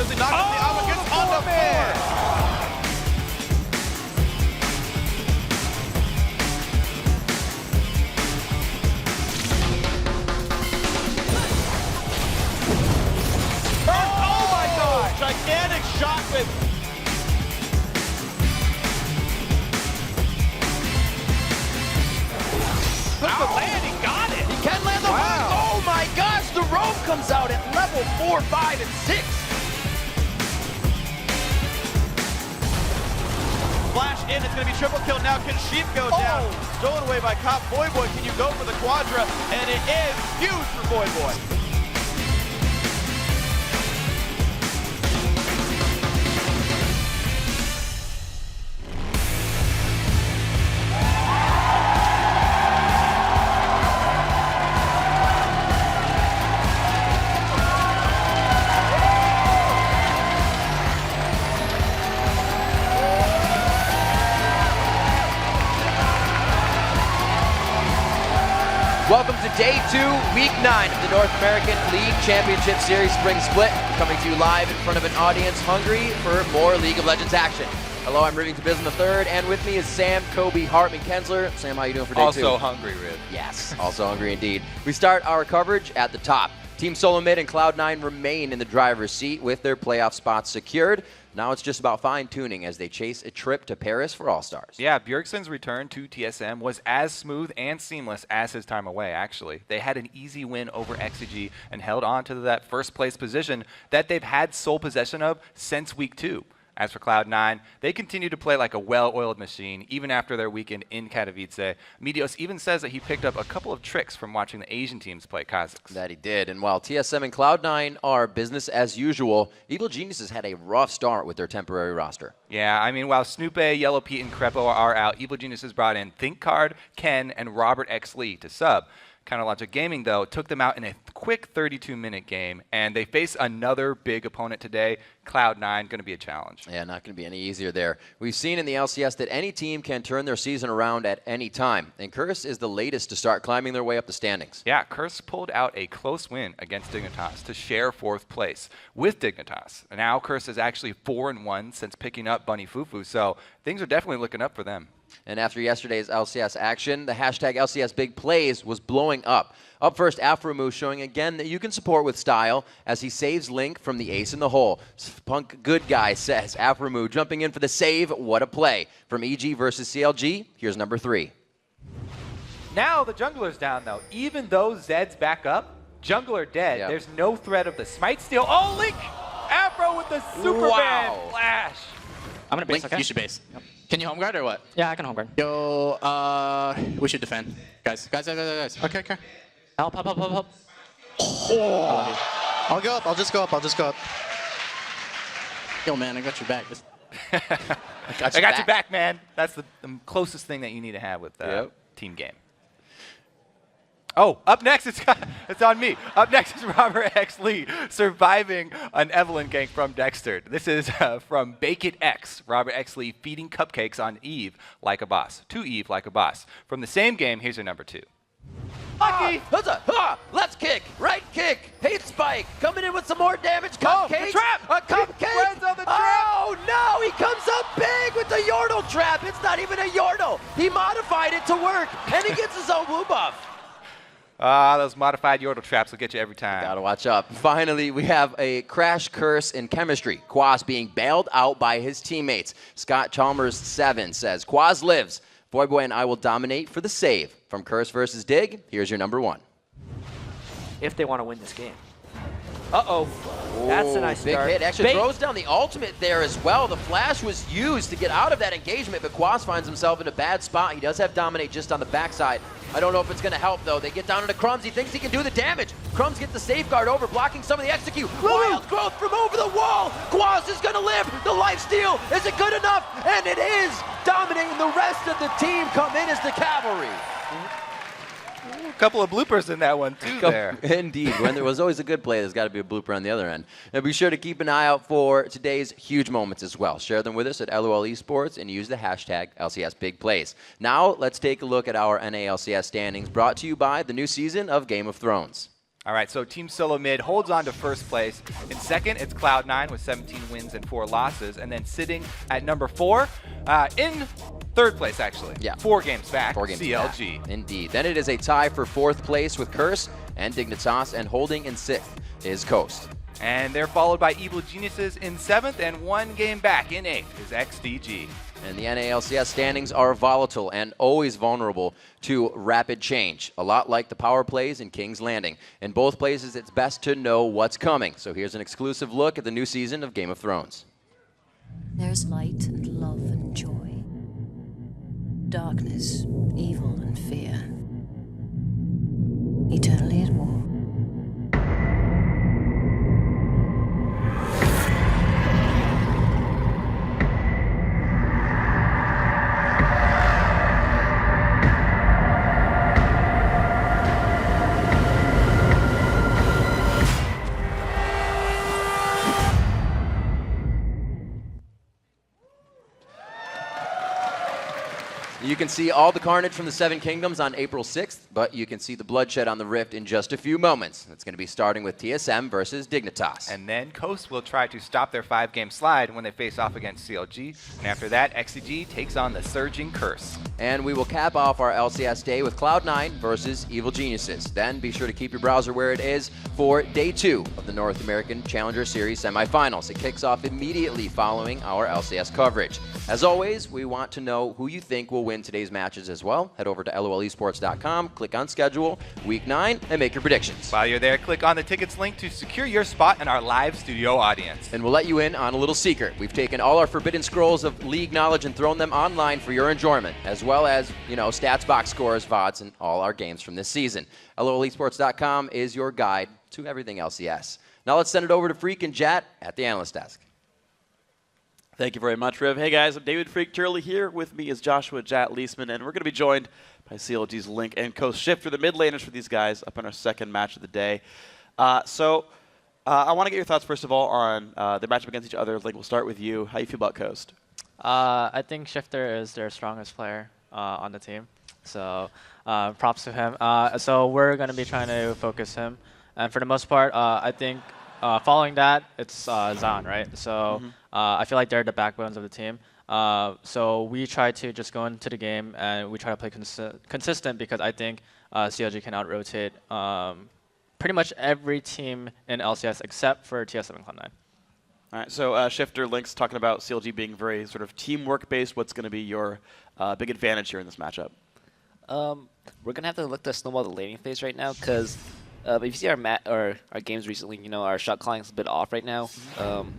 Grizzly knocks the out against on the floor. Oh my God! Gigantic shot with. Land, he got it! He can land the hook. Oh my gosh, the rope comes out at level 4, 5, and 6. Flash in, it's going to be triple kill now. Can Sheep go down? Stolen away by Cop. Boy, can you go for the Quadra? And it is huge for Boy. Welcome to Day 2, Week 9 of the North American League Championship Series Spring Split. Coming to you live in front of an audience hungry for more League of Legends action. Hello, I'm Riving Tabism III, and with me is Sam, Kobe, Hartman, Kensler. Sam, how you doing for Day 2? Also hungry, Riv. Yes, also hungry indeed. We start our coverage at the top. Team Solo Mid and Cloud9 remain in the driver's seat with their playoff spots secured. Now it's just about fine-tuning as they chase a trip to Paris for All-Stars. Yeah, Bjergsen's return to TSM was as smooth and seamless as his time away, actually. They had an easy win over XCG and held on to that first-place position that they've had sole possession of since Week 2. As for Cloud9, they continue to play like a well-oiled machine, even after their weekend in Katowice. Medios even says that he picked up a couple of tricks from watching the Asian teams play Kazakhs. That he did. And while TSM and Cloud9 are business as usual, Evil Geniuses had a rough start with their temporary roster. Yeah, I mean, while Snoopy, Yellow Pete, and Crepo are out, Evil Geniuses brought in ThinkCard, Ken, and Robert X. Lee to sub. Counterlogic Gaming, though, took them out in a quick 32-minute game, and they face another big opponent today. Cloud9 going to be a challenge. Yeah, not going to be any easier there. We've seen in the LCS that any team can turn their season around at any time, and Curse is the latest to start climbing their way up the standings. Yeah, Curse pulled out a close win against Dignitas to share 4th place with Dignitas. And now Curse is actually 4-1 since picking up Bunny Fufu, so things are definitely looking up for them. And after yesterday's LCS action, the hashtag LCS Big Plays was blowing up. Up first, Afromu showing again that you can support with style as he saves Link from the ace in the hole. Punk Good Guy says, Afromu jumping in for the save, what a play. From EG versus CLG, here's number 3. Now the jungler's down, though. Even though Zed's back up, jungler dead. Yep. There's no threat of the smite steal. Oh, Link! Afro with the Superman flash. I'm gonna base, Link, okay? you should base. Yep. Can you home guard or what? Yeah, I can home guard. Yo, we should defend. Guys. Okay. Help. Oh. I'll go up, I'll just go up. Yo, man, I got your back. I got your back, man. That's the closest thing that you need to have with team game. Oh, up next, it's on me. Up next is Robert X. Lee surviving an Evelyn gank from Dexter. This is from Bake It X. Robert X. Lee feeding cupcakes on Eve like a boss. To Eve like a boss. From the same game, here's your number 2. Lucky! Let's kick! Right kick! Hate spike! Coming in with some more damage! Cupcake! The trap! A cupcake! Runs on the trap! Oh no! He comes up big with the Yordle trap! It's not even a Yordle! He modified it to work! And he gets his own blue buff! Those modified Yordle traps will get you every time. Gotta watch up. Finally, we have a crash curse in chemistry. Quaz being bailed out by his teammates. Scott Chalmers 7 says, Quaz lives. Boy and I will dominate for the save. From Curse versus Dig, here's your number 1. If they want to win this game. Uh-oh. That's a nice big start. hit. Actually throws down the ultimate there as well. The flash was used to get out of that engagement, but Quaz finds himself in a bad spot. He does have dominate just on the backside. I don't know if it's going to help, though. They get down into Crumbs. He thinks he can do the damage. Crumbs gets the safeguard over, blocking some of the execute. Wild growth from over the wall. Quaz is going to live. The lifesteal. Is it good enough? And it is. Dominating the rest of the team. Come in as the cavalry. A couple of bloopers in that one, too, there. Indeed. When there was always a good play, there's got to be a blooper on the other end. And be sure to keep an eye out for today's huge moments as well. Share them with us at LOL Esports and use the hashtag LCS Big Plays. Now, let's take a look at our NALCS standings brought to you by the new season of Game of Thrones. All right, so Team Solo Mid holds on to first place. In second, it's Cloud9 with 17 wins and 4 losses. And then sitting at number 4, in third place, actually. Yeah. 4 games back, 4 games CLG. back. Indeed. Then it is a tie for 4th place with Curse and Dignitas, and holding in 6th is Coast. And they're followed by Evil Geniuses in 7th, and 1 game back in 8th is XDG. And the NALCS standings are volatile and always vulnerable to rapid change, a lot like the power plays in King's Landing. In both places, it's best to know what's coming. So here's an exclusive look at the new season of Game of Thrones. There's light and love and joy, darkness, evil and fear, eternally at war. You can see all the carnage from the 7 Kingdoms on April 6th, but you can see the bloodshed on the Rift in just a few moments. It's going to be starting with TSM versus Dignitas. And then Coast will try to stop their 5-game slide when they face off against CLG. And after that, XCG takes on the surging Curse. And we will cap off our LCS day with Cloud9 versus Evil Geniuses. Then be sure to keep your browser where it is for day 2 of the North American Challenger Series semifinals. It kicks off immediately following our LCS coverage. As always, we want to know who you think will win today's matches as well. Head over to lolesports.com, click on schedule, week 9, and make your predictions. While you're there, click on the tickets link to secure your spot in our live studio audience. And we'll let you in on a little secret. We've taken all our forbidden scrolls of league knowledge and thrown them online for your enjoyment, as well as, stats, box scores, VODs, and all our games from this season. LOLesports.com is your guide to everything LCS. Now let's send it over to Freak and Jat at the analyst desk. Thank you very much, Riv. Hey guys, I'm David Freak Turley here. With me is Joshua Jat Leisman, and we're going to be joined by CLG's Link and Coast Shifter, the mid laners for these guys, up in our second match of the day. I want to get your thoughts, first of all, on the matchup against each other. Link, we'll start with you. How do you feel about Coast? I think Shifter is their strongest player on the team, so props to him. So we're going to be trying to focus him, and for the most part, I think following that, it's Zan, right? So I feel like they're the backbones of the team. So we try to just go into the game and we try to play consistent because I think CLG can out-rotate pretty much every team in LCS except for TS7 and Cloud9. All right, so Shifter, Link's talking about CLG being very sort of teamwork-based. What's going to be your big advantage here in this matchup? We're going to have to look to snowball the laning phase right now because if you see our games recently, our shot calling is a bit off right now.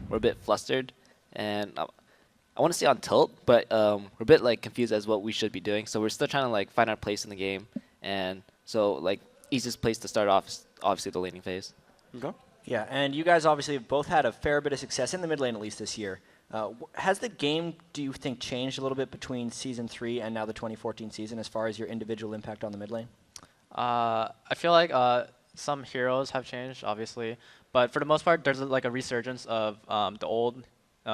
We're a bit flustered, and I want to say on tilt, but we're a bit confused as what we should be doing. So we're still trying to find our place in the game, and so easiest place to start off is obviously the laning phase. Okay. Yeah, and you guys obviously have both had a fair bit of success in the mid lane at least this year. Has the game, do you think, changed a little bit between Season 3 and now the 2014 season as far as your individual impact on the mid lane? I feel like some heroes have changed, obviously, but for the most part, there's a resurgence of the old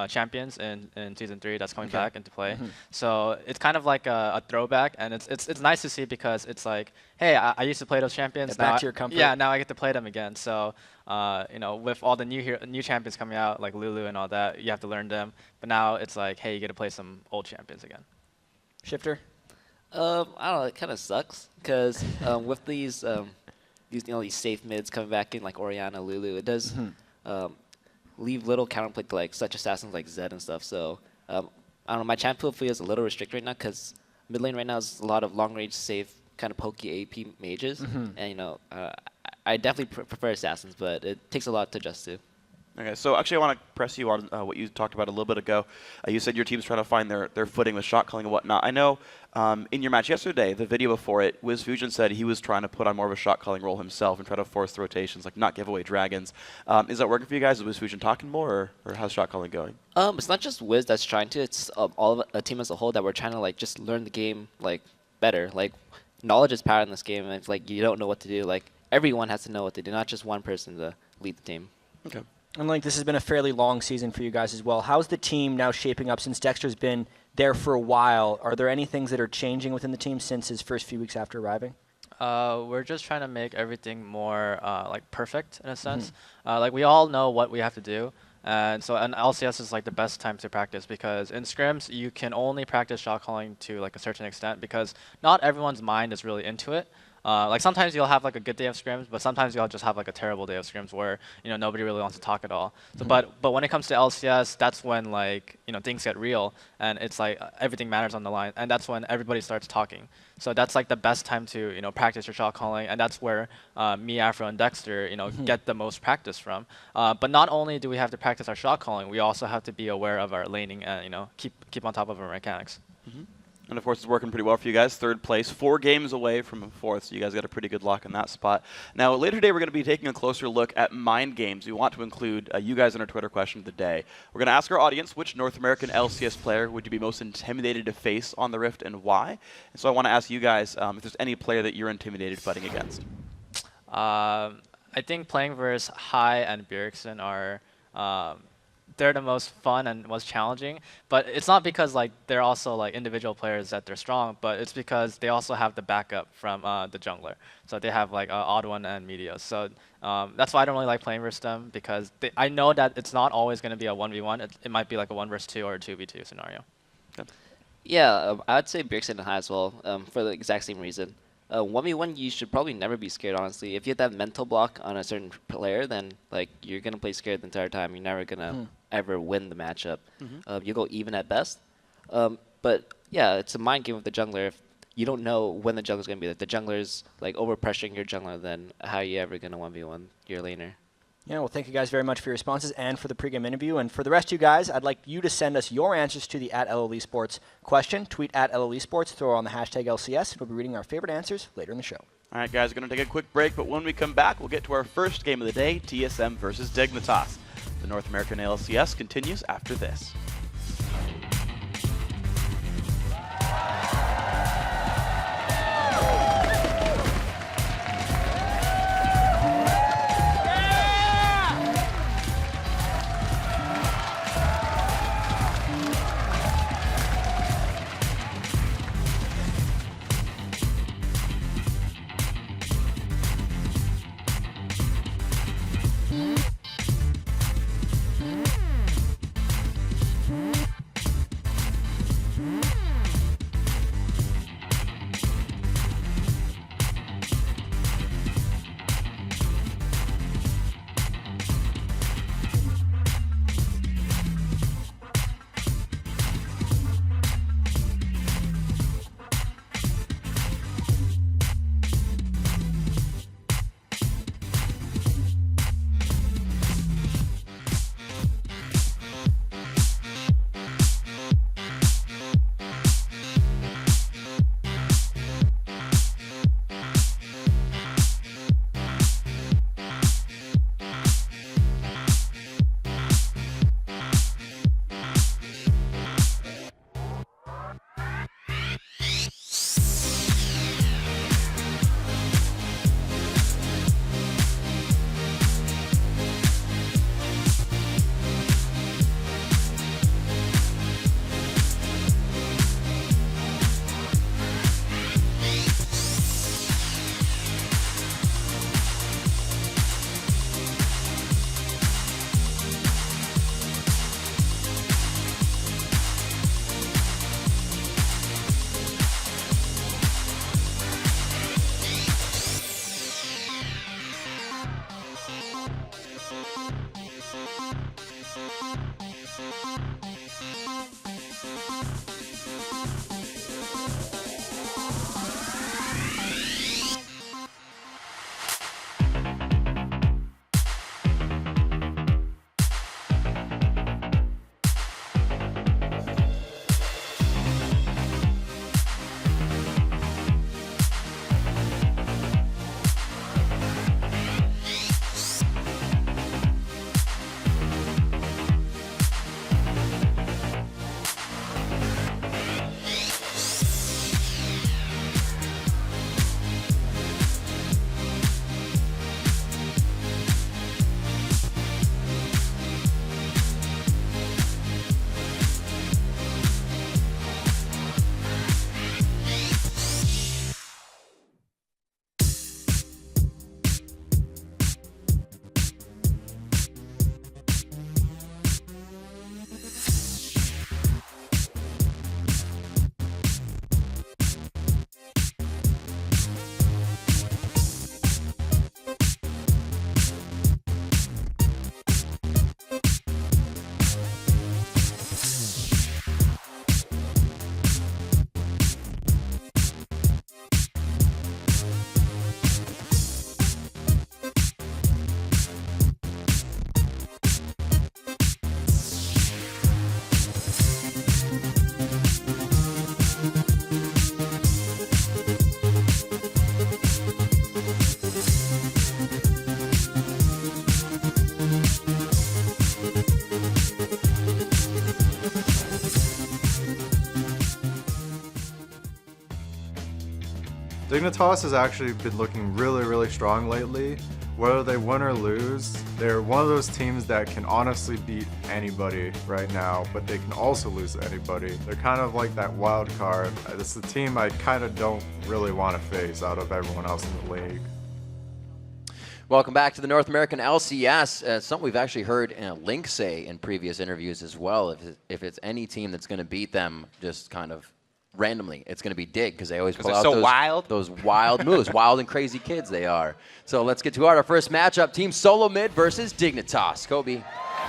champions in Season 3 that's coming back into play. So it's kind of like a throwback, and it's nice to see because it's like, hey, I used to play those champions. Back to your comfort. Yeah, now I get to play them again. So with all the new champions coming out, like Lulu and all that, you have to learn them. But now it's like, hey, you get to play some old champions again. Shifter? I don't know. It kind of sucks because with these safe mids coming back in like Orianna, Lulu, it does leave little counterplay to such assassins like Zed and stuff. So I don't know. My champ pool feels a little restricted right now because mid lane right now is a lot of long range safe kind of pokey AP mages, and I definitely prefer assassins, but it takes a lot to adjust to. Okay, so actually I want to press you on what you talked about a little bit ago. You said your team's trying to find their footing with shot calling and whatnot. I know in your match yesterday, the video before it, WizFusion said he was trying to put on more of a shot calling role himself and try to force the rotations, not give away dragons. Is that working for you guys? Is WizFusion talking more, or how's shot calling going? It's not just Wiz that's trying to. It's all of a team as a whole that we're trying to just learn the game better. Knowledge is power in this game, and it's you don't know what to do. Everyone has to know what to do, not just one person to lead the team. Okay. And this has been a fairly long season for you guys as well. How's the team now shaping up since Dexter's been there for a while? Are there any things that are changing within the team since his first few weeks after arriving? We're just trying to make everything more like perfect in a sense. Like we all know what we have to do, and so an LCS is like the best time to practice because in scrims you can only practice shot calling to like a certain extent because not everyone's mind is really into it. Like sometimes you'll have like a good day of scrims, but sometimes you'll just have like a terrible day of scrims where nobody really wants to talk at all. So, but when it comes to LCS, that's when like things get real and it's like everything matters on the line, and that's when everybody starts talking. So that's like the best time to practice your shot calling, and that's where me, Afro, and Dexter get the most practice from. But not only do we have to practice our shot calling, we also have to be aware of our laning and keep on top of our mechanics. And of course, it's working pretty well for you guys. 3rd place, 4 games away from 4th, so you guys got a pretty good lock in that spot. Now, later today, we're going to be taking a closer look at mind games. We want to include you guys in our Twitter question of the day. We're going to ask our audience, which North American LCS player would you be most intimidated to face on the Rift and why? And so I want to ask you guys if there's any player that you're intimidated fighting against. I think playing versus Hai and Bjergsen are they're the most fun and most challenging, but it's not because like they're also like individual players that they're strong, but it's because they also have the backup from the jungler. So they have like Odd One and Meteos. So that's why I don't really like playing versus them because I know that it's not always going to be a 1v1. It might be like a 1 versus 2 or a 2v2 scenario. Yeah, I'd say Bjergsen and Hai as well for the exact same reason. 1v1, you should probably never be scared, honestly. If you have that mental block on a certain player, then like you're going to play scared the entire time. You're never going to ever win the matchup. You go even at best. But yeah, it's a mind game with the jungler. If you don't know when the jungler's going to be, like the jungler's like over-pressuring your jungler, then how are you ever going to 1v1 your laner? Yeah, well, thank you guys very much for your responses and for the pregame interview. And for the rest of you guys, I'd like you to send us your answers to the @LLEsports question. Tweet @LLEsports, throw on the hashtag LCS, and we'll be reading our favorite answers later in the show. All right, guys, we're going to take a quick break, but when we come back, we'll get to our first game of the day, TSM versus Dignitas. The North American LCS continues after this. Dignitas has actually been looking really, really strong lately. Whether they win or lose, they're one of those teams that can honestly beat anybody right now, but they can also lose to anybody. They're kind of like that wild card. It's the team I kind of don't really want to face out of everyone else in the league. Welcome back to the North American LCS. Something we've actually heard Link say in previous interviews as well. If it's any team that's going to beat them just kind of randomly, it's going to be Dig, because they always pull out those wild moves. Wild and crazy kids they are. So let's get to our first matchup. Team Solo Mid versus Dignitas. Kobe,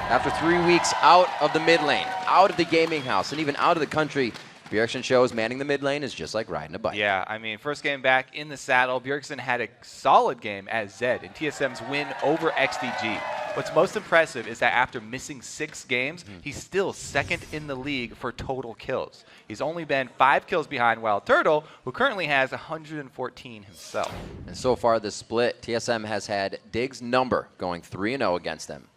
after 3 weeks out of the mid lane, out of the gaming house, and even out of the country, Bjergsen shows manning the mid lane is just like riding a bike. Yeah, I mean, first game back in the saddle. Bjergsen had a solid game as Zed in TSM's win over XDG. What's most impressive is that after missing 6 games, he's still second in the league for total kills. He's only been 5 kills behind Wild Turtle, who currently has 114 himself. And so far this split, TSM has had Dig's number going 3-0 against them.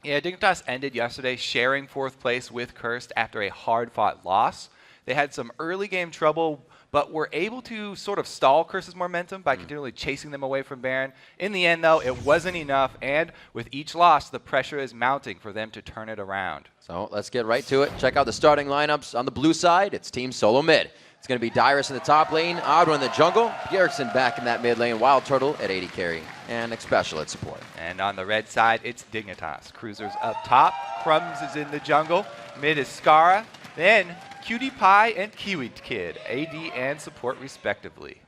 Yeah, Dignitas ended yesterday sharing 4th place with Cursed after a hard-fought loss. They had some early game trouble, but were able to sort of stall Curse's momentum by continually chasing them away from Baron. In the end, though, it wasn't enough, and with each loss, the pressure is mounting for them to turn it around. So let's get right to it. Check out the starting lineups. On the blue side, it's Team Solo Mid. It's going to be Dyrus in the top lane, Oddone in the jungle, Bjergsen back in that mid lane, Wild Turtle at 80 carry, and Xpecial at support. And on the red side, it's Dignitas. Cruisers up top, Crumbs is in the jungle, mid is Skara, then Cutie Pie and Kiwi Kid, AD and support respectively.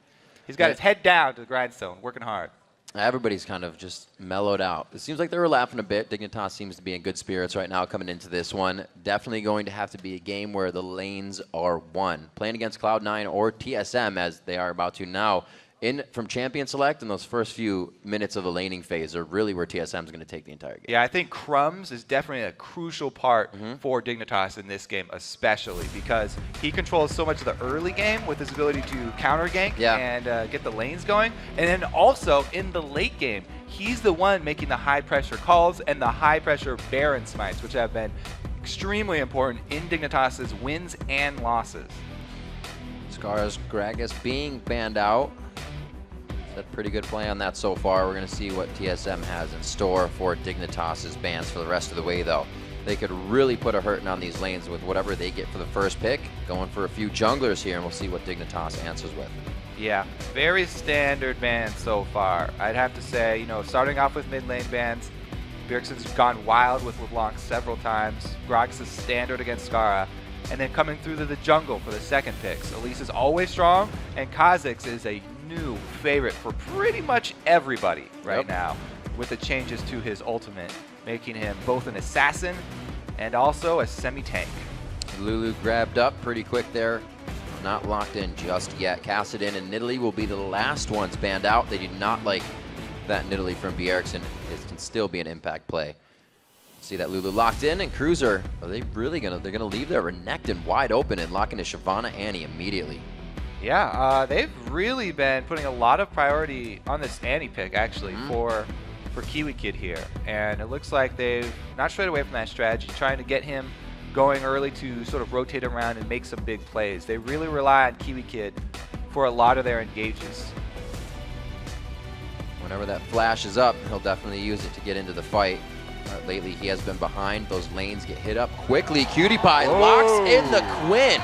He's got his head down to the grindstone, working hard. Everybody's kind of just mellowed out. It seems like they were laughing a bit. Dignitas seems to be in good spirits right now coming into this one. Definitely going to have to be a game where the lanes are won. Playing against Cloud9 or TSM, as they are about to now, from Champion Select, in those first few minutes of the laning phase are really where TSM is going to take the entire game. Yeah, I think Crumbs is definitely a crucial part for Dignitas in this game, especially because he controls so much of the early game with his ability to counter gank and get the lanes going. And then also in the late game, he's the one making the high pressure calls and the high pressure Baron smites, which have been extremely important in Dignitas' wins and losses. Skara's Gragas being banned out. That's a pretty good play on that so far. We're going to see what TSM has in store for Dignitas' bans for the rest of the way, though. They could really put a hurting on these lanes with whatever they get for the first pick. Going for a few junglers here, and we'll see what Dignitas answers with. Yeah, very standard bans so far. I'd have to say, you know, starting off with mid lane bans, Bjergsen's gone wild with LeBlanc several times. Gragas is standard against Skara. And then coming through to the jungle for the second picks. Elise is always strong, and Kha'Zix is a new favorite for pretty much everybody right now with the changes to his ultimate, making him both an assassin and also a semi-tank. Lulu grabbed up pretty quick there. Not locked in just yet. Kassadin and Nidalee will be the last ones banned out. They do not like that Nidalee from Bjergsen. It can still be an impact play. See that Lulu locked in, and Cruiser, are they really they're gonna leave their Renekton wide open and lock into Shyvana Annie immediately. Yeah, they've really been putting a lot of priority on this Annie pick, actually, for Kiwi Kid here. And it looks like they've not strayed away from that strategy, trying to get him going early to sort of rotate around and make some big plays. They really rely on Kiwi Kid for a lot of their engages. Whenever that flash is up, he'll definitely use it to get into the fight. Lately, he has been behind. Those lanes get hit up quickly. Cutie Pie locks in the Quinn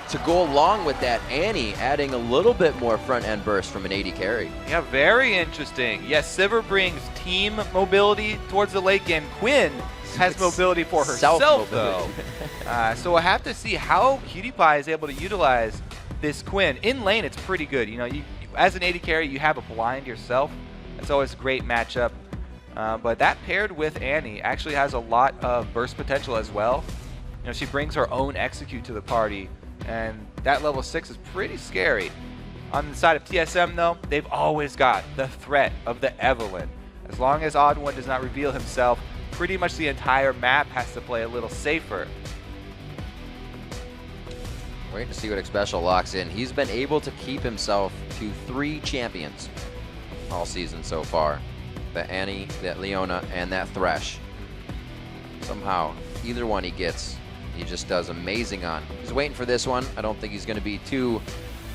to go along with that Annie, adding a little bit more front-end burst from an 80 carry. Yeah, very interesting. Yes, Sivir brings team mobility towards the late game. Quinn has mobility for herself, though. So we'll have to see how Cutie Pie is able to utilize this Quinn. In lane, it's pretty good. You know, as an 80 carry, you have a blind yourself. That's always a great matchup. But that paired with Annie actually has a lot of burst potential as well. You know, she brings her own execute to the party, and that level 6 is pretty scary. On the side of TSM, though, they've always got the threat of the Evelynn. As long as Odd One does not reveal himself, pretty much the entire map has to play a little safer. Waiting to see what Xpecial locks in. He's been able to keep himself to 3 champions all season so far. That Annie, that Leona, and that Thresh. Somehow, either one he gets, he just does amazing on. He's waiting for this one. I don't think he's going to be too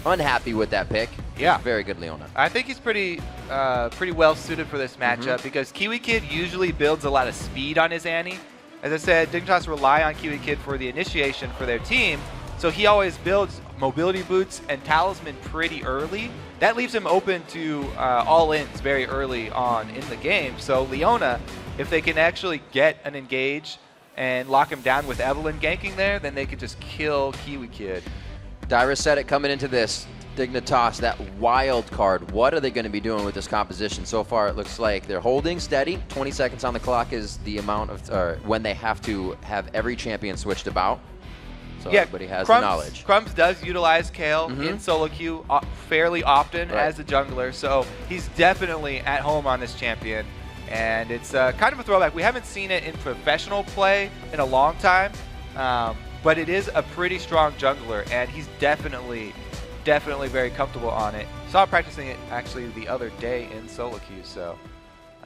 unhappy with that pick. Yeah. Very good Leona. I think he's pretty well suited for this matchup because Kiwi Kid usually builds a lot of speed on his Annie. As I said, Dignitas rely on Kiwi Kid for the initiation for their team, so he always builds mobility boots and talisman pretty early. That leaves him open to all-ins very early on in the game. So Leona, if they can actually get an engage and lock him down with Evelyn ganking there, then they could just kill Kiwi Kid. Dyrus said it coming into this. Dignitas, that wild card. What are they going to be doing with this composition? So far, it looks like they're holding steady. 20 seconds on the clock is the amount of when they have to have every champion switched about. So yeah, everybody has the knowledge. Crumbs does utilize Kale in solo queue fairly often as a jungler, so he's definitely at home on this champion. And it's kind of a throwback. We haven't seen it in professional play in a long time, but it is a pretty strong jungler, and he's definitely very comfortable on it. Saw him practicing it actually the other day in solo queue. So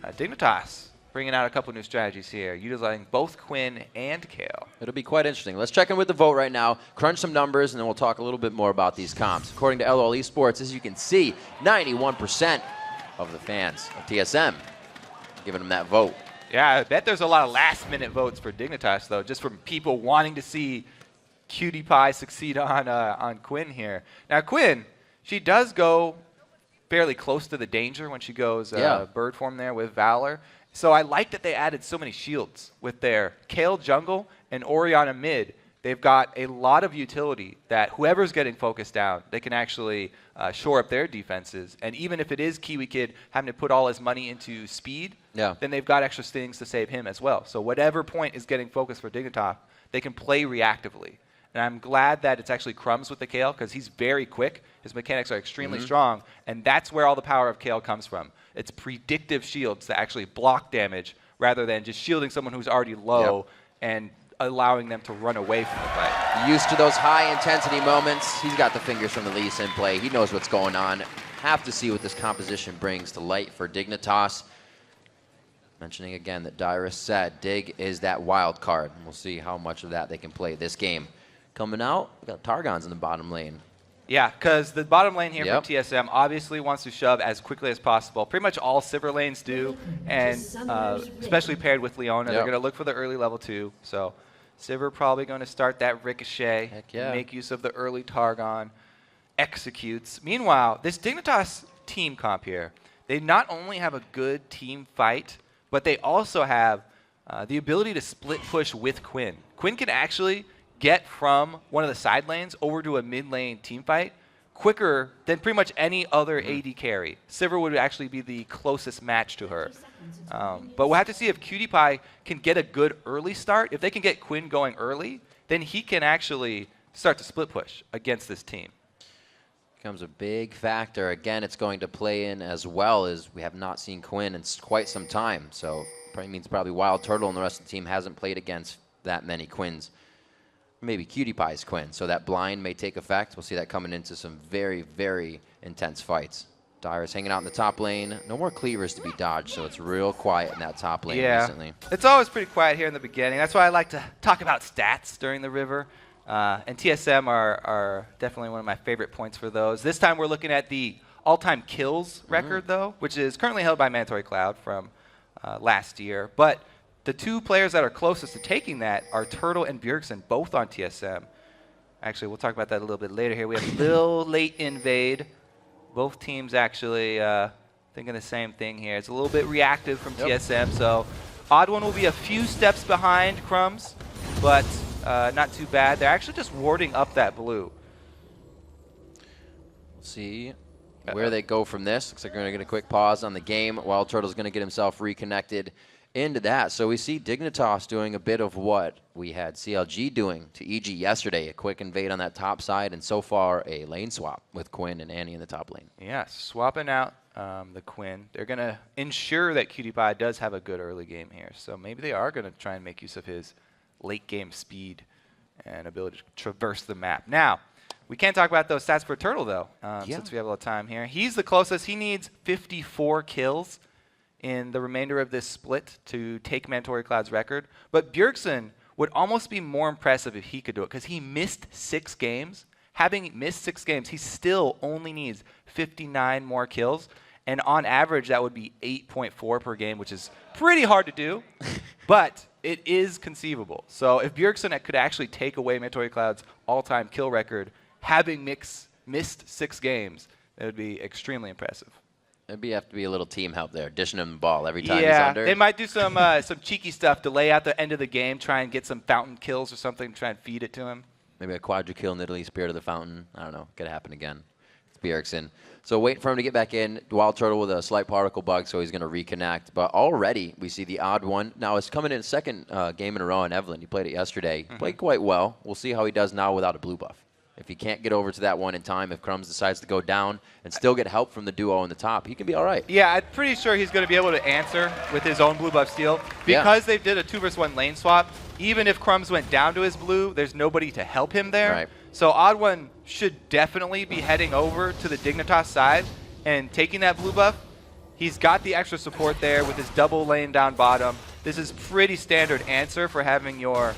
Dignitas bringing out a couple new strategies here, utilizing both Quinn and Kale. It'll be quite interesting. Let's check in with the vote right now, crunch some numbers, and then we'll talk a little bit more about these comps. According to LOL Esports, as you can see, 91% of the fans of TSM giving them that vote. Yeah, I bet there's a lot of last-minute votes for Dignitas, though, just from people wanting to see Cutie Pie succeed on Quinn here. Now, Quinn, she does go fairly close to the danger when she goes bird form there with Valor. So I like that they added so many shields with their Kale jungle and Orianna mid. They've got a lot of utility that whoever's getting focused down, they can actually shore up their defenses. And even if it is Kiwi Kid having to put all his money into speed, then they've got extra things to save him as well. So whatever point is getting focused for Dignitas, they can play reactively. And I'm glad that it's actually Crumbs with the Kale because he's very quick. His mechanics are extremely strong, and that's where all the power of Kale comes from. It's predictive shields that actually block damage rather than just shielding someone who's already low and allowing them to run away from the fight. Used to those high-intensity moments. He's got the fingers from the Lee Sin play. He knows what's going on. Have to see what this composition brings to light for Dignitas. Mentioning again that Dyrus said Dig is that wild card. We'll see how much of that they can play this game. Coming out, we got Targon's in the bottom lane. Yeah, because the bottom lane here from TSM obviously wants to shove as quickly as possible. Pretty much all Sivir lanes do, and especially paired with Leona, they're going to look for the early level 2. So Sivir probably going to start that Ricochet, make use of the early Targon, executes. Meanwhile, this Dignitas team comp here, they not only have a good team fight, but they also have the ability to split push with Quinn. Quinn can actually get from one of the side lanes over to a mid lane team fight quicker than pretty much any other AD carry. Sivir would actually be the closest match to her. But we'll have to see if Cutie Pie can get a good early start. If they can get Quinn going early, then he can actually start to split push against this team. Becomes a big factor. Again, it's going to play in as well as we have not seen Quinn in quite some time. So probably means Wild Turtle and the rest of the team hasn't played against that many Quinns. Maybe Cutie Pie's Quinn, so that blind may take effect. We'll see that coming into some very, very intense fights. Dyrus hanging out in the top lane. No more cleavers to be dodged, so it's real quiet in that top lane recently. It's always pretty quiet here in the beginning. That's why I like to talk about stats during the river. And TSM are definitely one of my favorite points for those. This time we're looking at the all-time kills record, though, which is currently held by Mandatory Cloud from last year. But the two players that are closest to taking that are Turtle and Bjergsen, both on TSM. Actually, we'll talk about that a little bit later here. We have Lil late invade. Both teams actually thinking the same thing here. It's a little bit reactive from TSM, so Odd One will be a few steps behind Crumbs, but not too bad. They're actually just warding up that blue. We'll see where they go from this. Looks like we're going to get a quick pause on the game. Wild Turtle's going to get himself reconnected into that. So we see Dignitas doing a bit of what we had CLG doing to EG yesterday, a quick invade on that top side, and so far a lane swap with Quinn and Annie in the top lane. Yeah, swapping out the Quinn. They're going to ensure that Cutie Pie does have a good early game here. So maybe they are going to try and make use of his late game speed and ability to traverse the map. Now, we can't talk about those stats for Turtle, though, since we have a lot of time here. He's the closest. He needs 54 kills in the remainder of this split to take Mandatory Cloud's record. But Bjergsen would almost be more impressive if he could do it, because he missed 6 games, having missed 6 games, he still only needs 59 more kills. And on average, that would be 8.4 per game, which is pretty hard to do. But it is conceivable. So if Bjergsen could actually take away Meteor Cloud's all-time kill record, having missed 6 games, that would be extremely impressive. Maybe you have to be a little team help there, dishing him the ball every time he's Yeah, under. they might do some cheeky stuff to lay out the end of the game, try and get some fountain kills or something, try and feed it to him. Maybe a quadra kill in Italy, Spirit of the Fountain. I don't know. Could happen again. It's Bjergsen. So wait for him to get back in. Wild Turtle with a slight particle bug, so he's going to reconnect. But already we see the odd one. Now it's coming in second game in a row in Evelyn. He played it yesterday. Played quite well. We'll see how he does now without a blue buff. If he can't get over to that one in time, if Crumbs decides to go down and still get help from the duo on the top, he can be all right. Yeah, I'm pretty sure he's going to be able to answer with his own blue buff steal. Because they did a 2-versus-1 lane swap, even if Crumbs went down to his blue, there's nobody to help him there. Right. So Odd One should definitely be heading over to the Dignitas side and taking that blue buff. He's got the extra support there with his double lane down bottom. This is pretty standard answer for having your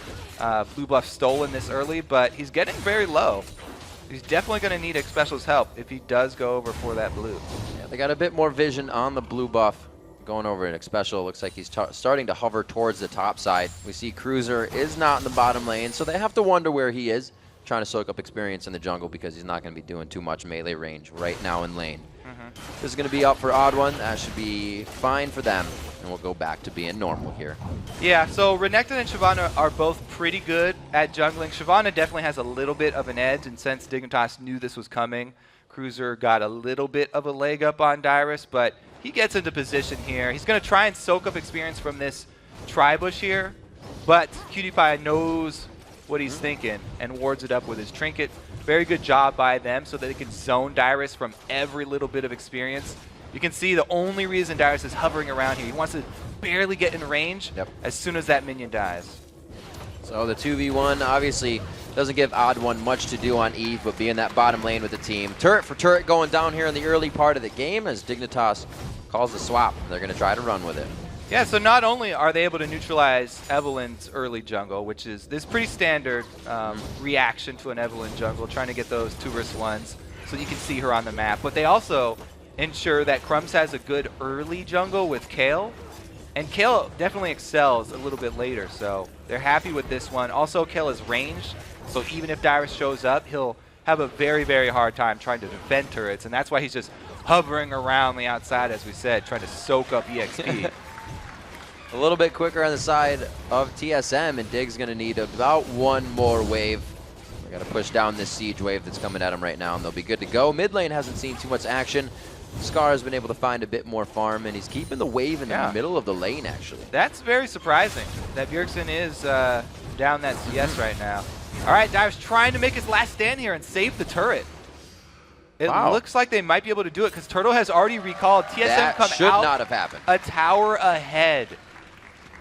blue buff stolen this early, but he's getting very low. He's definitely going to need Xpecial's help if he does go over for that blue. Yeah, they got a bit more vision on the blue buff going over in Xpecial. Looks like he's starting to hover towards the top side. We see Cruiser is not in the bottom lane, so they have to wonder where he is, trying to soak up experience in the jungle because he's not going to be doing too much melee range right now in lane. This is going to be up for Odd One. That should be fine for them, and we'll go back to being normal here. Yeah, so Renekton and Shyvana are both pretty good at jungling. Shyvana definitely has a little bit of an edge, and since Dignitas knew this was coming, Cruiser got a little bit of a leg up on Dyrus, but he gets into position here. He's going to try and soak up experience from this Tribush here, but QtPie knows what he's thinking and wards it up with his trinket. Very good job by them so that they can zone Dyrus from every little bit of experience. You can see the only reason Dyrus is hovering around here, he wants to barely get in range as soon as that minion dies. So the 2v1 obviously doesn't give Odd One much to do on Eve, but be in that bottom lane with the team. Turret for turret going down here in the early part of the game as Dignitas calls the swap. They're going to try to run with it. Yeah, so not only are they able to neutralize Evelyn's early jungle, which is this pretty standard reaction to an Evelyn jungle, trying to get those 2-versus-1s so you can see her on the map, but they also ensure that Crumbs has a good early jungle with Kale, and Kale definitely excels a little bit later, so they're happy with this one. Also, Kale is ranged, so even if Dyrus shows up, he'll have a very, very hard time trying to defend turrets, and that's why he's just hovering around the outside, as we said, trying to soak up EXP. A little bit quicker on the side of TSM, and Dig's going to need about one more wave. They're going to push down this siege wave that's coming at him right now, and they'll be good to go. Mid lane hasn't seen too much action. Scar has been able to find a bit more farm, and he's keeping the wave in the middle of the lane, actually. That's very surprising that Bjergsen is down that CS right now. All right, Dyrus trying to make his last stand here and save the turret. It looks like they might be able to do it because Turtle has already recalled. TSM that come should out not have happened. A tower ahead.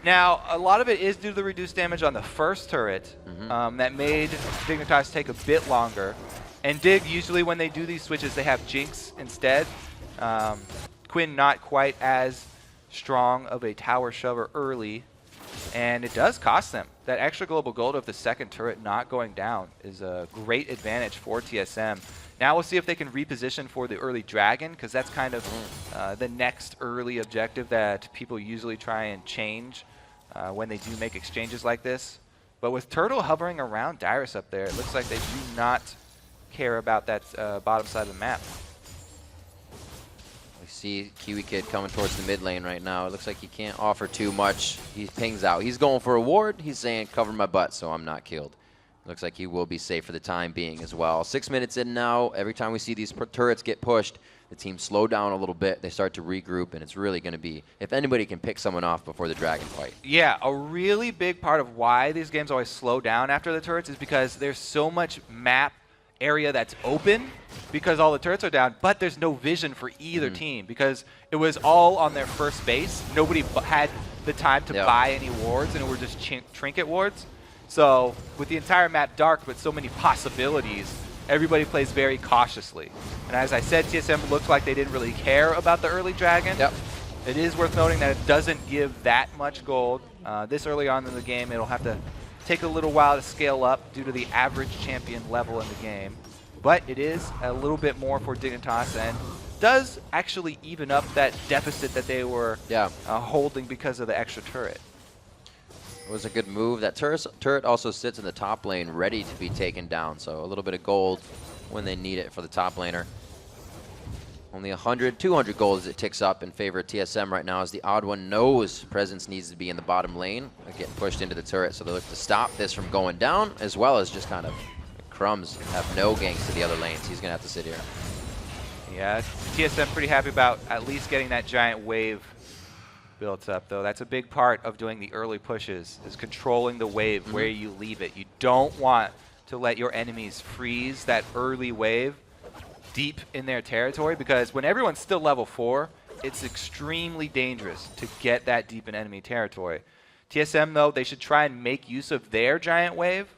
Now, a lot of it is due to the reduced damage on the first turret that made Dignitas take a bit longer. And Dig, usually when they do these switches, they have Jinx instead. Quinn not quite as strong of a tower shover early, and it does cost them. That extra global gold of the second turret not going down is a great advantage for TSM. Now we'll see if they can reposition for the early dragon, because that's kind of the next early objective that people usually try and change when they do make exchanges like this. But with Turtle hovering around Dyrus up there, it looks like they do not care about that bottom side of the map. We see Kiwi Kid coming towards the mid lane right now. It looks like he can't offer too much. He pings out. He's going for a ward. He's saying, cover my butt so I'm not killed. Looks like he will be safe for the time being as well. 6 minutes in now. Every time we see these turrets get pushed, the team slow down a little bit. They start to regroup, and it's really going to be, if anybody can pick someone off before the dragon fight. Yeah, a really big part of why these games always slow down after the turrets is because there's so much map area that's open because all the turrets are down, but there's no vision for either team because it was all on their first base. Nobody had the time to buy any wards, and it were just trinket wards. So with the entire map dark but so many possibilities, everybody plays very cautiously. And as I said, TSM looks like they didn't really care about the early dragon. It is worth noting that it doesn't give that much gold. This early on in the game, it'll have to take a little while to scale up due to the average champion level in the game. but it is a little bit more for Dignitas and does actually even up that deficit that they were holding because of the extra turret. It was a good move. That turret also sits in the top lane ready to be taken down, so a little bit of gold when they need it for the top laner. Only 100, 200 gold as it ticks up in favor of TSM right now as the odd one knows presence needs to be in the bottom lane. They're getting pushed into the turret, so they look to stop this from going down, as well as just kind of Crumbs have no ganks to the other lanes. He's going to have to sit here. Yeah, TSM pretty happy about at least getting that giant wave built up, though. That's a big part of doing the early pushes, is controlling the wave where you leave it. You don't want to let your enemies freeze that early wave deep in their territory, because when everyone's still level 4, it's extremely dangerous to get that deep in enemy territory. TSM, though, they should try and make use of their giant wave.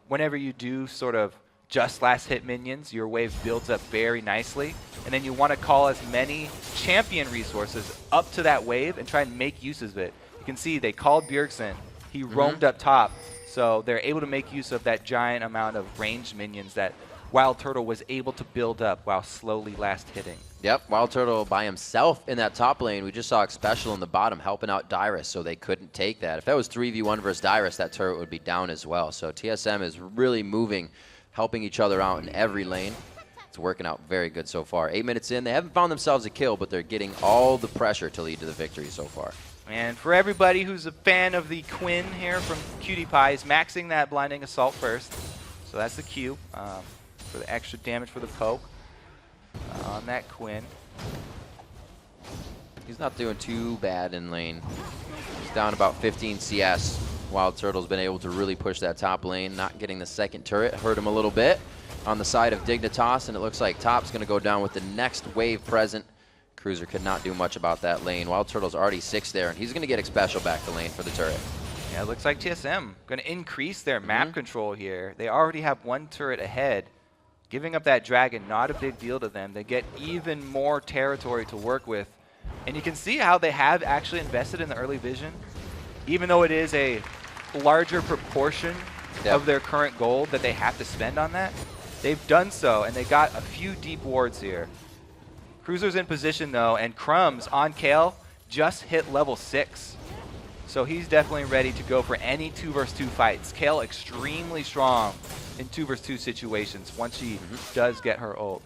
Whenever you do sort of just last hit minions, your wave builds up very nicely, and then you want to call as many champion resources up to that wave and try and make use of it. You can see they called Bjergsen. He roamed up top, so they're able to make use of that giant amount of ranged minions that Wild Turtle was able to build up while slowly last hitting. Yep, Wild Turtle by himself in that top lane. We just saw Special in the bottom helping out Dyrus, so they couldn't take that. If that was 3v1 versus Dyrus, that turret would be down as well. So TSM is really moving, helping each other out in every lane. It's working out very good so far. 8 minutes in, they haven't found themselves a kill, but they're getting all the pressure to lead to the victory so far. And for everybody who's a fan of the Quinn here from Cutie Pie, is maxing that Blinding Assault first. So that's the Q. For the extra damage for the poke on that Quinn. He's not doing too bad in lane. He's down about 15 CS. Wild Turtle's been able to really push that top lane, not getting the second turret. Hurt him a little bit on the side of Dignitas, and it looks like top's going to go down with the next wave present. Cruiser could not do much about that lane. Wild Turtle's already 6 there, and he's going to get Special back to lane for the turret. Yeah, it looks like TSM going to increase their map control here. They already have 1 turret ahead. Giving up that dragon, not a big deal to them. They get even more territory to work with. And you can see how they have actually invested in the early vision. Even though it is a larger proportion of their current gold that they have to spend on that, they've done so, and they got a few deep wards here. Cruiser's in position, though, and Crumbs on Kale just hit level 6. So he's definitely ready to go for any 2 versus 2 fights. Kale extremely strong in 2 versus 2 situations once she does get her ult.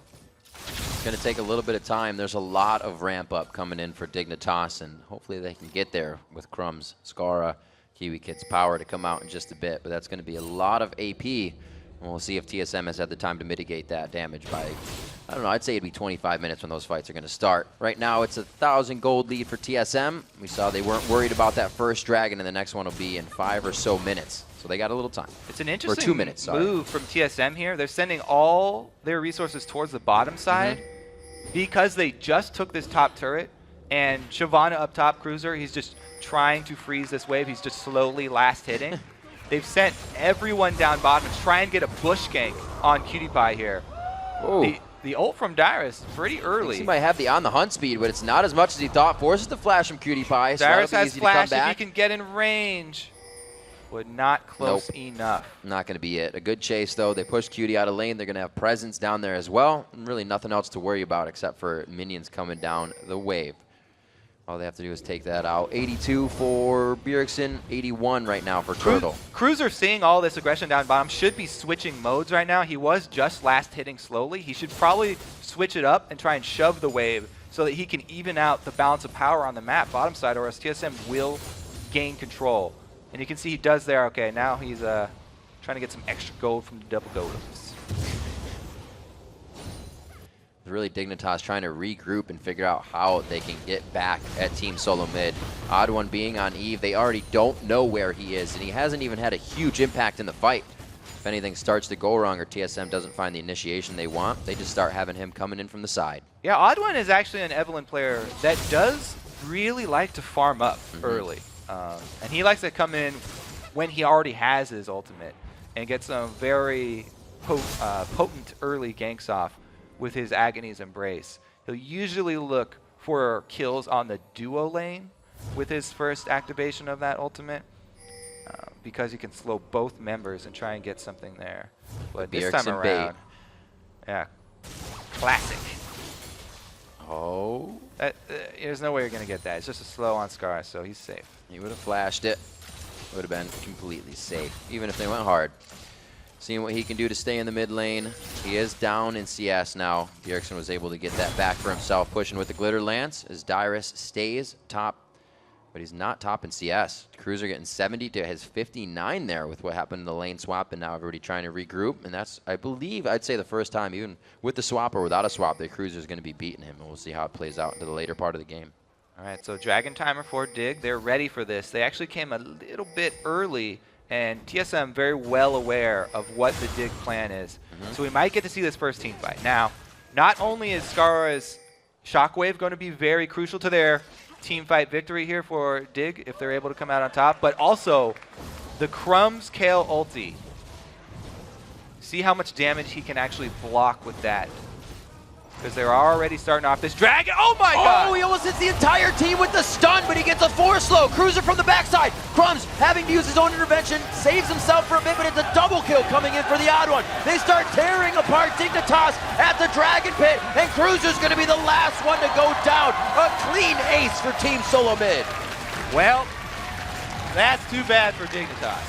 It's going to take a little bit of time. There's a lot of ramp up coming in for Dignitas, and hopefully they can get there with Crumbs, Scara, Kiwi Kid's power to come out in just a bit. But that's going to be a lot of AP, and we'll see if TSM has had the time to mitigate that damage by, I don't know, I'd say it'd be 25 minutes when those fights are going to start. Right now it's a 1,000 gold lead for TSM. We saw they weren't worried about that first dragon, and the next one will be in 5 or so minutes. So they got a little time. It's an interesting 2 minutes, move from TSM here. They're sending all their resources towards the bottom side because they just took this top turret, and Shyvana up top, Cruiser, he's just trying to freeze this wave. He's just slowly last hitting. They've sent everyone down bottom to try and get a bush gank on Cutie Pie here. The ult from Dyrus, pretty early. He might have the on the hunt speed, but it's not as much as he thought. Forces the flash from Cutie Pie, so Dyrus has easy flash to come back. if he can get in range, but not close enough. Not going to be it. A good chase, though. They push Cutie out of lane. They're going to have presence down there as well. And really nothing else to worry about except for minions coming down the wave. All they have to do is take that out. 82 for Bjergsen, 81 right now for Turtle. Cruiser, seeing all this aggression down bottom, should be switching modes right now. He was just last hitting slowly. He should probably switch it up and try and shove the wave so that he can even out the balance of power on the map bottom side, or else TSM will gain control. And you can see he does there. Okay, now he's trying to get some extra gold from the double golems. Really Dignitas trying to regroup and figure out how they can get back at Team Solo Mid. Odd One being on Eve, they already don't know where he is, and he hasn't even had a huge impact in the fight. If anything starts to go wrong or TSM doesn't find the initiation they want, they just start having him coming in from the side. Yeah, Odd One is actually an Evelynn player that does really like to farm up early. And he likes to come in when he already has his ultimate and get some very potent early ganks off with his Agony's Embrace. He'll usually look for kills on the duo lane with his first activation of that ultimate because he can slow both members and try and get something there. But this time around, Yeah. Classic. Oh. There's no way you're going to get that. It's just a slow on Scar, so he's safe. He would have flashed it. Would have been completely safe, even if they went hard. Seeing what he can do to stay in the mid lane. He is down in CS now. Bjergsen was able to get that back for himself, pushing with the Glitter Lance as Dyrus stays top. But he's not top in CS. Cruiser getting 70 to his 59 there with what happened in the lane swap, and now everybody trying to regroup. And that's, I believe, I'd say the first time, even with the swap or without a swap, that Cruiser's going to be beating him. And we'll see how it plays out into the later part of the game. All right, so Dragon Timer for Dig. They're ready for this. They actually came a little bit early, and TSM very well aware of what the Dig plan is. So we might get to see this first team fight. Now, not only is Scar's Shockwave going to be very crucial to their team fight victory here for Dig if they're able to come out on top, but also the Crumbs Kale ulti. See how much damage he can actually block with that. Because they're already starting off this dragon. Oh my god! Oh, he almost hits the entire team with the stun, but he gets a 4-slow. Cruiser from the backside. Crumbs having to use his own intervention, saves himself for a bit, but it's a double kill coming in for the odd one. They start tearing apart Dignitas at the Dragon Pit, and Cruiser's going to be the last one to go down. A clean ace for Team Solo Mid. Well, that's too bad for Dignitas.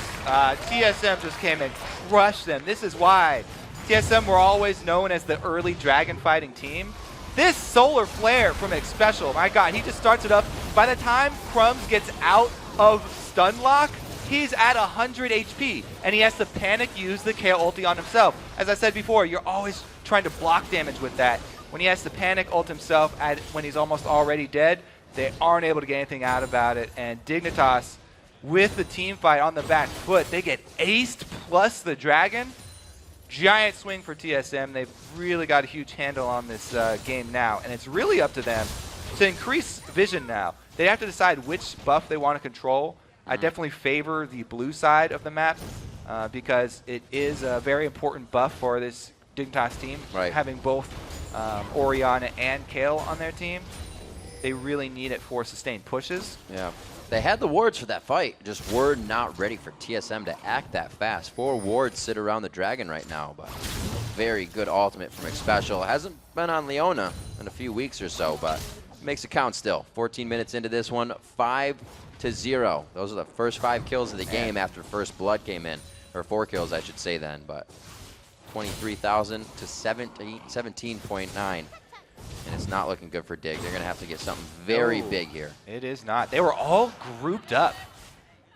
TSM just came and crushed them. This is why TSM were always known as the early dragon fighting team. This solar flare from Xpecial, my god, he just starts it up. By the time Crumbs gets out of stun lock, he's at 100 HP, and he has to panic use the Kale ulti on himself. As I said before, you're always trying to block damage with that. When he has to panic ult himself when he's almost already dead, they aren't able to get anything out about it, and Dignitas, with the team fight on the back foot, they get aced plus the dragon. Giant swing for TSM. They've really got a huge handle on this game now, and it's really up to them to increase vision now. They have to decide which buff they want to control. I definitely favor the blue side of the map because it is a very important buff for this Dignitas team. Right. Having both Orianna and Kale on their team, they really need it for sustained pushes. Yeah. They had the wards for that fight, just were not ready for TSM to act that fast. 4 wards sit around the dragon right now, but very good ultimate from Xpecial. Hasn't been on Leona in a few weeks or so, but makes it count still. 14 minutes into this one, 5-0. Those are the first 5 kills of the game after first blood came in, or 4 kills I should say then, but 23,000 to 17.9. And it's not looking good for Dig. They're going to have to get something very big here. It is not. They were all grouped up.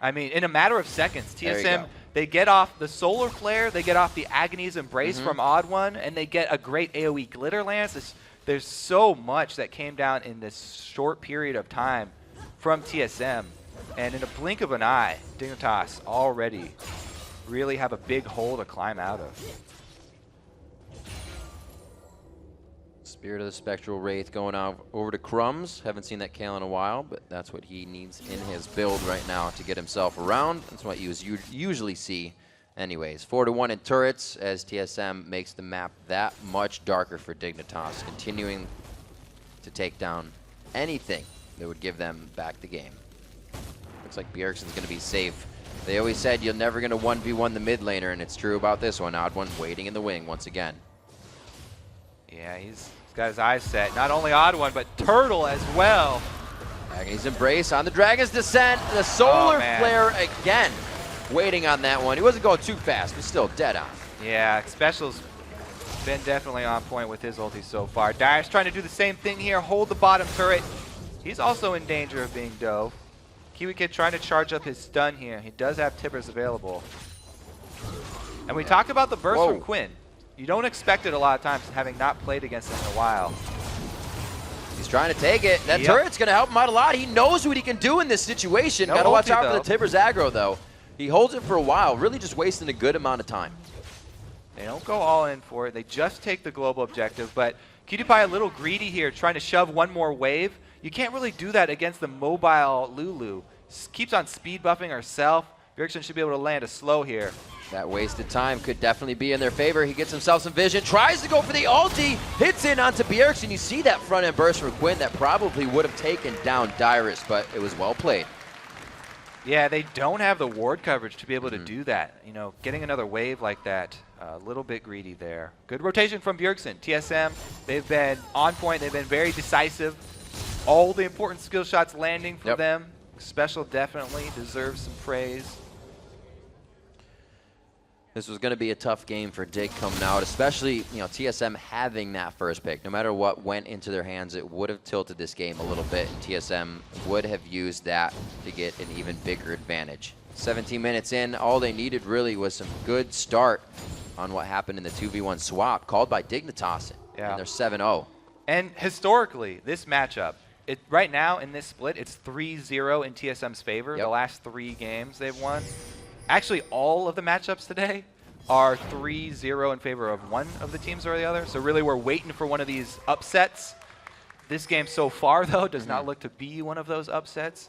I mean, in a matter of seconds, TSM, they get off the Solar Flare, they get off the Agony's Embrace from Odd One, and they get a great AoE Glitter Lance. There's so much that came down in this short period of time from TSM. And in a blink of an eye, Dignitas already really have a big hole to climb out of. Spirit of the Spectral Wraith going out over to Crumbs. Haven't seen that Kale in a while, but that's what he needs in his build right now to get himself around. That's what you usually see anyways. 4-1 in turrets as TSM makes the map that much darker for Dignitas, continuing to take down anything that would give them back the game. Looks like Bjergsen's going to be safe. They always said you're never going to 1v1 the mid laner, and it's true about this one. Odd One waiting in the wing once again. Yeah, he's got his eyes set. Not only Odd One, but Turtle as well. Agony's Embrace on the Dragon's Descent. The Solar Flare again. Waiting on that one. He wasn't going too fast, but still dead on. Yeah, Xpecial's been definitely on point with his ulti so far. Dyrus trying to do the same thing here, hold the bottom turret. He's also in danger of being dove. Kiwi Kid trying to charge up his stun here. He does have Tibbers available. And we talked about the burst from Quinn. You don't expect it a lot of times, having not played against him in a while. He's trying to take it. That turret's going to help him out a lot. He knows what he can do in this situation. Got to watch out for the Tibbers aggro, though. He holds it for a while, really just wasting a good amount of time. They don't go all in for it. They just take the global objective, but PewDiePie a little greedy here, trying to shove one more wave. You can't really do that against the mobile Lulu. Keeps on speed buffing herself. Bjergsen should be able to land a slow here. That wasted time could definitely be in their favor. He gets himself some vision, tries to go for the ulti, hits in onto Bjergsen. You see that front end burst from Quinn that probably would have taken down Dyrus, but it was well played. Yeah, they don't have the ward coverage to be able to do that. You know, getting another wave like that A little bit greedy there. Good rotation from Bjergsen. TSM, they've been on point. They've been very decisive. All the important skill shots landing for them. Special definitely deserves some praise. This was going to be a tough game for Dig coming out, especially TSM having that first pick. No matter what went into their hands, it would have tilted this game a little bit, and TSM would have used that to get an even bigger advantage. 17 minutes in, all they needed really was some good start on what happened in the 2v1 swap called by Dignitas, and they're 7-0. And historically, this matchup, right now in this split, it's 3-0 in TSM's favor. The last 3 games they've won. Actually, all of the matchups today are 3-0 in favor of one of the teams or the other. So really, we're waiting for one of these upsets. This game so far, though, does not look to be one of those upsets.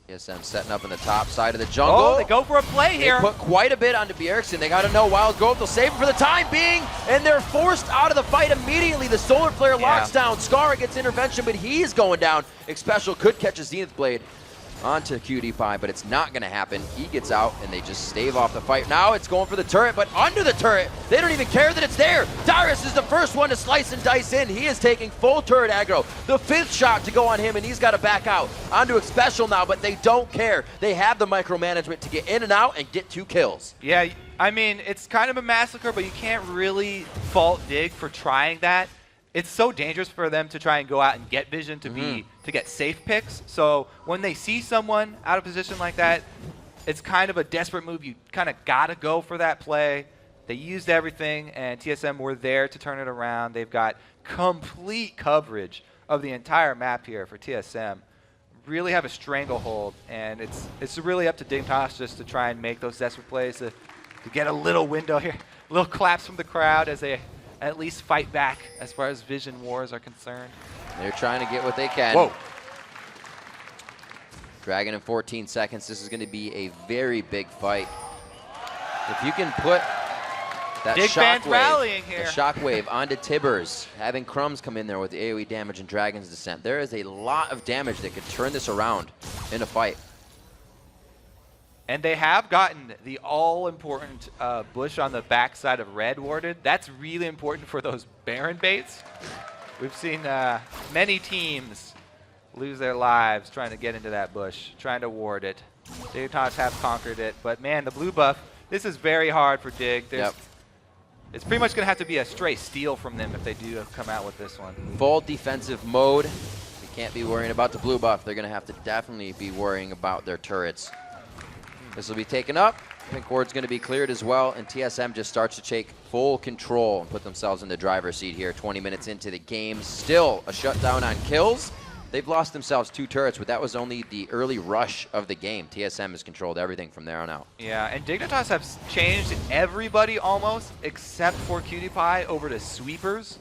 TSM setting up in the top side of the jungle. Oh, they go for a play here. They put quite a bit onto Bjergsen. They got to know Wild Growth will save him for the time being, and they're forced out of the fight immediately. The Solar Flare locks down. Skara gets intervention, but he's going down. Xpecial could catch a Zenith Blade onto QT, but it's not going to happen. He gets out, and they just stave off the fight. Now it's going for the turret, but under the turret, they don't even care that it's there. Dyrus is the first one to slice and dice in. He is taking full turret aggro. The 5th shot to go on him, and he's got to back out. Onto Xpecial now, but they don't care. They have the micromanagement to get in and out and get 2 kills. Yeah, I mean, it's kind of a massacre, but you can't really fault Dig for trying that. It's so dangerous for them to try and go out and get vision to get safe picks. So when they see someone out of position like that, it's kind of a desperate move. You kind of got to go for that play. They used everything, and TSM were there to turn it around. They've got complete coverage of the entire map here for TSM. Really have a stranglehold, and it's really up to Dignitas just to try and make those desperate plays to get a little window here. Little claps from the crowd as they at least fight back as far as vision wars are concerned. They're trying to get what they can. Whoa. Dragon in 14 seconds. This is going to be a very big fight. If you can put that shockwave onto Tibbers, having Crumbs come in there with the AoE damage and Dragon's Descent, there is a lot of damage that could turn this around in a fight. And they have gotten the all-important bush on the backside of red warded. That's really important for those Baron baits. We've seen many teams lose their lives trying to get into that bush, trying to ward it. Dignitas have conquered it, but man, the blue buff, this is very hard for Dig. It's pretty much going to have to be a straight steal from them if they do come out with this one. Full defensive mode. They can't be worrying about the blue buff. They're going to have to definitely be worrying about their turrets. This will be taken up. Pink ward's going to be cleared as well, and TSM just starts to take full control and put themselves in the driver's seat here 20 minutes into the game. Still a shutdown on kills. They've lost themselves 2 turrets, but that was only the early rush of the game. TSM has controlled everything from there on out. Yeah, and Dignitas have changed everybody almost except for QT over to sweepers.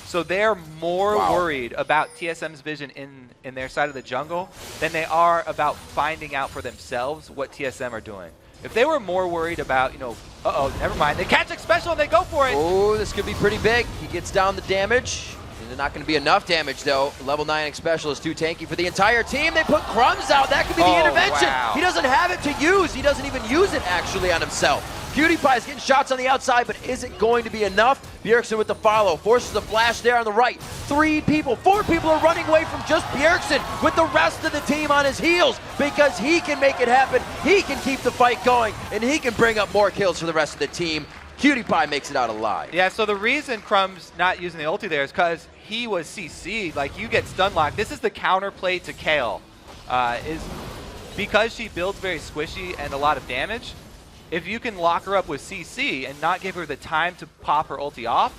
So they're more worried about TSM's vision in their side of the jungle than they are about finding out for themselves what TSM are doing. If they were more worried about, uh-oh, never mind. They catch Xpecial and they go for it. Oh, this could be pretty big. He gets down the damage. There's not going to be enough damage, though. Level 9 Xpecial is too tanky for the entire team. They put Crumbs out. That could be the intervention. Wow. He doesn't have it to use. He doesn't even use it, actually, on himself. QT is getting shots on the outside, but is it going to be enough? Bjergsen with the follow, forces the flash there on the right. 4 people are running away from just Bjergsen with the rest of the team on his heels because he can make it happen, he can keep the fight going, and he can bring up more kills for the rest of the team. QT makes it out alive. Yeah, so the reason Crumb's not using the ulti there is because he was CC'd. Like, you get stun locked. This is the counterplay to Kale. Is because she builds very squishy and a lot of damage, if you can lock her up with CC and not give her the time to pop her ulti off,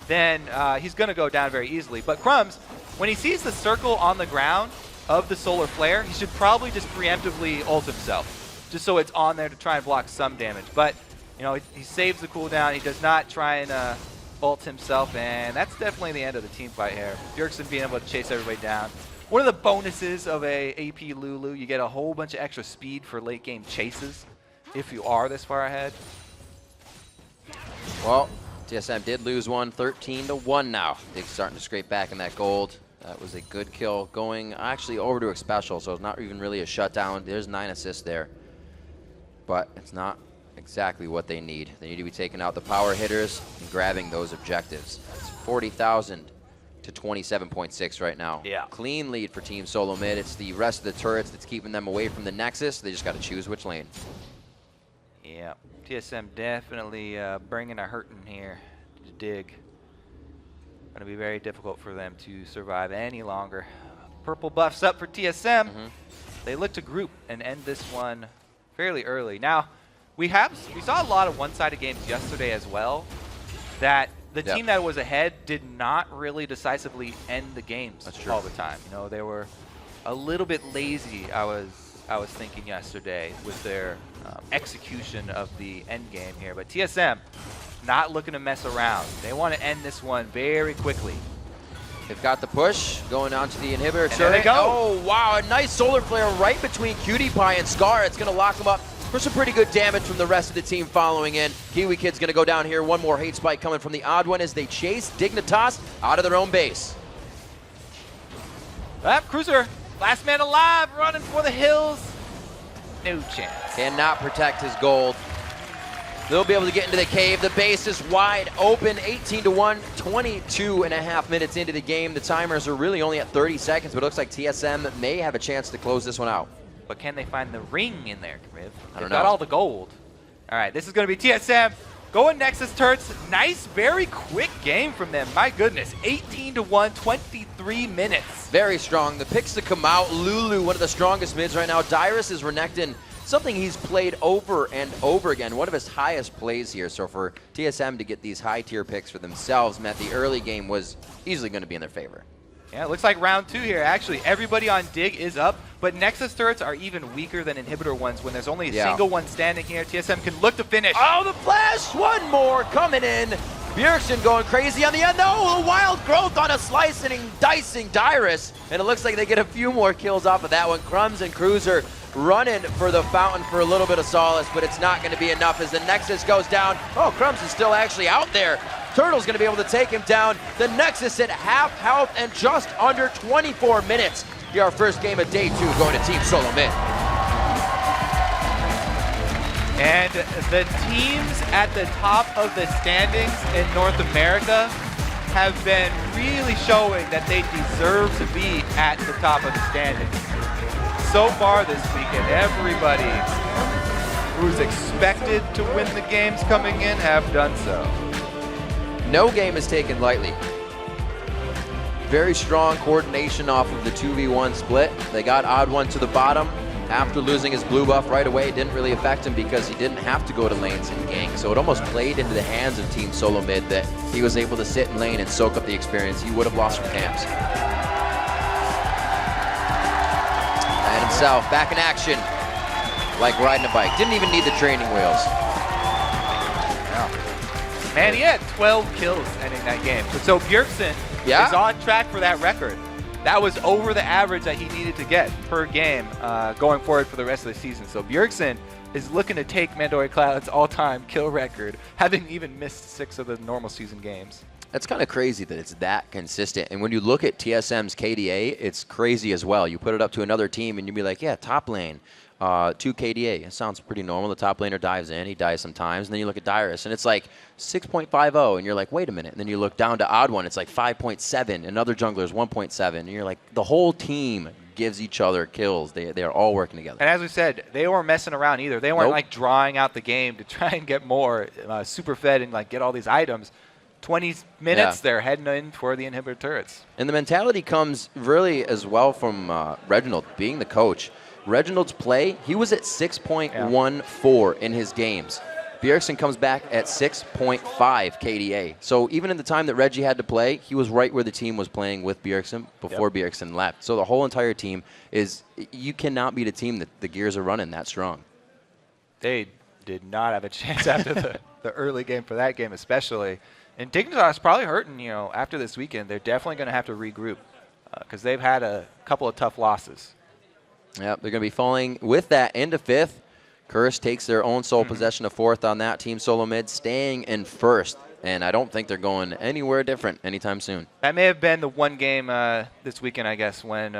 then he's going to go down very easily. But Crumbs, when he sees the circle on the ground of the Solar Flare, he should probably just preemptively ult himself, just so it's on there to try and block some damage. But, he saves the cooldown. He does not try and ult himself, and that's definitely the end of the team fight here. Bjergsen being able to chase everybody down. One of the bonuses of a AP Lulu, you get a whole bunch of extra speed for late game chases if you are this far ahead. Well, TSM did lose one, 13-1 now. They're starting to scrape back in that gold. That was a good kill going actually over to Xpecial, so it's not even really a shutdown. There's 9 assists there, but it's not exactly what they need. They need to be taking out the power hitters and grabbing those objectives. It's 40,000 to 27.6 right now. Yeah. Clean lead for Team Solo Mid. It's the rest of the turrets that's keeping them away from the Nexus. They just got to choose which lane. Yeah, TSM definitely bringing a hurting here to dig. Going to be very difficult for them to survive any longer. Purple buffs up for TSM. They look to group and end this one fairly early. Now, we saw a lot of one-sided games yesterday as well, that the team that was ahead did not really decisively end the games all the time. You know, they were a little bit lazy, I was thinking yesterday, with their execution of the end game here. But TSM not looking to mess around. They want to end this one very quickly. They've got the push going on to the inhibitor. And there they go. Oh, wow, a nice solar flare right between Cutie Pie and Scar. It's going to lock them up for some pretty good damage from the rest of the team following in. Kiwi Kid's going to go down here. One more hate spike coming from the odd one as they chase Dignitas out of their own base. Cruiser, last man alive, running for the hills. No chance. Cannot protect his gold. They'll be able to get into the cave. The base is wide open, 18-1, 22.5 minutes into the game. The timers are really only at 30 seconds, but it looks like TSM may have a chance to close this one out. But can they find the ring in there, Kriv? I don't know. Got all the gold. All right, this is going to be TSM going Nexus turrets. Nice, very quick game from them. My goodness, 18-1, 23 minutes. Very strong. The picks to come out. Lulu, one of the strongest mids right now. Dyrus is Renekton. Something he's played over and over again. One of his highest plays here. So for TSM to get these high tier picks for themselves meant the early game was easily going to be in their favor. Yeah, it looks like round 2 here. Actually, everybody on Dig is up, but Nexus turrets are even weaker than inhibitor ones when there's only a single one standing here. TSM can look to finish. Oh, the flash! One more coming in. Bjergsen going crazy on the end. No, a wild growth on a slicing and dicing Dyrus. And it looks like they get a few more kills off of that one. Crumbs and Cruiser running for the fountain for a little bit of solace, but it's not going to be enough as the Nexus goes down. Oh, Crumbs is still actually out there. Turtle's going to be able to take him down. The Nexus at half health and just under 24 minutes. Here our first game of day 2 going to Team Solo Mid. And the teams at the top of the standings in North America have been really showing that they deserve to be at the top of the standings. So far this weekend, everybody who's expected to win the games coming in have done so. No game is taken lightly. Very strong coordination off of the 2v1 split. They got odd one to the bottom. After losing his blue buff right away, it didn't really affect him because he didn't have to go to lanes and gank. So it almost played into the hands of Team Solo Mid that he was able to sit in lane and soak up the experience he would have lost from camps. And himself back in action like riding a bike. Didn't even need the training wheels. Man, he had 12 kills ending that game. So Bjergsen is on track for that record. That was over the average that he needed to get per game going forward for the rest of the season. So Bjergsen is looking to take Mandori Cloud's all-time kill record, having even missed 6 of the normal season games. That's kind of crazy that it's that consistent. And when you look at TSM's KDA, it's crazy as well. You put it up to another team and you'd be like, yeah, top lane. 2 KDA. It sounds pretty normal. The top laner dives in. He dies sometimes. And then you look at Dyrus, and it's like 6.50. And you're like, wait a minute. And then you look down to odd one. It's like 5.7. Another jungler is 1.7. And you're like, the whole team gives each other kills. They are all working together. And as we said, they weren't messing around either. They weren't like drawing out the game to try and get more super fed and like get all these items. 20 minutes, they're heading in for the inhibitor turrets. And the mentality comes really as well from Reginald being the coach. Reginald's play, he was at 6.14 in his games. Bjergsen comes back at 6.5 KDA. So even in the time that Reggie had to play, he was right where the team was playing with Bjergsen before Bjergsen left. So the whole entire team is, you cannot beat a team that the gears are running that strong. They did not have a chance after the early game for that game especially. And Dignitas probably hurting, you know, after this weekend. They're definitely going to have to regroup because they've had a couple of tough losses. Yep, they're going to be falling with that into 5th. Curse takes their own sole possession of 4th on that. Team Solo Mid staying in 1st. And I don't think they're going anywhere different anytime soon. That may have been the one game this weekend, I guess, when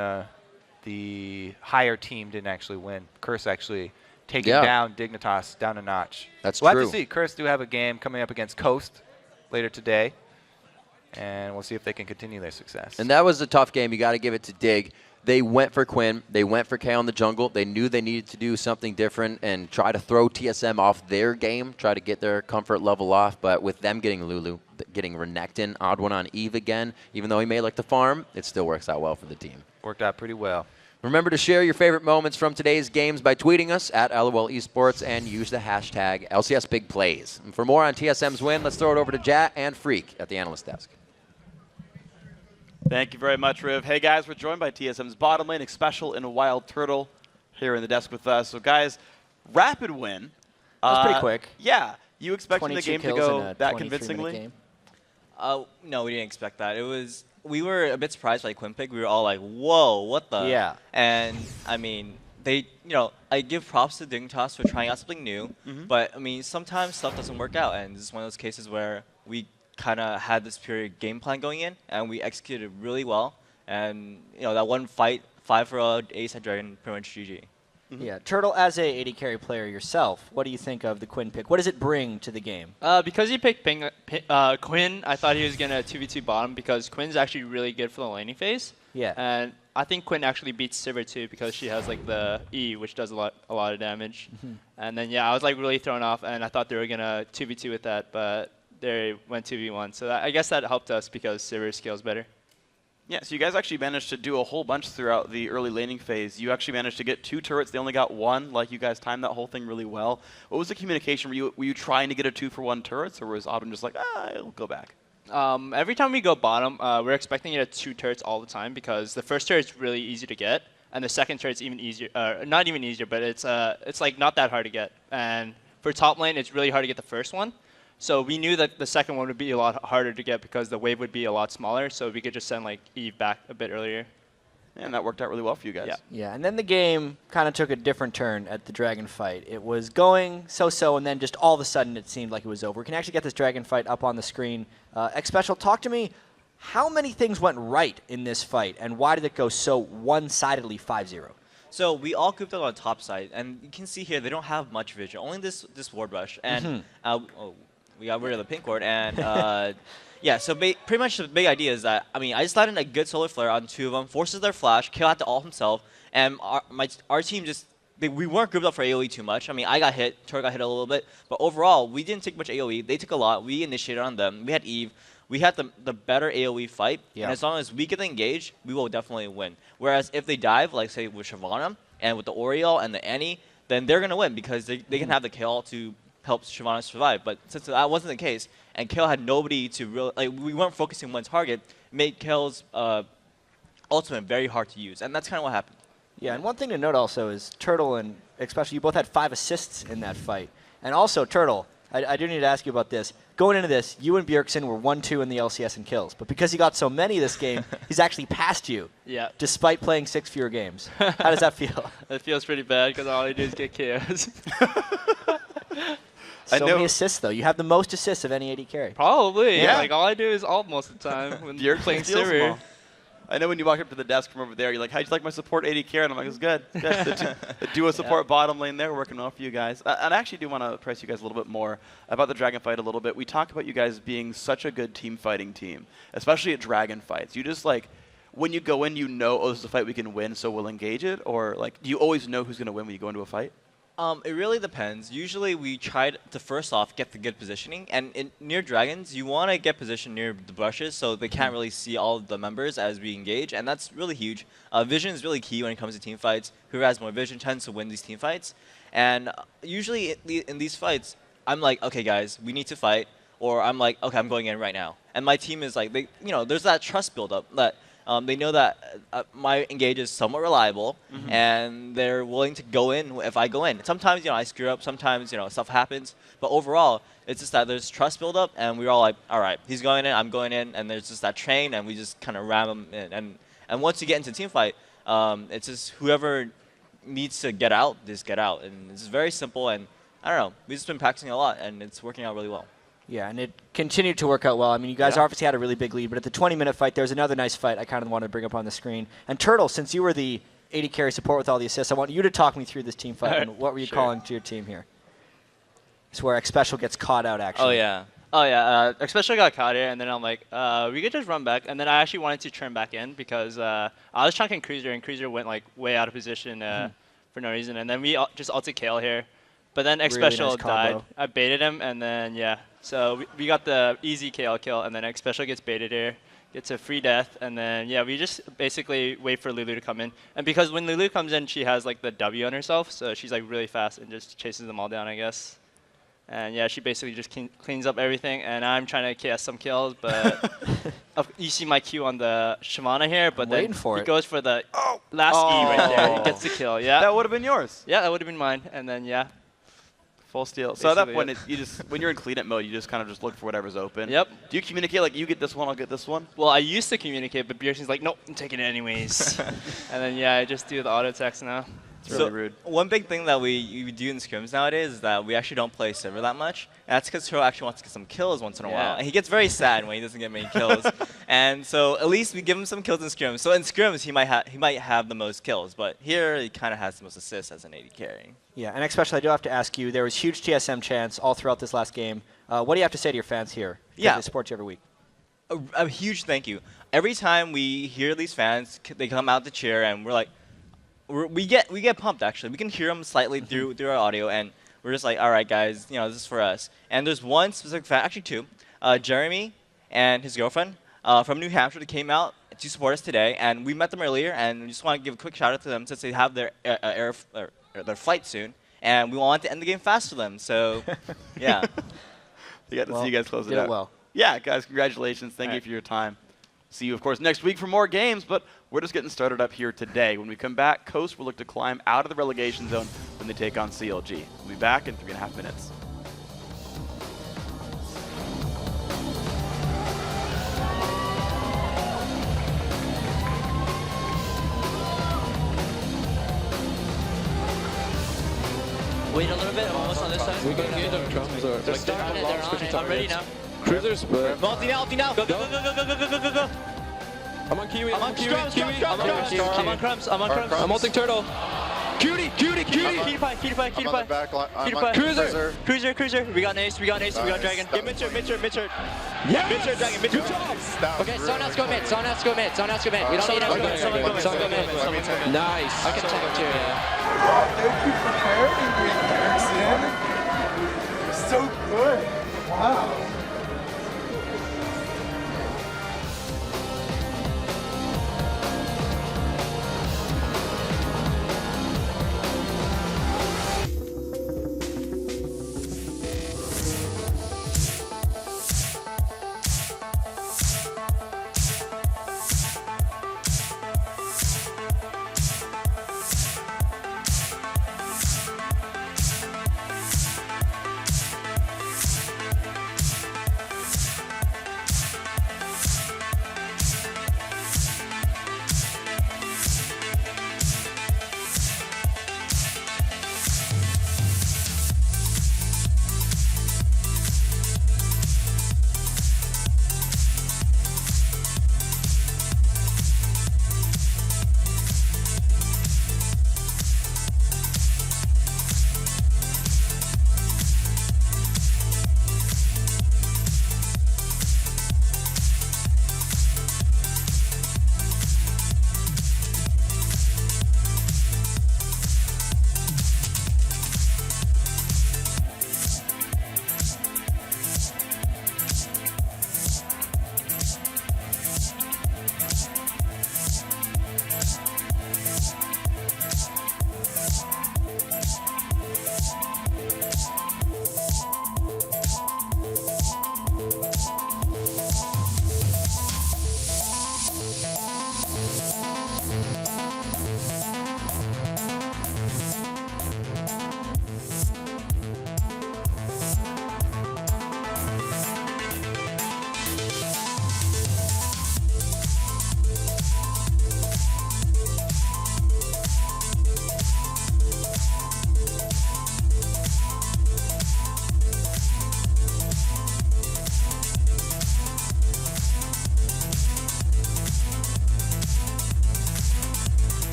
the higher team didn't actually win. Curse actually taking down Dignitas down a notch. That's we'll true. Have to see. Curse do have a game coming up against Coast later today, and we'll see if they can continue their success. And that was a tough game. You got to give it to Dig. They went for Quinn. They went for K on the jungle. They knew they needed to do something different and try to throw TSM off their game, try to get their comfort level off. But with them getting Lulu, getting Renekton, odd one on Eve again, even though he may like the farm, it still works out well for the team. Worked out pretty well. Remember to share your favorite moments from today's games by tweeting us at LOL Esports and use the hashtag LCSBigPlays. And for more on TSM's win, let's throw it over to Jat and Freak at the analyst desk. Thank you very much, Riv. Hey, guys, we're joined by TSM's bottom lane, Special and Wild Turtle here in the desk with us. So, guys, rapid win. That was pretty quick. Yeah. You expecting the game to go that convincingly? Game. No, we didn't expect that. We were a bit surprised by Quinn pick. We were all like, whoa, what the? Yeah. And, I mean, I give props to Dignitas for trying out something new. But, I mean, sometimes stuff doesn't work out. And this is one of those cases where we kind of had this period game plan going in, and we executed really well. And, that one fight, 5-0 Ace at Dragon, pretty much GG. Yeah, Turtle, as a AD carry player yourself, what do you think of the Quinn pick? What does it bring to the game? Because he picked Quinn, I thought he was going to 2v2 bottom because Quinn's actually really good for the laning phase. Yeah. And I think Quinn actually beats Sivir too because she has like the E, which does a lot of damage. And then, I was like really thrown off, and I thought they were going to 2v2 with that, but they went 2v1. So I guess that helped us because Sivir scales better. Yeah, so you guys actually managed to do a whole bunch throughout the early laning phase. You actually managed to get 2 turrets. They only got 1. Like, you guys timed that whole thing really well. What was the communication? Were you trying to get a 2-for-1 turrets, or was Autumn just like, it'll go back? Every time we go bottom, we're expecting to get 2 turrets all the time because the first turret's really easy to get, and the second turret's even easier. Not even easier, but it's like not that hard to get. And for top lane, it's really hard to get the first one. So we knew that the second one would be a lot harder to get because the wave would be a lot smaller, so we could just send like Eve back a bit earlier. And that worked out really well for you guys. Yeah, and then the game kind of took a different turn at the dragon fight. It was going so-so, and then just all of a sudden it seemed like it was over. We can actually get this dragon fight up on the screen. X-Special, talk to me. How many things went right in this fight, and why did it go so one-sidedly 5-0? So we all grouped up on the top side, and you can see here they don't have much vision, only this ward rush. And we got rid of the pink ward, and yeah, so pretty much the big idea is that, I just landed a good solar flare on 2 of them, forces their flash, Kill had to ult himself, and our team just, we weren't grouped up for AoE too much. I got hit, Tor got hit a little bit, but overall, we didn't take much AoE. They took a lot. We initiated on them. We had Eve. We had the better AoE fight, and as long as we get engaged, we will definitely win. Whereas if they dive, like say with Shyvana, and with the Oriole and the Annie, then they're going to win because they can have the kill to help Shyvana survive. But since that wasn't the case, and Kale had nobody to really, we weren't focusing one target, made Kale's ultimate very hard to use, and that's kind of what happened. Yeah, and one thing to note also is Turtle and especially you both had 5 assists in that fight. And also, Turtle, I do need to ask you about this. Going into this, you and Bjergsen were 1-2 in the LCS in kills, but because he got so many this game, he's actually passed you. Yeah. Despite playing 6 fewer games. How does that feel? It feels pretty bad because all I do is get KOs. So many assists, though. You have the most assists of any AD carry. Probably. Yeah. Like, all I do is ult most of the time when you're playing Sivir. I know when you walk up to the desk from over there, you're like, how'd you like my support AD carry? And I'm like, it's good. The duo support bottom lane there, working well for you guys. And I actually do want to press you guys a little bit more about the Dragon fight a little bit. We talked about you guys being such a good team fighting team, especially at Dragon fights. You just like, when you go in, you know, oh, this is a fight we can win, so we'll engage it? Or like, do you always know who's going to win when you go into a fight? It really depends. Usually we try to first off get the good positioning, and near dragons you want to get positioned near the brushes so they can't really see all of the members as we engage, and that's really huge. Vision is really key when it comes to team fights. Whoever has more vision tends to win these team fights, and usually in these fights I'm like, okay guys, we need to fight, or I'm like, okay, I'm going in right now, and my team is like, there's that trust build up that they know that my engage is somewhat reliable, and they're willing to go in if I go in. Sometimes, I screw up. Sometimes, stuff happens. But overall, it's just that there's trust build up, and we're all like, all right, he's going in, I'm going in, and there's just that train, and we just kind of ram him in. And once you get into team fight, it's just whoever needs to get out, just get out. And it's very simple, and I don't know. We've just been practicing a lot, and it's working out really well. Yeah, and it continued to work out well. I mean, you guys obviously had a really big lead, but at the 20-minute fight, there was another nice fight I kind of wanted to bring up on the screen. And Turtle, since you were the AD carry support with all the assists. I want you to talk me through this team fight. And what were you calling to your team here? It's where X Special gets caught out, actually. Oh yeah, especially got caught here, and then I'm like, we could just run back, and then I actually wanted to turn back in because I was chunking Cruiser, and Cruiser went like way out of position for no reason, and then we just ulted Kale here, but then X Really Special nice combo. died. I baited him, and then yeah, so we got the easy Kale kill, and then X Special gets baited here, gets a free death, and then yeah, we just basically wait for Lulu to come in, and because when Lulu comes in, she has like the W on herself, so she's like really fast and just chases them all down, I guess. And yeah, she basically just cleans up everything, and I'm trying to KS some kills, but you see my Q on the Shamana here, but then he goes for the last E right there. He gets the kill, yeah. That would have been yours. Yeah, that would have been mine, and then yeah. Full steal. So at that point, when you're in clean up mode, you just kind of just look for whatever's open. Yep. Do you communicate like, you get this one, I'll get this one? Well, I used to communicate, but Bjergsen's like, nope, I'm taking it anyways. And then yeah, I just do the auto text now. It's really rude. One big thing that we do in scrims nowadays is that we actually don't play Silver that much. And that's because Hero actually wants to get some kills once in a while. And he gets very sad when he doesn't get many kills. And so at least we give him some kills in scrims. So in scrims, he might have the most kills. But here, he kind of has the most assists as an AD carry. Yeah, and especially I do have to ask you, there was huge TSM chants all throughout this last game. What do you have to say to your fans here? Yeah. They support you every week. A huge thank you. Every time we hear these fans, they come out to cheer, and we're like, we get pumped actually. We can hear them slightly through our audio, and we're just like, all right, guys, you know, this is for us. And there's one specific fan, actually two, Jeremy and his girlfriend from New Hampshire that came out to support us today, and we met them earlier, and we just want to give a quick shout out to them since they have their their flight soon, and we want to end the game fast for them. So, yeah. We got to see you guys close it out. Well. Yeah, guys, congratulations. Thank you for your time. See you, of course, next week for more games, but we're just getting started up here today. When we come back, Coast will look to climb out of the relegation zone when they take on CLG. We'll be back in 3.5 minutes. Wait a little bit, I'm almost on this side. We can engage on crumbs or They're starting it, they're on it. I'm ready now. Cruisers, but Multi now. Go. I'm on Kiwi. I'm on Kiwi. I'm on Crumbs. I'm I'm ulting Turtle. Cutie. Cutie pie. Cruiser. We got Nace. We got Dragon. Get Mitchard. Yes! Dragon. Good job. Okay, someone else go mid. We don't need everyone. Someone go mid. Nice. I can take him too, yeah. Thank you for preparing me, Jackson. You're so good. Wow.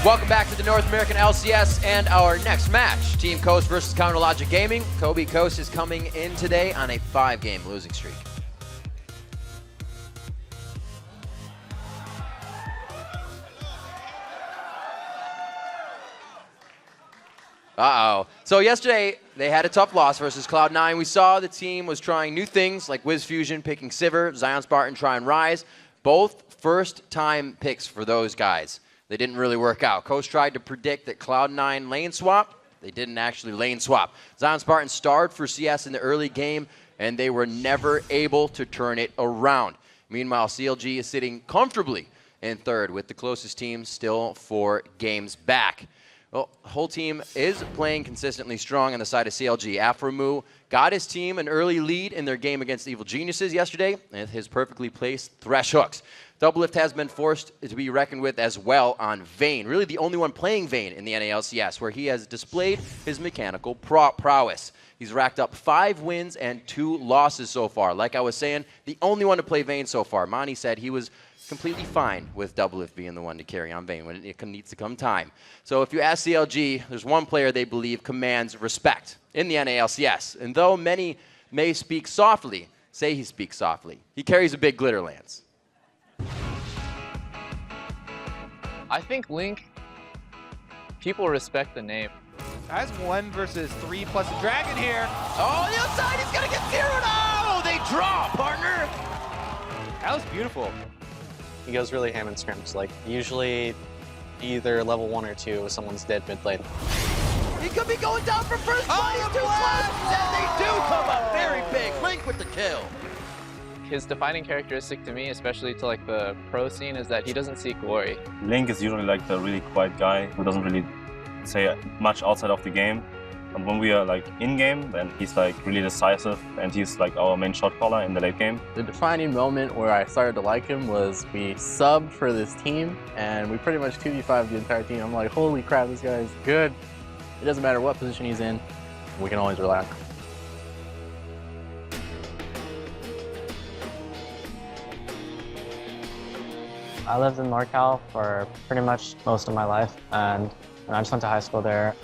Welcome back to the North American LCS and our next match. Team Coast versus Counterlogic Gaming. Kobe Coast is coming in today on a 5-game losing streak. Uh-oh. So yesterday, they had a tough loss versus Cloud9. We saw the team was trying new things like Wiz Fusion picking Sivir, Zion Spartan trying Rise. Both first-time picks for those guys. They didn't really work out. Coach tried to predict that Cloud9 lane swap. They didn't actually lane swap. Zion Spartan starred for CS in the early game, and they were never able to turn it around. Meanwhile, CLG is sitting comfortably in third with the closest team still 4 games back. Well, the whole team is playing consistently strong on the side of CLG. Afromu got his team an early lead in their game against Evil Geniuses yesterday with his perfectly placed Thresh hooks. Doublelift has been forced to be reckoned with as well on Vayne. Really the only one playing Vayne in the NALCS, where he has displayed his mechanical prowess. He's racked up 5 wins and 2 losses so far. Like I was saying, the only one to play Vayne so far. Monty said he was completely fine with Doublelift being the one to carry on Vayne when it needs to come time. So if you ask CLG, there's one player they believe commands respect in the NALCS. And though many may speak softly, say he speaks softly, he carries a big glitter lance. I think Link, people respect the name. That's 1 versus 3 plus a dragon here. Oh, the outside, he's gonna get zeroed out! They draw, partner! That was beautiful. He goes really ham in scrims, like usually either level 1 or 2 if someone's dead mid lane. He could be going down for first place, 2 slots, and they do come up very big. Link with the kill. His defining characteristic to me, especially to like the pro scene, is that he doesn't seek glory. Link is usually like the really quiet guy who doesn't really say much outside of the game. And when we are like in-game, then he's like really decisive and he's like our main shot caller in the late game. The defining moment where I started to like him was we subbed for this team and we pretty much 2v5'd the entire team. I'm like, holy crap, this guy is good. It doesn't matter what position he's in, we can always relax. I lived in NorCal for pretty much most of my life, and I just went to high school there.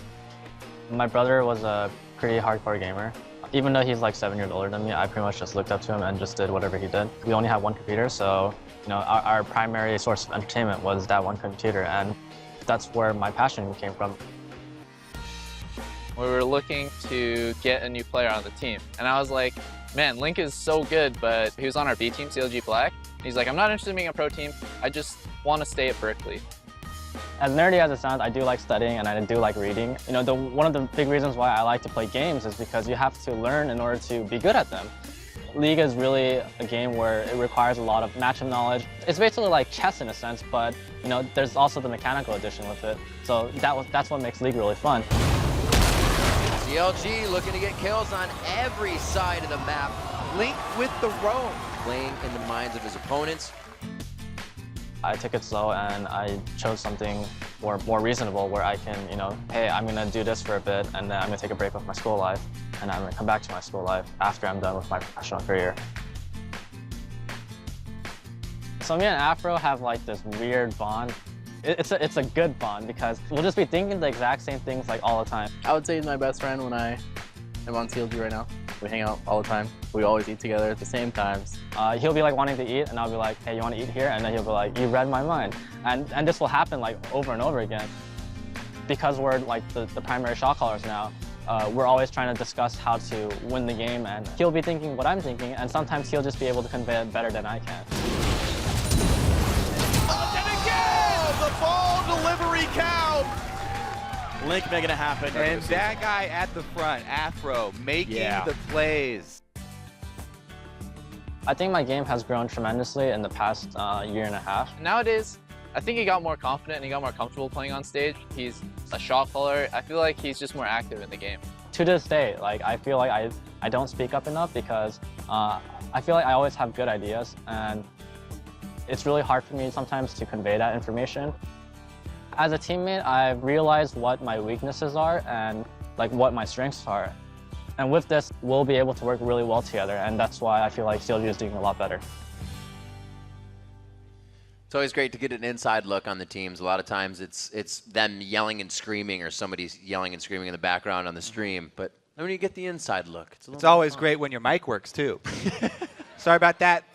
My brother was a pretty hardcore gamer. Even though he's like 7 years older than me, I pretty much just looked up to him and just did whatever he did. We only had one computer, so our primary source of entertainment was that one computer, and that's where my passion came from. We were looking to get a new player on the team, and I was like, man, Link is so good, but he was on our B team, CLG Black. He's like, I'm not interested in being a pro team, I just want to stay at Berkeley. As nerdy as it sounds, I do like studying and I do like reading. One of the big reasons why I like to play games is because you have to learn in order to be good at them. League is really a game where it requires a lot of matchup knowledge. It's basically like chess in a sense, but there's also the mechanical addition with it. So that's what makes League really fun. CLG looking to get kills on every side of the map. Link with the roam, playing in the minds of his opponents. I took it slow and I chose something more reasonable where I can, hey, I'm gonna do this for a bit and then I'm gonna take a break with my school life and I'm gonna come back to my school life after I'm done with my professional career. So me and Afro have like this weird bond. It's a good bond because we'll just be thinking the exact same things like all the time. I would say he's my best friend when I am on CLG right now. We hang out all the time. We always eat together at the same times. He'll be like wanting to eat and I'll be like, hey, you want to eat here? And then he'll be like, you read my mind. And this will happen like over and over again. Because we're like the primary shot callers now, we're always trying to discuss how to win the game, and he'll be thinking what I'm thinking, and sometimes he'll just be able to convey it better than I can. The ball delivery count. Link making it happen. And that guy at the front, Afro, making the plays. I think my game has grown tremendously in the past year and a half. Nowadays, I think he got more confident and he got more comfortable playing on stage. He's a shot caller. I feel like he's just more active in the game. To this day, I feel like I don't speak up enough because I feel like I always have good ideas, and it's really hard for me sometimes to convey that information. As a teammate, I've realized what my weaknesses are and what my strengths are. And with this, we'll be able to work really well together, and that's why I feel like CLG is doing a lot better. It's always great to get an inside look on the teams. A lot of times it's them yelling and screaming, or somebody's yelling and screaming in the background on the stream. But when you get the inside look, it's always great when your mic works too. Sorry about that.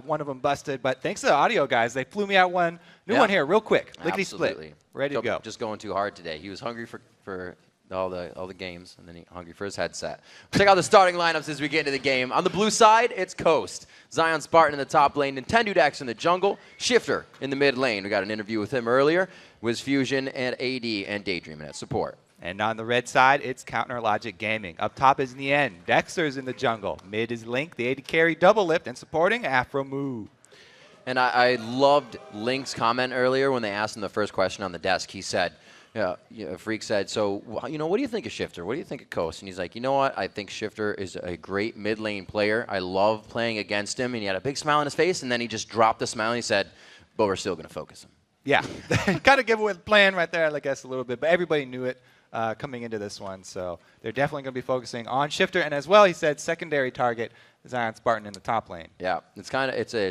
One of them busted, but thanks to the audio guys, they flew me out one new one here real quick. Lickety split, ready to go. Just going too hard today. He was hungry for all the games, and then he hungry for his headset. Check out the starting lineups as we get into the game. On the blue side, it's Coast. Zion Spartan in the top lane, Nintendudex in the jungle, Shifter in the mid lane. We got an interview with him earlier. Wiz Fusion and AD and Daydream at support. And on the red side, it's Counter Logic Gaming. Up top is Nien. Dexter's in the jungle. Mid is Link, the AD carry, double lift, and supporting Afro Moo. And I loved Link's comment earlier when they asked him the first question on the desk. He said, Freak said, so, what do you think of Shifter? What do you think of Coast? And he's like, you know what? I think Shifter is a great mid lane player. I love playing against him. And he had a big smile on his face, and then he just dropped the smile and he said, but we're still going to focus him. Yeah, kind of give away the plan right there, I guess, a little bit. But everybody knew it coming into this one. So they're definitely going to be focusing on Shifter. And as well, he said, secondary target, Zion Spartan in the top lane. Yeah, it's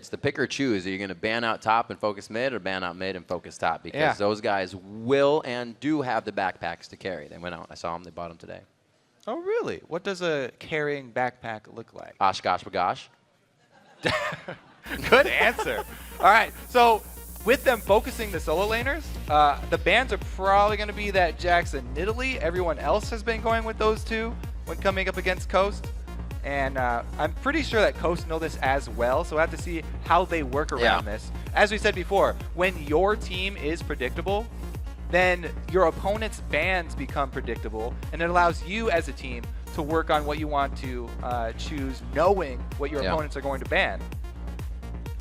the pick or choose. Are you going to ban out top and focus mid, or ban out mid and focus top? Because those guys will and do have the backpacks to carry. They went out. I saw them. They bought them today. Oh, really? What does a carrying backpack look like? Oshkosh bagosh. Good answer. All right, so with them focusing the solo laners, the bans are probably going to be that Jax and Nidalee. Everyone else has been going with those two when coming up against Coast. And I'm pretty sure that Coast know this as well, so I have to see how they work around this. As we said before, when your team is predictable, then your opponent's bans become predictable, and it allows you as a team to work on what you want to choose, knowing what your opponents are going to ban.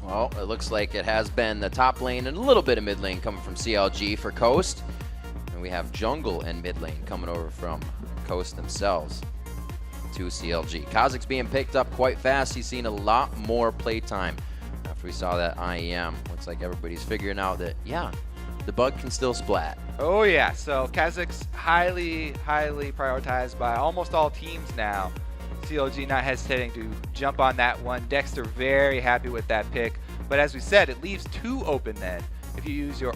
Well, it looks like it has been the top lane and a little bit of mid lane coming from CLG for Coast. And we have jungle and mid lane coming over from Coast themselves to CLG. Kha'Zix's being picked up quite fast. He's seen a lot more play time after we saw that IEM. Looks like everybody's figuring out that, the bug can still splat. Oh, yeah. So Kha'Zix's highly, highly prioritized by almost all teams now. CLG not hesitating to jump on that one. Dexter very happy with that pick. But as we said, it leaves two open then. If you use your,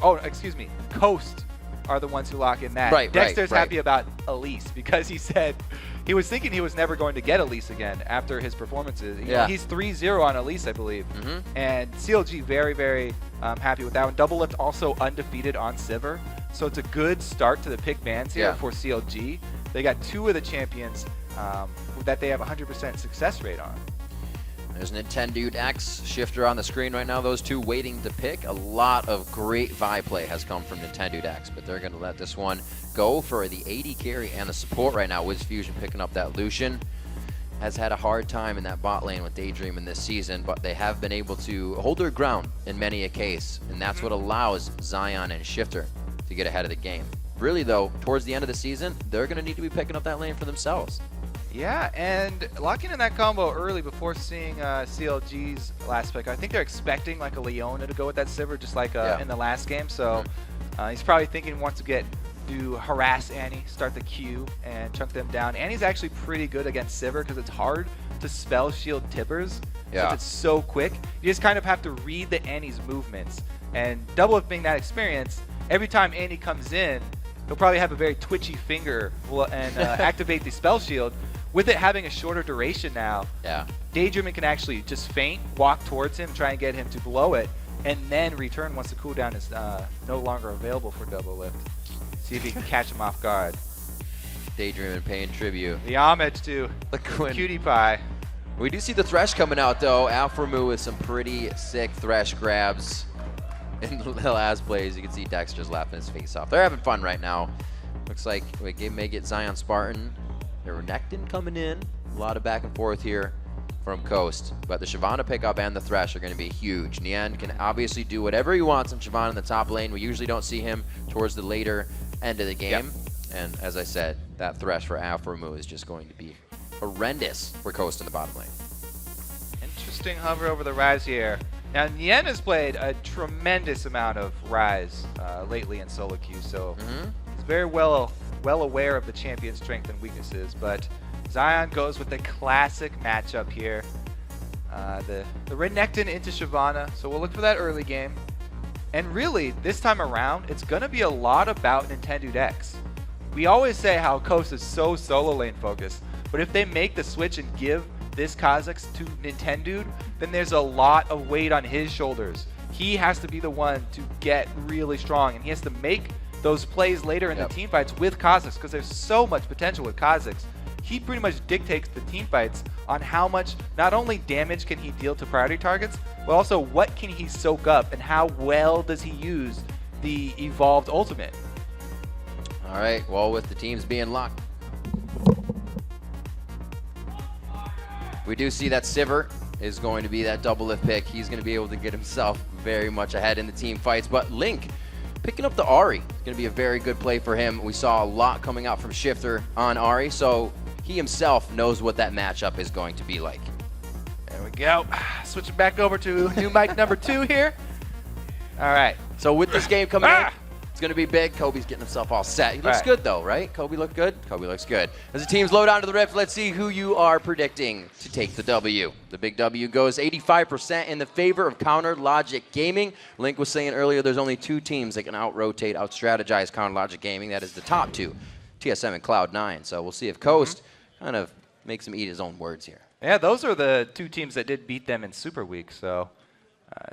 Coast are the ones who lock in that. Dexter's happy about Elise because he said he was thinking he was never going to get Elise again after his performances. You know, he's 3-0 on Elise, I believe. And CLG very, very happy with that one. Double Lift also undefeated on Sivir. So it's a good start to the pick bans here for CLG. They got two of the champions that they have 100% success rate on. There's Nintendudex, Shifter on the screen right now. Those two waiting to pick. A lot of great Vi play has come from Nintendudex, but they're going to let this one go for the AD carry and the support right now. Wiz Fusion picking up that Lucian. Has had a hard time in that bot lane with Daydream in this season, but they have been able to hold their ground in many a case, and that's what allows Zion and Shifter to get ahead of the game. Really, though, towards the end of the season, they're going to need to be picking up that lane for themselves. Yeah, and locking in that combo early before seeing CLG's last pick. I think they're expecting like a Leona to go with that Sivir, just like in the last game. So he's probably thinking he wants to harass Annie, start the Q, and chunk them down. Annie's actually pretty good against Sivir because it's hard to spell shield tippers. Since it's so quick. You just kind of have to read the Annie's movements. And Double Lift being that experience, every time Annie comes in, he'll probably have a very twitchy finger and activate the spell shield. With it having a shorter duration now, Daydreaming can actually just feint, walk towards him, try and get him to blow it, and then return once the cooldown is no longer available for Double Lift. See if he can catch him off guard. Daydreaming paying tribute. The homage to the Cutie Pie. We do see the Thresh coming out, though. Alframu with some pretty sick Thresh grabs in the last plays. You can see Dex just laughing his face off. They're having fun right now. Looks like we may get Zion Spartan. Nectin coming in. A lot of back and forth here from Coast. But the Shyvana pickup and the Thresh are going to be huge. Nien can obviously do whatever he wants on Shyvana in the top lane. We usually don't see him towards the later end of the game. And as I said, that Thresh for Alframu is just going to be horrendous for Coast in the bottom lane. Interesting hover over the Ryze here. Now, Nien has played a tremendous amount of Ryze lately in solo queue, so he's very well aware of the champion's strengths and weaknesses, but Zion goes with the classic matchup here. The Renekton into Shyvana, so we'll look for that early game. And really, this time around, it's going to be a lot about Nintendo X. We always say how Coast is so solo lane focused, but if they make the switch and give this Kha'Zix to Nintendo, then there's a lot of weight on his shoulders. He has to be the one to get really strong, and he has to make those plays later in the team fights with Kha'Zix, because there's so much potential with Kha'Zix. He pretty much dictates the team fights on how much not only damage can he deal to priority targets, but also what can he soak up and how well does he use the evolved ultimate. All right, well, with the teams being locked, we do see that Sivir is going to be that double lift pick. He's going to be able to get himself very much ahead in the team fights, but Link picking up the Ahri is going to be a very good play for him. We saw a lot coming out from Shifter on Ahri, so he himself knows what that matchup is going to be like. There we go. Switching back over to new mic number 2 here. All right. So with this game coming up, it's going to be big. Kobe's getting himself all set. He looks good, though, right? Kobe look good? Kobe looks good. As the teams load onto the Rift, let's see who you are predicting to take the W. The big W goes 85% in the favor of Counter Logic Gaming. Link was saying earlier there's only 2 teams that can out-rotate, out-strategize Counter Logic Gaming. That is the top 2, TSM and Cloud9. So we'll see if Coast kind of makes him eat his own words here. Yeah, those are the 2 teams that did beat them in Super Week, so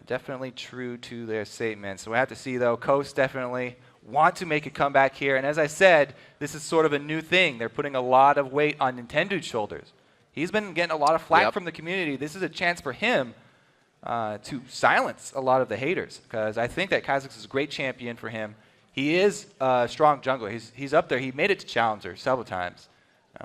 definitely true to their statement. So we have to see, though. Coast definitely want to make a comeback here, and as I said, this is sort of a new thing. They're putting a lot of weight on Nintendo's shoulders. He's been getting a lot of flack from the community. This is a chance for him to silence a lot of the haters, because I think that Kha'Zix is a great champion for him. He is a strong jungler. He's up there. He made it to Challenger several times.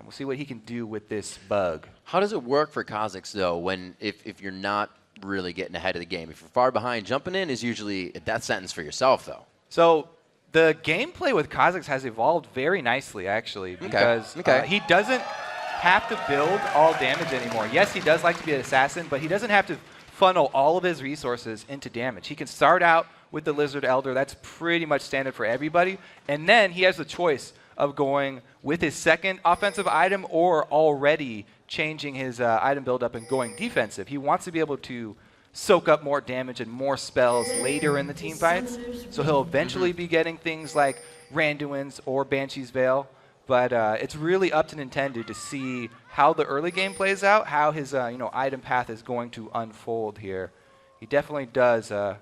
We'll see what he can do with this bug. How does it work for Kha'Zix, though, when if you're not really getting ahead of the game? If you're far behind, jumping in is usually a death sentence for yourself, though. So the gameplay with Kha'Zix has evolved very nicely, actually, because he doesn't have to build all damage anymore. Yes, he does like to be an assassin, but he doesn't have to funnel all of his resources into damage. He can start out with the Lizard Elder. That's pretty much standard for everybody. And then he has the choice of going with his second offensive item or already changing his item build-up and going defensive. He wants to be able to soak up more damage and more spells later in the team fights. So he'll eventually be getting things like Randuin's or Banshee's Veil. But it's really up to Nintendo to see how the early game plays out, how his item path is going to unfold here. He definitely does have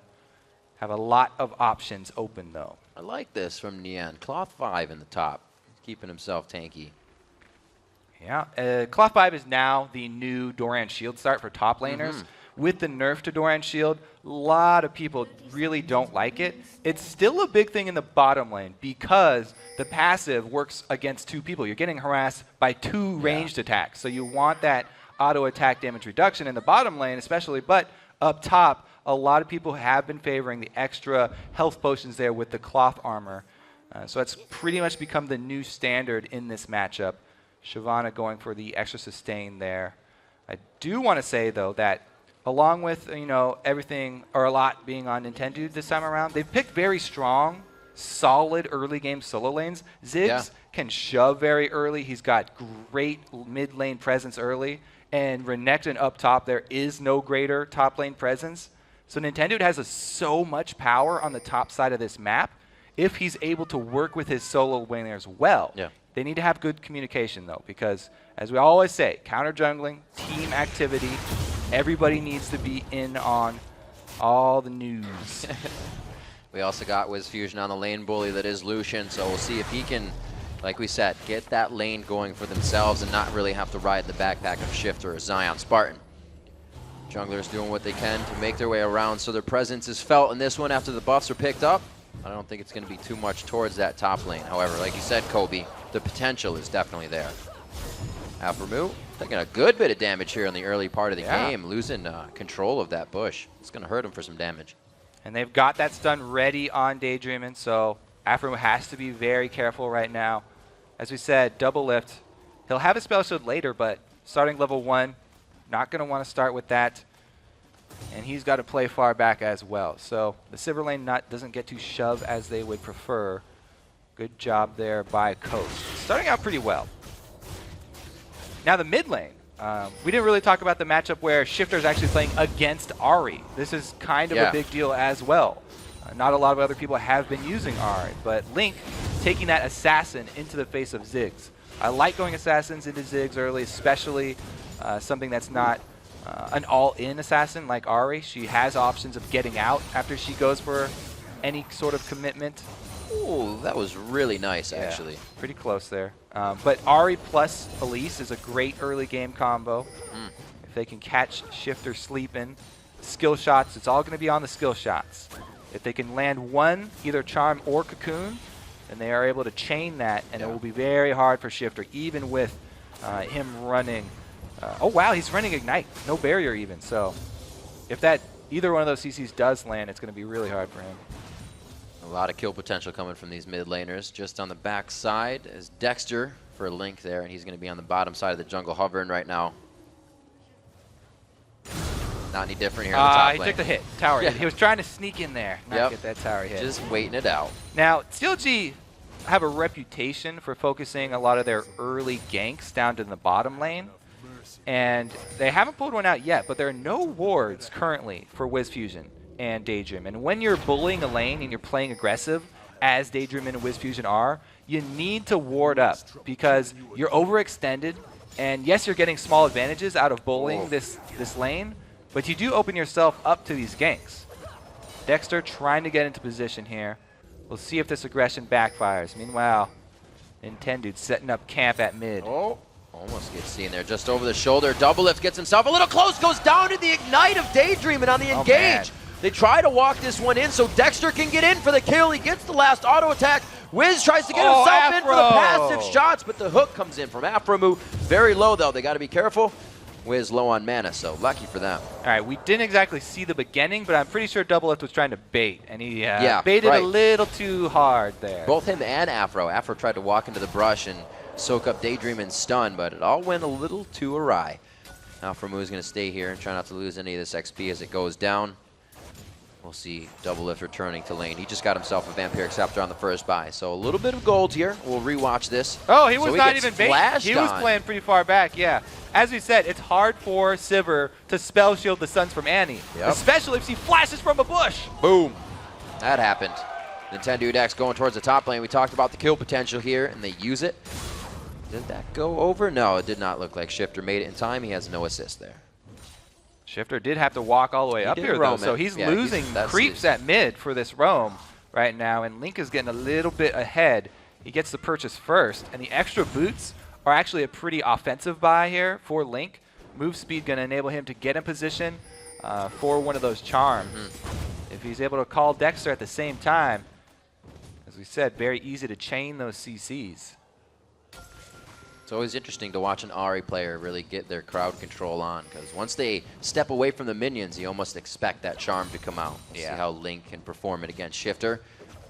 a lot of options open, though. I like this from Nian. Cloth 5 in the top, keeping himself tanky. Yeah, Cloth 5 is now the new Doran Shield start for top laners. With the nerf to Doran Shield, a lot of people really don't like it. It's still a big thing in the bottom lane because the passive works against 2 people. You're getting harassed by 2 ranged attacks, so you want that auto attack damage reduction in the bottom lane especially, but up top, a lot of people have been favoring the extra health potions there with the cloth armor. So that's pretty much become the new standard in this matchup. Shyvana going for the extra sustain there. I do want to say, though, that along with everything or a lot being on Nintendo this time around, they've picked very strong, solid early game solo lanes. Ziggs can shove very early. He's got great mid lane presence early. And Renekton up top, there is no greater top lane presence. So Nintendo has so much power on the top side of this map. If he's able to work with his solo laners well, they need to have good communication, though, because as we always say, counter jungling, team activity, everybody needs to be in on all the news. We also got Wiz Fusion on the lane bully that is Lucian, so we'll see if he can, like we said, get that lane going for themselves and not really have to ride the backpack of Shifter or Zion Spartan. Junglers doing what they can to make their way around, so their presence is felt in this one after the buffs are picked up. I don't think it's going to be too much towards that top lane. However, like you said, Kobe, the potential is definitely there. Aphromoo taking a good bit of damage here in the early part of the game, losing control of that bush. It's going to hurt him for some damage. And they've got that stun ready on Daydreamin', so Aphromoo has to be very careful right now. As we said, double lift. He'll have a spell shield later, but starting level 1, not going to want to start with that. And he's got to play far back as well. So the Sivir lane doesn't get to shove as they would prefer. Good job there by Coast. Starting out pretty well. Now the mid lane. We didn't really talk about the matchup where Shifter is actually playing against Ahri. This is kind of a big deal as well. Not a lot of other people have been using Ahri, but Link taking that assassin into the face of Ziggs. I like going assassins into Ziggs early, especially something that's not an all-in assassin like Ahri. She has options of getting out after she goes for any sort of commitment. Ooh, that was really nice, actually. Pretty close there. But Ahri plus Elise is a great early game combo. If they can catch Shifter sleeping, skill shots, it's all going to be on the skill shots. If they can land one, either Charm or Cocoon, then they are able to chain that, and it will be very hard for Shifter, even with him running. Oh, wow, he's running Ignite. No barrier even. So if that either one of those CCs does land, it's going to be really hard for him. A lot of kill potential coming from these mid laners. Just on the back side is Dexter for Link there, and he's going to be on the bottom side of the jungle hovering right now. Not any different here in the top He lane. took the hit. Tower hit. He was trying to sneak in there, not get that tower hit. Just waiting it out. Now, CLG have a reputation for focusing a lot of their early ganks down to the bottom lane. And they haven't pulled one out yet, but there are no wards currently for WizFusion and Daydream. And when you're bullying a lane and you're playing aggressive, as Daydream and WizFusion are, you need to ward up because you're overextended. And yes, you're getting small advantages out of bullying this lane, but you do open yourself up to these ganks. Dexter trying to get into position here. We'll see if this aggression backfires. Meanwhile, Nintendude setting up camp at mid. Almost gets seen there, just over the shoulder. Double lift gets himself a little close, goes down to the ignite of Daydream, and on the engage. They try to walk this one in so Dexter can get in for the kill. He gets the last auto attack. Wiz tries to get himself in for the passive shots, but the hook comes in from Afromu. Very low, though. They got to be careful. Wiz low on mana, so lucky for them. All right, we didn't exactly see the beginning, but I'm pretty sure Double Lift was trying to bait, and he baited a little too hard there. Both him and Afro. Afro tried to walk into the brush and soak up Daydream and stun, but it all went a little too awry. Afromu is going to stay here and try not to lose any of this XP as it goes down. We'll see Double Lift returning to lane. He just got himself a Vampiric Scepter on the first buy, so a little bit of gold here. We'll rewatch this. Oh, he was not even baiting. He was playing pretty far back, yeah. As we said, it's hard for Sivir to spell shield the Suns from Annie, especially if she flashes from a bush. Boom. That happened. Nintendo Dex going towards the top lane. We talked about the kill potential here, and they use it. Did that go over? No, it did not look like Shifter made it in time. He has no assist there. Shifter did have to walk all the way up here, though, so he's losing creeps at mid for this roam right now, and Link is getting a little bit ahead. He gets the purchase first, and the extra boots are actually a pretty offensive buy here for Link. Move speed going to enable him to get in position for one of those charms. If he's able to call Dexter at the same time, as we said, very easy to chain those CCs. It's always interesting to watch an Ahri player really get their crowd control on, because once they step away from the minions, you almost expect that charm to come out. See how Link can perform it against Shifter.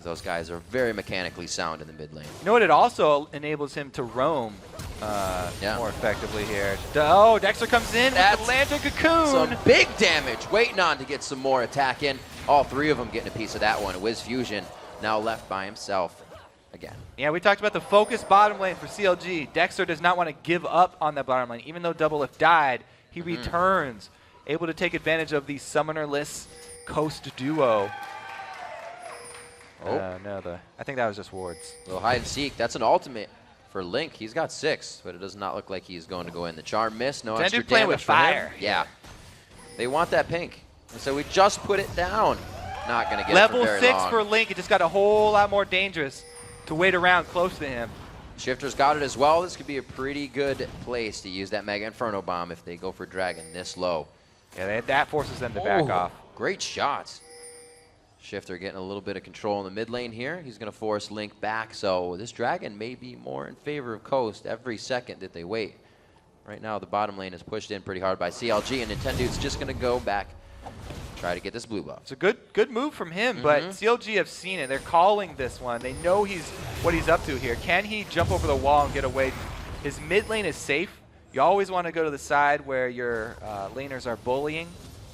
Those guys are very mechanically sound in the mid lane. You know what? It also enables him to roam more effectively here. Oh, Dexter comes in with the Lantern Cocoon. Some big damage waiting on to get some more attack in. All three of them getting a piece of that one. WizFusion now left by himself again. Yeah, we talked about the focus bottom lane for CLG. Dexter does not want to give up on that bottom lane. Even though Double Lift died, he returns, able to take advantage of the summonerless Coast duo. No, I think that was just wards. Little hide and seek. That's an ultimate for Link. He's got 6, but it does not look like he's going to go in. The charm miss, no extra playing damage with fire. For him. Yeah. They want that pink. And so we just put it down. Not going to get Level it for very 6 long. for Link. It just got a whole lot more dangerous to wait around close to him. Shifter's got it as well. This could be a pretty good place to use that Mega Inferno Bomb if they go for Dragon this low. Yeah, that forces them to back off. Great shots. Shifter getting a little bit of control in the mid lane here. He's going to force Link back, so this Dragon may be more in favor of Coast every second that they wait. Right now, the bottom lane is pushed in pretty hard by CLG, and Nintendo's just going to go back, try to get this blue buff. It's a good move from him, but CLG have seen it. They're calling this one. They know what he's up to here. Can he jump over the wall and get away? His mid lane is safe. You always want to go to the side where your laners are bullying,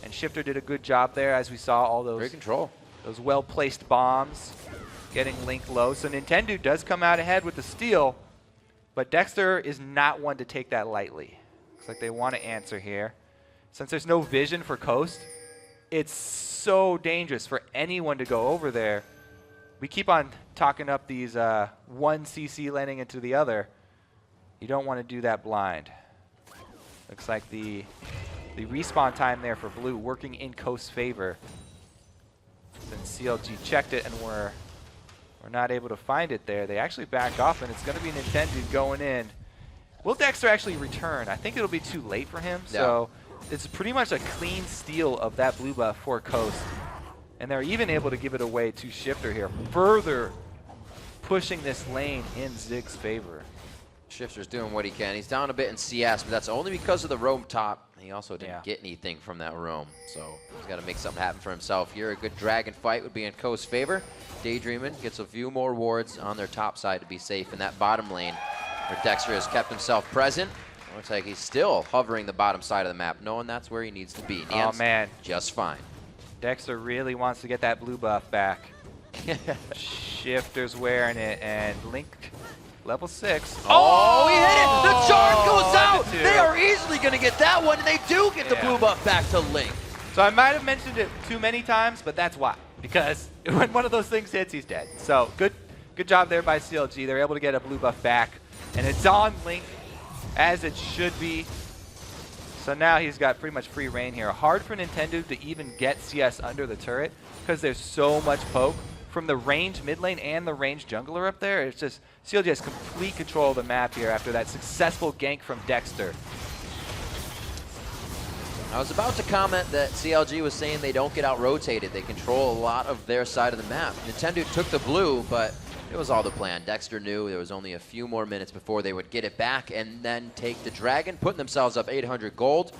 and Shifter did a good job there, as we saw all those. Great control. Those well-placed bombs, getting Link low. So Nintendo does come out ahead with the steal, but Dexter is not one to take that lightly. Looks like they want to answer here. Since there's no vision for Coast, it's so dangerous for anyone to go over there. We keep on talking up these one CC landing into the other. You don't want to do that blind. Looks like the respawn time there for blue working in Coast's favor. Since CLG checked it and we're not able to find it there, they actually back off, and it's going to be Nintendo going in. Will Dexter actually return? I think it'll be too late for him, so it's pretty much a clean steal of that blue buff for Coast. And they're even able to give it away to Shifter here, further pushing this lane in Zig's favor. Shifter's doing what he can. He's down a bit in CS, but that's only because of the roam top. He also didn't get anything from that roam, so he's got to make something happen for himself here. A good dragon fight would be in Coast's favor. Daydreamin' gets a few more wards on their top side to be safe in that bottom lane, where Dexter has kept himself present. Looks like he's still hovering the bottom side of the map, knowing that's where he needs to be. Oh, man. Just fine. Dexter really wants to get that blue buff back. Shifter's wearing it, and Link level 6. Oh, he hit it! The charge goes out! They are easily going to get that one, and they do get the blue buff back to Link. So I might have mentioned it too many times, but that's why. Because when one of those things hits, he's dead. So good job there by CLG. They're able to get a blue buff back, and it's on Link as it should be. So now he's got pretty much free reign here. Hard for Nintendo to even get CS under the turret because there's so much poke from the range mid lane and the range jungler up there. It's just CLG has complete control of the map here after that successful gank from Dexter. I was about to comment that CLG was saying they don't get out-rotated. They control a lot of their side of the map. Nintendo took the blue, but it was all the plan. Dexter knew there was only a few more minutes before they would get it back and then take the dragon, putting themselves up 800 gold,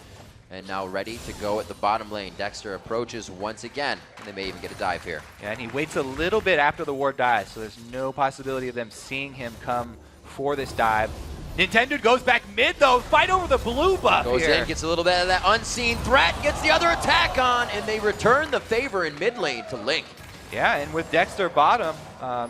and now ready to go at the bottom lane. Dexter approaches once again, and they may even get a dive here. Yeah, and he waits a little bit after the ward dies, so there's no possibility of them seeing him come for this dive. Nintendo goes back mid, though. Fight over the blue buff Goes here. in, gets a little bit of that unseen threat, gets the other attack on, and they return the favor in mid lane to Link. Yeah, and with Dexter bottom,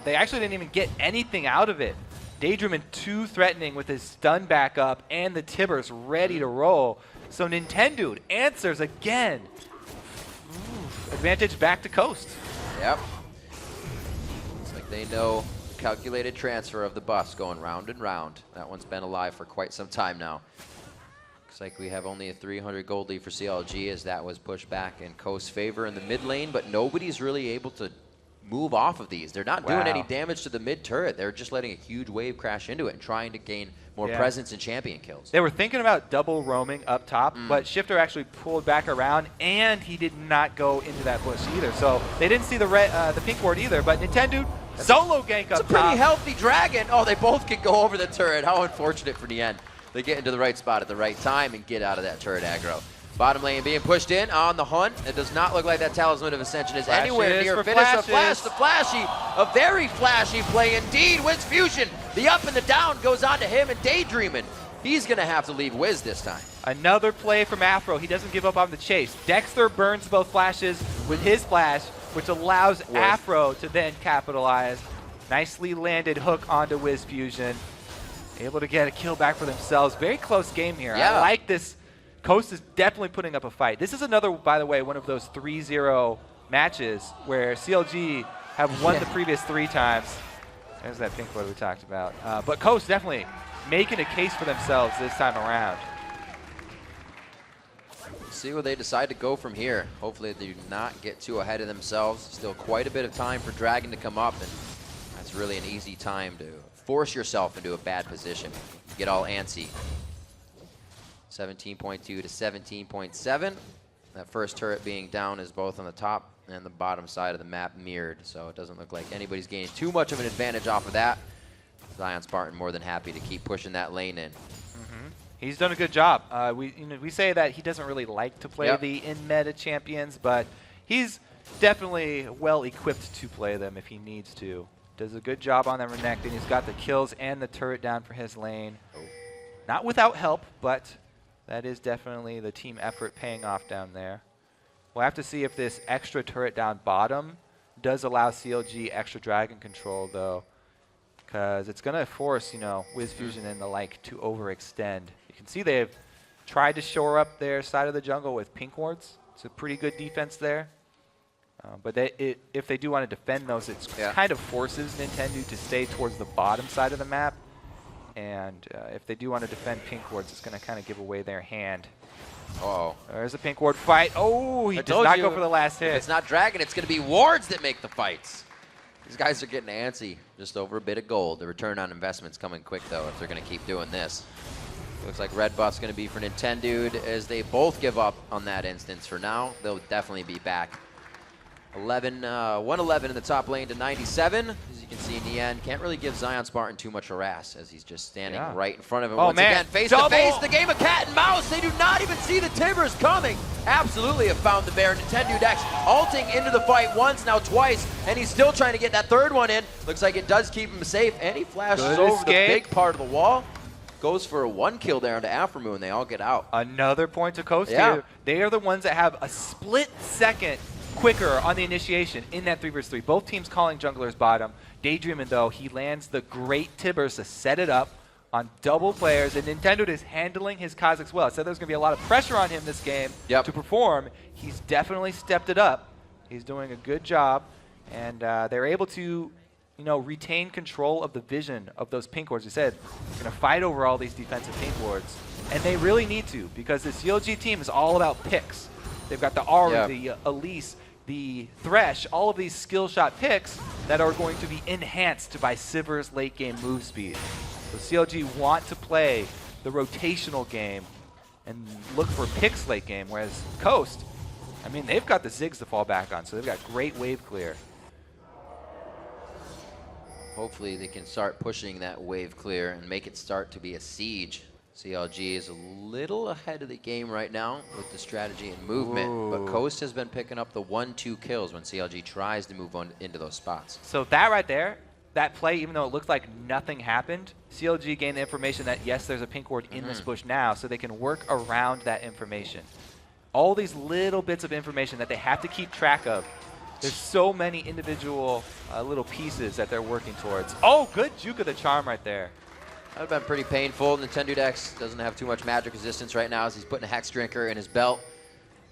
they actually didn't even get anything out of it. Daydreamin' too threatening with his stun back up and the Tibbers ready to roll. So Nintendo answers again. Ooh, advantage back to Coast. Yep. Looks like they know calculated transfer of the buffs going round and round. That one's been alive for quite some time now. Looks like we have only a 300 gold lead for CLG as that was pushed back in Coast's favor in the mid lane, but nobody's really able to move off of these. They're not doing any damage to the mid turret. They're just letting a huge wave crash into it and trying to gain more presence in champion kills. They were thinking about double roaming up top, but Shifter actually pulled back around, and he did not go into that bush either. So they didn't see the pink ward either, but Nintendo solo gank up top. It's a pretty healthy dragon. Oh, they both can go over the turret. How unfortunate for the end. They get into the right spot at the right time and get out of that turret aggro. Bottom lane being pushed in on the hunt. It does not look like that Talisman of Ascension is anywhere near finish. A flash, the flashy, a very flashy play indeed. Wiz Fusion, the up and the down goes on to him and Daydreamin'. He's going to have to leave Wiz this time. Another play from Afro. He doesn't give up on the chase. Dexter burns both flashes with his flash, which allows Afro to then capitalize. Nicely landed hook onto Wiz Fusion. Able to get a kill back for themselves. Very close game here. I like this. Coast is definitely putting up a fight. This is another, by the way, one of those 3-0 matches where CLG have won the previous 3 times. There's that pink ward we talked about. But Coast definitely making a case for themselves this time around. See where they decide to go from here. Hopefully they do not get too ahead of themselves. Still quite a bit of time for Dragon to come up, and that's really an easy time to force yourself into a bad position. Get all antsy. 17.2 to 17.7. That first turret being down is both on the top and the bottom side of the map mirrored, so it doesn't look like anybody's gaining too much of an advantage off of that. Zion Spartan more than happy to keep pushing that lane in. He's done a good job. We say that he doesn't really like to play the in-meta champions, but he's definitely well equipped to play them if he needs to. Does a good job on that Renekton. He's got the kills and the turret down for his lane. Not without help, but that is definitely the team effort paying off down there. We'll have to see if this extra turret down bottom does allow CLG extra dragon control, though, because it's going to force, Wiz Fusion and the like to overextend. You can see they've tried to shore up their side of the jungle with pink wards It's a pretty good defense there. But if they do want to defend those, it kind of forces Nintendo to stay towards the bottom side of the map. And if they do want to defend pink wards, it's going to kind of give away their hand. Oh, there's a pink ward fight. Oh, he does not go for the last hit. If it's not Dragon, it's going to be wards that make the fights. These guys are getting antsy. Just over a bit of gold. The return on investment's coming quick, though, if they're going to keep doing this. Looks like red buff's going to be for Nintendo as they both give up on that instance for now. They'll definitely be back. 111 in the top lane to 97. As you can see in the end, can't really give Zion Spartan too much harass as he's just standing right in front of him. Once again, face to face, the game of cat and mouse. They do not even see the Timbers coming. Absolutely have found the bear. Nintendo Dex ulting into the fight once, now twice, and he's still trying to get that third one in. Looks like it does keep him safe, and he flashes over the big part of the wall. Goes for a 1 kill there onto Aframu, and they all get out. Another point to Coast here. They are the ones that have a split second quicker on the initiation in that 3 vs 3. Both teams calling junglers bottom. Daydreaming, though, he lands the great Tibbers to set it up on double players, and Nintendo is handling his Kha'Zix well. I said there's going to be a lot of pressure on him this game to perform. He's definitely stepped it up. He's doing a good job, and they're able to retain control of the vision of those pink wards. You said they're going to fight over all these defensive pink wards, and they really need to, because this CLG team is all about picks. They've got the Ari, the Elise, the Thresh, all of these skill shot picks that are going to be enhanced by Sivir's late game move speed. So CLG want to play the rotational game and look for picks late game, whereas Coast, I mean, they've got the Ziggs to fall back on, so they've got great wave clear. Hopefully they can start pushing that wave clear and make it start to be a siege. CLG is a little ahead of the game right now with the strategy and movement, but Coast has been picking up the 1-2 kills when CLG tries to move on into those spots. So that right there, that play, even though it looked like nothing happened, CLG gained the information that, yes, there's a pink ward in this bush now, so they can work around that information. All these little bits of information that they have to keep track of. There's so many individual little pieces that they're working towards. Oh, good juke of the charm right there. That would have been pretty painful. Nintendo Dex doesn't have too much magic resistance right now as he's putting a Hex Drinker in his belt.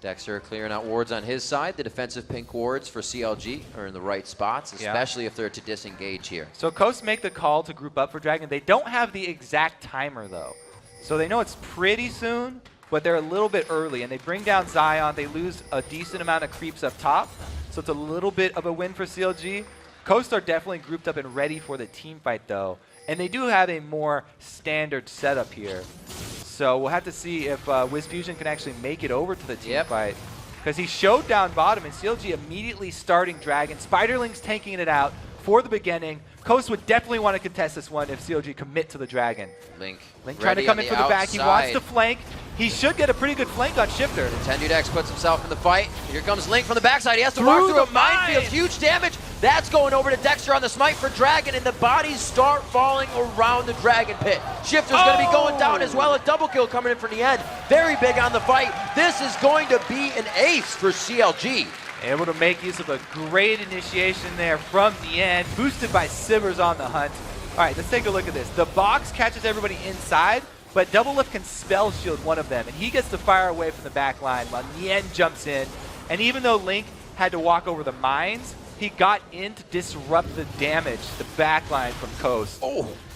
Dexter clearing out wards on his side. The defensive pink wards for CLG are in the right spots, especially if they're to disengage here. So Coast make the call to group up for Dragon. They don't have the exact timer, though. So they know it's pretty soon, but they're a little bit early. And they bring down Zion. They lose a decent amount of creeps up top. So it's a little bit of a win for CLG. Coast are definitely grouped up and ready for the team fight, though. And they do have a more standard setup here. So we'll have to see if WizFusion can actually make it over to the team fight. Because he showed down bottom, and CLG immediately starting Dragon. Spiderling's tanking it out for the beginning. Coast would definitely want to contest this one if CLG commit to the Dragon. Link trying to come in from the back. He wants to flank. He should get a pretty good flank on Shifter. Nintendo Dex puts himself in the fight. Here comes Link from the backside. He has to walk through a minefield. Huge damage. That's going over to Dexter on the smite for Dragon, and the bodies start falling around the Dragon pit. Shifter's going to be going down as well. A double kill coming in from the end. Very big on the fight. This is going to be an ace for CLG. Able to make use of a great initiation there from the end, boosted by Sivers on the hunt. All right, let's take a look at this. The box catches everybody inside, but Double Lift can spell shield one of them, and he gets to fire away from the back line while Nien jumps in. And even though Link had to walk over the mines, he got in to disrupt the damage, the back line from Coast.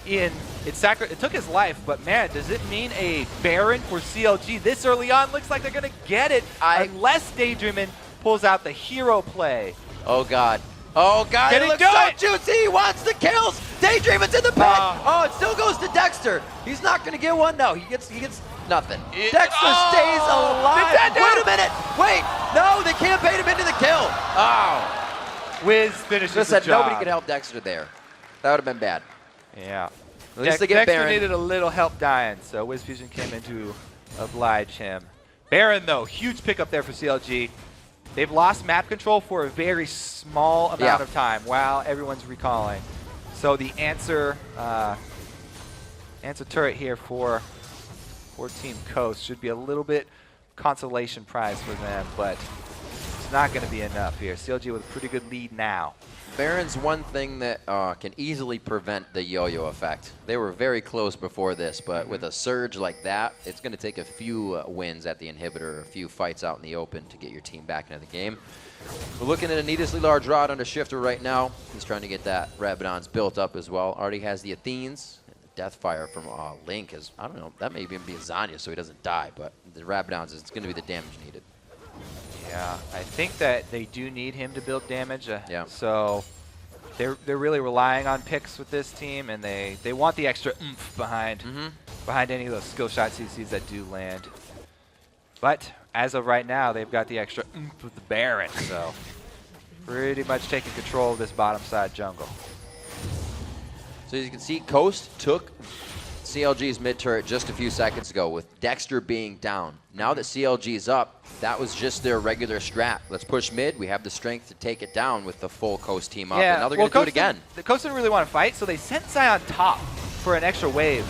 It took his life, but man, does it mean a Baron for CLG this early on? Looks like they're going to get it unless Daydreamin pulls out the hero play. Oh, God. Oh, God, it looks so juicy. He wants the kills. Daydreamin's in the pit. Oh, it still goes to Dexter. He's not going to get one. No, he gets nothing. Dexter stays alive. Wait a minute. Wait. No, they can't bait him into the kill. Oh. Wiz finishes the job. Nobody could help Dexter there. That would have been bad. Yeah. At least they get Dexter Baron. needed a little help dying, so WizFusion came in to oblige him. Baron, though, huge pickup there for CLG. They've lost map control for a very small amount of time while everyone's recalling. So the answer turret here for Team Coast should be a little bit consolation prize for them, but is not going to be enough here. CLG with a pretty good lead now. Baron's one thing that can easily prevent the yo-yo effect. They were very close before this, but with a surge like that, it's going to take a few wins at the inhibitor, a few fights out in the open to get your team back into the game. We're looking at a needlessly large rod under Shifter right now. He's trying to get that Rabadon's built up as well. Already has the Athenes. Deathfire from Link is, I don't know, that may even be a Zanya so he doesn't die, but the Rabadon's is going to be the damage needed. Yeah, I think that they do need him to build damage. Yeah. So they're really relying on picks with this team, and they want the extra oomph behind any of those skill shot CCs that do land. But as of right now, they've got the extra oomph with the Baron, so pretty much taking control of this bottom side jungle. So as you can see, Coast took CLG's mid turret just a few seconds ago with Dexter being down. Now that CLG's up, that was just their regular strat. Let's push mid. We have the strength to take it down with the full Coast team up. Yeah, and now they're going to do it again. The Coast didn't really want to fight, so they sent Zion top for an extra wave.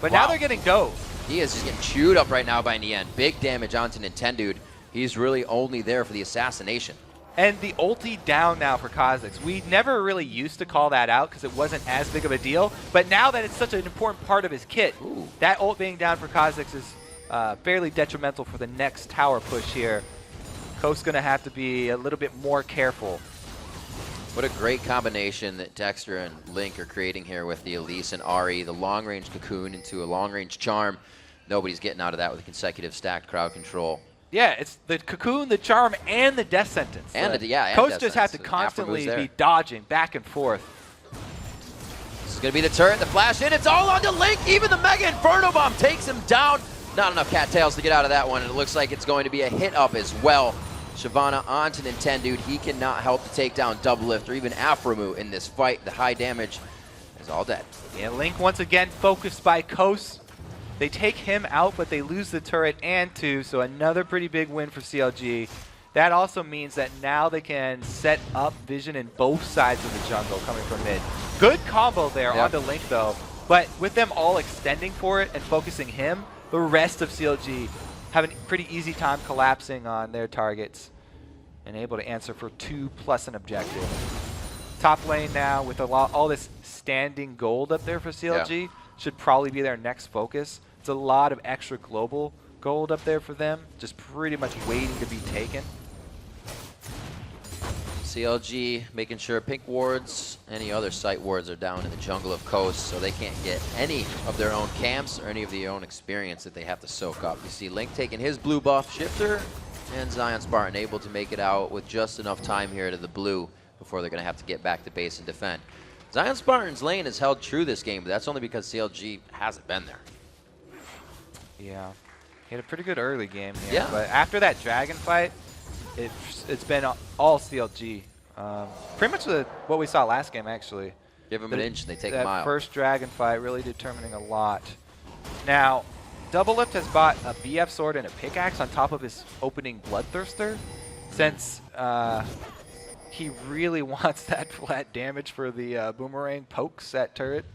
But now they're getting dove. He is just getting chewed up right now by Nien. Big damage onto Nintendude. He's really only there for the assassination. And the ulti down now for Kha'Zix. We never really used to call that out because it wasn't as big of a deal. But now that it's such an important part of his kit, that ult being down for Kha'Zix is fairly detrimental for the next tower push here. Coast's going to have to be a little bit more careful. What a great combination that Dexter and Link are creating here with the Elise and Ahri, the long-range Cocoon into a long-range Charm. Nobody's getting out of that with a consecutive stacked crowd control. Yeah, it's the Cocoon, the Charm, and the Death Sentence. And Coast just have to constantly be dodging back and forth. This is going to be the turret, the flash in. It's all on to Link. Even the Mega Inferno Bomb takes him down. Not enough cattails to get out of that one, and it looks like it's going to be a hit up as well. Shyvana onto Nintendude. He cannot help to take down Doublelift or even Aphromoo in this fight. The high damage is all dead. Yeah, Link once again focused by Coast. They take him out, but they lose the turret and two, so another pretty big win for CLG. That also means that now they can set up vision in both sides of the jungle coming from mid. Good combo there onto Link, though. But with them all extending for it and focusing him, the rest of CLG have a pretty easy time collapsing on their targets and able to answer for 2+ an objective. Top lane now with all this standing gold up there for CLG should probably be their next focus. It's a lot of extra global gold up there for them, just pretty much waiting to be taken. CLG making sure pink wards, any other site wards are down in the jungle of Coast, so they can't get any of their own camps or any of their own experience that they have to soak up. You see Link taking his blue buff, Shifter, and Zion Spartan able to make it out with just enough time here to the blue before they're going to have to get back to base and defend. Zion Spartan's lane has held true this game, but that's only because CLG hasn't been there. Yeah, he had a pretty good early game here. Yeah. But after that dragon fight, it's been all CLG. Pretty much what we saw last game, actually. Give them an inch and they take a mile. mile. That first dragon fight really determining a lot. Now, Doublelift has bought a BF sword and a pickaxe on top of his opening Bloodthirster, since he really wants that flat damage for the boomerang pokes that turret.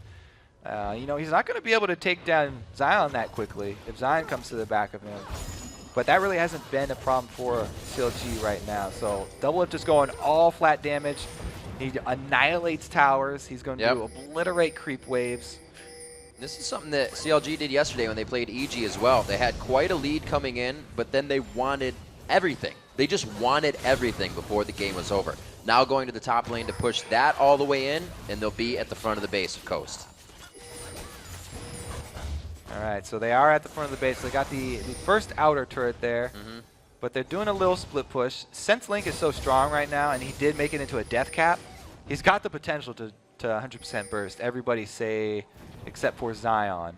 You know, he's not going to be able to take down Zion that quickly if Zion comes to the back of him. But that really hasn't been a problem for CLG right now. So Doublelift is going all flat damage. He annihilates towers. He's going to obliterate creep waves. This is something that CLG did yesterday when they played EG as well. They had quite a lead coming in, but then they wanted everything. They just wanted everything before the game was over. Now going to the top lane to push that all the way in, and they'll be at the front of the base of Coast. All right, so they are at the front of the base. They got the first outer turret there, but they're doing a little split push. Since Link is so strong right now, and he did make it into a death cap, he's got the potential to 100% burst. Everybody say, except for Zion.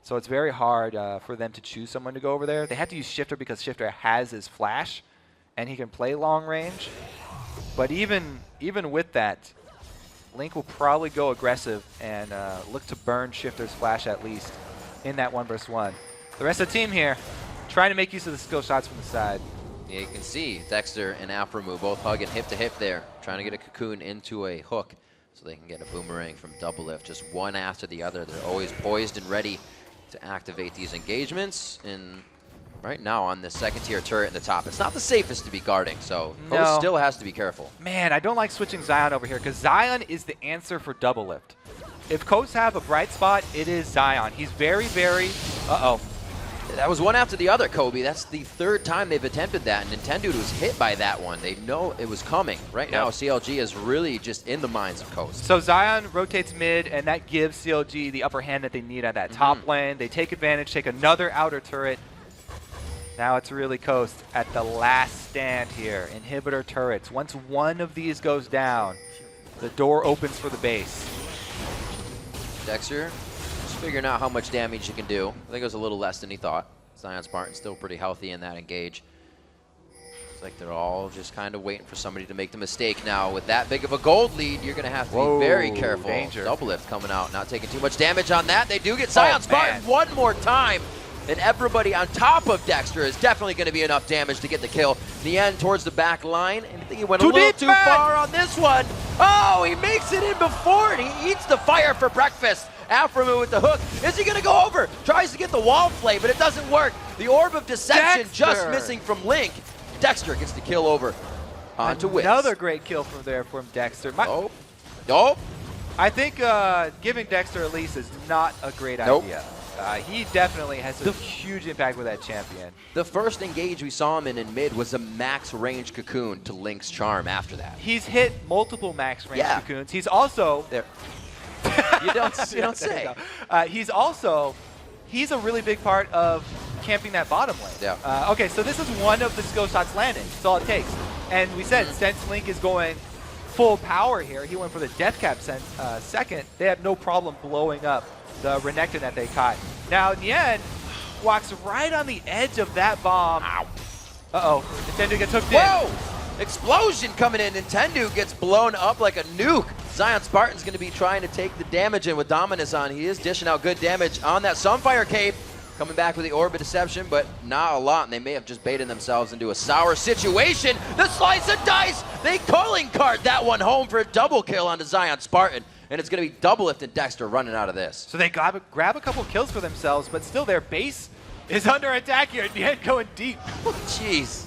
So it's very hard for them to choose someone to go over there. They had to use Shifter because Shifter has his flash, and he can play long range. But even with that, Link will probably go aggressive and look to burn Shifter's flash at least in that 1v1. The rest of the team here trying to make use of the skill shots from the side. Yeah, you can see Dexter and Aphromoo both hugging hip to hip there, trying to get a cocoon into a hook so they can get a boomerang from Doublelift. Just one after the other. They're always poised and ready to activate these engagements. And right now on the second tier turret at the top. It's not the safest to be guarding, so No. Coast still has to be careful. Man, I don't like switching Zion over here because Zion is the answer for double lift. If Coast have a bright spot, it is Zion. He's very, very... Uh-oh. That was one after the other, Kobe. That's the third time they've attempted that, and Nintendo was hit by that one. They know it was coming. Right now, CLG is really just in the minds of Coast. So Zion rotates mid, and that gives CLG the upper hand that they need on that top lane. They take advantage, take another outer turret. Now it's really Coast at the last stand here. Inhibitor turrets. Once one of these goes down, the door opens for the base. Dexter just figuring out how much damage he can do. I think it was a little less than he thought. Zion Spartan still pretty healthy in that engage. It's like they're all just kind of waiting for somebody to make the mistake now. With that big of a gold lead, you're going to have to be very careful. Danger. Double lift coming out, not taking too much damage on that. They do get Zion Spartan man. one more time. And everybody on top of Dexter is definitely going to be enough damage to get the kill. In the end, towards the back line, and I think he went a little too far on this one. Oh, he makes it in before, and he eats the fire for breakfast. Aframu with the hook. Is he going to go over? Tries to get the wall play, but it doesn't work. The Orb of Deception just missing from Link. Dexter gets the kill over onto Wiz. Another great kill from there from Dexter. Nope. I think giving Dexter a lease is not a great idea. He definitely has a huge impact with that champion. The first engage we saw him in mid was a max range cocoon to Link's charm after that. He's hit multiple max range cocoons. He's also... You don't say. He's a really big part of camping that bottom lane. Okay, so this is one of the skill shots landing. That's all it takes. And we said since Link is going full power here, he went for the death cap second. They have no problem blowing up the Renekton that they caught. Now, Nien walks right on the edge of that bomb. Uh-oh. Nintendo gets hooked in. Whoa! Explosion coming in. Nintendo gets blown up like a nuke. Zion Spartan's going to be trying to take the damage in with Dominus on. He is dishing out good damage on that Sunfire Cape. Coming back with the Orb of Deception, but not a lot, and they may have just baited themselves into a sour situation. The slice of dice! They calling card that one home for a double kill onto Zion Spartan, and it's going to be double lift and Dexter running out of this. So they grab a couple kills for themselves, but still their base is under attack here. Nien going deep. Jeez.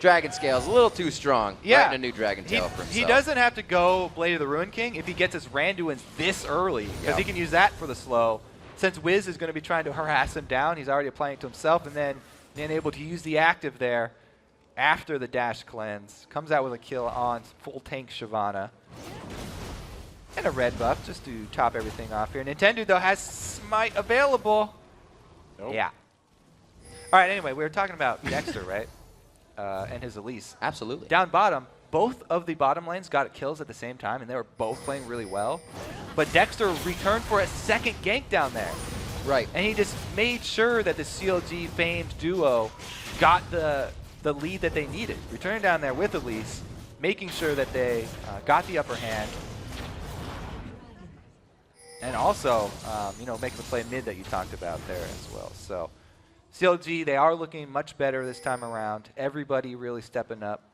Dragon Scale's a little too strong. Yeah. Right in a new Dragon Tail for himself. He doesn't have to go Blade of the Ruin King if he gets his Randuins this early, because he can use that for the slow. Since Wiz is going to be trying to harass him down, he's already applying it to himself, and then being able to use the active there after the dash cleanse. Comes out with a kill on full tank Shyvana. And a red buff just to top everything off here. Nintendo, though, has Smite available. Yeah. All right, anyway, we were talking about Dexter, right? And his Elise. Absolutely. Down bottom, both of the bottom lanes got kills at the same time, and they were both playing really well. But Dexter returned for a second gank down there. Right. And he just made sure that the CLG famed duo got the lead that they needed. Returning down there with Elise, making sure that they got the upper hand. And also, making the play mid that you talked about there as well. So CLG, they are looking much better this time around. Everybody really stepping up.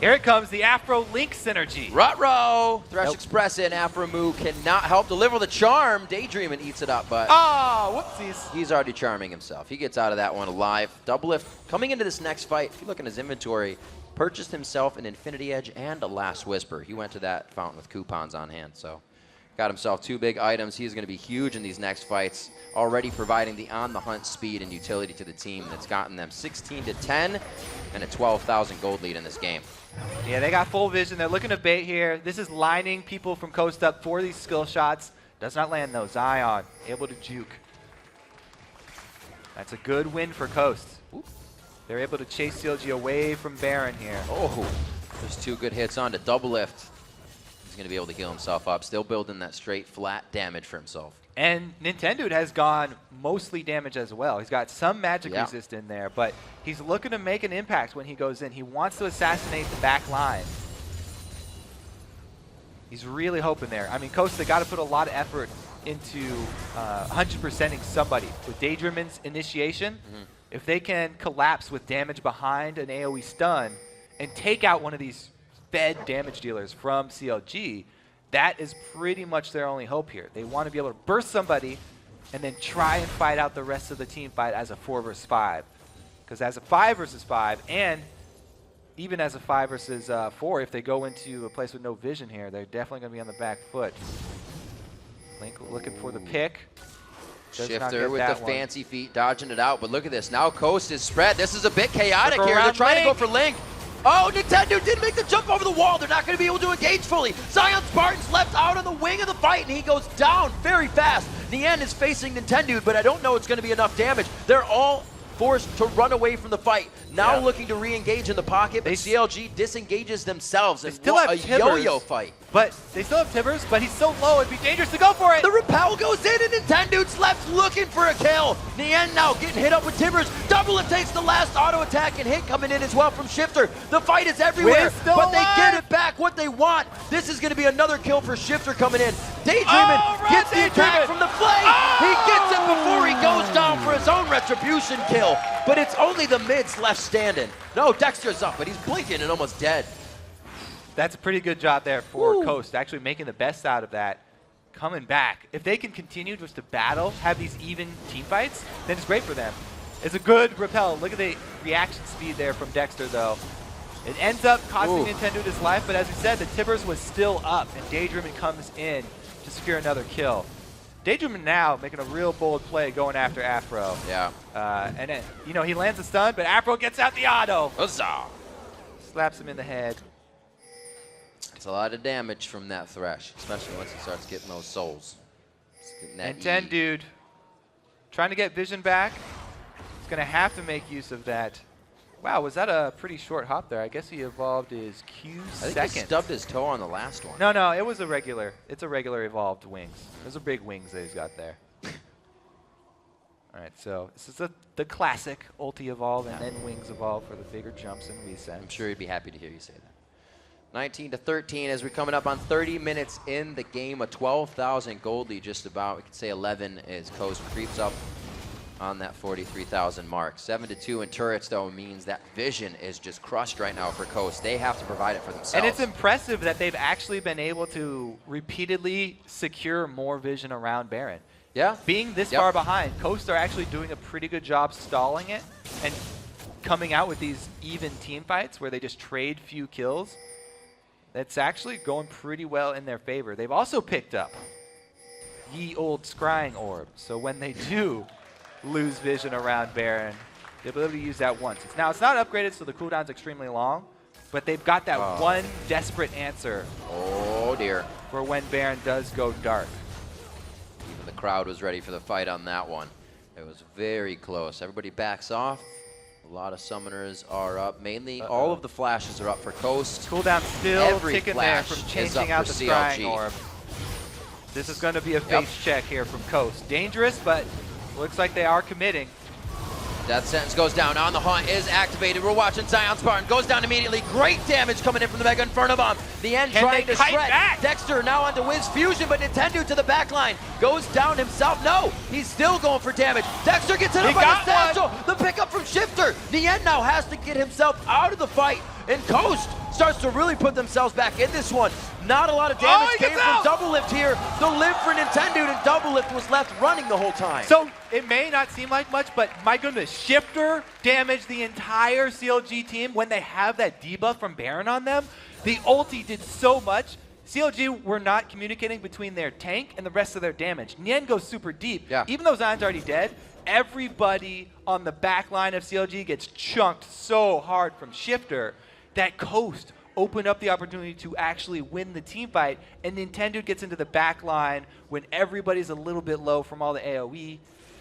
Here it comes, the Afro-Link synergy. Ruh-roh! Thresh Express in. Aframu cannot help deliver the charm. Daydream and eats it up, but... Oh, whoopsies. He's already charming himself. He gets out of that one alive. Double lift. Coming into this next fight, if you look in his inventory, purchased himself an Infinity Edge and a Last Whisper. He went to that fountain with coupons on hand, so... Got himself 2 big items. He's going to be huge in these next fights. Already providing the on-the-hunt speed and utility to the team that's gotten them 16-10 and a 12,000 gold lead in this game. Yeah, they got full vision. They're looking to bait here. This is lining people from coast up for these skill shots. Does not land though. Zion able to juke. That's a good win for Coast. Ooh. They're able to chase CLG away from Baron here. Oh, there's 2 good hits on to double lift. He's going to be able to heal himself up. Still building that straight flat damage for himself. And Nintendo has gone mostly damage as well. He's got some magic resist in there, but he's looking to make an impact when he goes in. He wants to assassinate the back line. He's really hoping there. I mean, Coast, they got to put a lot of effort into 100%ing somebody. With Daydreamin's initiation, if they can collapse with damage behind an AoE stun and take out one of these fed damage dealers from CLG, that is pretty much their only hope here. They want to be able to burst somebody, and then try and fight out the rest of the team fight as a 4 versus 5. Because as a 5 versus 5, and even as a 5 versus 4, if they go into a place with no vision here, they're definitely going to be on the back foot. Link looking for the pick. Shifter with the fancy feet, dodging it out. But look at this. Now Coast is spread. This is a bit chaotic here. They're trying to go for Link. Oh, Nintendo didn't make the jump over the wall. They're not going to be able to engage fully. Zion Spartan's left out on the wing of the fight, and he goes down very fast. Nien is facing Nintendo, but I don't know it's going to be enough damage. They're all forced to run away from the fight. Now looking to re-engage in the pocket, but CLG disengages themselves. And still what have a yo-yo fight. But they still have Tibbers, but he's so low, it'd be dangerous to go for it. The repel goes in, and Nintendo's left looking for a kill. Nien now getting hit up with Tibbers. Double it takes the last auto attack, and hit coming in as well from Shifter. The fight is everywhere, but they get it back what they want. This is going to be another kill for Shifter coming in. Daydreamin gets the attack from the flame. He gets it before he goes down for his own retribution kill. But it's only the mids left standing. No, Dexter's up, but he's blinking and almost dead. That's a pretty good job there for Coast, actually making the best out of that, coming back. If they can continue just to battle, have these even team fights, then it's great for them. It's a good repel. Look at the reaction speed there from Dexter, though. It ends up costing Nintendo his life, but as we said, the Tibbers was still up, and Daydreamin comes in to secure another kill. Daydreamin now making a real bold play going after Afro. Yeah. And then, you know, he lands a stun, but Afro gets out the auto. Huzzah! Slaps him in the head. It's a lot of damage from that Thresh, especially once he starts getting those souls. And 10 dude trying to get vision back. He's going to have to make use of that. Wow, was that a pretty short hop there? I guess he evolved his Q second. I think he stubbed his toe on the last one. No, it was a regular. It's a regular evolved wings. Those are big wings that he's got there. All right, so this is the classic ulti evolve and then wings evolve for the bigger jumps and resets. I'm sure he'd be happy to hear you say that. 19-13 as we're coming up on 30 minutes in the game. A 12,000 gold lead just about. We could say 11 as Coast creeps up on that 43,000 mark. 7-2 in turrets, though, means that vision is just crushed right now for Coast. They have to provide it for themselves. And it's impressive that they've actually been able to repeatedly secure more vision around Baron. Yeah. Being this far behind, Coast are actually doing a pretty good job stalling it and coming out with these even team fights where they just trade few kills. That's actually going pretty well in their favor. They've also picked up ye old scrying orb. So when they do lose vision around Baron, they'll be able to use that once. Now, it's not upgraded, so the cooldown's extremely long, but they've got that one desperate answer. Oh, dear. For when Baron does go dark. Even the crowd was ready for the fight on that one. It was very close. Everybody backs off. A lot of summoners are up. Mainly, all of the flashes are up for Coast. Cooldown still ticking there from is changing up out for the scrying orb. This is going to be a face check here from Coast. Dangerous, but looks like they are committing. Death sentence goes down. On the Haunt is activated. We're watching Zion Spartan. Goes down immediately. Great damage coming in from the Mega Inferno Bomb. The end trying to shred. Dexter now onto Wiz Fusion, but Nintendo to the back line. Goes down himself. No, he's still going for damage. Dexter gets hit up by the satchel. The pickup from Shifter. Nien now has to get himself out of the fight. And Coast starts to really put themselves back in this one. Not a lot of damage came from Double Lift here. The live for Nintendo, and Double Lift was left running the whole time. So it may not seem like much, but my goodness, Shifter damaged the entire CLG team when they have that debuff from Baron on them. The ulti did so much. CLG were not communicating between their tank and the rest of their damage. Nien goes super deep. Yeah. Even though Zion's already dead, everybody on the back line of CLG gets chunked so hard from Shifter that Coast opened up the opportunity to actually win the team fight, and Nintendo gets into the back line when everybody's a little bit low from all the AoE,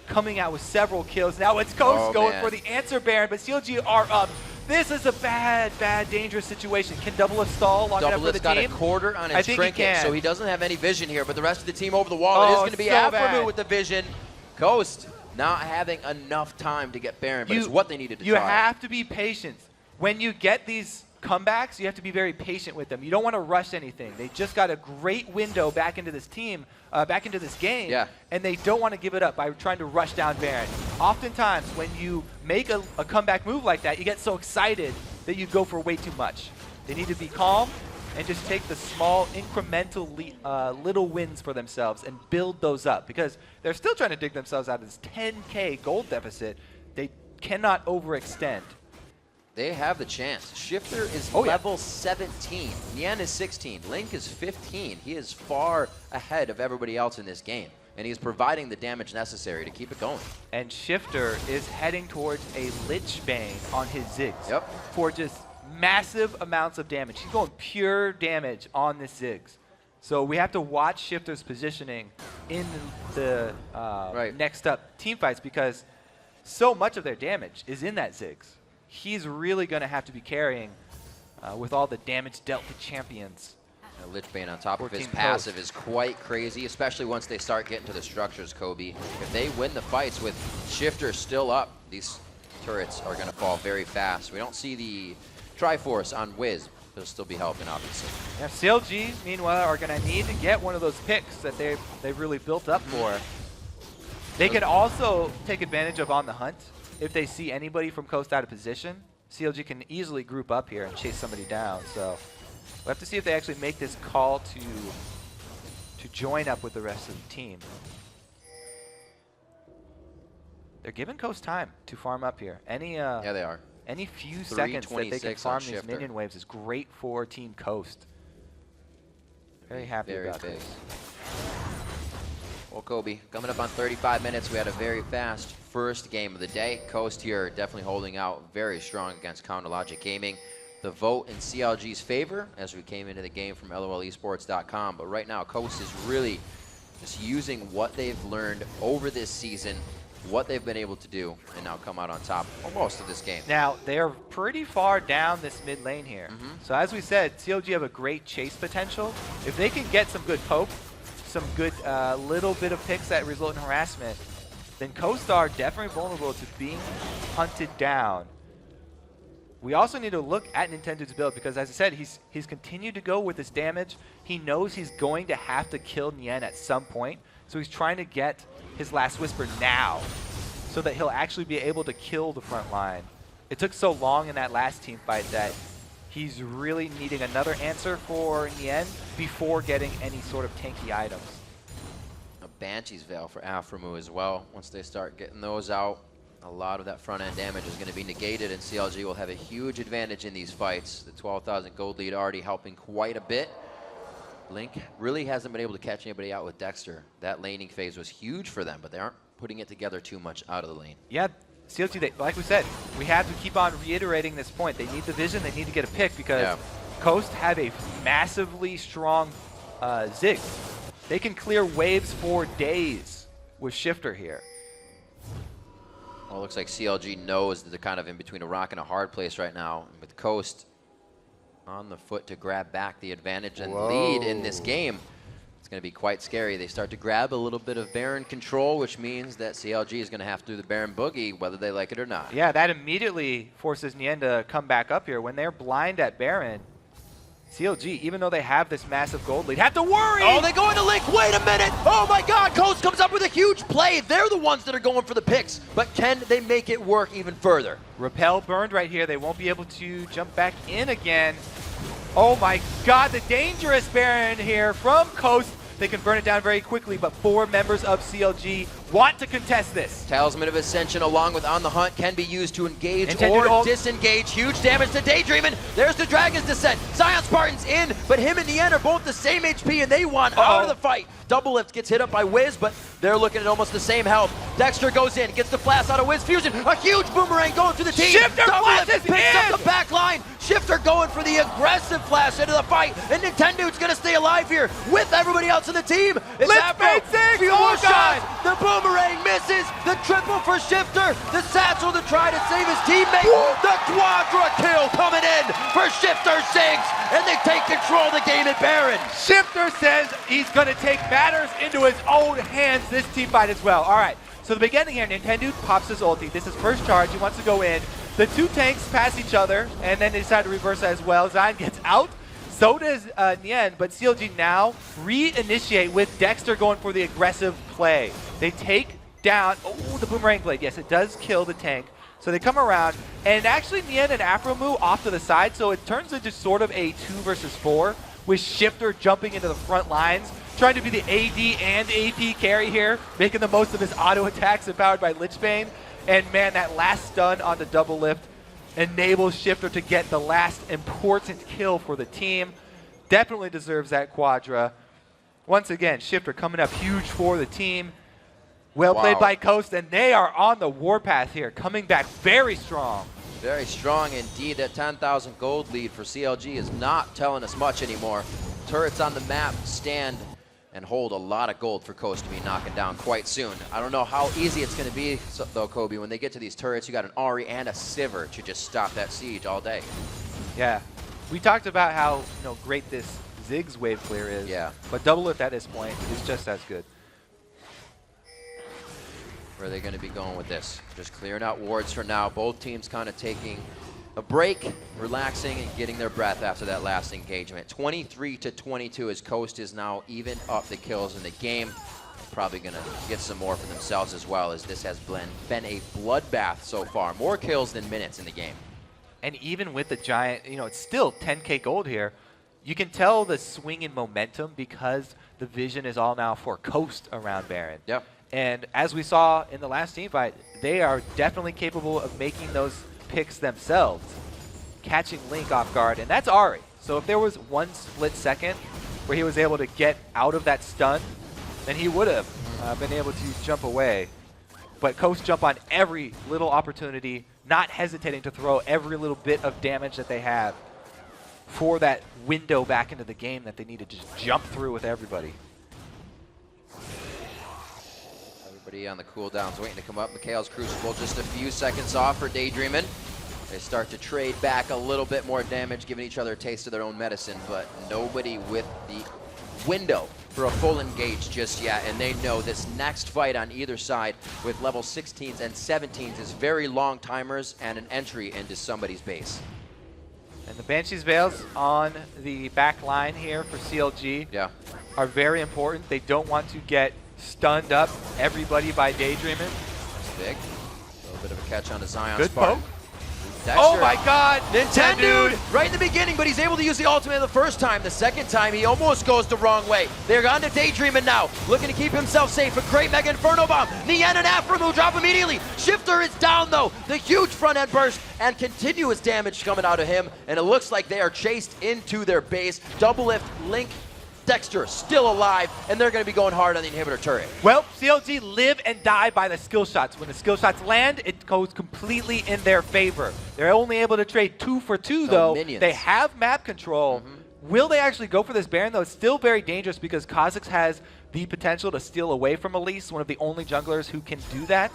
coming out with several kills. Now it's Coast going for the answer Baron, but CLG are up. This is a bad, dangerous situation. Can Double Lift stall long enough for the team? Got a quarter on his trinket, so he doesn't have any vision here, but the rest of the team over the wall. It is going to be Aframu with the vision. Coast not having enough time to get Baron, but it's what they needed to try. You have to be patient. When you get these comebacks, you have to be very patient with them. You don't want to rush anything. They just got a great window back into this team, back into this game, and they don't want to give it up by trying to rush down Baron. Oftentimes, when you make a comeback move like that, you get so excited that you go for way too much. They need to be calm, and just take the small incremental little wins for themselves and build those up, because they're still trying to dig themselves out of this 10K gold deficit. They cannot overextend. They have the chance. Shifter is level 17. Nien is 16. Link is 15. He is far ahead of everybody else in this game, and he's providing the damage necessary to keep it going. And Shifter is heading towards a Lich Bane on his Ziggs for just massive amounts of damage. He's going pure damage on this Ziggs. So we have to watch Shifter's positioning in the next up team fights, because so much of their damage is in that Ziggs. He's really going to have to be carrying with all the damage dealt to champions. Lich Bane on top of his passive is quite crazy, especially once they start getting to the structures, Kobe. If they win the fights with Shifter still up, these turrets are going to fall very fast. We don't see the Triforce on Wiz. They'll still be helping, obviously. Yeah, CLG, meanwhile, are going to need to get one of those picks that they've really built up for. They can also take advantage of on the hunt. If they see anybody from Coast out of position, CLG can easily group up here and chase somebody down. So we'll have to see if they actually make this call to join up with the rest of the team. They're giving Coast time to farm up here. Yeah, they are. Any few seconds that they can farm these minion waves is great for Team Coast. Very happy about this. Well, Kobe, coming up on 35 minutes, we had a very fast first game of the day. Coast here definitely holding out very strong against Counter Logic Gaming. The vote in CLG's favor as we came into the game from LOLesports.com. But right now, Coast is really just using what they've learned over this season, what they've been able to do, and now come out on top almost of this game. Now, they're pretty far down this mid lane here. So as we said, CLG have a great chase potential. If they can get some good poke, some good little bit of picks that result in harassment, then Coast are definitely vulnerable to being hunted down. We also need to look at Nintendo's build, because as I said, he's continued to go with this damage. He knows he's going to have to kill Nien at some point, so he's trying to get his last whisper now so that he'll actually be able to kill the front line. It took so long in that last team fight that he's really needing another answer for Nien before getting any sort of tanky items. A Banshee's Veil for Aframu as well. Once they start getting those out, a lot of that front-end damage is going to be negated, and CLG will have a huge advantage in these fights. The 12,000 gold lead already helping quite a bit. Link really hasn't been able to catch anybody out with Dexter. That laning phase was huge for them, but they aren't putting it together too much out of the lane. Yeah, CLG, like we said, we have to keep on reiterating this point. They need the vision, they need to get a pick, because Coast have a massively strong Ziggs. They can clear waves for days with Shifter here. Well, it looks like CLG knows that they're kind of in between a rock and a hard place right now. And with Coast on the foot to grab back the advantage and lead in this game, it's going to be quite scary. They start to grab a little bit of Baron control, which means that CLG is going to have to do the Baron Boogie, whether they like it or not. Yeah, that immediately forces Nien to come back up here. When they're blind at Baron, CLG, even though they have this massive gold lead, have to worry! Oh, they go into Link. Wait a minute! Oh my god, Coast comes up with a huge play. They're the ones that are going for the picks, but can they make it work even further? Repel burned right here. They won't be able to jump back in again. Oh my god, the dangerous Baron here from Coast. They can burn it down very quickly, but 4 members of CLG want to contest this. Talisman of Ascension along with On the Hunt can be used to engage or disengage. Huge damage to Daydreamin'. There's the Dragon's Descent. Zion Spartan's in, but him and Nien are both the same HP, and they want out of the fight. Double Lift gets hit up by Wiz, but they're looking at almost the same health. Dexter goes in, gets the blast out of Wiz Fusion. A huge boomerang going through the team. Shifter flashes picks up the back line. Shifter going for the aggressive flash into the fight, and Nintendo's gonna stay alive here with everybody else in the team. It's Afro. Few more shots. The boomerang misses. The triple for Shifter. The satchel to try to save his teammate. The quadra kill coming in for Shifter Ziggs, and they take control of the game at Baron. Shifter says he's going to take matters into his own hands this team fight as well. All right, so the beginning here, Nintendo pops his ulti. This is first charge. He wants to go in. The 2 tanks pass each other, and then they decide to reverse as well. Zion gets out. So does Nien, but CLG now reinitiate with Dexter going for the aggressive play. They take down, oh, the Boomerang Blade. Yes, it does kill the tank. So they come around, and actually Nien and Afro move off to the side, so it turns into sort of a 2 versus 4, with Shifter jumping into the front lines, trying to be the AD and AP carry here, making the most of his auto attacks empowered by Lichbane. And man, that last stun on the double lift enables Shifter to get the last important kill for the team. Definitely deserves that Quadra. Once again, Shifter coming up huge for the team. Well played by Coast, and they are on the warpath here, coming back very strong. Very strong indeed. That 10,000 gold lead for CLG is not telling us much anymore. Turrets on the map stand and hold a lot of gold for Coast to be knocking down quite soon. I don't know how easy it's going to be, though, Kobe. When they get to these turrets, you got an Ahri and a Sivir to just stop that siege all day. Yeah. We talked about how great this Ziggs wave clear is. Yeah. But double lift at this point is just as good. Where are they going to be going with this? Just clearing out wards for now. Both teams kind of taking a break, relaxing, and getting their breath after that last engagement. 23-22 as Coast is now even up the kills in the game. Probably going to get some more for themselves as well, as this has been a bloodbath so far. More kills than minutes in the game. And even with the giant, it's still 10K gold here. You can tell the swing in momentum because the vision is all now for Coast around Baron. Yep. And as we saw in the last team fight, they are definitely capable of making those picks themselves, catching Link off guard, and that's Ahri. So if there was one split second where he was able to get out of that stun, then he would have been able to jump away. But Coast jump on every little opportunity, not hesitating to throw every little bit of damage that they have for that window back into the game that they need to just jump through with everybody. Everybody on the cooldowns waiting to come up. Mikhail's Crucible just a few seconds off for Daydreamin'. They start to trade back a little bit more damage, giving each other a taste of their own medicine, but nobody with the window for a full engage just yet, and they know this next fight on either side with level 16s and 17s is very long timers and an entry into somebody's base. And the Banshee's Veils on the back line here for CLG are very important. They don't want to get stunned up everybody by Daydreamin'. That's big. A little bit of a catch on the Zion Good Spark. poke. Oh my god! Nintendo right in the beginning, but he's able to use the ultimate the first time. The second time, he almost goes the wrong way. They're on to Daydreamin' now, looking to keep himself safe. A great Mega Inferno Bomb. Nien and Aframu drop immediately. Shifter is down though. The huge front end burst and continuous damage coming out of him, and it looks like they are chased into their base. Double lift, Link, Dexter still alive, and they're going to be going hard on the inhibitor turret. Well, CLG live and die by the skill shots. When the skill shots land, it goes completely in their favor. They're only able to trade 2 for 2, though. Minions. They have map control. Will they actually go for this Baron, though? It's still very dangerous because Kha'Zix has the potential to steal away from Elise, one of the only junglers who can do that.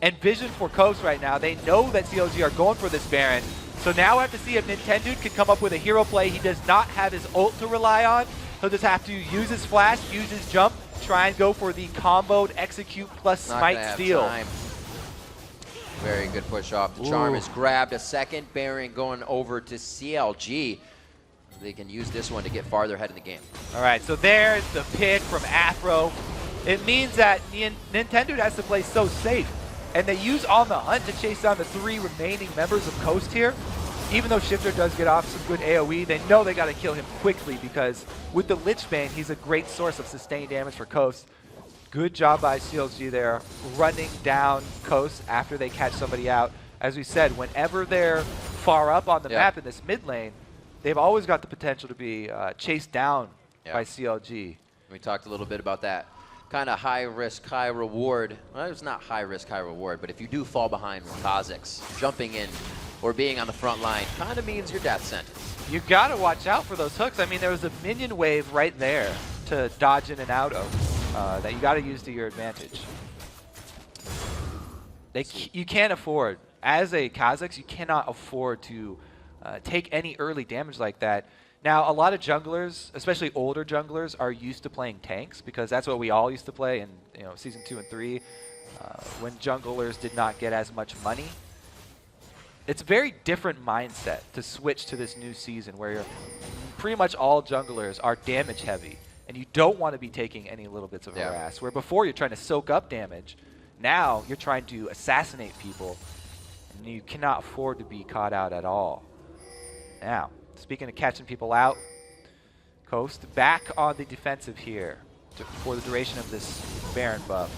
And vision for Coast right now. They know that CLG are going for this Baron. So now we have to see if Nintendo can come up with a hero play. He does not have his ult to rely on. He'll just have to use his flash, use his jump, try and go for the comboed execute plus smite steal. Time. Very good push off. The charm is grabbed. A second Baron going over to CLG. They can use this one to get farther ahead in the game. All right, so there's the pick from Afro. It means that Nintendo has to play so safe, and they use On the Hunt to chase down the 3 remaining members of Coast here. Even though Shifter does get off some good AoE, they know they got to kill him quickly because with the Lichbane, he's a great source of sustained damage for Coast. Good job by CLG there, running down Coast after they catch somebody out. As we said, whenever they're far up on the map in this mid lane, they've always got the potential to be chased down by CLG. We talked a little bit about that. Kind of high risk, high reward. Well, it's not high risk, high reward, but if you do fall behind with Kha'Zix, jumping in or being on the front line kind of means your death sentence. You got to watch out for those hooks. I mean, there was a minion wave right there to dodge in and out of that you got to use to your advantage. You can't afford, as a Kha'Zix, you cannot afford to take any early damage like that. Now, a lot of junglers, especially older junglers, are used to playing tanks because that's what we all used to play in Season 2 and 3 when junglers did not get as much money. It's a very different mindset to switch to this new season where pretty much all junglers are damage heavy and you don't want to be taking any little bits of harass. Where before you're trying to soak up damage, now you're trying to assassinate people. And you cannot afford to be caught out at all. Now, speaking of catching people out, Coast back on the defensive here for the duration of this Baron buff.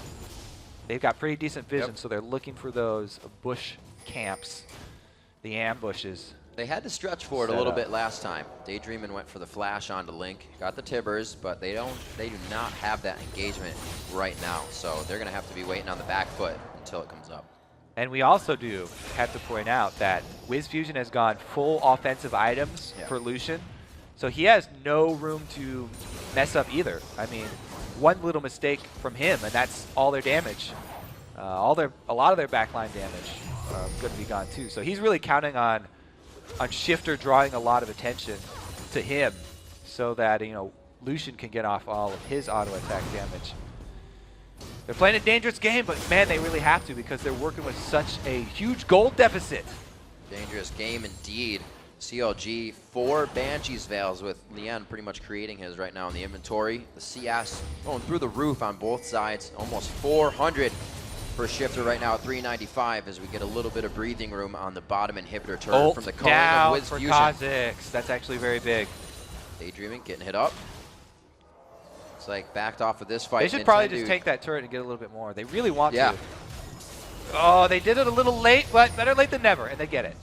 They've got pretty decent vision, so they're looking for those bush camps, the ambushes. They had to stretch for it a little bit last time. Daydreamin' went for the flash onto Link, got the Tibbers, but they do not have that engagement right now. So they're gonna have to be waiting on the back foot until it comes up. And we also do have to point out that Wiz Fusion has gone full offensive items for Lucian. So he has no room to mess up either. I mean, one little mistake from him, and that's all their damage. A lot of their backline damage going to be gone too. So he's really counting on Shifter drawing a lot of attention to him, so that Lucian can get off all of his auto attack damage. They're playing a dangerous game, but man, they really have to because they're working with such a huge gold deficit. Dangerous game indeed. CLG 4 Banshee's Veils with Leon pretty much creating his right now in the inventory. The CS going through the roof on both sides, almost 400 for Shifter right now at 395 as we get a little bit of breathing room on the bottom inhibitor turret from the culling of Wiz for Fusion. Kha'Zix. That's actually very big. Daydreamin' getting hit up. It's like backed off of this fight. They should probably just take that turret and get a little bit more. They really want to. Oh, they did it a little late, but better late than never, and they get it.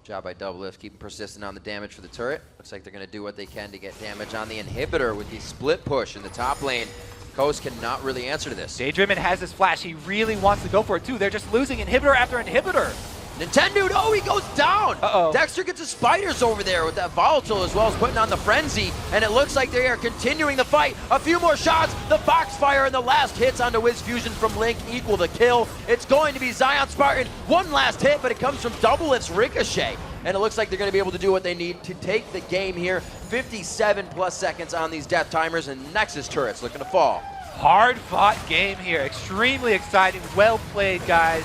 Job by Doublelift, keeping persistent on the damage for the turret. Looks like they're going to do what they can to get damage on the inhibitor with the split push in the top lane. Coast cannot really answer to this. Daydreamin' has his flash. He really wants to go for it too. They're just losing inhibitor after inhibitor. Nintendo, oh, he goes down. Dexter gets his spiders over there with that volatile as well as putting on the frenzy, and it looks like they are continuing the fight. A few more shots, the Foxfire and the last hits onto Wiz Fusion from Link equal the kill. It's going to be Zion Spartan. One last hit, but it comes from Doublelift's Ricochet. And it looks like they're going to be able to do what they need to take the game here. 57 plus seconds on these death timers, and Nexus turrets looking to fall. Hard fought game here. Extremely exciting. Well played, guys.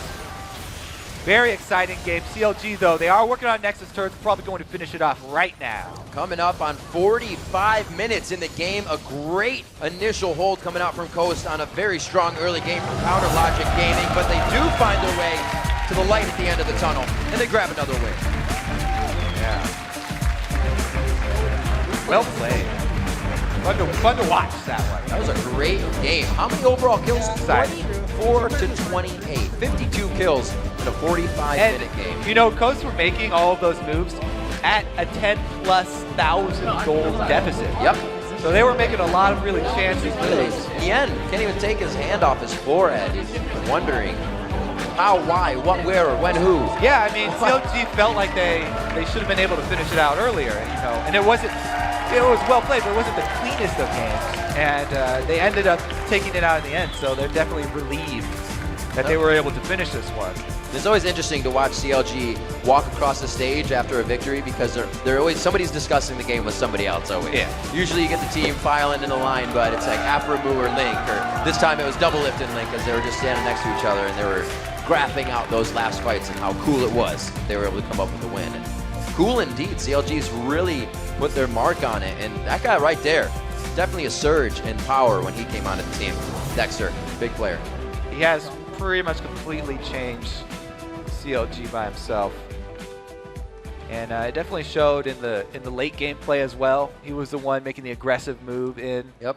Very exciting game. CLG, though, they are working on Nexus turrets. Probably going to finish it off right now. Coming up on 45 minutes in the game. A great initial hold coming out from Coast on a very strong early game from Counter Logic Gaming, but they do find their way to the light at the end of the tunnel, and they grab another win. Yeah. Well played. Fun to watch that one. That was a great game. How many overall kills? 24 to 28. 52 kills in a 45-minute game. Coast were making all of those moves at a 10,000+ gold deficit. Yep. So they were making a lot of really chancy moves. Yen can't even take his hand off his forehead. He's wondering how, why, what, where, or when, who. Yeah, I mean, CLG felt like they should have been able to finish it out earlier, and it wasn't. It was well played, but it wasn't the cleanest of games, and they ended up taking it out in the end. So they're definitely relieved that they were able to finish this one. It's always interesting to watch CLG walk across the stage after a victory because they're always somebody's discussing the game with somebody else always. Yeah. Usually you get the team filing in a line, but it's like Aphromoo or Link, or this time it was Doublelift and Link because they were just standing next to each other and they were graphing out those last fights and how cool it was. They were able to come up with a win. And cool indeed. CLG's really put their mark on it, and that guy right there, definitely a surge in power when he came onto the team. Dexter, big player. He has pretty much completely changed CLG by himself, and it definitely showed in the late game play as well. He was the one making the aggressive move in. Yep.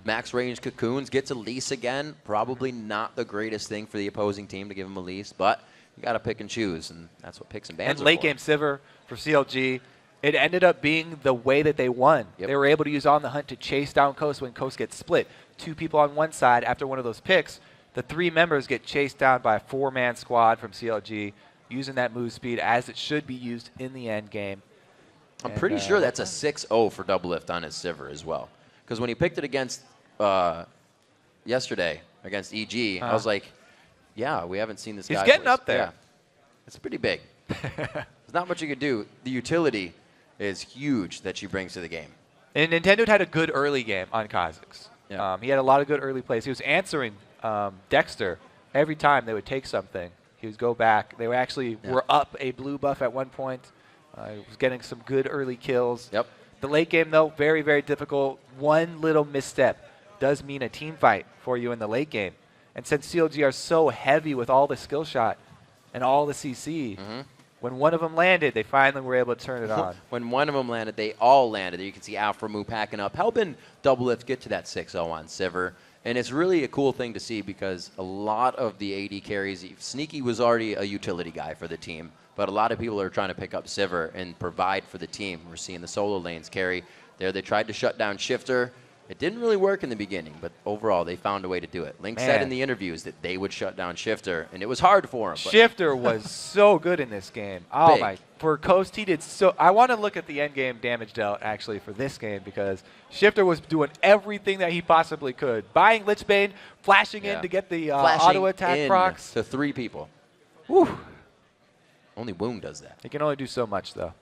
Max range cocoons, gets a lease again. Probably not the greatest thing for the opposing team to give him a lease, but you got to pick and choose, and that's what picks and bans And late game Sivir for CLG, it ended up being the way that they won. Yep. They were able to use On the Hunt to chase down Coast when Coast gets split. 2 people on one side after one of those picks. The 3 members get chased down by a 4-man squad from CLG, using that move speed as it should be used in the end game. I'm pretty sure that's a 6-0 for Doublelift on his Sivir as well. Because when he picked it against yesterday against EG, I was like, yeah, we haven't seen this guy. He's getting up there. Yeah. It's pretty big. There's not much you can do. The utility is huge that she brings to the game. And Nintendo had a good early game on Kha'Zix. Yeah. He had a lot of good early plays. He was answering Dexter every time they would take something. He would go back. They were actually were up a blue buff at one point. He was getting some good early kills. Yep. The late game, though, very, very difficult. One little misstep does mean a team fight for you in the late game. And since CLG are so heavy with all the skill shot, and all the CC. When one of them landed, they finally were able to turn it on. When one of them landed, they all landed. You can see Alpha Moo packing up, helping Doublelift get to that 6-0 on Sivir. And it's really a cool thing to see because a lot of the AD carries, Sneaky was already a utility guy for the team, but a lot of people are trying to pick up Sivir and provide for the team. We're seeing the solo lanes carry. There they tried to shut down Shifter. It didn't really work in the beginning, but overall they found a way to do it. Link said in the interviews that they would shut down Shifter, and it was hard for him. Shifter was so good in this game. Oh my! For Coast, he did so. I want to look at the end game damage dealt actually for this game because Shifter was doing everything that he possibly could. Buying Lichbane, flashing in to get the auto attack procs to 3 people. Whew. Only Wound does that. He can only do so much though.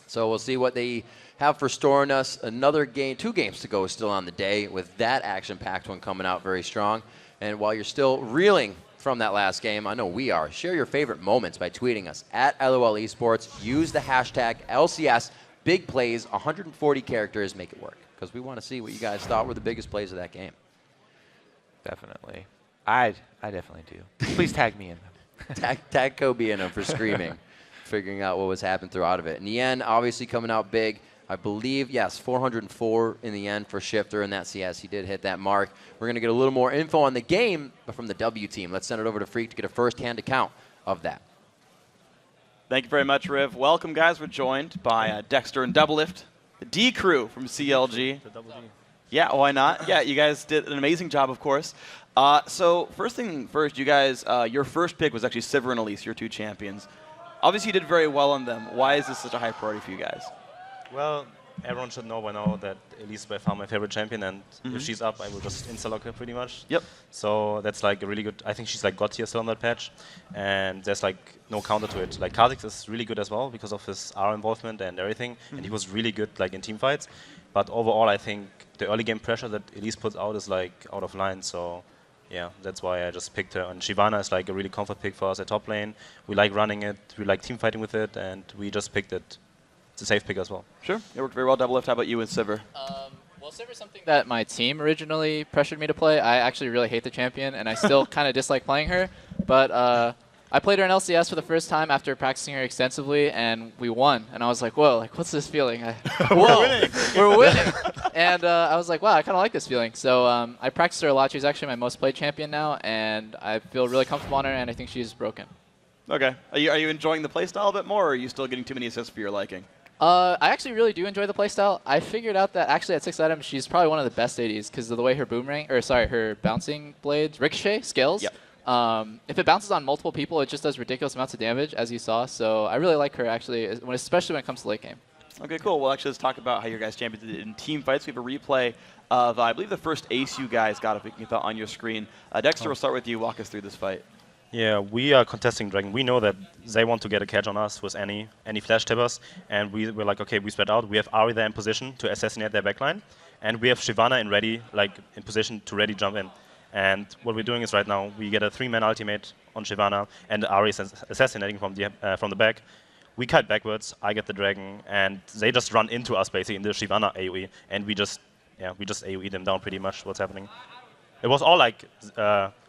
So we'll see what they have for storing us. Another game, 2 games to go still on the day with that action-packed one coming out very strong. And while you're still reeling from that last game, I know we are, share your favorite moments by tweeting us at LOL Esports. Use the hashtag LCS. Big plays, 140 characters, make it work. Because we want to see what you guys thought were the biggest plays of that game. Definitely. I definitely do. Please tag me in them. tag Kobe in them for screaming. Figuring out what was happening throughout of it. Nien obviously coming out big. I believe, yes, 404 in the end for Shifter in that CS. He did hit that mark. We're going to get a little more info on the game, but from the W team. Let's send it over to Freak to get a first-hand account of that. Thank you very much, Riv. Welcome, guys. We're joined by Dexter and Doublelift, the D crew from CLG. Yeah, why not? Yeah, you guys did an amazing job, of course. So first thing first, you guys, your first pick was actually Sivir and Elise, your 2 champions. Obviously, you did very well on them. Why is this such a high priority for you guys? Well, everyone should know by now that Elise is by far my favorite champion, and if she's up, I will just insta-lock her pretty much. Yep. So that's like a really good, I think she's like God tier still on that patch, and there's like no counter to it. Like Kha'Zix is really good as well because of his R involvement and everything, and he was really good like in team fights. But overall, I think the early game pressure that Elise puts out is like out of line, so yeah, that's why I just picked her. And Shyvana is like a really comfort pick for us at top lane. We like running it, we like team fighting with it, and we just picked it. It's a safe pick as well. Sure, it worked very well. Doublelift, how about you and Sivir? Well, Sivir's something that my team originally pressured me to play. I actually really hate the champion, and I still kind of dislike playing her. But I played her in LCS for the first time after practicing her extensively, and we won. And I was like, whoa, like, what's this feeling? We're winning. We're winning. And I was like, wow, I kind of like this feeling. So I practiced her a lot. She's actually my most played champion now, and I feel really comfortable on her, and I think she's broken. Okay. Are you enjoying the playstyle a bit more, or are you still getting too many assists for your liking? I actually really do enjoy the playstyle. I figured out that actually at 6 items, she's probably one of the best ADs because of the way her her bouncing blades ricochet skills. Yep. If it bounces on multiple people, it just does ridiculous amounts of damage, as you saw. So I really like her, actually, especially when it comes to late game. Okay, cool. Well, actually, let's talk about how your guys' champions did in team fights. We have a replay of, I believe, the first ace you guys got, if we can get that on your screen. Dexter, we'll start with you. Walk us through this fight. Yeah, we are contesting Dragon. We know that they want to get a catch on us with any flash tippers, and we're like, okay, we spread out. We have Ahri there in position to assassinate their backline, and we have Shyvana in position to ready jump in. And what we're doing is right now we get a 3-man ultimate on Shyvana, and Ahri is assassinating from the back. We kite backwards. I get the dragon, and they just run into us basically in the Shyvana AOE, and we just AOE them down pretty much. What's happening? It was all like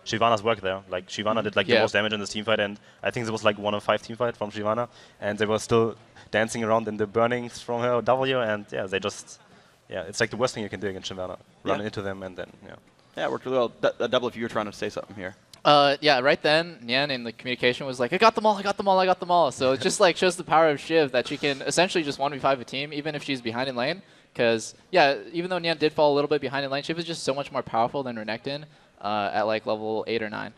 Shyvana's work there. Like Shyvana did like the most damage in this team fight, and I think it was like 1 of 5 team fight from Shyvana, and they were still dancing around in the burnings from her W, and yeah, they just it's like the worst thing you can do against Shyvana. Run into them and then Yeah, it worked really well. Double, if you were trying to say something here. Yeah, right then, Nyan in the communication was like, I got them all, I got them all, I got them all. So it just like shows the power of Shiv that she can essentially just 1v5 a team, even if she's behind in lane. Because, yeah, even though Nyan did fall a little bit behind in lane, Shiv is just so much more powerful than Renekton at like level 8 or 9.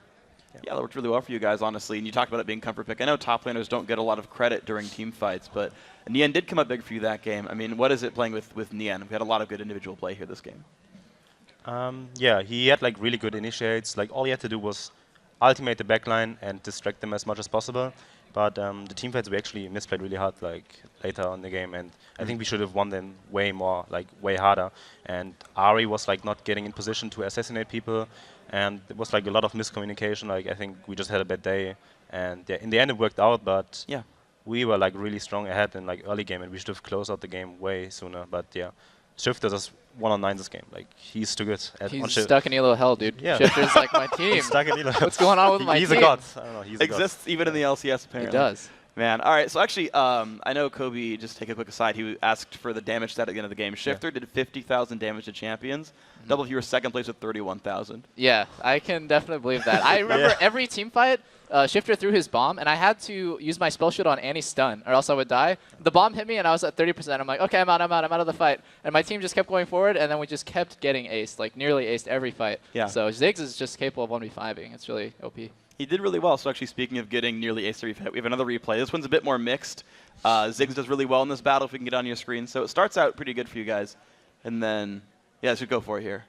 Yeah, that worked really well for you guys, honestly. And you talked about it being comfort pick. I know top laners don't get a lot of credit during team fights, but Nyan did come up big for you that game. I mean, what is it playing with Nyan? We had a lot of good individual play here this game. Yeah, he had like really good initiates. Like all he had to do was ultimate the backline and distract them as much as possible. But the team fights we actually misplayed really hard like later on in the game, and I think we should have won them way more, like way harder. And Ahri was like not getting in position to assassinate people, and it was like a lot of miscommunication. Like I think we just had a bad day, and yeah, in the end it worked out. But yeah, we were like really strong ahead in like early game, and we should have closed out the game way sooner. But yeah, Shifter just 1-on-9 this game. Like, he's too good. He's stuck in Elo hell, dude. Yeah. Shifter's like my team. He's stuck in Elo hell. What's going on with my team? He's a god. I don't know. He's a god. Exists even in the LCS, apparently. He does. Man, all right. So actually, I know Kobe, just take a quick aside, he asked for the damage stat at the end of the game. Shifter did 50,000 damage to champions. Double, you were second place with 31,000. Yeah, I can definitely believe that. I remember every team fight, Shifter threw his bomb, and I had to use my spell shield on any stun, or else I would die. The bomb hit me, and I was at 30%. I'm like, okay, I'm out of the fight. And my team just kept going forward, and then we just kept getting aced, like nearly aced every fight. Yeah. So Ziggs is just capable of 1v5ing. It's really OP. He did really well. So actually, speaking of getting nearly ace 3 fight, we have another replay. This one's a bit more mixed. Ziggs does really well in this battle, if we can get on your screen. So it starts out pretty good for you guys. And then, yeah, let's go for it here.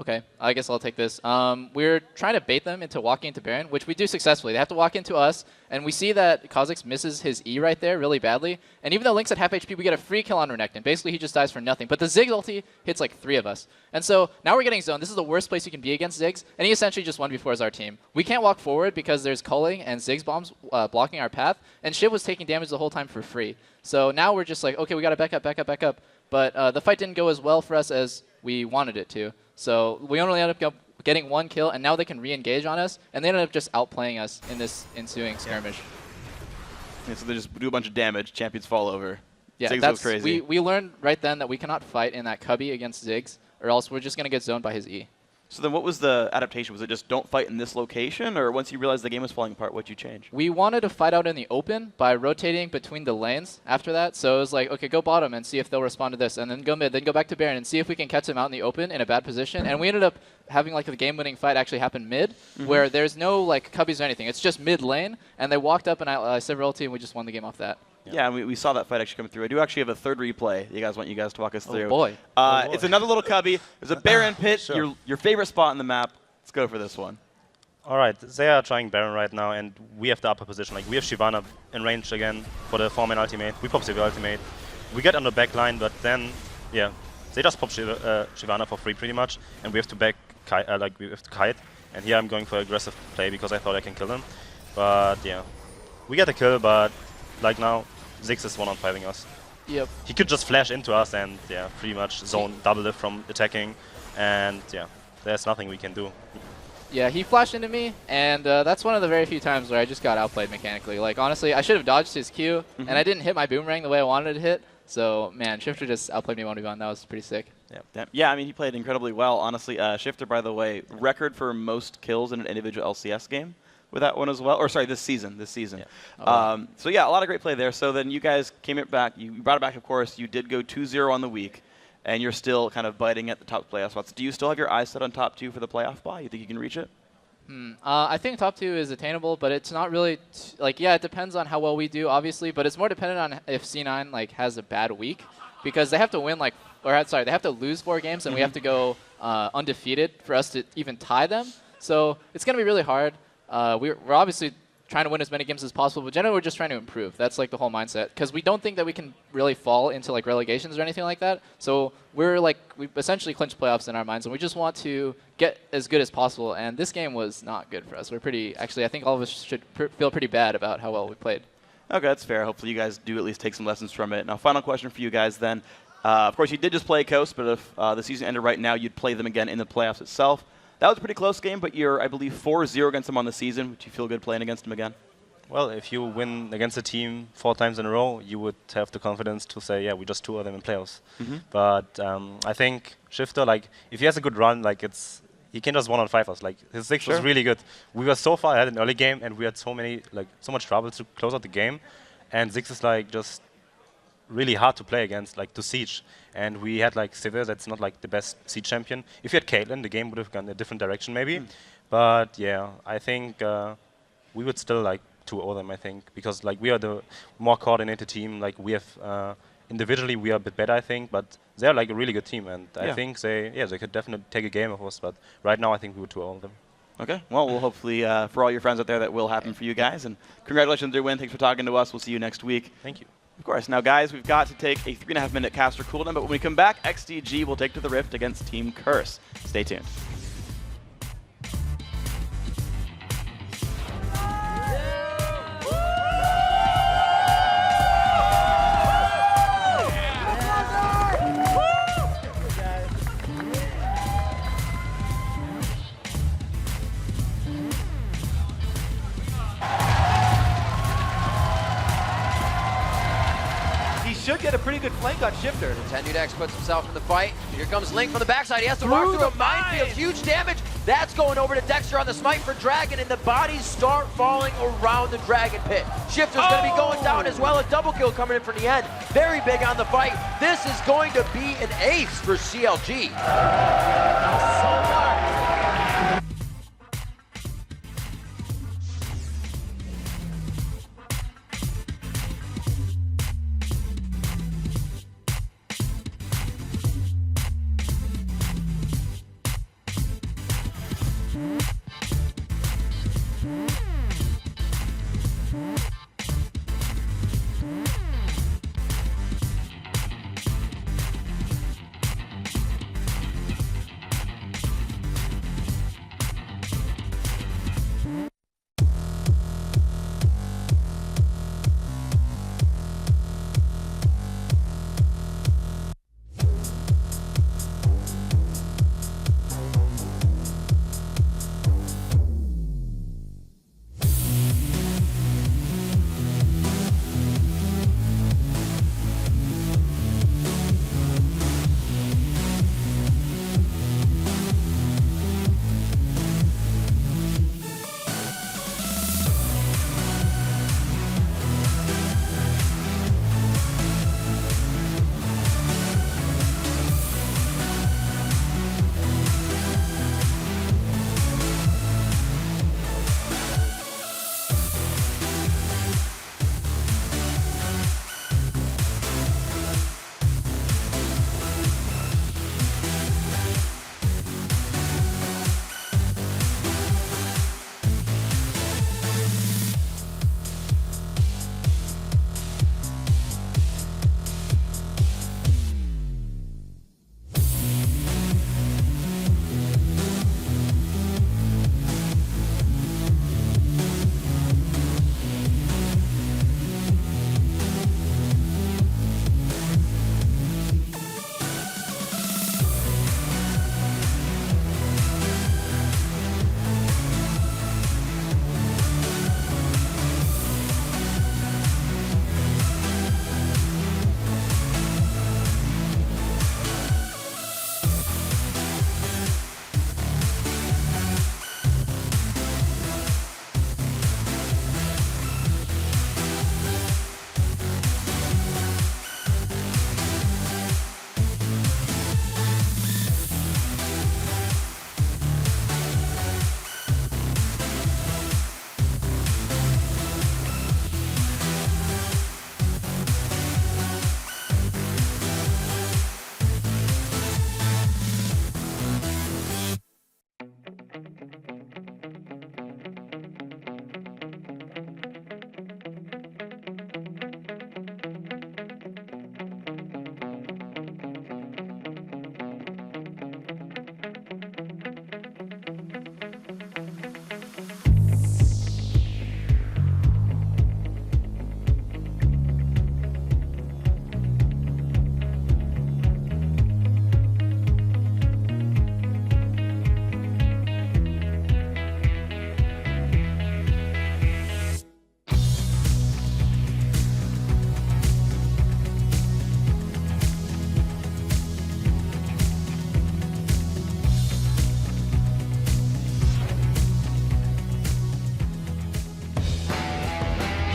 Okay, I guess I'll take this. We're trying to bait them into walking into Baron, which we do successfully. They have to walk into us, and we see that Kha'Zix misses his E right there really badly. And even though Link's at half HP, we get a free kill on Renekton. Basically, he just dies for nothing. But the Ziggs ulti hits like 3 of us. And so now we're getting zoned. This is the worst place you can be against Ziggs, and he essentially just 1v4s our team. We can't walk forward because there's culling and Ziggs bombs blocking our path, and Shiv was taking damage the whole time for free. So now we're just like, okay, we got to back up. But the fight didn't go as well for us as we wanted it to. So we only ended up getting 1 kill, and now they can re-engage on us, and they ended up just outplaying us in this ensuing skirmish. Yeah, so they just do a bunch of damage, champions fall over. Yeah, Ziggs goes crazy. We learned right then that we cannot fight in that cubby against Ziggs, or else we're just going to get zoned by his E. So then what was the adaptation? Was it just don't fight in this location, or once you realized the game was falling apart, what'd you change? We wanted to fight out in the open by rotating between the lanes after that. So it was like, okay, go bottom and see if they'll respond to this, and then go mid, then go back to Baron and see if we can catch them out in the open in a bad position. And we ended up having like the game-winning fight actually happen mid, where there's no like cubbies or anything. It's just mid lane, and they walked up and I several ulti, and we just won the game off that. Yeah, and we saw that fight actually come through. I do actually have a third replay. You guys to walk us through. Oh boy. It's another little cubby. There's a Baron pit, your favorite spot in the map. Let's go for this one. All right, they are trying Baron right now, and we have the upper position. Like, we have Shyvana in range again for the 4-man ultimate. We pop Sivir ultimate. We get on the back line, but then, yeah, they just pop Shyvana for free pretty much, and we have to back we have to kite. And here I'm going for aggressive play because I thought I can kill them. But yeah, we get a kill, but like now, Ziggs is 1-on-5ing us. Yep. He could just flash into us and yeah, pretty much zone double lift from attacking, and yeah, there's nothing we can do. Yeah, he flashed into me, and that's one of the very few times where I just got outplayed mechanically. Like, honestly, I should have dodged his Q, and I didn't hit my boomerang the way I wanted to hit. So, man, Shifter just outplayed me 1v1. That was pretty sick. Yeah, I mean, he played incredibly well, honestly. Shifter, by the way, record for most kills in an individual LCS game with that one as well. Or, sorry, this season. Yeah. So, yeah, a lot of great play there. So then you guys came it back. You brought it back, of course. You did go 2-0 on the week. And you're still kind of biting at the top playoff spots. Do you still have your eyes set on top 2 for the playoff bye? You think you can reach it? I think top 2 is attainable, but it's not really yeah, it depends on how well we do, obviously, but it's more dependent on if C9 like has a bad week, because they have to win they have to lose 4 games, and we have to go undefeated for us to even tie them. So it's gonna be really hard. We're obviously trying to win as many games as possible, but generally we're just trying to improve. That's like the whole mindset, because we don't think that we can really fall into like relegations or anything like that. So we've essentially clinched playoffs in our minds, and we just want to get as good as possible. And this game was not good for us. I think all of us should feel pretty bad about how well we played. Okay, that's fair. Hopefully you guys do at least take some lessons from it. Now, final question for you guys then. Of course, you did just play Coast, but if the season ended right now, you'd play them again in the playoffs itself. That was a pretty close game, but you're, I believe, 4-0 against them on the season. Would you feel good playing against them again? Well, if you win against a team 4 times in a row, you would have the confidence to say, yeah, we just 2 of them in playoffs. But I think Shifter, like, if he has a good run, like, he can just 1-on-5 us. Like, his Ziggs was really good. We were so far ahead in early game, and we had so much trouble to close out the game. And Ziggs is like just really hard to play against, like to siege. And we had like Sivir, that's not like the best siege champion. If you had Caitlyn, the game would have gone a different direction maybe. But yeah, I think we would still like 2-0 them, I think, because like we are the more coordinated team. Like we have individually we are a bit better, I think, but they're like a really good team, and I think they could definitely take a game of us. But right now, I think we would 2-0 them. Okay, well, we'll hopefully for all your friends out there that will happen for you guys, and congratulations on your win. Thanks for talking to us. We'll see you next week. Thank you. Of course. Now, guys, we've got to take a 3.5-minute caster cooldown, but when we come back, XDG will take to the Rift against Team Curse. Stay tuned. pretty good flank on Shifter. Tenudex puts himself in the fight. Here comes Link from the backside. He has to walk through a minefield. Huge damage. That's going over to Dexter on the smite for Dragon, and the bodies start falling around the Dragon pit. Shifter's going to be going down as well. A double kill coming in from the end. Very big on the fight. This is going to be an ace for CLG.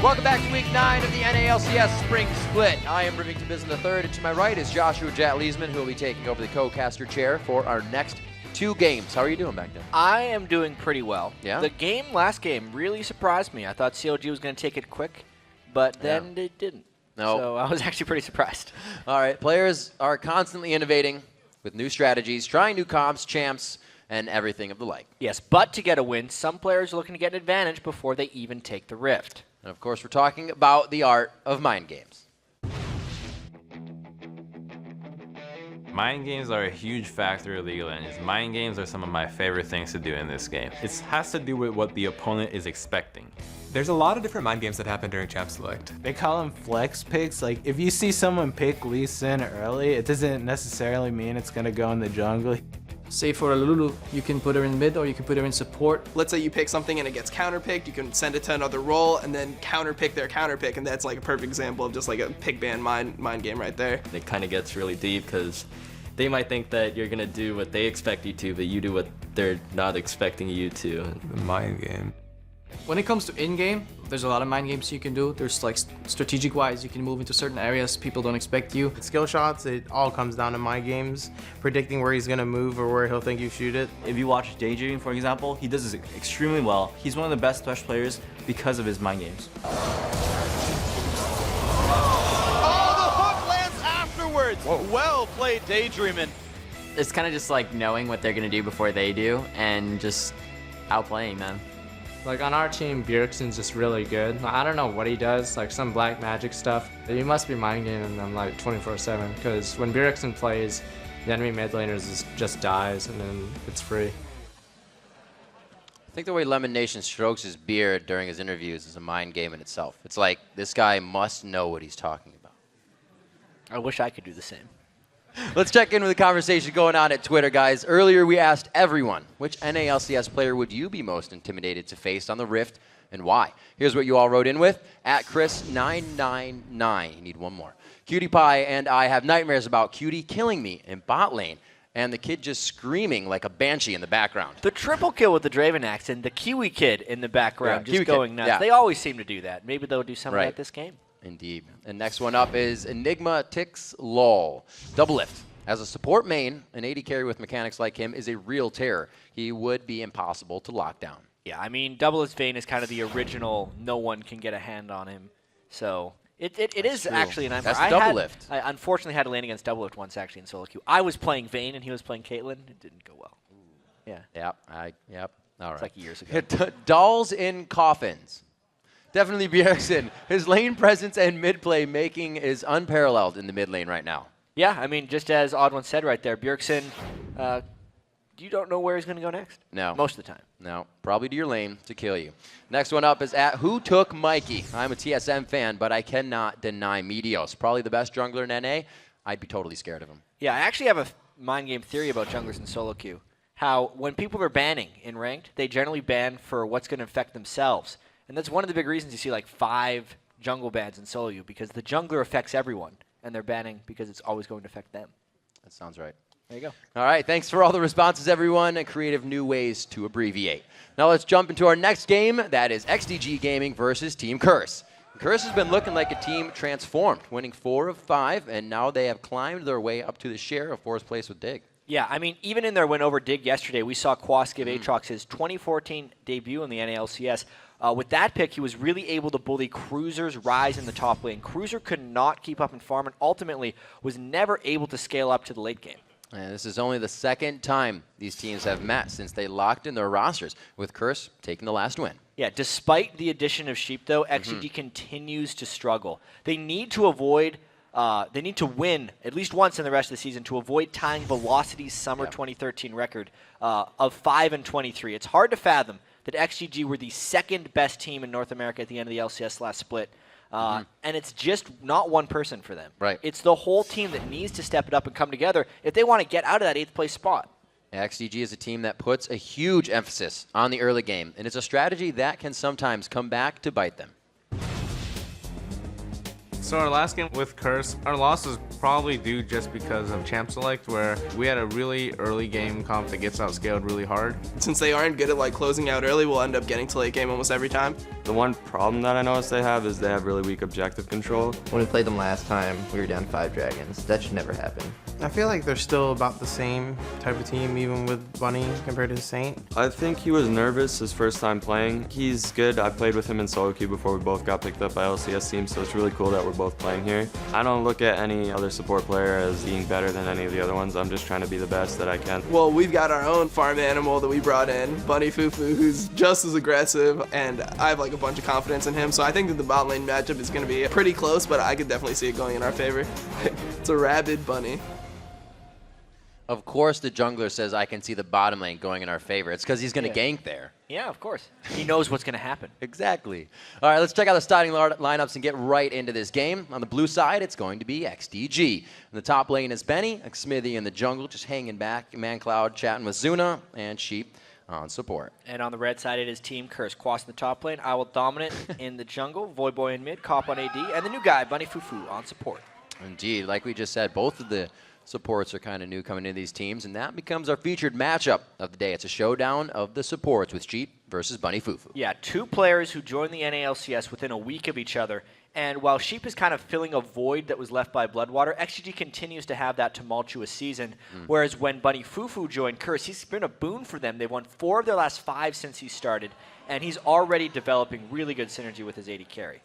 Welcome back to week 9 of the NALCS Spring Split. I am Rivington Bisson III, and to my right is Joshua Jat-Leesman, who will be taking over the co-caster chair for our next 2 games. How are you doing back there? I am doing pretty well. Yeah? The last game really surprised me. I thought CLG was going to take it quick, but then it didn't. No. So I was actually pretty surprised. All right, players are constantly innovating with new strategies, trying new comps, champs, and everything of the like. Yes, but to get a win, some players are looking to get an advantage before they even take the Rift. And of course, we're talking about the art of mind games. Mind games are a huge factor of League of Legends. Mind games are some of my favorite things to do in this game. It has to do with what the opponent is expecting. There's a lot of different mind games that happen during Champ Select. They call them flex picks. Like, if you see someone pick Lee Sin early, it doesn't necessarily mean it's going to go in the jungle. Say for a Lulu, you can put her in mid or you can put her in support. Let's say you pick something and it gets counterpicked, you can send it to another role and then counterpick their counterpick, and that's like a perfect example of just like a pick ban mind game right there. It kind of gets really deep because they might think that you're gonna do what they expect you to, but you do what they're not expecting you to. The mind game. When it comes to in-game, there's a lot of mind games you can do. There's like strategic-wise, you can move into certain areas people don't expect you. Skill shots, it all comes down to mind games, predicting where he's gonna move or where he'll think you shoot it. If you watch Daydream, for example, he does this extremely well. He's one of the best Thresh players because of his mind games. Oh, the hook lands afterwards. Well played, Daydreamin'. It's kind of just like knowing what they're gonna do before they do and just outplaying them. Like on our team, Bjergsen's just really good. I don't know what he does, like some black magic stuff. You must be mind gaming them like 24/7, because when Bjergsen plays, the enemy mid laners just dies and then it's free. I think the way Lemon Nation strokes his beard during his interviews is a mind game in itself. It's like this guy must know what he's talking about. I wish I could do the same. Let's check in with the conversation going on at Twitter, guys. Earlier, we asked everyone, which NALCS player would you be most intimidated to face on the Rift and why? Here's what you all wrote in with. At Chris999, you need one more. Cutie Pie and I have nightmares about Cutie killing me in bot lane and the kid just screaming like a banshee in the background. The triple kill with the Draven Axe and the Kiwi kid in the background just Kiwi going kid, nuts. yeah. They always seem to do that. Maybe they'll do something like this game. Indeed. And next one up is Enigma Tix LOL. Double lift. As a support main, an AD carry with mechanics like him is a real terror. He would be impossible to lock down. Yeah, I mean, Double Lift Vayne is kind of the original, no one can get a hand on him. So it is true. actually a nightmare. That's Double Lift. I unfortunately had to land against Double Lift once actually in solo queue. I was playing Vayne and he was playing Caitlyn. It didn't go well. Yeah. Yep. All right. It's like years ago. Dolls in coffins. Definitely Bjergsen. His lane presence and mid play making is unparalleled in the mid lane right now. Yeah, I mean, just as Odd1 said right there, Bjergsen, you don't know where he's going to go next. No. Most of the time. No. Probably to your lane to kill you. Next one up is at Who Took Mikey. I'm a TSM fan, but I cannot deny Meteos. Probably the best jungler in NA. I'd be totally scared of him. Yeah, I actually have a mind game theory about junglers in solo queue. How when people are banning in ranked, they generally ban for what's going to affect themselves. And that's one of the big reasons you see like 5 jungle bans in solo queue, because the jungler affects everyone. And they're banning because it's always going to affect them. That sounds right. There you go. All right, thanks for all the responses, everyone, and creative new ways to abbreviate. Now let's jump into our next game. That is XDG Gaming versus Team Curse. Curse has been looking like a team transformed, winning 4 of 5, and now they have climbed their way up to the share of 4th place with Dig. Yeah, I mean, even in their win over Dig yesterday, we saw Quas give Aatrox his 2014 debut in the NALCS. With that pick, he was really able to bully Cruiser's rise in the top lane. Cruiser could not keep up in farm and ultimately was never able to scale up to the late game. And this is only the second time these teams have met since they locked in their rosters, with Curse taking the last win. Yeah, despite the addition of Sheep, though, XGG continues to struggle. They need to avoid... they need to win at least once in the rest of the season to avoid tying Velocity's summer 2013 record of 5-23. It's hard to fathom that XGG were the second best team in North America at the end of the LCS last split. And it's just not one person for them. Right. It's the whole team that needs to step it up and come together if they want to get out of that 8th place spot. XGG is a team that puts a huge emphasis on the early game, and it's a strategy that can sometimes come back to bite them. So our last game with Curse, our loss was probably due just because of Champ Select, where we had a really early game comp that gets outscaled really hard. Since they aren't good at like closing out early, we'll end up getting to late game almost every time. The one problem that I noticed they have is they have really weak objective control. When we played them last time, we were down 5 dragons. That should never happen. I feel like they're still about the same type of team, even with Bunny compared to Saint. I think he was nervous his first time playing. He's good. I played with him in solo queue before we both got picked up by LCS teams, so it's really cool that we're both playing here. I don't look at any other support player as being better than any of the other ones. I'm just trying to be the best that I can. Well, we've got our own farm animal that we brought in, Bunny Fufu, who's just as aggressive, and I have like a bunch of confidence in him, so I think that the bot lane matchup is going to be pretty close, but I could definitely see it going in our favor. It's a rabid Bunny. Of course the jungler says, I can see the bottom lane going in our favor. It's because he's going to gank there. Yeah, of course. He knows what's going to happen. Exactly. All right, let's check out the starting lineups and get right into this game. On the blue side, it's going to be XDG. In the top lane is Benny, Smithy in the jungle, just hanging back. ManCloud chatting with Zuna, and Sheep on support. And on the red side, it is Team Curse. Quas in the top lane, I will dominate in the jungle, Voidboy in mid, Cop on AD, and the new guy, Bunny Fufu, on support. Indeed, like we just said, both of the supports are kind of new coming into these teams, and that becomes our featured matchup of the day. It's a showdown of the supports with Sheep versus Bunny Fufu. Yeah, two players who joined the NALCS within a week of each other. And while Sheep is kind of filling a void that was left by Bloodwater, XGG continues to have that tumultuous season. Whereas when Bunny Fufu joined Curse, he's been a boon for them. They've won 4 of their last 5 since he started, and he's already developing really good synergy with his AD carry.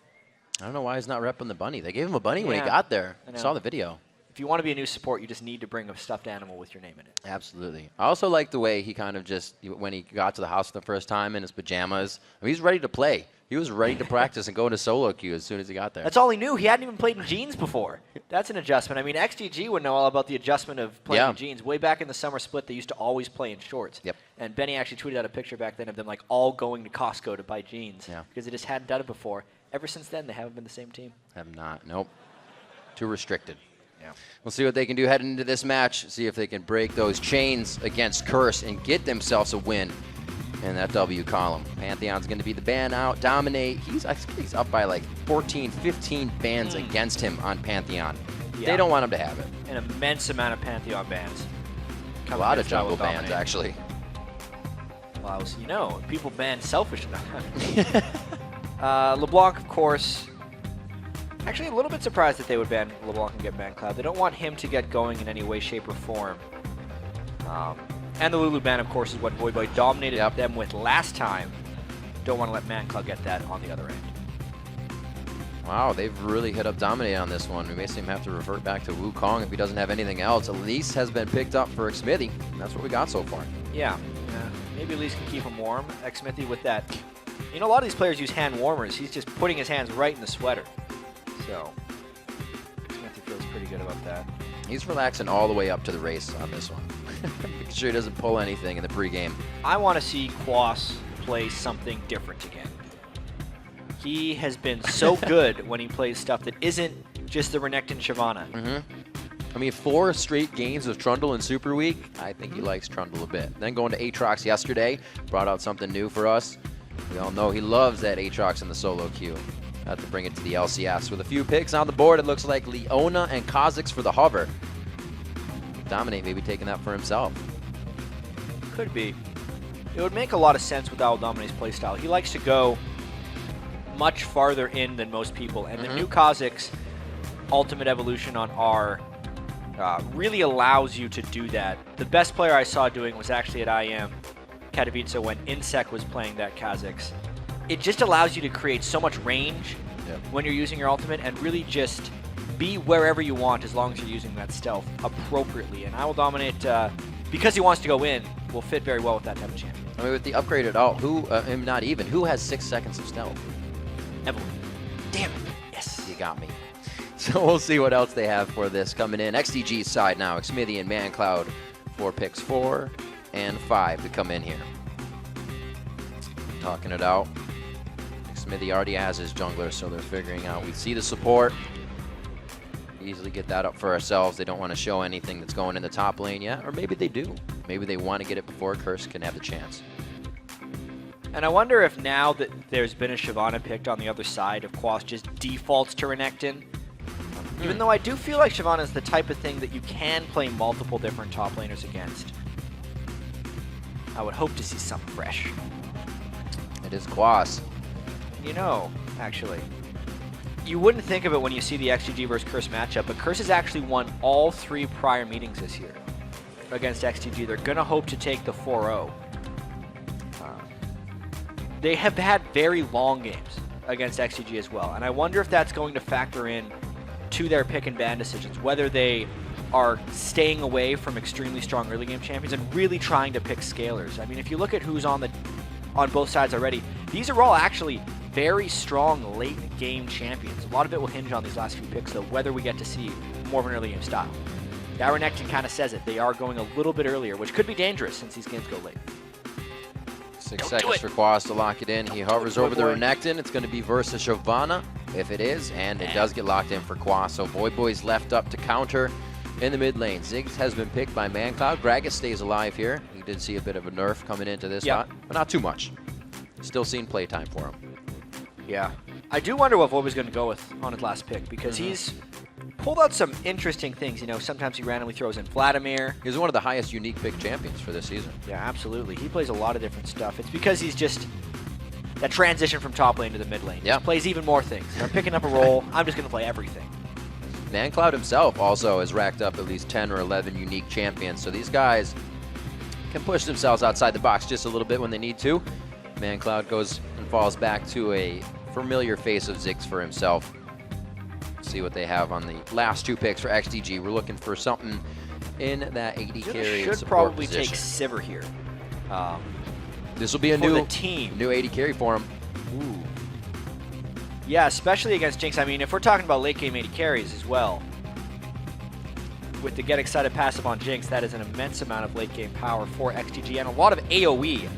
I don't know why he's not repping the bunny. They gave him a bunny when he got there. I saw the video. If you want to be a new support, you just need to bring a stuffed animal with your name in it. Absolutely. I also like the way he kind of just, when he got to the house for the first time in his pajamas, I mean, he's ready to play. He was ready to practice and go into solo queue as soon as he got there. That's all he knew. He hadn't even played in jeans before. That's an adjustment. I mean, XGG would know all about the adjustment of playing in jeans. Way back in the summer split, they used to always play in shorts. Yep. And Benny actually tweeted out a picture back then of them like all going to Costco to buy jeans because they just hadn't done it before. Ever since then, they haven't been the same team. Have not. Nope. Too restricted. Yeah. We'll see what they can do heading into this match, see if they can break those chains against Curse and get themselves a win in that W column. Pantheon's going to be the ban out, dominate. I think he's up by like 14, 15 bans against him on Pantheon. Yeah. They don't want him to have it. An immense amount of Pantheon bans. A lot of jungle bans, actually. Well, you know, people ban selfish enough. LeBlanc, of course. Actually, a little bit surprised that they would ban LeBlanc and get ManCloud. They don't want him to get going in any way, shape, or form. And the Lulu ban, of course, is what Voidboy dominated them with last time. Don't want to let ManCloud get that on the other end. Wow, they've really hit up Dominate on this one. We may see him have to revert back to Wukong if he doesn't have anything else. Elise has been picked up for Xmithy. That's what we got so far. Yeah. Maybe Elise can keep him warm. Xmithy with that. You know, a lot of these players use hand warmers. He's just putting his hands right in the sweater. So, Xmithy feels pretty good about that. He's relaxing all the way up to the race on this one. Making sure he doesn't pull anything in the pregame. I want to see Quas play something different again. He has been so good when he plays stuff that isn't just the Renekton Shyvana. I mean, 4 straight games of Trundle in Super Week. I think he likes Trundle a bit. Then going to Aatrox yesterday, brought out something new for us. We all know he loves that Aatrox in the solo queue. Had to bring it to the LCS. With a few picks on the board, it looks like Leona and Kha'Zix for the hover. Dominate maybe taking that for himself. Could be. It would make a lot of sense with Owl Dominate's playstyle. He likes to go much farther in than most people, and the new Kha'Zix Ultimate Evolution on R really allows you to do that. The best player I saw doing was actually at IM Katowice when Insec was playing that Kha'Zix. It just allows you to create so much range when you're using your ultimate and really just be wherever you want as long as you're using that stealth appropriately. And I will dominate, because he wants to go in, will fit very well with that type of champion. I mean, with the upgraded ult, who has 6 seconds of stealth? Evelyn. Damn it. Yes. You got me. So we'll see what else they have for this coming in. XDG's side now, Xmithy and ManCloud for picks 4 and 5 to come in here. Talking it out. Xmithy already has his jungler, so they're figuring out. We see the support. Easily get that up for ourselves. They don't want to show anything that's going in the top lane yet, or maybe they do. Maybe they want to get it before Curse can have the chance. And I wonder if now that there's been a Shyvana picked on the other side, if Quas just defaults to Renekton. Even though I do feel like Shyvana is the type of thing that you can play multiple different top laners against. I would hope to see something fresh. It is Quas. You know, actually, you wouldn't think of it when you see the XGG versus Curse matchup, but Curse has actually won all 3 prior meetings this year against XGG. They're going to hope to take the 4-0. They have had very long games against XGG as well, and I wonder if that's going to factor in to their pick and ban decisions, whether they are staying away from extremely strong early game champions and really trying to pick scalers. I mean, if you look at who's on both sides already, these are all actually very strong late game champions. A lot of it will hinge on these last few picks, though, whether we get to see more of an early game style. Renekton kind of says it. They are going a little bit earlier, which could be dangerous since these games go late. 6 seconds for Quas to lock it in. He hovers over the Renekton. It's going to be versus Shyvana, if it is, and it does get locked in for Quas. So Boy's left up to counter in the mid lane. Ziggs has been picked by ManCloud. Gragas stays alive here. He did see a bit of a nerf coming into this spot, but not too much. Still seeing playtime for him. Yeah. I do wonder what Void was going to go with on his last pick, because he's pulled out some interesting things. You know, sometimes he randomly throws in Vladimir. He's one of the highest unique pick champions for this season. Yeah, absolutely. He plays a lot of different stuff. It's because he's just that transition from top lane to the mid lane. Yeah. He plays even more things. I'm picking up a role. I'm just going to play everything. ManCloud himself also has racked up at least 10 or 11 unique champions. So these guys can push themselves outside the box just a little bit when they need to. ManCloud goes and falls back to a familiar face of Ziggs for himself. See what they have on the last 2 picks for XDG. We're looking for something in that 80 carry should support probably position. take Sivir here. This will be a the team. new 80 carry for him. Ooh. Yeah, especially against Jinx. I mean, if we're talking about late game 80 carries as well, with the Get Excited passive on Jinx, that is an immense amount of late game power for XDG and a lot of AoE.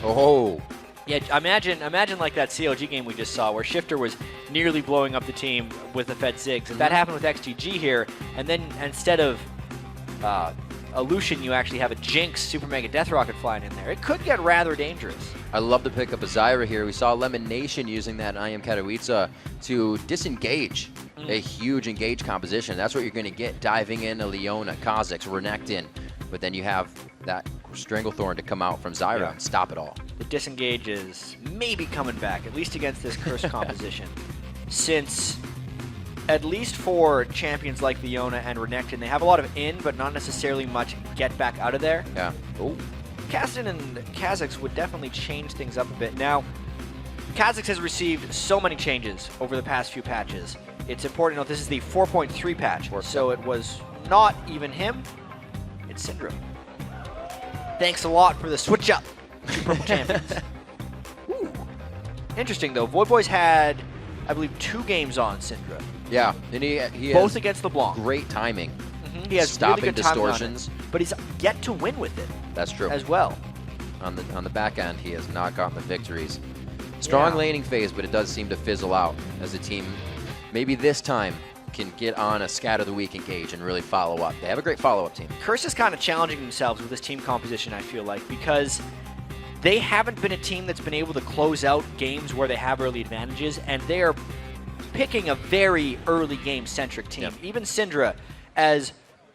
Oh. Yeah, imagine like that CLG game we just saw where Shifter was nearly blowing up the team with the Fed Ziggs. If that happened with XGG here, and then instead of a Lucian, you actually have a Jinx Super Mega Death Rocket flying in there, it could get rather dangerous. I love the pick up of Zyra here. We saw Lemon Nation using that I Am Katowice to disengage a huge engage composition. That's what you're going to get diving in Leona, Kha'Zix, Renekton. But then you have that Stranglethorn to come out from Zyra and stop it all. The disengage is maybe coming back, at least against this Curse composition. Since, at least for champions like Leona and Renekton, they have a lot of in, but not necessarily much get back out of there. Yeah. Oh. Kassadin and Kha'Zix would definitely change things up a bit. Now, Kha'Zix has received so many changes over the past few patches. It's important to note this is the 4.3 patch, so it was not even him, it's Syndra. Thanks a lot for the switch up to Purple Champions. Ooh. Interesting though, Void had, I believe, 2 games on Syndra. Yeah, and he both has against LeBlanc. Great timing. He has stopping really good distortions. timing on it, but he's yet to win with it. That's true. As well. On the back end, he has not gotten the victories. Strong laning phase, but it does seem to fizzle out as a team. Maybe this time can get on a scat of the week engage and really follow up. They have a great follow-up team. Curse is kind of challenging themselves with this team composition, I feel like, because they haven't been a team that's been able to close out games where they have early advantages, and they are picking a very early game-centric team. Even Syndra, as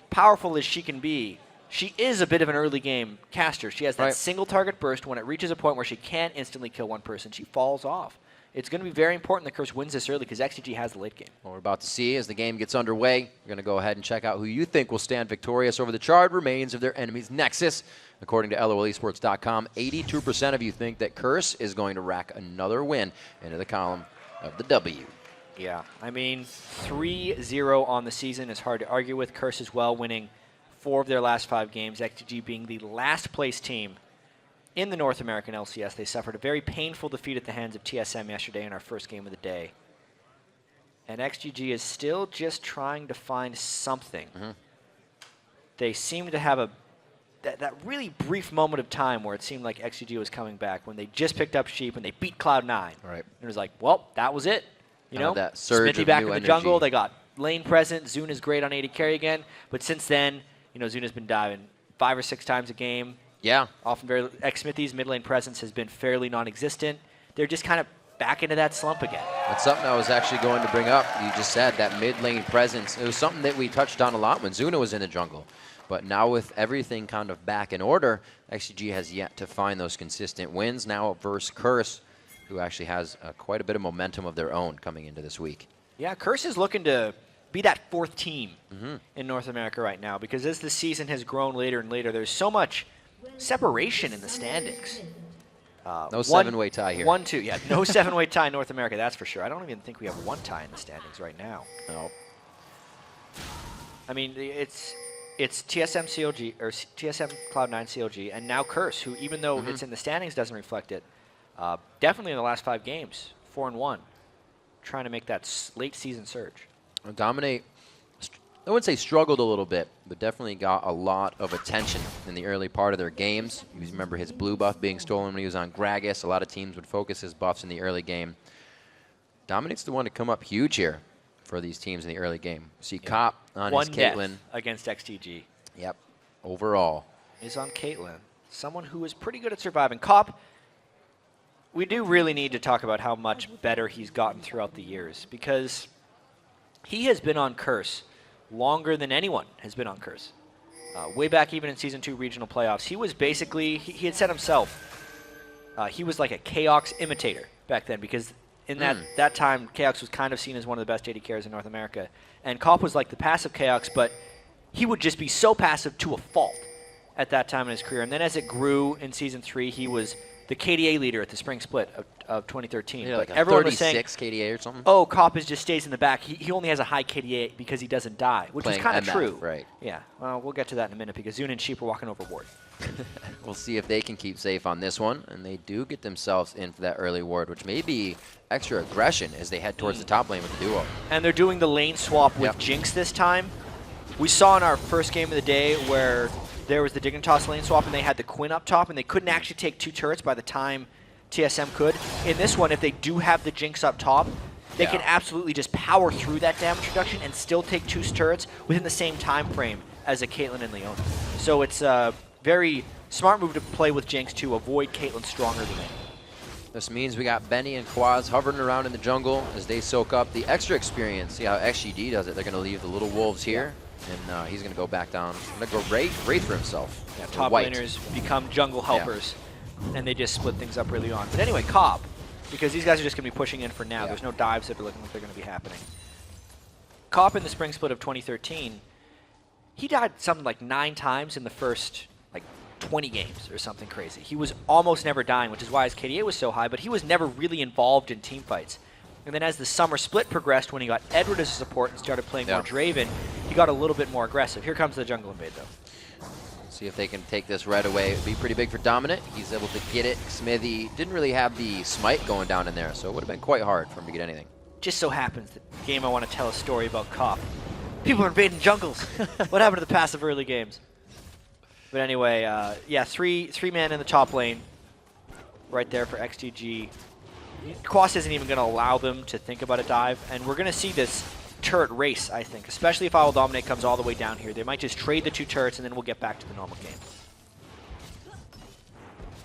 powerful as she can be, she is a bit of an early game caster. She has that single target burst. When it reaches a point where she can't instantly kill one person, she falls off. It's going to be very important that Curse wins this early because XTG has the late game. What we're about to see as the game gets underway, we're going to go ahead and check out who you think will stand victorious over the charred remains of their enemy's Nexus. According to LOLesports.com, 82% of you think that Curse is going to rack another win into the column of the W. Yeah, I mean, 3-0 on the season is hard to argue with. Curse as well, winning 4 of their last 5 games. XTG being the last place team in the North American LCS. They suffered a very painful defeat at the hands of TSM yesterday in our first game of the day. And XGG is still just trying to find something. They seem to have that really brief moment of time where it seemed like XGG was coming back when they just picked up Sheep and they beat Cloud9. Right. And it was like, well, that was it. You know, that surge Smithy of back new in the energy. jungle. They got lane present. Zuna's great on 80 carry again. But since then, you know, Zuna's been diving 5 or 6 times a game. Yeah. Often very Smithy's mid lane presence has been fairly non-existent. They're just kind of back into that slump again. That's something I was actually going to bring up. You just said that mid lane presence. It was something that we touched on a lot when Zuna was in the jungle. But now with everything kind of back in order, XGG has yet to find those consistent wins. Now versus Curse, who actually has quite a bit of momentum of their own coming into this week. Yeah, Curse is looking to be that 4th team in North America right now because as the season has grown later and later, there's so much separation in the standings. No 7-way tie here. 1-2, yeah, no 7-way tie in North America, that's for sure. I don't even think we have 1 tie in the standings right now. No. I mean, it's TSM CLG or TSM Cloud9 CLG, and now Curse, who even though it's in the standings doesn't reflect it. Definitely in the last 5 games, 4-1, trying to make that late season surge. Dominate I wouldn't say struggled a little bit, but definitely got a lot of attention in the early part of their games. You remember his blue buff being stolen when he was on Gragas. A lot of teams would focus his buffs in the early game. Dominic's the one to come up huge here for these teams in the early game. See Cop on his Caitlyn. Against XTG. Yep. Overall. Is on Caitlyn. Someone who is pretty good at surviving. Cop, we do really need to talk about how much better he's gotten throughout the years, because he has been on Curse longer than anyone has been on Curse. Way back even in Season 2 regional playoffs, he was basically, he had said himself, he was like a Chaox imitator back then, because in that time, Chaox was kind of seen as one of the best AD carries in North America. And Cop was like the passive Chaox, but he would just be so passive to a fault at that time in his career. And then as it grew in Season 3, he was the KDA leader at the spring split of 2013. Yeah, like a everyone 36 was saying, KDA or something? oh, Cop just stays in the back. He only has a high KDA because he doesn't die, which is kind of MF, true. Right. Yeah, well, we'll get to that in a minute because Zune and Sheep are walking over ward. We'll see if they can keep safe on this one. And they do get themselves in for that early ward, which may be extra aggression as they head towards the top lane with the duo. And they're doing the lane swap with Jinx this time. We saw in our first game of the day where there was the Dignitas lane swap and they had the Quinn up top and they couldn't actually take 2 turrets by the time TSM could. In this one, if they do have the Jinx up top, they can absolutely just power through that damage reduction and still take 2 turrets within the same time frame as a Caitlyn and Leona. So it's a very smart move to play with Jinx to avoid Caitlyn stronger than they. This means we got Benny and Quaz hovering around in the jungle as they soak up the extra experience. See how XGD does it. They're going to leave the little wolves here, and he's going to go back down. Going to go Wraith for himself. Yeah, top laners become jungle helpers, and they just split things up really on. But anyway, Cop, because these guys are just going to be pushing in for now. There's no dives that are looking like they're going to be happening. Cop in the spring split of 2013, he died something like 9 times in the first 20 games or something crazy. He was almost never dying, which is why his KDA was so high, but he was never really involved in team fights. And then as the summer split progressed, when he got Edward as a support and started playing more Draven, he got a little bit more aggressive. Here comes the jungle invade, though. See if they can take this right away. It would be pretty big for Dominant. He's able to get it. Smithy didn't really have the smite going down in there, so it would have been quite hard for him to get anything. Just so happens that the game I want to tell a story about Cop. People are invading jungles. What happened to the passive early games? But anyway, yeah, three man in the top lane, right there for XTG. Quas isn't even going to allow them to think about a dive, and we're going to see this turret race, I think, especially if I Will Dominate comes all the way down here. They might just trade the 2 turrets, and then we'll get back to the normal game.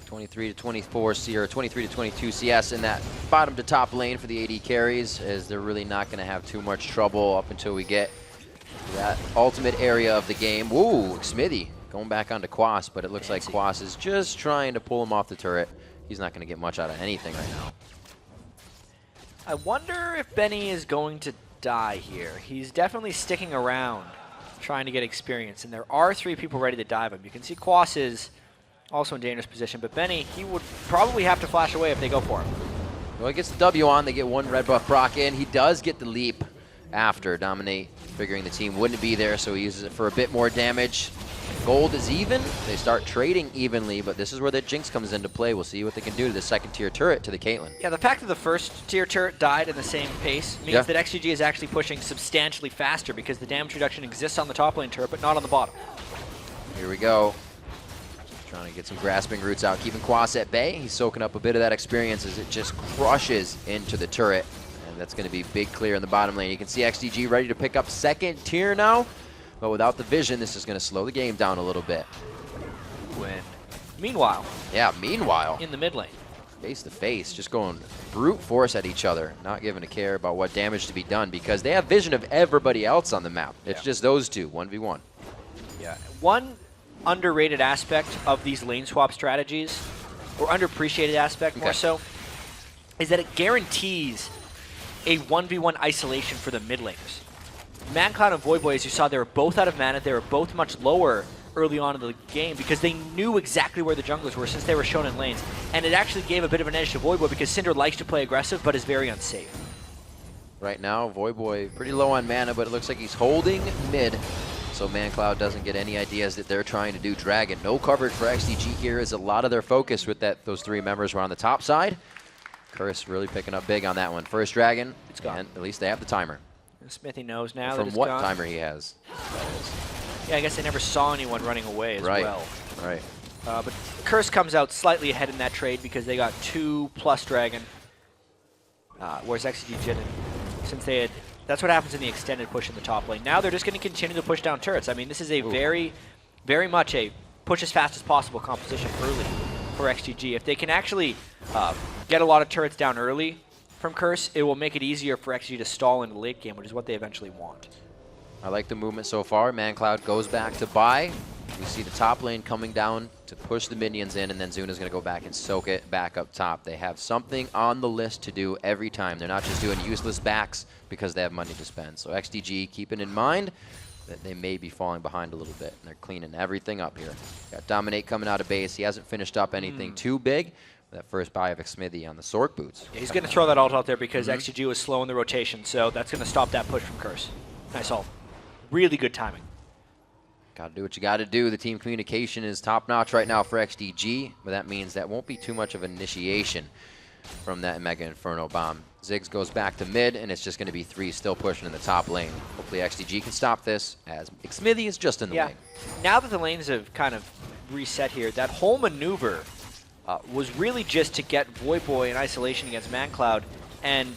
23 to 24 C or 23 to 22 CS in that bottom to top lane for the AD carries, as they're really not going to have too much trouble up until we get to that ultimate area of the game. Ooh, Smithy going back onto Quas, but it looks like Quas is just trying to pull him off the turret. He's not going to get much out of anything right now. I wonder if Benny is going to die here. He's definitely sticking around, trying to get experience, and there are 3 people ready to dive him. You can see Quas is also in dangerous position, but Benny, he would probably have to flash away if they go for him. Well, he gets the W on. They get 1 red buff proc in. He does get the leap after Dominate, figuring the team wouldn't be there, so he uses it for a bit more damage. Gold is even. They start trading evenly, but this is where the Jinx comes into play. We'll see what they can do to the 2nd tier turret to the Caitlyn. Yeah, the fact that the 1st tier turret died in the same pace means that XGG is actually pushing substantially faster because the damage reduction exists on the top lane turret, but not on the bottom. Here we go. Trying to get some grasping roots out, keeping Quas at bay. He's soaking up a bit of that experience as it just crushes into the turret. And that's going to be big clear in the bottom lane. You can see XGG ready to pick up 2nd tier now. But without the vision, this is going to slow the game down a little bit. Meanwhile. Yeah, meanwhile. In the mid lane. Face to face, just going brute force at each other, not giving a care about what damage to be done because they have vision of everybody else on the map. It's just those 2, 1v1. Yeah. One underrated aspect of these lane swap strategies, or underappreciated aspect more so, is that it guarantees a 1v1 isolation for the mid laners. ManCloud and Voyboy, as you saw, they were both out of mana. They were both much lower early on in the game because they knew exactly where the junglers were since they were shown in lanes. And it actually gave a bit of an edge to Voyboy because Cinder likes to play aggressive but is very unsafe. Right now, Voyboy pretty low on mana, but it looks like he's holding mid. So ManCloud doesn't get any ideas that they're trying to do Dragon. No coverage for XDG here is a lot of their focus with those 3 members were on the top side. Curse really picking up big on that one. First Dragon, it's gone. And at least they have the timer. Smithy knows now. From that it's what gone. timer he has. Yeah, I guess they never saw anyone running away as well. Right. But Curse comes out slightly ahead in that trade because they got 2+ Dragon, whereas XG didn't. Since they had, that's what happens in the extended push in the top lane. Now they're just going to continue to push down turrets. I mean, this is a very much a push as fast as possible composition early for XGG. If they can actually get a lot of turrets down early from Curse, it will make it easier for XGG to stall into the late game, which is what they eventually want. I like the movement so far. ManCloud goes back to buy. We see the top lane coming down to push the minions in, and then Zuna's going to go back and soak it back up top. They have something on the list to do every time. They're not just doing useless backs because they have money to spend. So XDG keeping in mind that they may be falling behind a little bit, and they're cleaning everything up here. Got Dominate coming out of base. He hasn't finished up anything too big. That first buy of Xmithy on the Sork boots. Yeah, he's going to throw that ult out there because XGG was slow in the rotation, so that's going to stop that push from Curse. Nice ult. Really good timing. Got to do what you got to do. The team communication is top-notch right now for XDG, but that means that won't be too much of an initiation from that Mega Inferno bomb. Ziggs goes back to mid, and it's just going to be 3 still pushing in the top lane. Hopefully XDG can stop this, as Xmithy is just in the way. Now that the lanes have kind of reset here, that whole maneuver was really just to get Voyboy in isolation against ManCloud and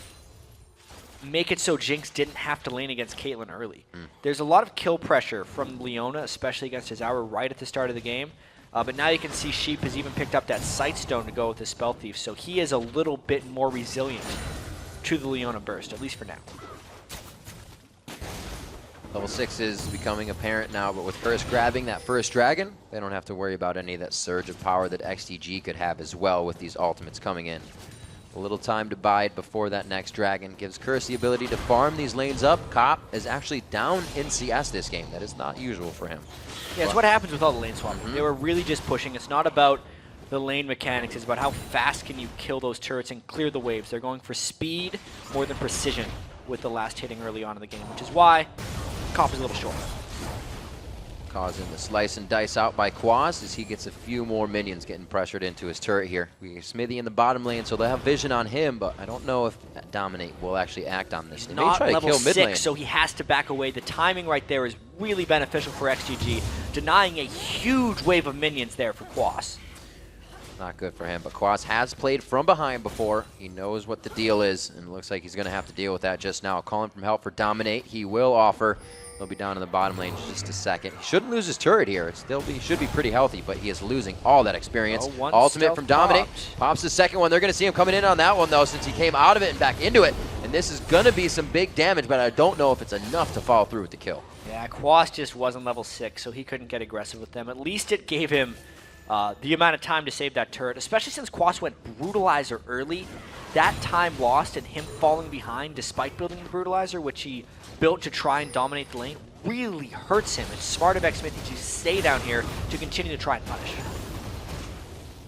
make it so Jinx didn't have to lane against Caitlyn early. There's a lot of kill pressure from Leona, especially against his Hour right at the start of the game. But now you can see Sheep has even picked up that Sightstone to go with his Spell Thief, so he is a little bit more resilient to the Leona burst, at least for now. Level 6 is becoming apparent now, but with Curse grabbing that first dragon, they don't have to worry about any of that surge of power that XDG could have as well with these ultimates coming in. A little time to bide before that next dragon gives Curse the ability to farm these lanes up. Cop is actually down in CS this game. That is not usual for him. Yeah, it's what happens with all the lane swapping. They were really just pushing. It's not about the lane mechanics. It's about how fast can you kill those turrets and clear the waves. They're going for speed more than precision with the last hitting early on in the game, which is why Cop is a little short. Causing the slice and dice out by Quaz as he gets a few more minions getting pressured into his turret here. We have Smithy in the bottom lane, so they'll have vision on him, but I don't know if Dominate will actually act on this. They may try to kill mid lane. So he has to back away. The timing right there is really beneficial for XGG, denying a huge wave of minions there for Quaz. Not good for him, but Quaz has played from behind before. He knows what the deal is, and it looks like he's going to have to deal with that just now. Calling from help for Dominate. He will offer. He'll be down in the bottom lane in just a second. He shouldn't lose his turret here. He should be pretty healthy, but he is losing all that experience. Ultimate from Dominate. Pops the second one. They're going to see him coming in on that one, though, since he came out of it and back into it. And this is going to be some big damage, but I don't know if it's enough to follow through with the kill. Yeah, Quas just wasn't level 6, so he couldn't get aggressive with them. At least it gave him the amount of time to save that turret, especially since Quas went Brutalizer early. That time lost and him falling behind despite building the Brutalizer, which he built to try and dominate the lane, really hurts him. It's smart of Xmithy to stay down here to continue to try and punish.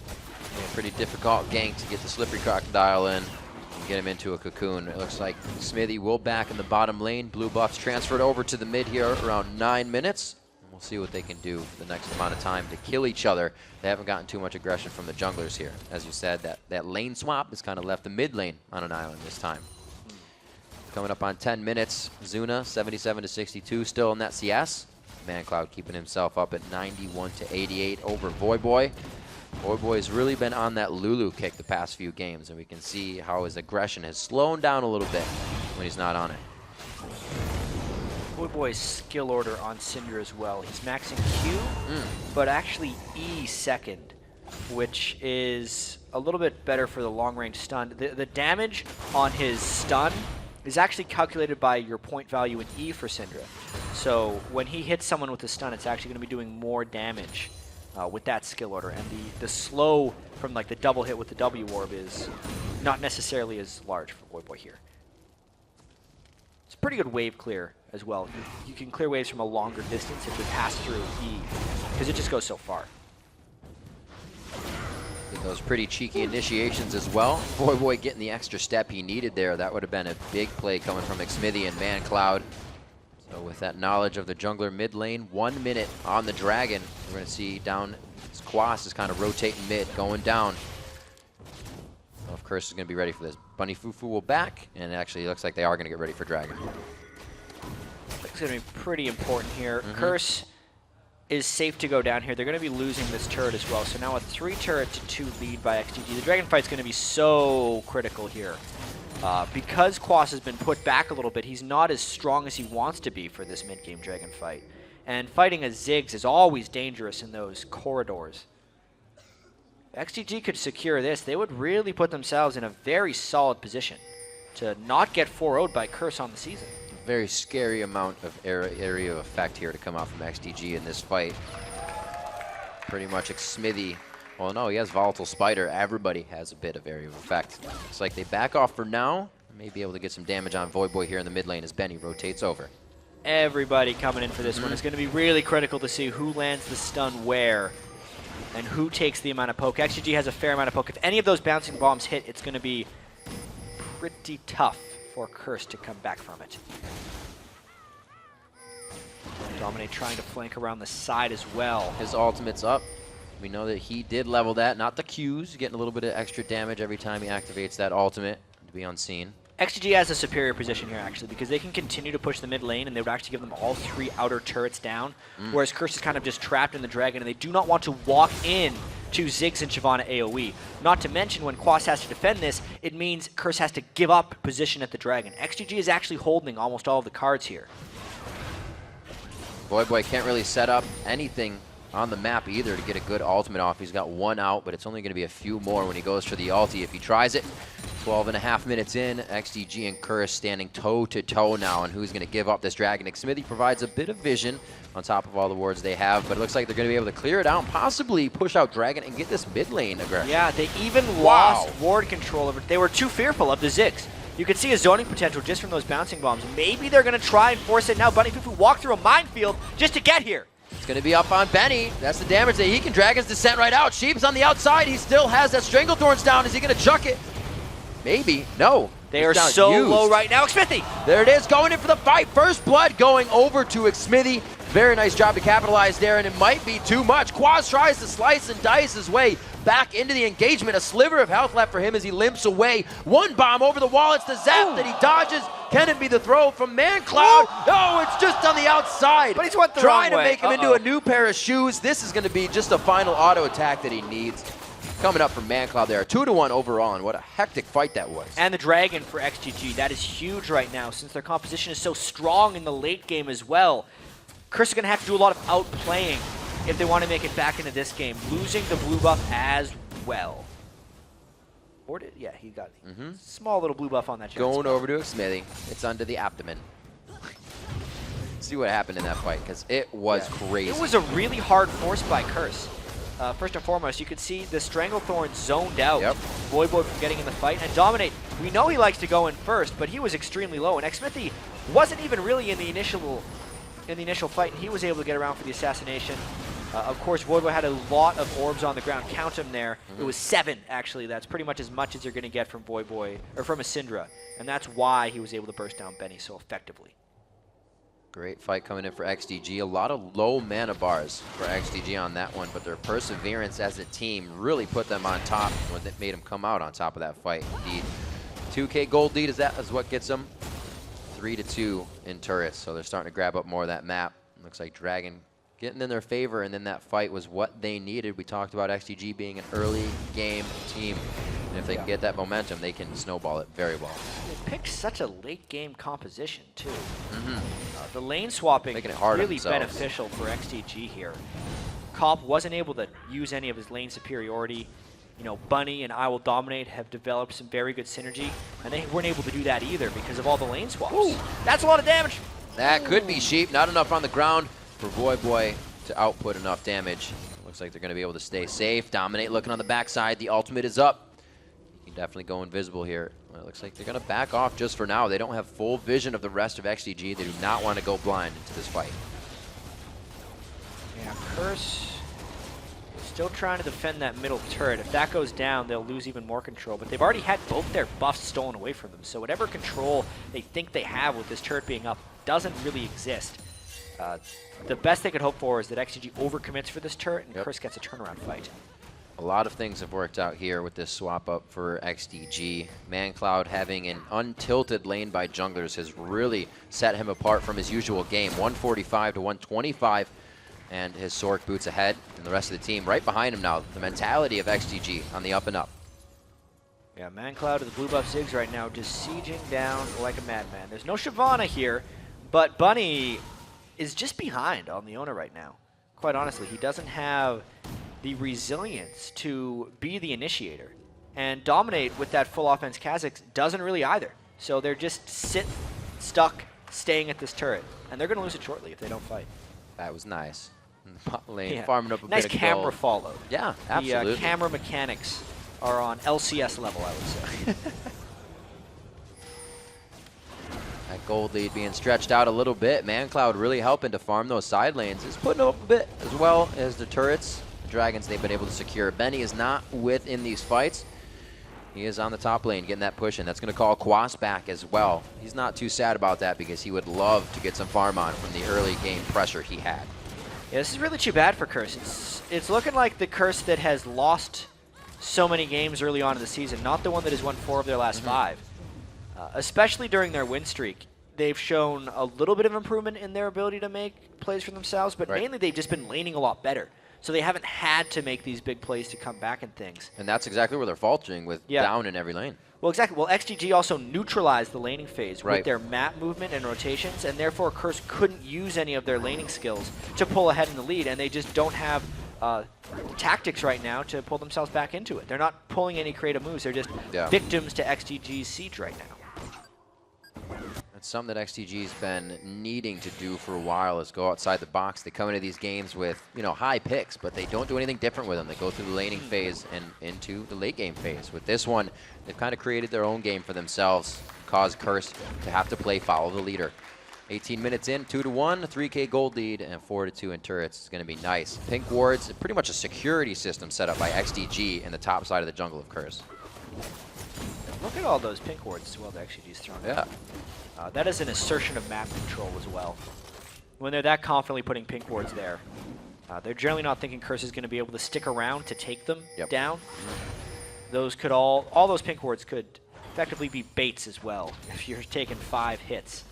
Yeah, pretty difficult gank to get the Slippery Crocodile in and get him into a cocoon. It looks like Smithy will back in the bottom lane. Blue buffs transferred over to the mid here around 9 minutes. We'll see what they can do for the next amount of time to kill each other. They haven't gotten too much aggression from the junglers here. As you said, that lane swap has kind of left the mid lane on an island this time. Coming up on 10 minutes, Zuna 77-62 still in that CS. ManCloud keeping himself up at 91-88 over Voyboy. Voyboy's really been on that Lulu kick the past few games, and we can see how his aggression has slowed down a little bit when he's not on it. Voyboy's skill order on Syndra as well. He's maxing Q, but actually E second, which is a little bit better for the long-range stun. The damage on his stun is actually calculated by your point value in E for Syndra. So when he hits someone with a stun, it's actually going to be doing more damage with that skill order. And the slow from like the double hit with the W orb is not necessarily as large for Voyboy here. It's a pretty good wave clear as well. You can clear waves from a longer distance if you pass through E, because it just goes so far. Those pretty cheeky initiations as well. Voyboy getting the extra step he needed there. That would have been a big play coming from Xmithy and ManCloud. So with that knowledge of the jungler mid lane, 1 minute on the dragon. We're going to see down, Quas is kind of rotating mid, going down. Well, if Curse is going to be ready for this. Bunny Fufu will back, and it actually looks like they are going to get ready for dragon. is going to be pretty important here. Curse is safe to go down here. They're going to be losing this turret as well. So now a 3-turret to 2 lead by XGG. The Dragon Fight's going to be so critical here. Because Quas has been put back a little bit, he's not as strong as he wants to be for this mid-game Dragon Fight. And fighting as Ziggs is always dangerous in those corridors. If XGG could secure this, they would really put themselves in a very solid position to not get 4-0'd by Curse on the season. Very scary amount of area of effect here to come out from XDG in this fight. Pretty much Smithy. Well, no, he has Volatile Spider. Everybody has a bit of area of effect. Looks like they back off for now. May be able to get some damage on Voidboy here in the mid lane as Benny rotates over. Everybody coming in for this one. It's going to be really critical to see who lands the stun where and who takes the amount of poke. XGG has a fair amount of poke. If any of those bouncing bombs hit, it's going to be pretty tough for Curse to come back from it. Dominate trying to flank around the side as well. His ultimate's up. We know that he did level that, not the Qs, getting a little bit of extra damage every time he activates that ultimate to be unseen. XGG has a superior position here, actually, because they can continue to push the mid lane, and they would actually give them all 3 outer turrets down, whereas Curse is kind of just trapped in the Dragon, and they do not want to walk in to Ziggs and Shyvana AoE. Not to mention, when Quas has to defend this, it means Curse has to give up position at the Dragon. XGG is actually holding almost all of the cards here. Voidboy can't really set up anything on the map either to get a good ultimate off. He's got 1 out, but it's only going to be a few more when he goes for the ulti if he tries it. 12.5 minutes in, XDG and Curse standing toe-to-toe now, and who's going to give up this Dragon? Smithy provides a bit of vision on top of all the wards they have, but it looks like they're going to be able to clear it out and possibly push out Dragon and get this mid lane aggressive. Yeah, they even lost ward control over it. They were too fearful of the Ziggs. You could see a zoning potential just from those bouncing bombs. Maybe they're going to try and force it now. Bunny Fufu walked through a minefield just to get here. It's going to be up on Benny. That's the damage that he can. Dragon's descent right out. Sheep's on the outside. He still has that Stranglethorns down. Is he going to chuck it? Maybe. No. They are so low right now. Smithy. There it is. Going in for the fight. First blood going over to Smithy. Very nice job to capitalize there, and it might be too much. Quas tries to slice and dice his way back into the engagement. A sliver of health left for him as he limps away. 1 bomb over the wall. It's the zap that he dodges. Can it be the throw from ManCloud? No, it's just on the outside. But he's went the trying to wrong way. make him into a new pair of shoes. This is going to be just a final auto attack that he needs. Coming up from ManCloud there. 2-1 overall, and what a hectic fight that was. And the Dragon for XGG. That is huge right now since their composition is so strong in the late game as well. Curse is going to have to do a lot of outplaying if they want to make it back into this game. Losing the blue buff as well. Or did, yeah, he got small little blue buff on that. Going over to Smithy. It's under the abdomen. See what happened in that fight, because it was crazy. It was a really hard force by Curse. First and foremost, you could see the Stranglethorn zoned out. Voidboy from getting in the fight. And Dominate, we know he likes to go in first, but he was extremely low. And Xmithy wasn't even really in the initial fight. He was able to get around for the assassination. Of course, Voidboy had a lot of orbs on the ground. Count them there. It was 7, actually. That's pretty much as much as you're going to get from Voidboy, or from a Syndra. And that's why he was able to burst down Benny so effectively. Great fight coming in for XDG. A lot of low mana bars for XDG on that one, but their perseverance as a team really put them on top when it made them come out on top of that fight. Indeed, 2K gold lead is what gets them 3-2 in turrets, so they're starting to grab up more of that map. Looks like Dragon getting in their favor, and then that fight was what they needed. We talked about XDG being an early game team, and if they can get that momentum, they can snowball it very well. They picked such a late game composition too. The lane swapping really beneficial for XDG here. Cop wasn't able to use any of his lane superiority. You know, Bunny and I Will Dominate have developed some very good synergy, and they weren't able to do that either because of all the lane swaps. Ooh, that's a lot of damage. That could be Sheep. Not enough on the ground for Voidboy to output enough damage. Looks like they're going to be able to stay safe. Dominate looking on the backside. The ultimate is up. You can definitely go invisible here. Well, it looks like they're going to back off just for now. They don't have full vision of the rest of XDG. They do not want to go blind into this fight. Yeah, Curse still trying to defend that middle turret. If that goes down, they'll lose even more control. But they've already had both their buffs stolen away from them. So whatever control they think they have with this turret being up doesn't really exist. The best they could hope for is that XGG overcommits for this turret and Curse gets a turnaround fight. A A lot of things have worked out here with this swap up for XDG. ManCloud having an untilted lane by junglers has really set him apart from his usual game. 145 to 125, and his Sork boots ahead, and the rest of the team right behind him now. The mentality of XDG on the up and up. Yeah, ManCloud with the blue buff Ziggs right now just sieging down like a madman. There's no Shyvana here, but Bunny is just behind on the owner right now. Quite honestly, he doesn't have the resilience to be the initiator. And Dominate with that full offense Kha'Zix doesn't really either. So they're just stuck, staying at this turret. And they're going to lose it shortly if they don't fight. That was nice. Bot lane farming up a nice bit of camera gold. follow. Yeah, absolutely. The camera mechanics are on LCS level, I would say. That gold lead being stretched out a little bit. ManCloud really helping to farm those side lanes. He's putting up a bit as well as the turrets. The Dragons they've been able to secure. Benny is not in these fights. He is on the top lane getting that push in. That's going to call Quas back as well. He's not too sad about that because he would love to get some farm on from the early game pressure he had. Yeah, this is really too bad for Curse. It's looking like the Curse that has lost so many games early on in the season, not the one that has won 4 of their last 5. Especially during their win streak, they've shown a little bit of improvement in their ability to make plays for themselves, but mainly they've just been laning a lot better. So they haven't had to make these big plays to come back and things. And that's exactly where they're faltering with down in every lane. Well, exactly. Well, XGG also neutralized the laning phase with their map movement and rotations, and therefore Curse couldn't use any of their laning skills to pull ahead in the lead, and they just don't have tactics right now to pull themselves back into it. They're not pulling any creative moves. They're just victims to XGG's siege right now. It's something that XTG's been needing to do for a while is go outside the box. They come into these games with, high picks, but they don't do anything different with them. They go through the laning phase and into the late game phase. With this one, they've kind of created their own game for themselves, caused Curse to have to play follow the leader. 18 minutes in, 2-1, 3K gold lead, and 4-2 in turrets. It's going to be nice. Pink wards, pretty much a security system set up by XDG in the top side of the jungle of Curse. Look at all those pink wards as well that XGG's thrown out. That is an assertion of map control as well. When they're that confidently putting pink wards there, they're generally not thinking Curse is going to be able to stick around to take them down. Those could all those pink wards could effectively be baits as well if you're taking 5 hits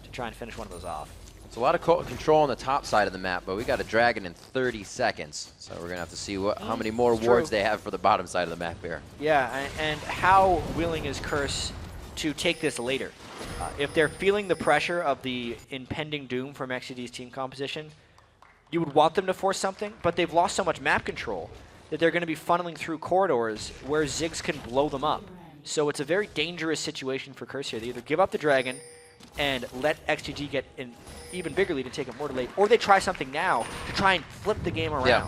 to try and finish one of those off. It's a lot of control on the top side of the map, but we got a dragon in 30 seconds. So we're going to have to see how many more wards they have for the bottom side of the map here. Yeah, and how willing is Curse to take this later? If they're feeling the pressure of the impending doom from XGD's team composition, you would want them to force something, but they've lost so much map control that they're going to be funneling through corridors where Ziggs can blow them up. So it's a very dangerous situation for Curse here. They either give up the dragon and let XGG get an even bigger lead and take it more to late, or they try something now to try and flip the game around. Yeah.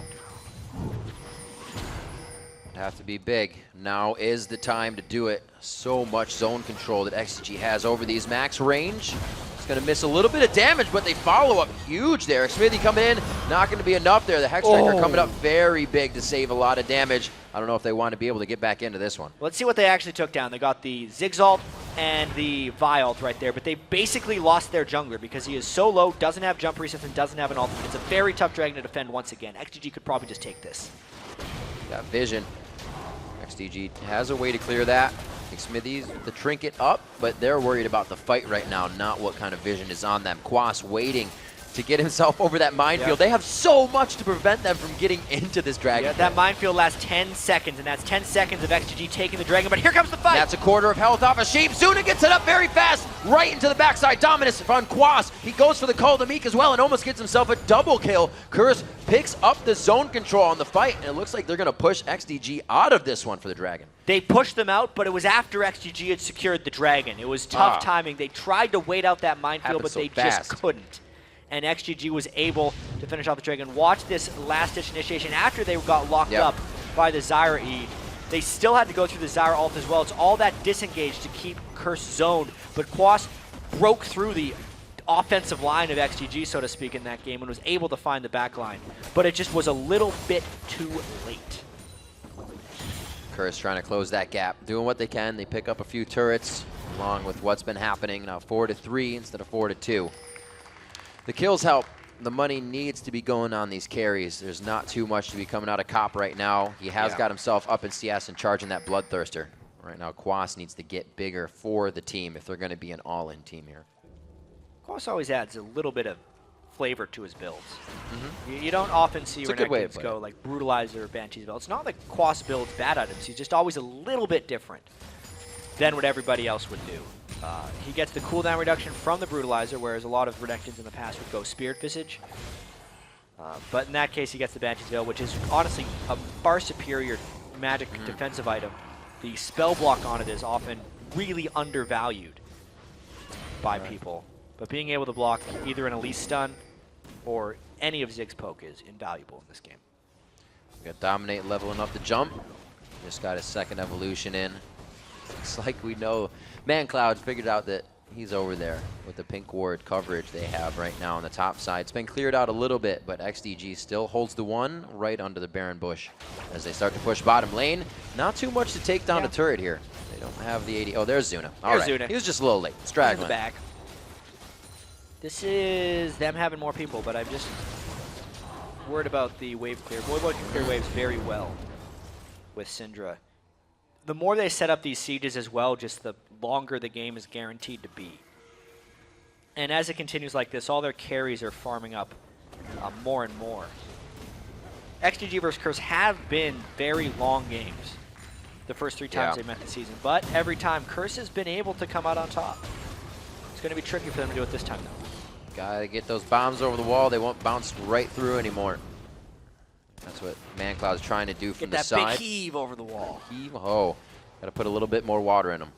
It'd have to be big. Now is the time to do it. So much zone control that XG has over these max range. It's going to miss a little bit of damage, but they follow up huge there. Smithy coming in, not going to be enough there. The Hex Striker coming up very big to save a lot of damage. I don't know if they want to be able to get back into this one. Let's see what they actually took down. They got the Ziggs ult and the Vi ult right there, but they basically lost their jungler because he is so low, doesn't have jump resets, and doesn't have an ultimate. It's a very tough dragon to defend once again. XGG could probably just take this. Got vision. XDG has a way to clear that. I think Smithy's the trinket up, but they're worried about the fight right now, not what kind of vision is on them. Quas waiting to get himself over that minefield. They have so much to prevent them from getting into this dragon. Yeah, that minefield lasts 10 seconds, and that's 10 seconds of XGG taking the dragon, but here comes the fight! That's a quarter of health off a sheep. Zuna gets it up very fast, right into the backside. Dominus on Quas. He goes for the Call to Meek as well and almost gets himself a double kill. Curse picks up the zone control on the fight, and it looks like they're going to push XDG out of this one for the dragon. They pushed them out, but it was after XGG had secured the dragon. It was tough timing. They tried to wait out that minefield, but they just couldn't. And XGG was able to finish off the dragon. Watch this last-ditch initiation after they got locked up by the Zyra E. They still had to go through the Zyra ult as well. It's all that disengaged to keep Curse zoned, but Quas broke through the offensive line of XGG, so to speak, in that game and was able to find the back line. But it just was a little bit too late. Curse trying to close that gap, doing what they can. They pick up a few turrets along with what's been happening. Now 4-3 instead of 4-2. The kills help. the money needs to be going on these carries. There's not too much to be coming out of Cop right now. He has got himself up in CS and charging that Bloodthirster. Right now, Quas needs to get bigger for the team if they're going to be an all-in team here. Quas always adds a little bit of flavor to his builds. You don't often see Renekton's go like Brutalizer or Banshee's build. It's not like Quas builds bad items. He's just always a little bit different than what everybody else would do. He gets the cooldown reduction from the Brutalizer, whereas a lot of Renektons in the past would go Spirit Visage. But in that case, he gets the Banshee's Veil, which is honestly a far superior magic defensive item. The spell block on it is often really undervalued by people. But being able to block either an Elise stun or any of Zig's poke is invaluable in this game. We got Dominate leveling up the jump. Just got his second evolution in. Looks like we know ManCloud figured out that he's over there with the pink ward coverage they have right now on the top side. It's been cleared out a little bit, but XDG still holds the one right under the Baron bush as they start to push bottom lane. Not too much to take down the turret here. They don't have the 80. Oh, there's Zuna. All right. Zuna. He was just a little late. Straggling. Back. This is them having more people, but I'm just worried about the wave clear. Voivod can clear waves very well with Syndra. The more they set up these sieges as well, just the longer the game is guaranteed to be. And as it continues like this, all their carries are farming up more and more. XGG versus Curse have been very long games the first 3 times they met this season, but every time Curse has been able to come out on top. It's going to be tricky for them to do it this time, though. Gotta get those bombs over the wall. They won't bounce right through anymore. That's what ManCloud's trying to do from the side. Get that big heave over the wall. Heave, oh. Gotta put a little bit more water in them.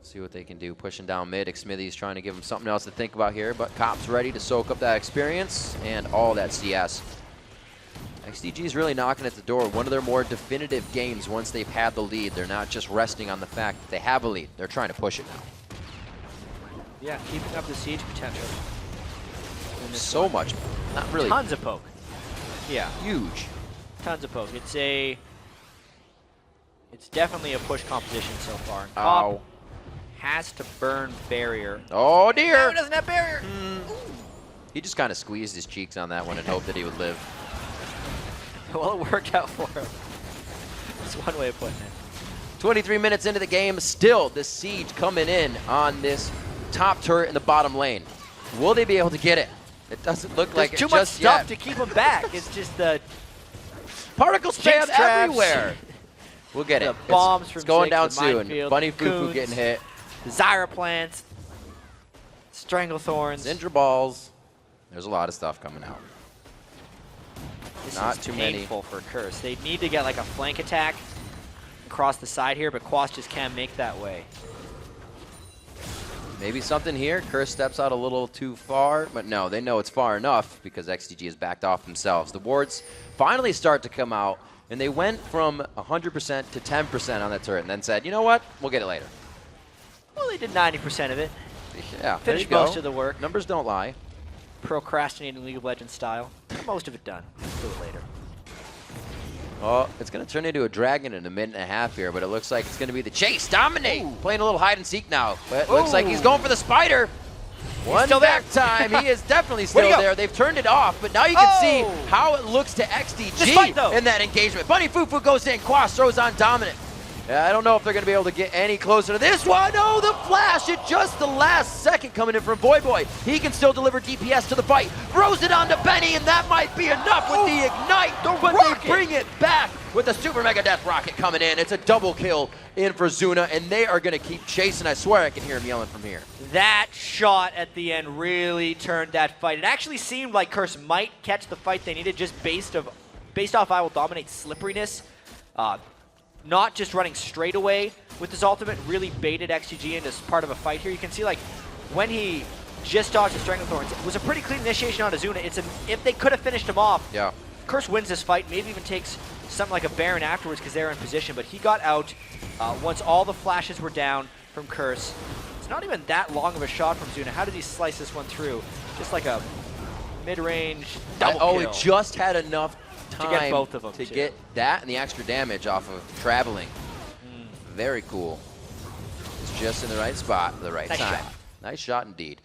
See what they can do. Pushing down mid. Xmithy's trying to give them something else to think about here, but Cop's ready to soak up that experience and all that CS. XDG's really knocking at the door. One of their more definitive games once they've had the lead. They're not just resting on the fact that they have a lead. They're trying to push it now. Yeah, keeping up the siege potential. So much. Not really. Tons of poke. Yeah. Huge. Tons of poke. It's definitely a push competition so far. And Cop has to burn barrier. Oh dear! No, he doesn't have barrier. He just kind of squeezed his cheeks on that one and hoped that he would live. Well, it worked out for him. That's one way of putting it. 23 minutes into the game, still the siege coming in on this top turret in the bottom lane. Will they be able to get it? It doesn't look like it too much just stuff yet. to keep them back. It's just the particle spam traps. everywhere. We'll get it. Bombs from it's going Zig, down the soon. minefield, Bunny Fufu Coons, getting hit. Zyra plants, Stranglethorns. Syndra balls. There's a lot of stuff coming out. This Not is too many. painful for Curse. They need to get like a flank attack across the side here, but Quas just can't make that way. Maybe something here. Curse steps out a little too far, but no, they know it's far enough because XDG has backed off themselves. The wards finally start to come out, and they went from 100% to 10% on that turret and then said, you know what, we'll get it later. Well, they did 90% of it. Yeah, Finished most of the work. Numbers don't lie. Procrastinating League of Legends style. Most of it done. Do it later. Well, it's going to turn into a dragon in a minute and a half here, but it looks like it's going to be the chase. Dominate! Playing a little hide and seek now, but it looks like he's going for the spider. One back time. He is definitely still there. They've turned it off, but now you can see how it looks to XDG in that engagement. Bunny Fufu goes in. Quas throws on Dominant. I don't know if they're going to be able to get any closer to this one. Oh, the flash at just the last second coming in from Voivod. He can still deliver DPS to the fight. Throws it on to Benny, and that might be enough with the Ignite. But they bring it back with the Super Mega Death Rocket coming in. It's a double kill in for Zuna, and they are going to keep chasing. I swear I can hear him yelling from here. That shot at the end really turned that fight. It actually seemed like Curse might catch the fight they needed just based off I Will Dominate slipperiness. Not just running straight away with his ultimate, really baited XGG into part of a fight here. You can see like when he just dodged the Stranglethorns, it was a pretty clean initiation on Azuna. If they could have finished him off, Curse wins this fight, maybe even takes something like a Baron afterwards because they're in position, but he got out once all the flashes were down from Curse. It's not even that long of a shot from Zuna. How did he slice this one through? Just like a mid-range double kill. He just had enough time to get both of them to get that and the extra damage off of traveling. Very cool. It's just in the right spot, the right time. Nice shot indeed.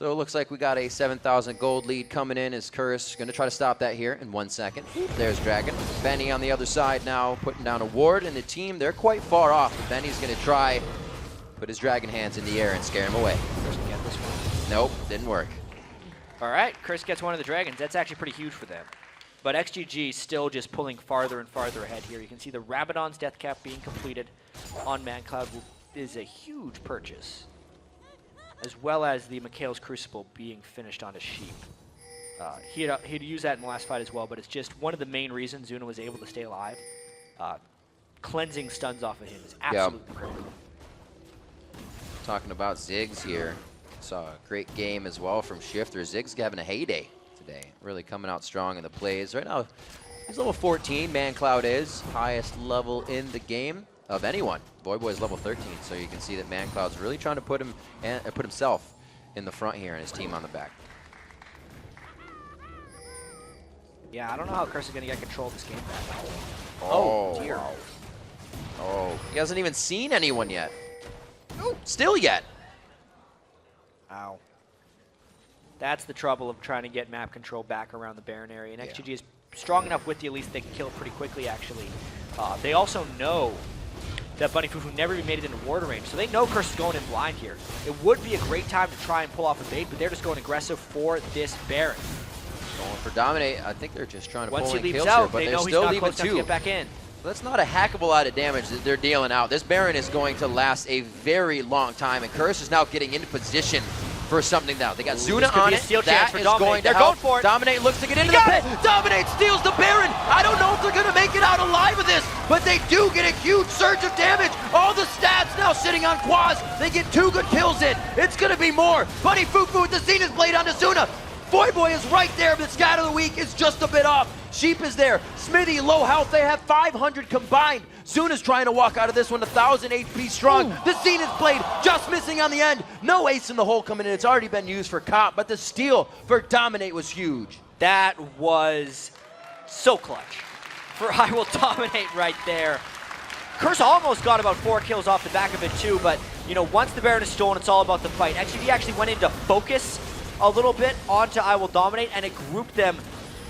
So it looks like we got a 7,000 gold lead coming in as Curse going to try to stop that here in 1 second. There's Dragon. Benny on the other side now putting down a ward, and the team, they're quite far off. But Benny's going to try put his Dragon hands in the air and scare him away. Get this one. Nope, didn't work. All right, Curse gets one of the Dragons. That's actually pretty huge for them. But XGG still just pulling farther and farther ahead here. You can see the Rabadon's Death Cap being completed on ManCloud is a huge purchase, as well as the Mikhail's Crucible being finished on a Sheep. He'd used that in the last fight as well, but it's just one of the main reasons Zuna was able to stay alive. Cleansing stuns off of him is absolutely critical. Talking about Ziggs here. Saw a great game as well from Shifter. Ziggs having a heyday today. Really coming out strong in the plays. Right now, he's level 14. ManCloud is highest level in the game of anyone. Voyboy is level 13, so you can see that ManCloud's really trying to put himself in the front here and his team on the back. Yeah, I don't know how Curse is going to get control of this game back. Oh, dear. Oh, he hasn't even seen anyone yet. Still yet. Ow. That's the trouble of trying to get map control back around the Baron area. And XGG is strong enough with the Elise they can kill it pretty quickly, actually. They also know that Bunny Fufu never even made it into ward range, so they know Curse is going in blind here. It would be a great time to try and pull off a bait, but they're just going aggressive for this Baron. Going for Dominate. I think they're just trying to Once pull he in leaves kills out, here, but they they're know he's still not leaving close enough to 2. get back in. That's not a hackable lot of damage that they're dealing out. This Baron is going to last a very long time, and Curse is now getting into position for something now. They got Zuna on it. That is going to help. For it. Dominate looks to get into the pit. Dominate steals the Baron. I don't know if they're going to make it out alive with this, but they do get a huge surge of damage. All the stats now sitting on Quaz. They get 2 good kills in. It's going to be more. Bunny Fufu with the Zenith Blade onto Zuna. Voyboy is right there, but Scat of the Week is just a bit off. Sheep is there. Smithy, low health. They have 500 combined. Zuna's trying to walk out of this one 1,000 HP strong. The Zenith Blade just missing on the end. No ace in the hole coming in. It's already been used for Cop, but the steal for Dominate was huge. That was so clutch for I Will Dominate right there. Curse almost got about 4 kills off the back of it too, but you know, once the Baron is stolen, it's all about the fight. XGD actually went into focus a little bit onto I Will Dominate, and it grouped them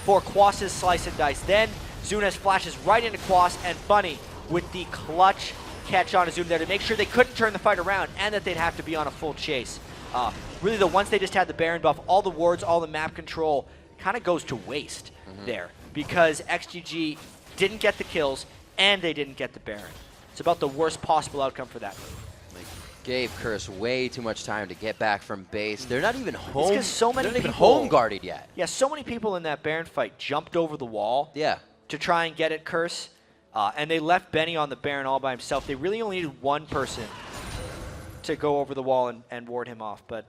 for Quas's Slice and Dice. Then Zunas flashes right into Quas, and Bunny with the clutch catch on Zuna there to make sure they couldn't turn the fight around and that they'd have to be on a full chase. Really though, once they just had the Baron buff, all the wards, all the map control kind of goes to waste there, because XGG didn't get the kills and they didn't get the Baron. It's about the worst possible outcome for that move. Gave Curse way too much time to get back from base. They're not even home. Because so many they're not even people, home guarded yet. Yeah, so many people in that Baron fight jumped over the wall. To try and get at Curse, and they left Benny on the Baron all by himself. They really only needed one person to go over the wall and ward him off. But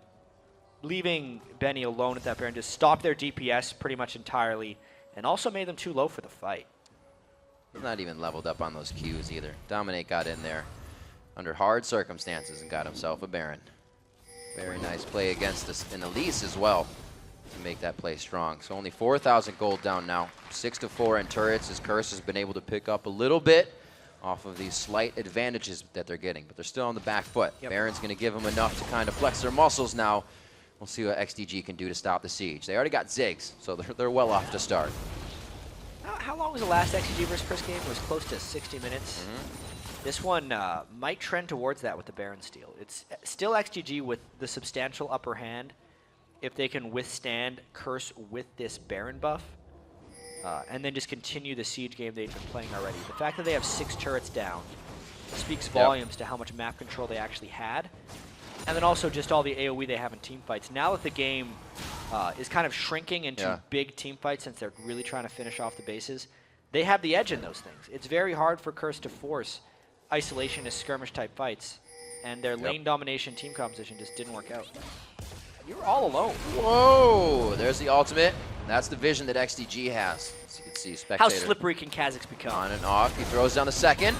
leaving Benny alone at that Baron just stopped their DPS pretty much entirely, and also made them too low for the fight. Not even leveled up on those Qs either. Dominate got in there under hard circumstances and got himself a Baron. Very nice play against an Elise as well to make that play strong. So only 4,000 gold down now. 6-4 in turrets as Curse has been able to pick up a little bit off of these slight advantages that they're getting, but they're still on the back foot. Baron's going to give them enough to kind of flex their muscles now. We'll see what XDG can do to stop the siege. They already got Ziggs, so they're well off to start. How long was the last XGG versus Curse game? It was close to 60 minutes. This one might trend towards that with the Baron steal. It's still XGG with the substantial upper hand if they can withstand Curse with this Baron buff, and then just continue the siege game they've been playing already. The fact that they have 6 turrets down speaks volumes to how much map control they actually had, and then also just all the AoE they have in team fights. Now that the game is kind of shrinking into big team fights since they're really trying to finish off the bases, they have the edge in those things. It's very hard for Curse to force isolationist skirmish-type fights, and their lane domination team composition just didn't work out. You're all alone. Whoa! There's the ultimate. That's the vision that XDG has. As you can see, Spectator. How slippery can Kha'Zix become? On and off. He throws down the second.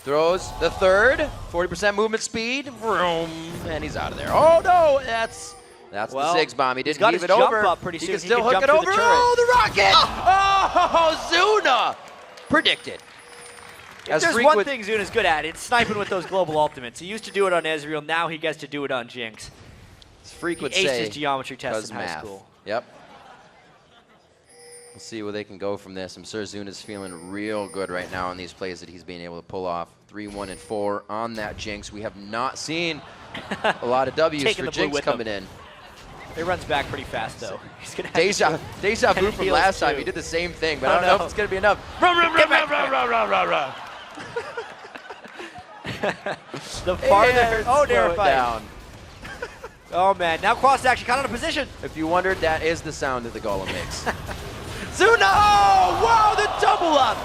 Throws the third. 40% movement speed. Vroom. And he's out of there. Oh, no! That's the Ziggs bomb. He didn't leave it over. Up pretty soon. He can still hook it over. Oh, the rocket! Oh, Zuna! Predicted. If there's one thing Zuna's good at, it's sniping with those global ultimates. He used to do it on Ezreal, now he gets to do it on Jinx. As Freak would aced say, his geometry test 'cause in high math. school. Yep. We'll see where they can go from this. I'm sure Zuna's feeling real good right now on these plays that he's being able to pull off. 3, 1, and 4 on that Jinx. We have not seen a lot of W's Taking for the blue Jinx with coming him. in. It runs back pretty fast, though. He's gonna have Deja to vu from heals last time. too. He did the same thing, but Oh, I don't know no. if it's going to be enough. Run, run, run, run, run, run, run, run, run. The farther, And oh, slow near it fight. down. Oh man, now Quas is actually caught out of position. If you wondered, that is the sound that the golem makes. Zuna! Oh, wow, the double up!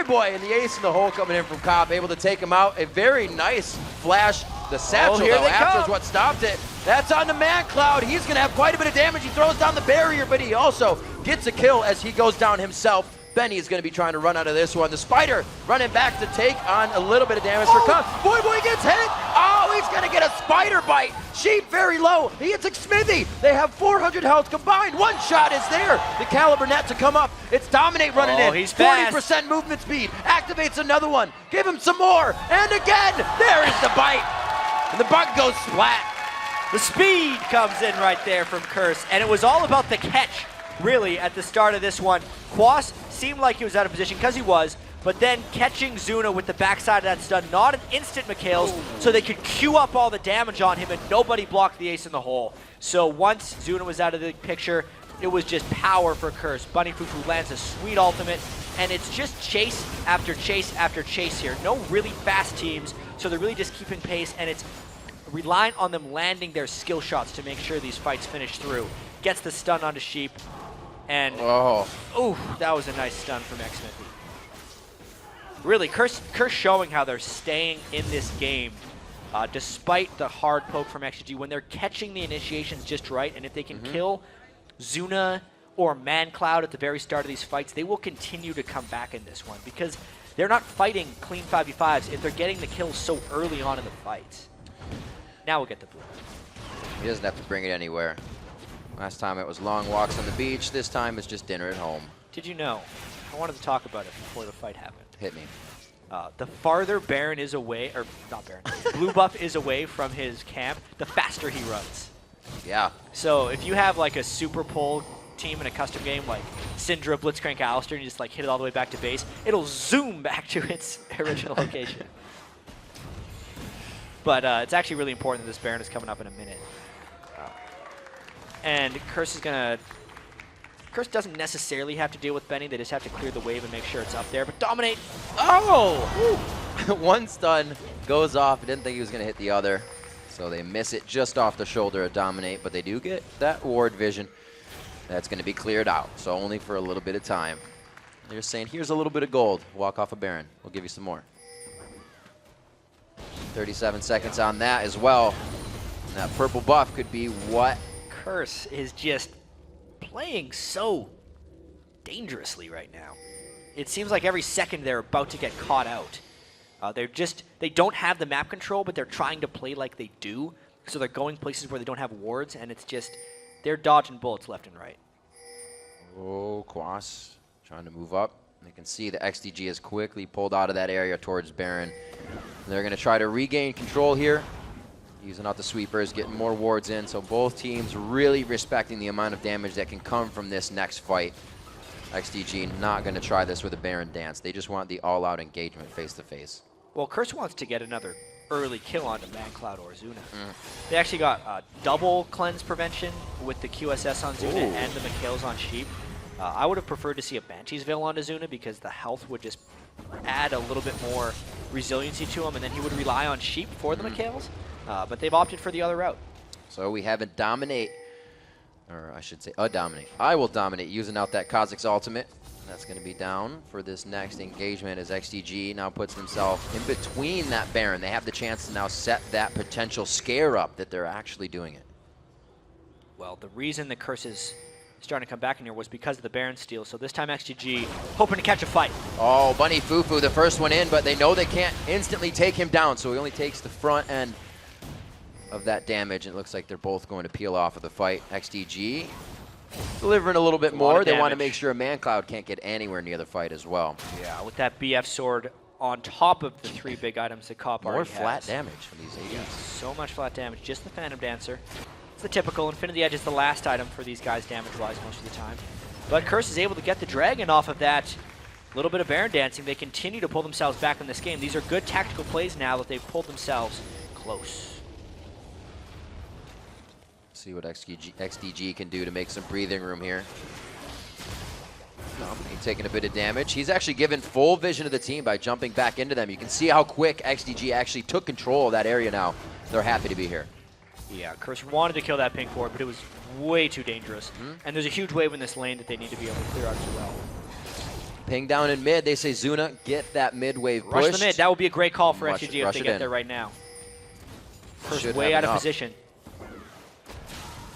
Boy, and the ace in the hole coming in from Cobb, able to take him out. A very nice flash. The satchel, here though, they after is come. what stopped it. That's on the Man Cloud. He's going to have quite a bit of damage. He throws down the barrier, but he also gets a kill as he goes down himself. Benny is going to be trying to run out of this one. The Spider running back to take on a little bit of damage for Cobb. Boy gets hit. Oh, he's going to get a spider bite. Sheep very low. He hits Smithy. They have 400 health combined. One shot is there. The Caliber net to come up. It's Dominate running in. He's 40% movement speed. Activates another one. Give him some more. And again, there is the bite. And the bug goes splat. The speed comes in right there from Curse, and it was all about the catch, really, at the start of this one. Quas seemed like he was out of position, because he was, but then catching Zuna with the backside of that stun, not an instant McHale's, so they could queue up all the damage on him, and nobody blocked the ace in the hole. So once Zuna was out of the picture, it was just power for Curse. Bunny Fufu lands a sweet ultimate, and it's just chase after chase after chase here. No really fast teams, so they're really just keeping pace, and it's reliant on them landing their skill shots to make sure these fights finish through. Gets the stun onto Sheep, and ooh, that was a nice stun from Xmithy. Really, Curse showing how they're staying in this game despite the hard poke from XG when they're catching the initiations just right, and if they can kill Zuna or Man Cloud at the very start of these fights, they will continue to come back in this one because they're not fighting clean 5v5s if they're getting the kills so early on in the fights. Now we'll get the blue. He doesn't have to bring it anywhere. Last time it was long walks on the beach. This time it's just dinner at home. Did you know? I wanted to talk about it before the fight happened. Hit me. The farther Baron is away, or not Baron, Blue Buff is away from his camp, the faster he runs. Yeah. So if you have like a super pull team in a custom game like Syndra, Blitzcrank, Alistair, and you just like hit it all the way back to base, it'll zoom back to its original location. But it's actually really important that this Baron is coming up in a minute. And Curse is gonna... Curse doesn't necessarily have to deal with Benny, they just have to clear the wave and make sure it's up there. But Dominate! Oh! One stun goes off. I didn't think he was gonna hit the other. So they miss it just off the shoulder of Dominate, but they do get that ward vision. That's gonna be cleared out, so only for a little bit of time. They're saying, here's a little bit of gold. Walk off a Baron. We'll give you some more. 37 seconds on that as well. And that purple buff could be what? Curse is just playing so dangerously right now. It seems like every second they're about to get caught out. They don't have the map control, but they're trying to play like they do. So they're going places where they don't have wards, and it's just, they're dodging bullets left and right. Oh, Quas trying to move up. You can see the XDG is quickly pulled out of that area towards Baron. They're going to try to regain control here, using out the sweepers, getting more wards in. So both teams really respecting the amount of damage that can come from this next fight. XDG not going to try this with a Baron dance. They just want the all-out engagement face-to-face. Well, Curse wants to get another early kill onto Man Cloud or Zuna. They actually got double cleanse prevention with the QSS on Zuna and the McHale's on Sheep. I would have preferred to see a Banshee's Veil onto Zuna because the health would just add a little bit more resiliency to him, and then he would rely on Sheep for the McHale's. But they've opted for the other route. So we have a Dominate, or I should say a Dominate. I will Dominate using out that Kha'Zix's ultimate. That's going to be down for this next engagement as XDG now puts himself in between that Baron. They have the chance to now set that potential scare up that they're actually doing it. Well, the reason the Curse is starting to come back in here was because of the Baron steal. So this time XGG hoping to catch a fight. Oh, Bunny Fufu, the first one in, but they know they can't instantly take him down, so he only takes the front end of that damage. It looks like they're both going to peel off of the fight. XDG delivering a little bit more. They want to make sure Man Cloud can't get anywhere near the fight as well. Yeah, with that BF sword on top of the three big items that Cop already has. More flat damage from these ADs. So much flat damage. Just the Phantom Dancer. the typical. Infinity Edge is the last item for these guys damage-wise most of the time. But Curse is able to get the Dragon off of that little bit of Baron dancing. They continue to pull themselves back in this game. These are good tactical plays now that they've pulled themselves close. See what XDG can do to make some breathing room here. He's taking a bit of damage. He's actually given full vision of the team by jumping back into them. You can see how quick XDG actually took control of that area now. They're happy to be here. Yeah, Curse wanted to kill that pink ward, but it was way too dangerous. And there's a huge wave in this lane that they need to be able to clear out as well. Ping down in mid. They say Zuna, get that mid wave pushed. Rush the mid. That would be a great call for XDG if they get there right now. Curse way out of position.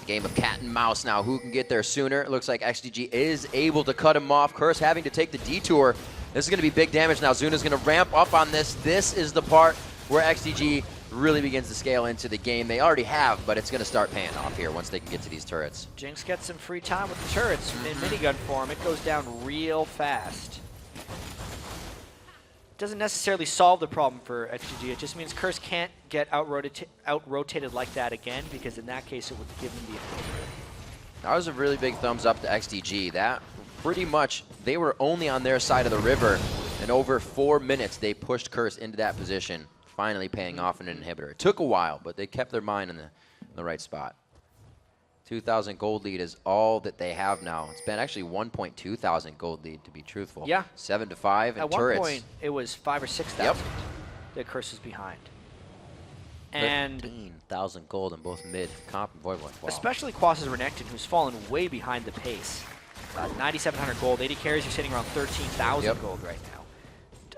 Game of cat and mouse now. Who can get there sooner? It looks like XDG is able to cut him off. Curse having to take the detour. This is going to be big damage now. Zuna's going to ramp up on this. This is the part where XDG really begins to scale into the game. They already have, but it's going to start paying off here once they can get to these turrets. Jinx gets some free time with the turrets in minigun form. It goes down real fast. Doesn't necessarily solve the problem for XGG. It just means Curse can't get out-rotated like that again, because in that case it would give him the appropriate. That was a really big thumbs up to XDG. That pretty much, they were only on their side of the river, and over 4 minutes they pushed Curse into that position, finally paying off in an inhibitor. It took a while, but they kept their mind in the right spot. 2,000 gold lead is all that they have now. It's been actually 1.2 thousand gold lead, to be truthful. Yeah. 7 to 5 and turrets. At one point, it was 5,000 or 6,000 that Curse is behind. And 13,000 gold in both mid, comp, and void. Wow. Especially Quas's Renekton, who's fallen way behind the pace. 9,700 gold. 80 carries are sitting around 13,000 gold right now.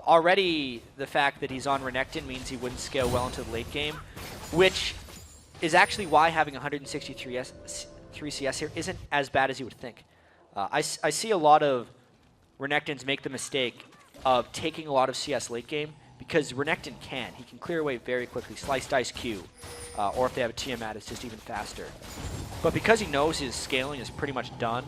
Already, the fact that he's on Renekton means he wouldn't scale well into the late game, which is actually why having 163 CS here isn't as bad as you would think. I see a lot of Renektons make the mistake of taking a lot of CS late game because Renekton can. He can clear away very quickly, slice, dice, Q, or if they have a Tiamat, it's just even faster. But because he knows his scaling is pretty much done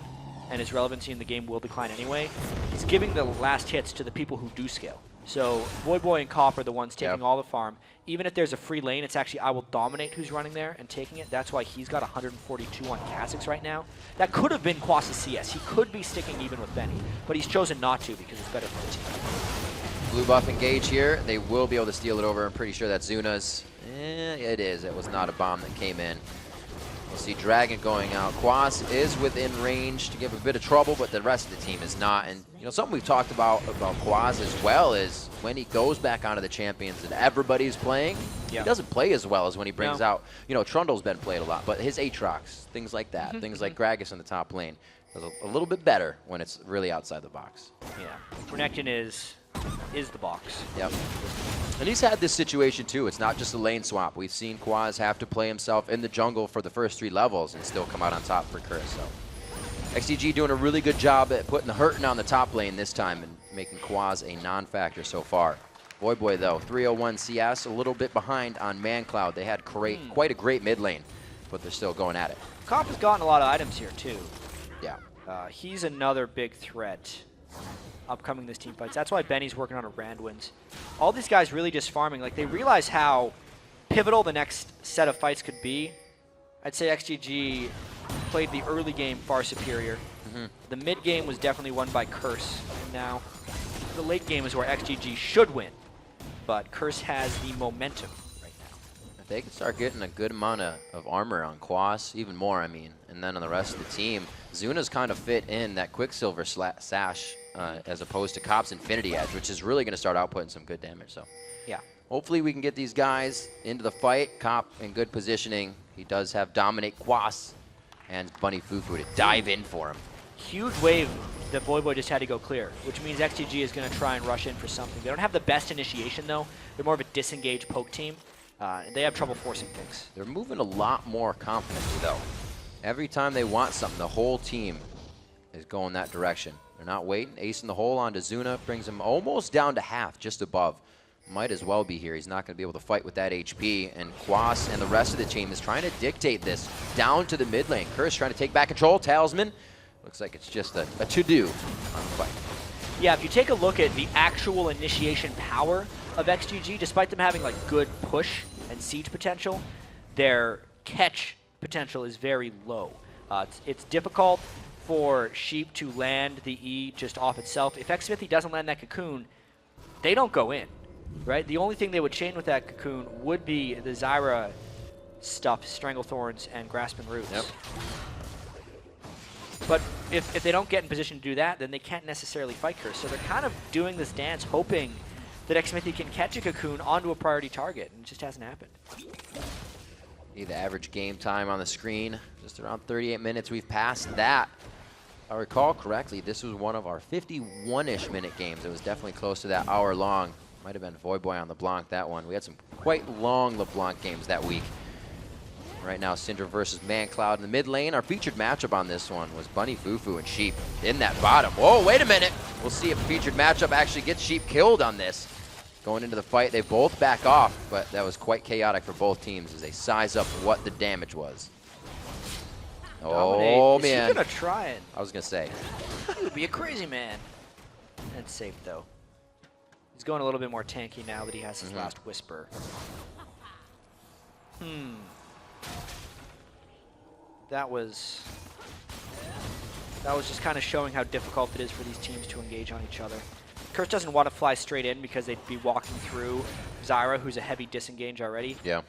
and his relevancy in the game will decline anyway, he's giving the last hits to the people who do scale. So Void and Cop are the ones taking all the farm. Even if there's a free lane, it's actually I will dominate who's running there and taking it. That's why he's got 142 on Kha'Zix right now. That could have been Quas's CS. He could be sticking even with Benny, but he's chosen not to because it's better for the team. Blue buff engage here. They will be able to steal it over. I'm pretty sure that's Zuna's. It is. It was not a bomb that came in. We'll see Dragon going out. Quas is within range to give a bit of trouble, but the rest of the team is not. And you know, something we've talked about Quas as well is when he goes back onto the champions and everybody's playing, he doesn't play as well as when he brings out, you know, Trundle's been played a lot, but his Aatrox, things like that, things like Gragas in the top lane, does a little bit better when it's really outside the box. Yeah, Renekton is the box. Yep. And he's had this situation too. It's not just a lane swap. We've seen Quas have to play himself in the jungle for the first 3 levels and still come out on top for Curse. So XDG doing a really good job at putting the hurting on the top lane this time and making Quas a non-factor so far. Boy though, 301 CS, a little bit behind on ManCloud. They had quite a great mid lane, but they're still going at it. Cop has gotten a lot of items here too. Yeah. He's another big threat upcoming this team fights. That's why Benny's working on a Randwins. All these guys really just farming. Like, they realize how pivotal the next set of fights could be. I'd say XGG played the early game far superior. The mid game was definitely won by Curse. And now the late game is where XGG should win. But Curse has the momentum right now. If they can start getting a good amount of armor on Quas, even more, I mean, and then on the rest of the team, Zuna's kind of fit in that Quicksilver sash as opposed to Cop's Infinity Edge, which is really going to start outputting some good damage. So, yeah. Hopefully we can get these guys into the fight. Cop in good positioning. He does have Dominate Quas and Bunny Fufu to dive in for him. Huge wave that Void just had to go clear, which means XGG is going to try and rush in for something. They don't have the best initiation, though. They're more of a disengaged poke team. They have trouble forcing things. They're moving a lot more confidently, though. Every time they want something, the whole team is going that direction. They're not waiting. Ace in the hole onto Zuna brings him almost down to half, just above. Might as well be here. He's not going to be able to fight with that HP. And Quas and the rest of the team is trying to dictate this down to the mid lane. Curse trying to take back control. Talisman. Looks like it's just a to-do on the fight. Yeah, if you take a look at the actual initiation power of XGG, despite them having like good push and siege potential, their catch potential is very low. It's difficult for Sheep to land the E just off itself. If Xmithy doesn't land that cocoon, they don't go in, right? The only thing they would chain with that cocoon would be the Zyra stuff, Stranglethorns and Grasping Roots. Yep. But if they don't get in position to do that, then they can't necessarily fight Curse. So they're kind of doing this dance hoping that Xmithy can catch a cocoon onto a priority target, and it just hasn't happened. The average game time on the screen, just around 38 minutes. We've passed that. If I recall correctly, this was one of our 51-ish minute games. It was definitely close to that hour long. Might have been Voyboy on LeBlanc, that one. We had some quite long LeBlanc games that week. Right now, Syndra versus ManCloud in the mid lane. Our featured matchup on this one was Bunny Fufu and Sheep in that bottom. Whoa, wait a minute. We'll see if a featured matchup actually gets Sheep killed on this. Going into the fight, they both back off, but that was quite chaotic for both teams as they size up what the damage was. Oh, man. Is he gonna try it? I was going to say. He would be a crazy man. That's safe, though. He's going a little bit more tanky now that he has his last Whisper. That was just kind of showing how difficult it is for these teams to engage on each other. Curse doesn't want to fly straight in because they'd be walking through Zyra, who's a heavy disengage already. Yeah.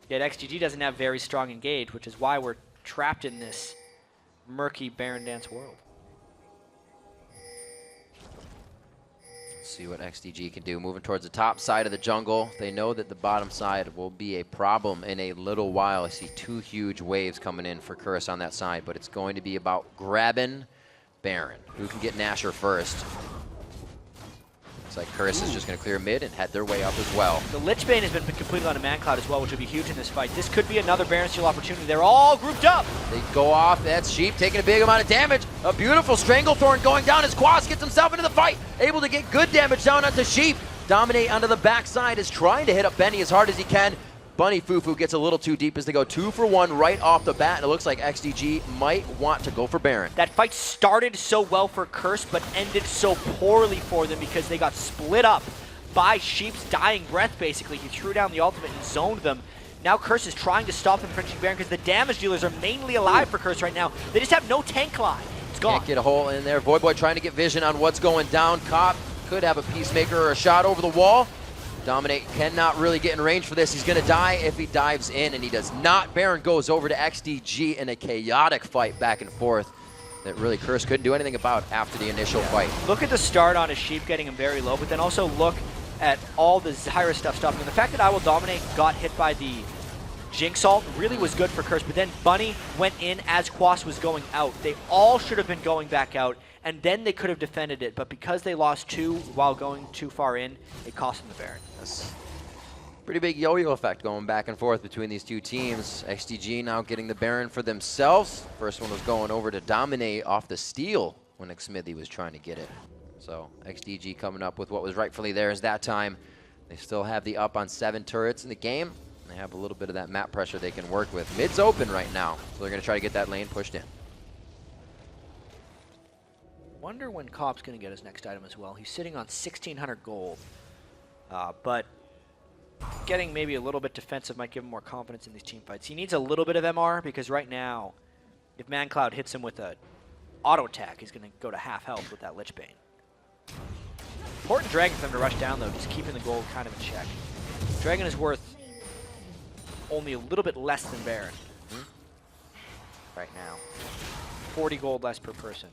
Yet XGG doesn't have very strong engage, which is why we're trapped in this murky Baron Dance world. Let's see what XDG can do. Moving towards the top side of the jungle. They know that the bottom side will be a problem in a little while. I see two huge waves coming in for Curse on that side, but it's going to be about grabbing Baron. Who can get Nasher first? Looks like Curse is just going to clear mid and head their way up as well. The Lich Bane has been completed on a ManCloud as well, which would be huge in this fight. This could be another Baron Steal opportunity. They're all grouped up. They go off. That's Sheep taking a big amount of damage. A beautiful Stranglethorn going down as Quas gets himself into the fight. Able to get good damage down onto Sheep. Dominate onto the backside is trying to hit up Benny as hard as he can. Bunny Fufu gets a little too deep as they go 2 for 1 right off the bat, and it looks like XDG might want to go for Baron. That fight started so well for Curse, but ended so poorly for them because they got split up by Sheep's dying breath, basically. He threw down the ultimate and zoned them. Now Curse is trying to stop them finishing Baron because the damage dealers are mainly alive for Curse right now. They just have no tank line. It's gone. Can't get a hole in there. Voyboy trying to get vision on what's going down. Cop could have a Peacemaker or a shot over the wall. Dominate cannot really get in range for this. He's going to die if he dives in, and he does not. Baron goes over to XDG in a chaotic fight back and forth that really Curse couldn't do anything about after the initial fight. Look at the start on his Sheep getting him very low, but then also look at all the Zyra stuff stopping him. The fact that I Will Dominate got hit by the Jinx ult really was good for Curse, but then Bunny went in as Quas was going out. They all should have been going back out, and then they could have defended it, but because they lost 2 while going too far in, it cost them the Baron. Pretty big yo-yo effect going back and forth between these two teams. XDG now getting the Baron for themselves. First one was going over to Dominate off the steal when Xmithy was trying to get it. So XDG coming up with what was rightfully theirs that time. They still have the up on 7 turrets in the game. They have a little bit of that map pressure they can work with. Mid's open right now, so they're going to try to get that lane pushed in. Wonder when Cobb's going to get his next item as well. He's sitting on 1,600 gold, but getting maybe a little bit defensive might give him more confidence in these team fights. He needs a little bit of MR because right now, if ManCloud hits him with a auto attack, he's going to go to half health with that Lich Bane. Important Dragon for them to rush down though, just keeping the gold kind of in check. Dragon is worth only a little bit less than Baron right now. 40 gold less per person.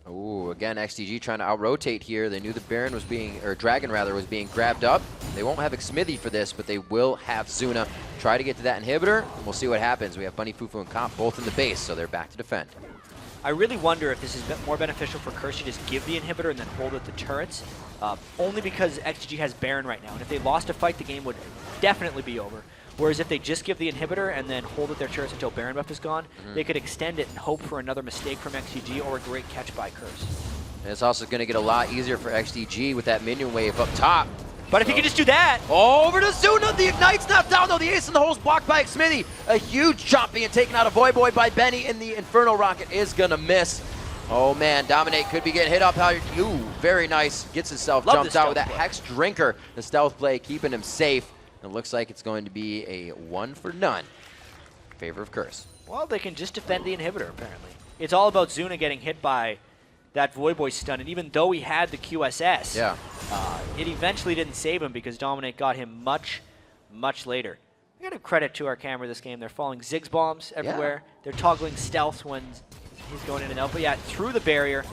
Ooh, again, XDG trying to out-rotate here. They knew the Baron was being, or Dragon rather, was being grabbed up. They won't have Xmithy for this, but they will have Zuna try to get to that inhibitor, and we'll see what happens. We have Bunny Fufu and Comp both in the base, so they're back to defend. I really wonder if this is more beneficial for Curse to just give the inhibitor and then hold at the turrets, only because XGG has Baron right now, and if they lost a fight, the game would definitely be over. Whereas if they just give the inhibitor and then hold at their turrets until Baron buff is gone, they could extend it and hope for another mistake from XGG or a great catch by Curse. And it's also going to get a lot easier for XDG with that minion wave up top. But if you can just do that. Over to Zuna. The Ignite's not down, though. The ace in the hole is blocked by Xmithy. A huge chop being taken out of Voyboy by Benny, and the Inferno Rocket is going to miss. Oh, man. Dominate could be getting hit up. Ooh, very nice. Gets himself jumped out with that Hex Drinker. The stealth play keeping him safe. It looks like it's going to be a 1 for none. favor of Curse. Well, they can just defend the inhibitor, apparently. It's all about Zuna getting hit by that Void Boy stun, and even though he had the QSS, it eventually didn't save him because Dominate got him much, much later. We got to credit to our camera this game. They're following Ziggs bombs everywhere. They're toggling stealth when he's going in and out. But yeah, through the barrier,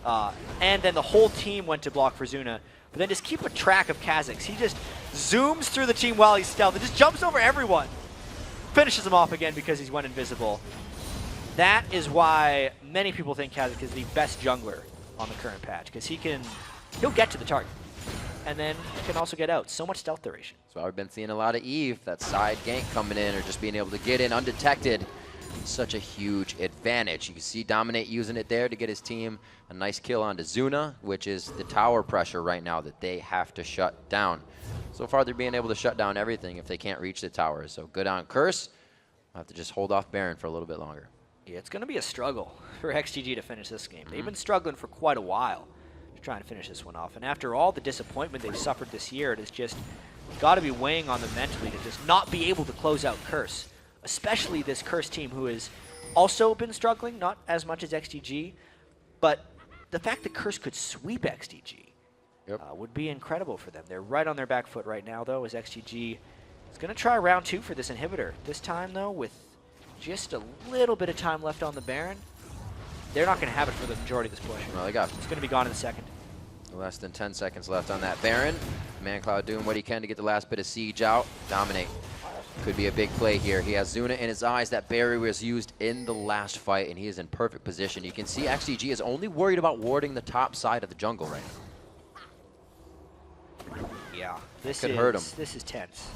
and then the whole team went to block for Zuna. But then just keep a track of Kha'Zix. He just zooms through the team while he's stealth and just jumps over everyone. Finishes him off again because he's went invisible. That is why many people think Kha'Zix is the best jungler on the current patch, because he'll get to the target, and then can also get out. So much stealth duration. So we've been seeing a lot of Eve, that side gank coming in, or just being able to get in undetected. Such a huge advantage. You can see Dominate using it there to get his team a nice kill onto Zuna, which is the tower pressure right now that they have to shut down. So far, they're being able to shut down everything if they can't reach the towers. So good on Curse. I'll have to just hold off Baron for a little bit longer. Yeah, it's going to be a struggle for XGG to finish this game. They've been struggling for quite a while to try and finish this one off. And after all the disappointment they've suffered this year, it has just got to be weighing on them mentally to just not be able to close out Curse. Especially this Curse team who has also been struggling, not as much as XGG, but the fact that Curse could sweep XGG would be incredible for them. They're right on their back foot right now, though, as XGG is going to try round 2 for this inhibitor. This time, though, with just a little bit of time left on the Baron, they're not going to have it for the majority of this push. Well, they got it's going to be gone in a second. Less than 10 seconds left on that Baron. ManCloud doing what he can to get the last bit of siege out. Dominate. Could be a big play here. He has Zuna in his eyes. That barrier was used in the last fight, and he is in perfect position. You can see XGG is only worried about warding the top side of the jungle right now. Yeah, this could hurt him. This is tense.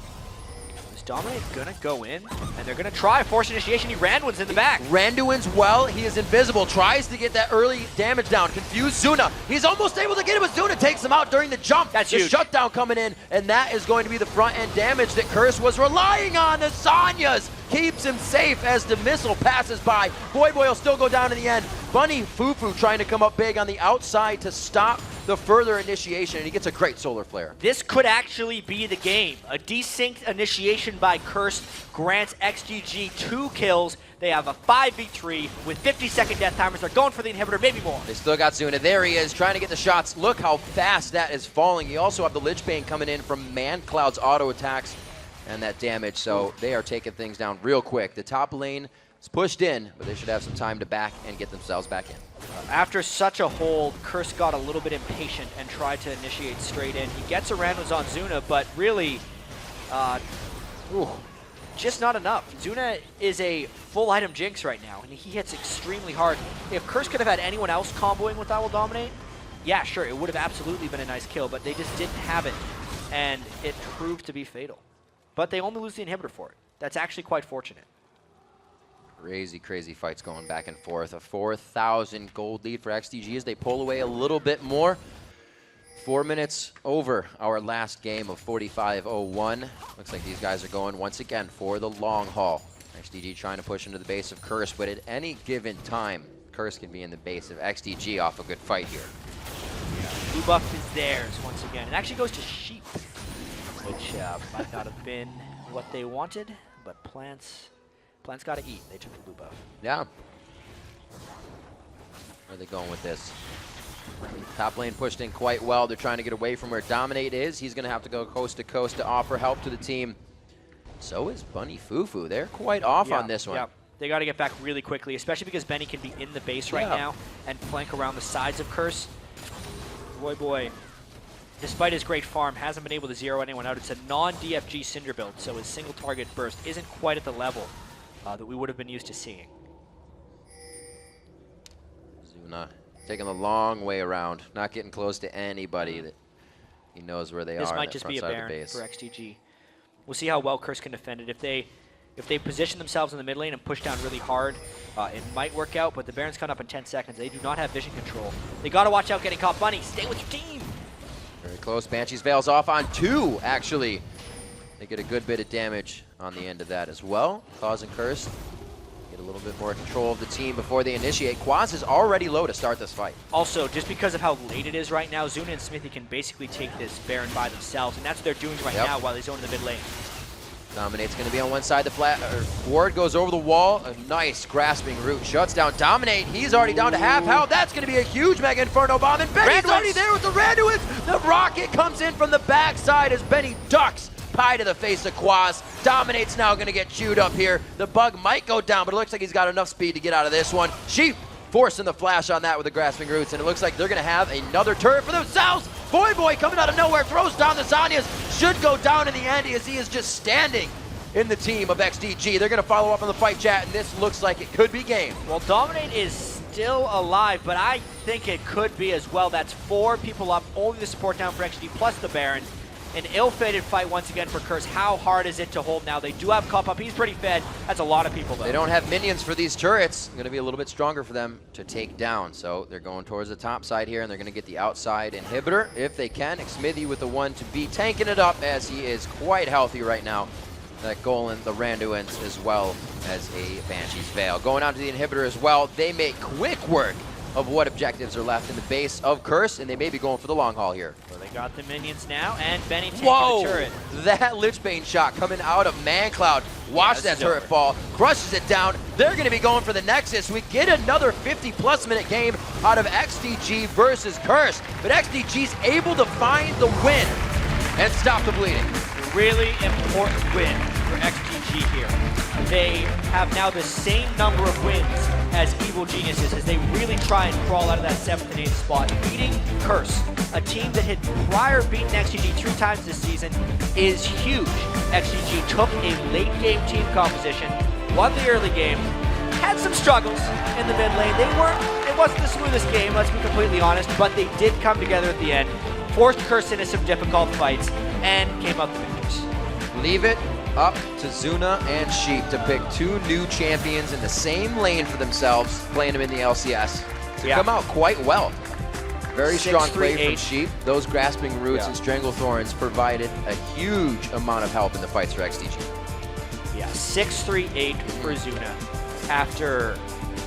Is Dominate gonna go in? And they're gonna try force initiation. He Randuin's in the back. Randuin's well. He is invisible. Tries to get that early damage down. Confused Zuna. He's almost able to get it, but Zuna takes him out during the jump. That's the huge. Shutdown coming in, and that is going to be the front end damage that Curse was relying on. The Sonya's keeps him safe as the missile passes by. Void Boy will still go down in the end. Bunny Fufu trying to come up big on the outside to stop the further initiation, and he gets a great solar flare. This could actually be the game. A desynced initiation by Curse grants XGG 2 kills. They have a 5v3 with 50-second death timers. They're going for the inhibitor, maybe more. They still got Zuna. There he is, trying to get the shots. Look how fast that is falling. You also have the Lich Bane coming in from ManCloud's auto attacks and that damage, so they are taking things down real quick. The top lane is pushed in, but they should have some time to back and get themselves back in. After such a hold, Curse got a little bit impatient and tried to initiate straight in. He gets around on Zuna, but really, just not enough. Zuna is a full item Jinx right now, and he hits extremely hard. If Curse could have had anyone else comboing with that will Dominate, yeah, sure, it would have absolutely been a nice kill, but they just didn't have it, and it proved to be fatal. But they only lose the inhibitor for it. That's actually quite fortunate. Crazy, crazy fights going back and forth. A 4,000 gold lead for XDG as they pull away a little bit more. 4 minutes over our last game of 45-01. Looks like these guys are going once again for the long haul. XDG trying to push into the base of Curse, but at any given time, Curse can be in the base of XDG off a good fight here. Blue buff is theirs once again. It actually goes to Sheep, which might not have been what they wanted, but Plants got to eat. They took the blue buff. Yeah. Where are they going with this? Top lane pushed in quite well. They're trying to get away from where Dominate is. He's going to have to go coast to coast to offer help to the team. So is Bunny Fufu. They're quite off on this one. Yeah. They got to get back really quickly, especially because Benny can be in the base right now and flank around the sides of Curse. Boy, despite his great farm, hasn't been able to zero anyone out. It's a non-DFG Cinder build, so his single target burst isn't quite at the level that we would have been used to seeing. Zuna taking the long way around, not getting close to anybody that he knows where they are. This might just be a Baron for XGG. We'll see how well Curse can defend it. If they position themselves in the mid lane and push down really hard, it might work out, but the Baron's coming up in 10 seconds. They do not have vision control. They got to watch out getting caught. Bunny, stay with your team. Very close. Banshee's Veil's off on 2, actually. They get a good bit of damage on the end of that as well, causing Curse get a little bit more control of the team before they initiate. Quaz is already low to start this fight. Also, just because of how late it is right now, Zuna and Smithy can basically take this Baron by themselves, and that's what they're doing right now while they zone in the mid lane. Dominate's going to be on one side. Ward goes over the wall. A nice grasping root. Shuts down Dominate. He's already down to half health. That's going to be a huge Mega Inferno bomb. And Benny's already there with the Randuins. The rocket comes in from the backside as Benny ducks. Pie to the face of Quaz. Dominate's now going to get chewed up here. The bug might go down, but it looks like he's got enough speed to get out of this one. Sheep forcing the flash on that with the grasping roots, and it looks like they're going to have another turret for themselves. Boy coming out of nowhere, throws down the Zanyas. Should go down in the end as he is just standing in the team of XDG. They're going to follow up on the fight chat, and this looks like it could be game. Well, Dominate is still alive, but I think it could be as well. That's 4 people up, only the support down for XDG, plus the Baron. An ill-fated fight once again for Curse. How hard is it to hold now? They do have Cup up. He's pretty fed. That's a lot of people, though. They don't have minions for these turrets. Going to be a little bit stronger for them to take down. So they're going towards the top side here, and they're going to get the outside inhibitor if they can. Xmithy with the 1-2B tanking it up as he is quite healthy right now. That Golan, the Randuins, as well as a Banshee's Veil. Going on to the inhibitor as well. They make quick work of what objectives are left in the base of Curse, and they may be going for the long haul here. Well, they got the minions now, and Benny taking Whoa! the turret. That Lichbane shot coming out of ManCloud. Watch that turret fall, crushes it down. They're going to be going for the Nexus. We get another 50-plus minute game out of XDG versus Curse, but XDG's able to find the win and stop the bleeding. Really important win for XDG here. They have now the same number of wins as Evil Geniuses as they really try and crawl out of that 7th and 8th spot. Beating Curse, a team that had prior beaten XGG 3 times this season, is huge. XGG took a late game team composition, won the early game, had some struggles in the mid lane. It wasn't the smoothest game, let's be completely honest, but they did come together at the end, forced Curse into some difficult fights, and came out the victors. Leave it up to Zuna and Sheep to pick 2 new champions in the same lane for themselves, playing them in the LCS. To come out quite well. Very strong play from Sheep. Those grasping roots and Stranglethorns provided a huge amount of help in the fights for XDG. Yeah, 6-3-8 for Zuna after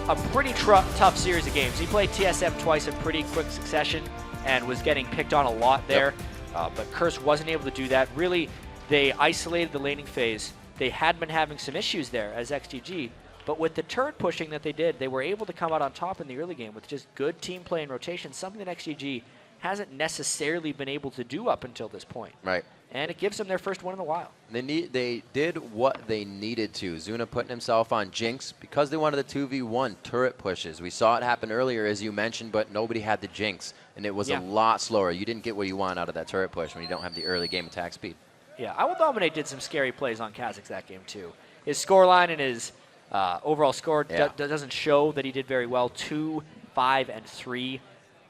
a pretty tough series of games. He played TSM twice in pretty quick succession and was getting picked on a lot there. But Curse wasn't able to do that. Really, they isolated the laning phase. They had been having some issues there as XDG, but with the turret pushing that they did, they were able to come out on top in the early game with just good team play and rotation, something that XDG hasn't necessarily been able to do up until this point. Right. And it gives them their first win in a while. They did what they needed to. Zuna putting himself on Jinx because they wanted the 2v1 turret pushes. We saw it happen earlier, as you mentioned, but nobody had the Jinx, and it was a lot slower. You didn't get what you want out of that turret push when you don't have the early game attack speed. Yeah, I will Dominate did some scary plays on Kha'Zix that game too. His scoreline and his overall score doesn't show that he did very well. 2, 5, and 3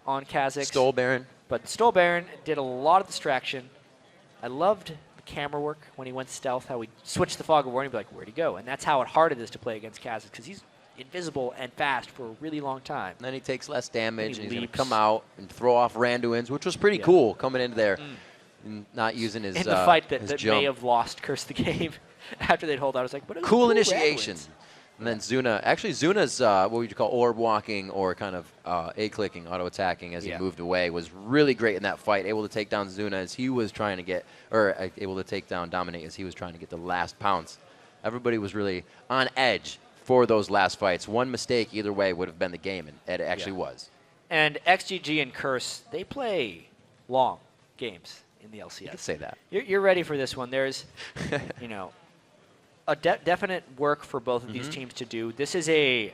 on Kha'Zix. Stole Baron. But Stole Baron did a lot of distraction. I loved the camera work when he went stealth, how he switched the fog of war and he'd be like, where'd he go? And that's how hard it is to play against Kha'Zix because he's invisible and fast for a really long time. And then he takes less damage and he's going to come out and throw off Randuins, which was pretty cool coming into there. And not using his in the fight that jump. may have lost Curse the game after they'd hold out. I was like, what? Cool initiation. And then Zuna, actually Zuna's what would you call orb walking or kind of A-clicking, auto-attacking as he moved away was really great in that fight. Able to take down Zuna as he was trying to get, or able to take down Dominate as he was trying to get the last pounce. Everybody was really on edge for those last fights. One mistake either way would have been the game, and it actually was. And XGG and Curse, they play long games in the LCS. You could say that. You're ready for this one. There's, you know, a definite work for both of these teams to do. This is a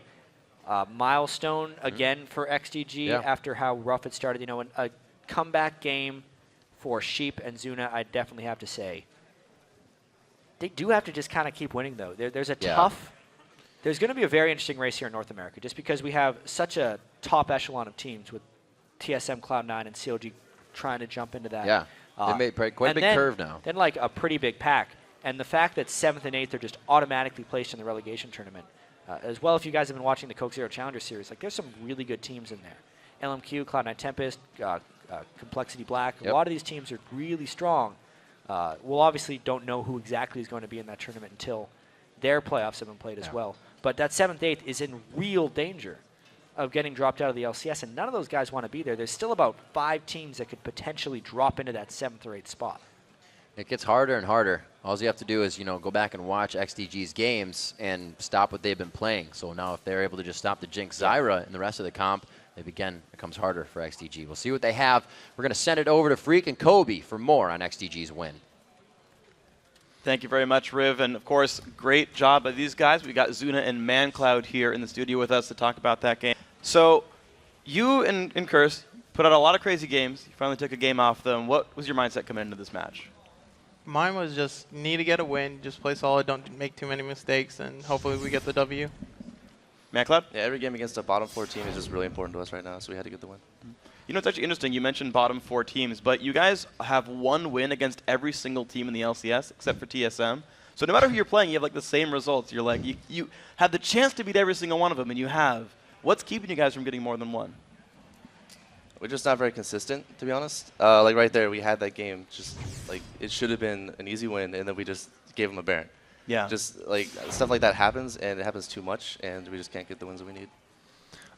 milestone again for XDG after how rough it started. You know, a comeback game for Sheep and Zuna, I definitely have to say. They do have to just kind of keep winning, though. There's a tough. There's going to be a very interesting race here in North America, just because we have such a top echelon of teams with TSM, Cloud9, and CLG trying to jump into that. Yeah. They made quite a big curve now. Then like a pretty big pack. And the fact that 7th and 8th are just automatically placed in the relegation tournament. As well, if you guys have been watching the Coke Zero Challenger Series, like there's some really good teams in there. LMQ, Cloud9 Tempest, Complexity Black. A lot of these teams are really strong. We'll obviously don't know who exactly is going to be in that tournament until their playoffs have been played as well. But that 7th, 8th is in real danger of getting dropped out of the LCS, and none of those guys want to be there. There's still about 5 teams that could potentially drop into that 7th or 8th spot. It gets harder and harder All you have to do is, go back and watch XDG's games and stop what they've been playing. So now if they're able to just stop the Jinx Zyra and the rest of the comp, it becomes harder for XDG. We'll see what they have. We're going to send it over to Freak and Kobe for more on XDG's win. Thank you very much, Riv. And, of course, great job by these guys. We got Zuna and ManCloud here in the studio with us to talk about that game. So you and Curse put out a lot of crazy games. You finally took a game off them. What was your mindset coming into this match? Mine was just need to get a win, just play solid, don't make too many mistakes, and hopefully we get the W. ManCloud? Yeah, every game against a bottom 4 team is just really important to us right now, so we had to get the win. You know, it's actually interesting. You mentioned bottom 4 teams, but you guys have one win against every single team in the LCS except for TSM. So no matter who you're playing, you have like the same results. You're like, you have the chance to beat every single one of them, and you have. What's keeping you guys from getting more than one? We're just not very consistent, to be honest. Like right there, we had that game. Just like it should have been an easy win, and then we just gave them a Baron. Yeah. Just like stuff like that happens, and it happens too much, and we just can't get the wins that we need.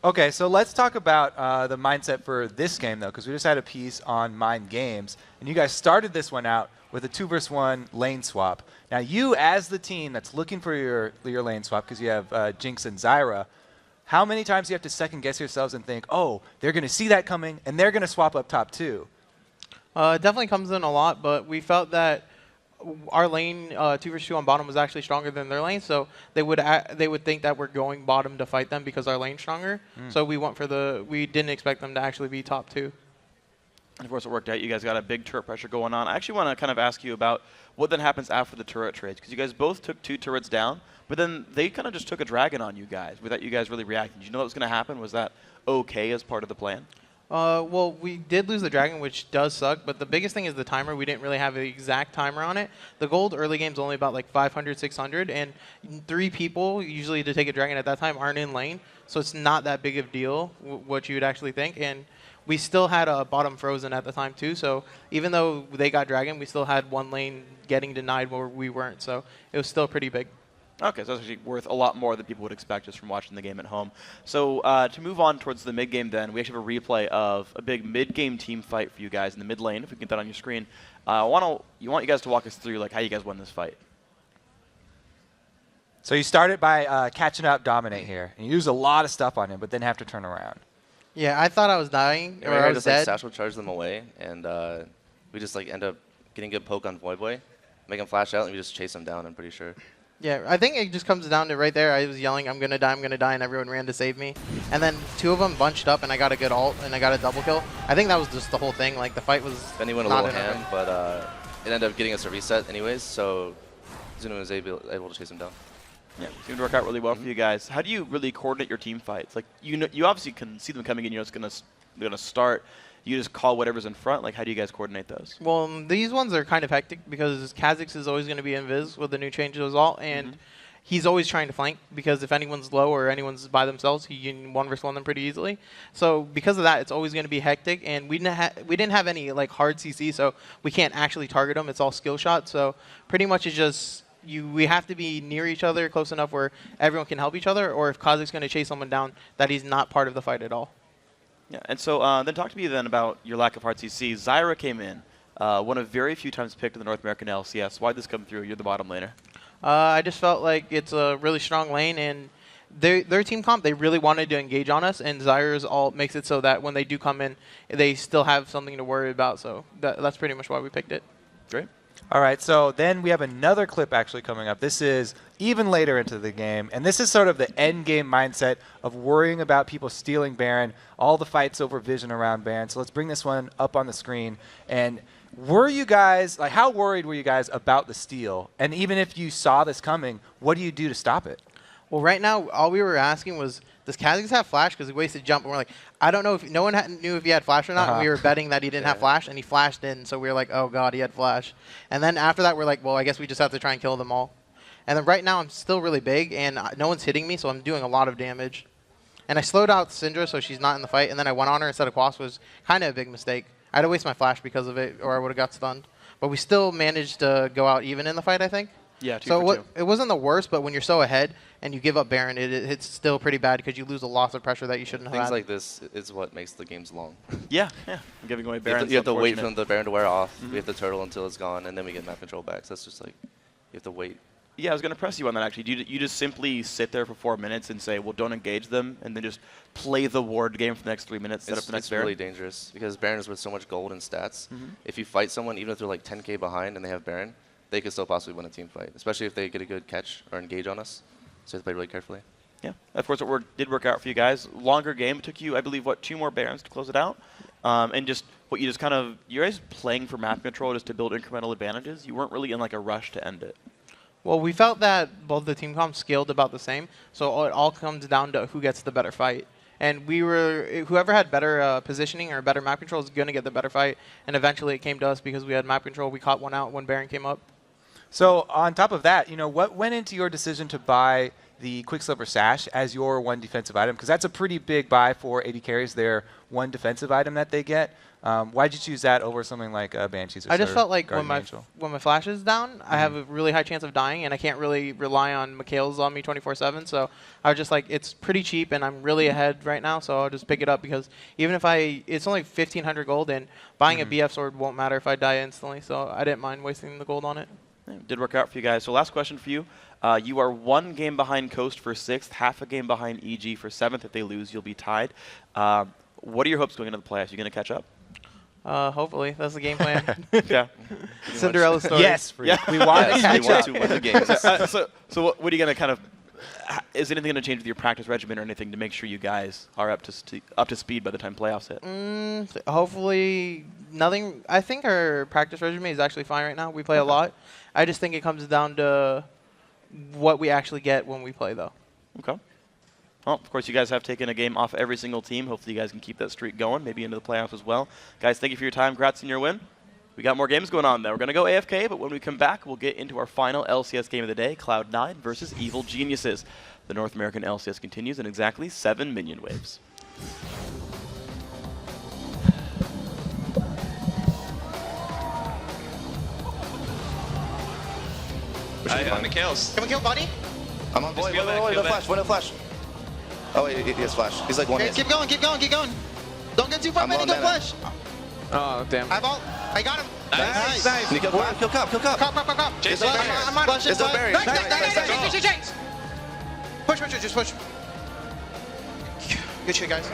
Okay, so let's talk about the mindset for this game, though, because we just had a piece on Mind Games, and you guys started this one out with a 2-versus-1 lane swap. Now, you, as the team that's looking for your lane swap, because you have Jinx and Zyra, how many times do you have to second-guess yourselves and think, oh, they're going to see that coming, and they're going to swap up top too? It definitely comes in a lot, but we felt that our lane 2-versus-2 on bottom was actually stronger than their lane, so they would think that we're going bottom to fight them because our lane's stronger. So we went for we didn't expect them to actually be top 2. And of course, it worked out. You guys got a big turret pressure going on. I actually want to kind of ask you about what then happens after the turret trades, because you guys both took 2 turrets down, but then they kind of just took a dragon on you guys without you guys really reacting. Did you know what was going to happen? Was that okay as part of the plan? Well, we did lose the dragon, which does suck, but the biggest thing is the timer. We didn't really have an exact timer on it. The gold early game's only about like 500, 600, and 3 people, usually to take a dragon at that time, aren't in lane, so it's not that big of a deal, what you would actually think. And we still had a bottom frozen at the time too, so even though they got dragon, we still had one lane getting denied where we weren't, so it was still pretty big. Okay, so that's actually worth a lot more than people would expect just from watching the game at home. So to move on towards the mid game then, we actually have a replay of a big mid-game team fight for you guys in the mid lane, if we can get that on your screen. I want you guys to walk us through like how you guys won this fight. So you started by catching up Dominate here, and you use a lot of stuff on him, but then have to turn around. Yeah, I thought I was dying, or I was just dead. like Satchel charge them away, and we just like end up getting a good poke on Voyboy, make him flash out, and we just chase him down, I'm pretty sure. Yeah, I think it just comes down to right there. I was yelling, I'm going to die, and everyone ran to save me. And then 2 of them bunched up, and I got a good ult, and I got a double kill. I think that was just the whole thing. Like, the fight was Then he went a little ham, but it ended up getting us a reset anyways, so Zuna was able to chase him down. Yeah, it seemed to work out really well for you guys. How do you really coordinate your team fights? Like, you obviously can see them coming in. You know it's gonna start. You just call whatever's in front. Like, how do you guys coordinate those? Well, these ones are kind of hectic because Kha'Zix is always going to be invis with the new changes all, and he's always trying to flank because if anyone's low or anyone's by themselves, he can 1v1 them pretty easily. So because of that, it's always going to be hectic, and we didn't have any like hard CC, so we can't actually target them. It's all skill shots. So pretty much it's just we have to be near each other, close enough where everyone can help each other, or if Kha'Zix's going to chase someone down, that he's not part of the fight at all. Yeah, and so then talk to me then about your lack of hard CC. Zyra came in, one of very few times picked in the North American LCS. Why'd this come through? You're the bottom laner. I just felt like it's a really strong lane, and their team comp, they really wanted to engage on us, and Zyra's ult makes it so that when they do come in, they still have something to worry about. So that's pretty much why we picked it. Great. All right, so then we have another clip actually coming up. This is even later into the game, and this is sort of the end game mindset of worrying about people stealing Baron, all the fights over vision around Baron. So let's bring this one up on the screen. And were you guys, like, how worried were you guys about the steal? And even if you saw this coming, what do you do to stop it? Well, right now, all we were asking was, does Kha'Zix have flash? Because he wasted jump. And we're like, I don't know if no one knew if he had flash or not. And we were betting that he didn't have flash, and he flashed in. So we were like, oh, God, he had flash. And then after that, we're like, well, I guess we just have to try and kill them all. And then right now, I'm still really big, and no one's hitting me, so I'm doing a lot of damage. And I slowed out Syndra, so she's not in the fight. And then I went on her instead of Quas, was kind of a big mistake. I had to waste my flash because of it, or I would have got stunned. But we still managed to go out even in the fight, I think. Yeah, 2 so for 2. It wasn't the worst, but when you're so ahead and you give up Baron, it's still pretty bad because you lose a loss of pressure that you shouldn't have Things had. like this is what makes the games long. Yeah. Giving away Baron. You have to wait for the Baron to wear off. We have to turtle until it's gone, and then we get map control back. So that's just like You have to wait. Yeah, I was going to press you on that, actually. Do you just simply sit there for 4 minutes and say, well, don't engage them, and then just play the ward game for the next 3 minutes, set up the next It's Baron? really dangerous, because Baron is with so much gold and stats. If you fight someone, even if they're like 10k behind and they have Baron, they could still possibly win a team fight, especially if they get a good catch or engage on us. So you have to play really carefully. Yeah, of course, it did work out for you guys. Longer game. It took you, I believe, what, 2 more Barons to close it out? And just what you just kind of, you guys playing for map control just to build incremental advantages. You weren't really in like a rush to end it. Well, we felt that both the team comps scaled about the same, so it all comes down to who gets the better fight. And whoever had better positioning or better map control is going to get the better fight. And eventually it came to us because we had map control. We caught one out when Baron came up. So on top of that, what went into your decision to buy the Quicksilver Sash as your one defensive item? Because that's a pretty big buy for AD carries, their one defensive item that they get. Why'd you choose that over something like Banshees or I just felt like when Guardian my flash is down, I have a really high chance of dying, and I can't really rely on Mikhail's on me 24/7. So I was just like, it's pretty cheap, and I'm really ahead right now, so I'll just pick it up because even if it's only 1,500 gold, and buying a BF sword won't matter if I die instantly. So I didn't mind wasting the gold on it. Yeah, did work out for you guys. So last question for you. You are 1 game behind Coast for 6th, half a game behind EG for 7th. If they lose, you'll be tied. What are your hopes going into the playoffs? You going to catch up? Hopefully. That's the game plan. Yeah. Cinderella story. Yes, we want to catch up. To win the game. So what are you going to kind of, is anything going to change with your practice regimen or anything to make sure you guys are up to speed by the time playoffs hit? Hopefully nothing. I think our practice regimen is actually fine right now. We play a lot. I just think it comes down to what we actually get when we play, though. Okay. Well, of course, you guys have taken a game off every single team. Hopefully you guys can keep that streak going, maybe into the playoffs as well. Guys, thank you for your time. Congrats on your win. We got more games going on, though. We're going to go AFK, but when we come back, we'll get into our final LCS game of the day, Cloud9 versus Evil Geniuses. The North American LCS continues in exactly 7 minion waves. I'm Mikhail's. Can we kill Buddy? I'm on boy. No flash. Oh, wait, he has flash. He's like one hit. Keep going. Don't get too far, man. Go flash. Oh, damn. I got him. Nice. You kill Cop. Cop. Chase Barry. I'm on. Chase Barry. Nice. Push. Just push. Good shit, guys.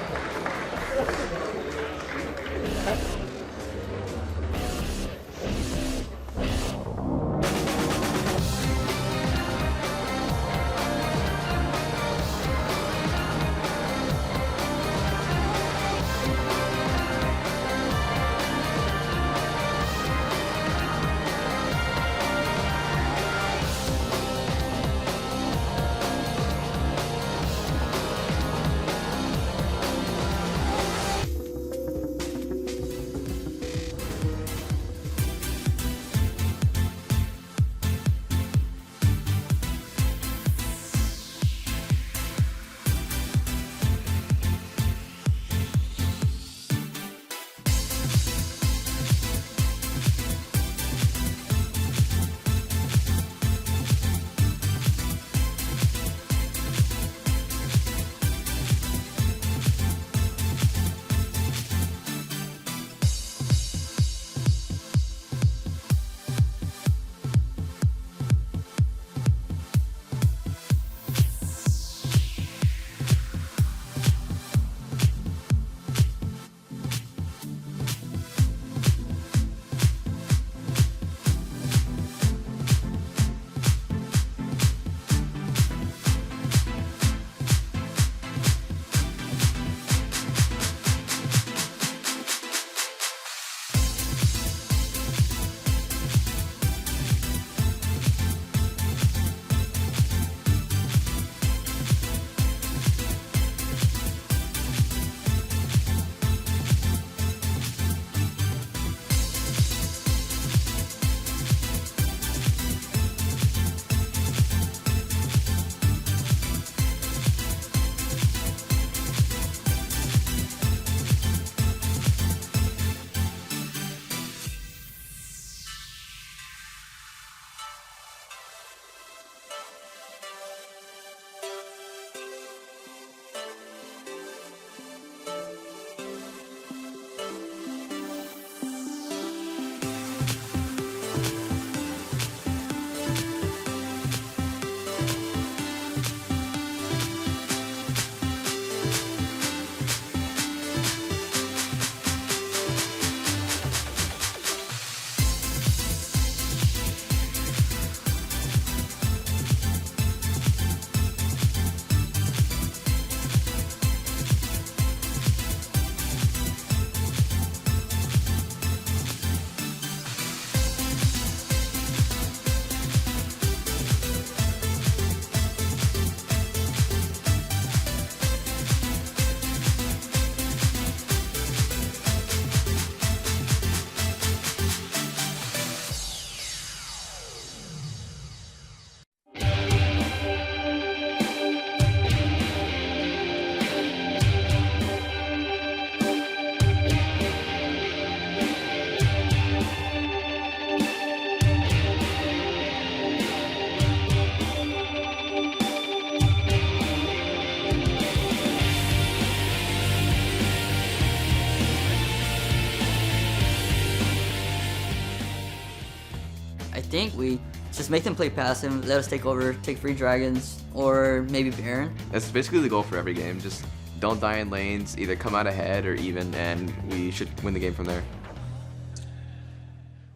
I think we just make them play passive, let us take over, take free dragons, or maybe Baron. That's basically the goal for every game. Just don't die in lanes, either come out ahead or even, and we should win the game from there.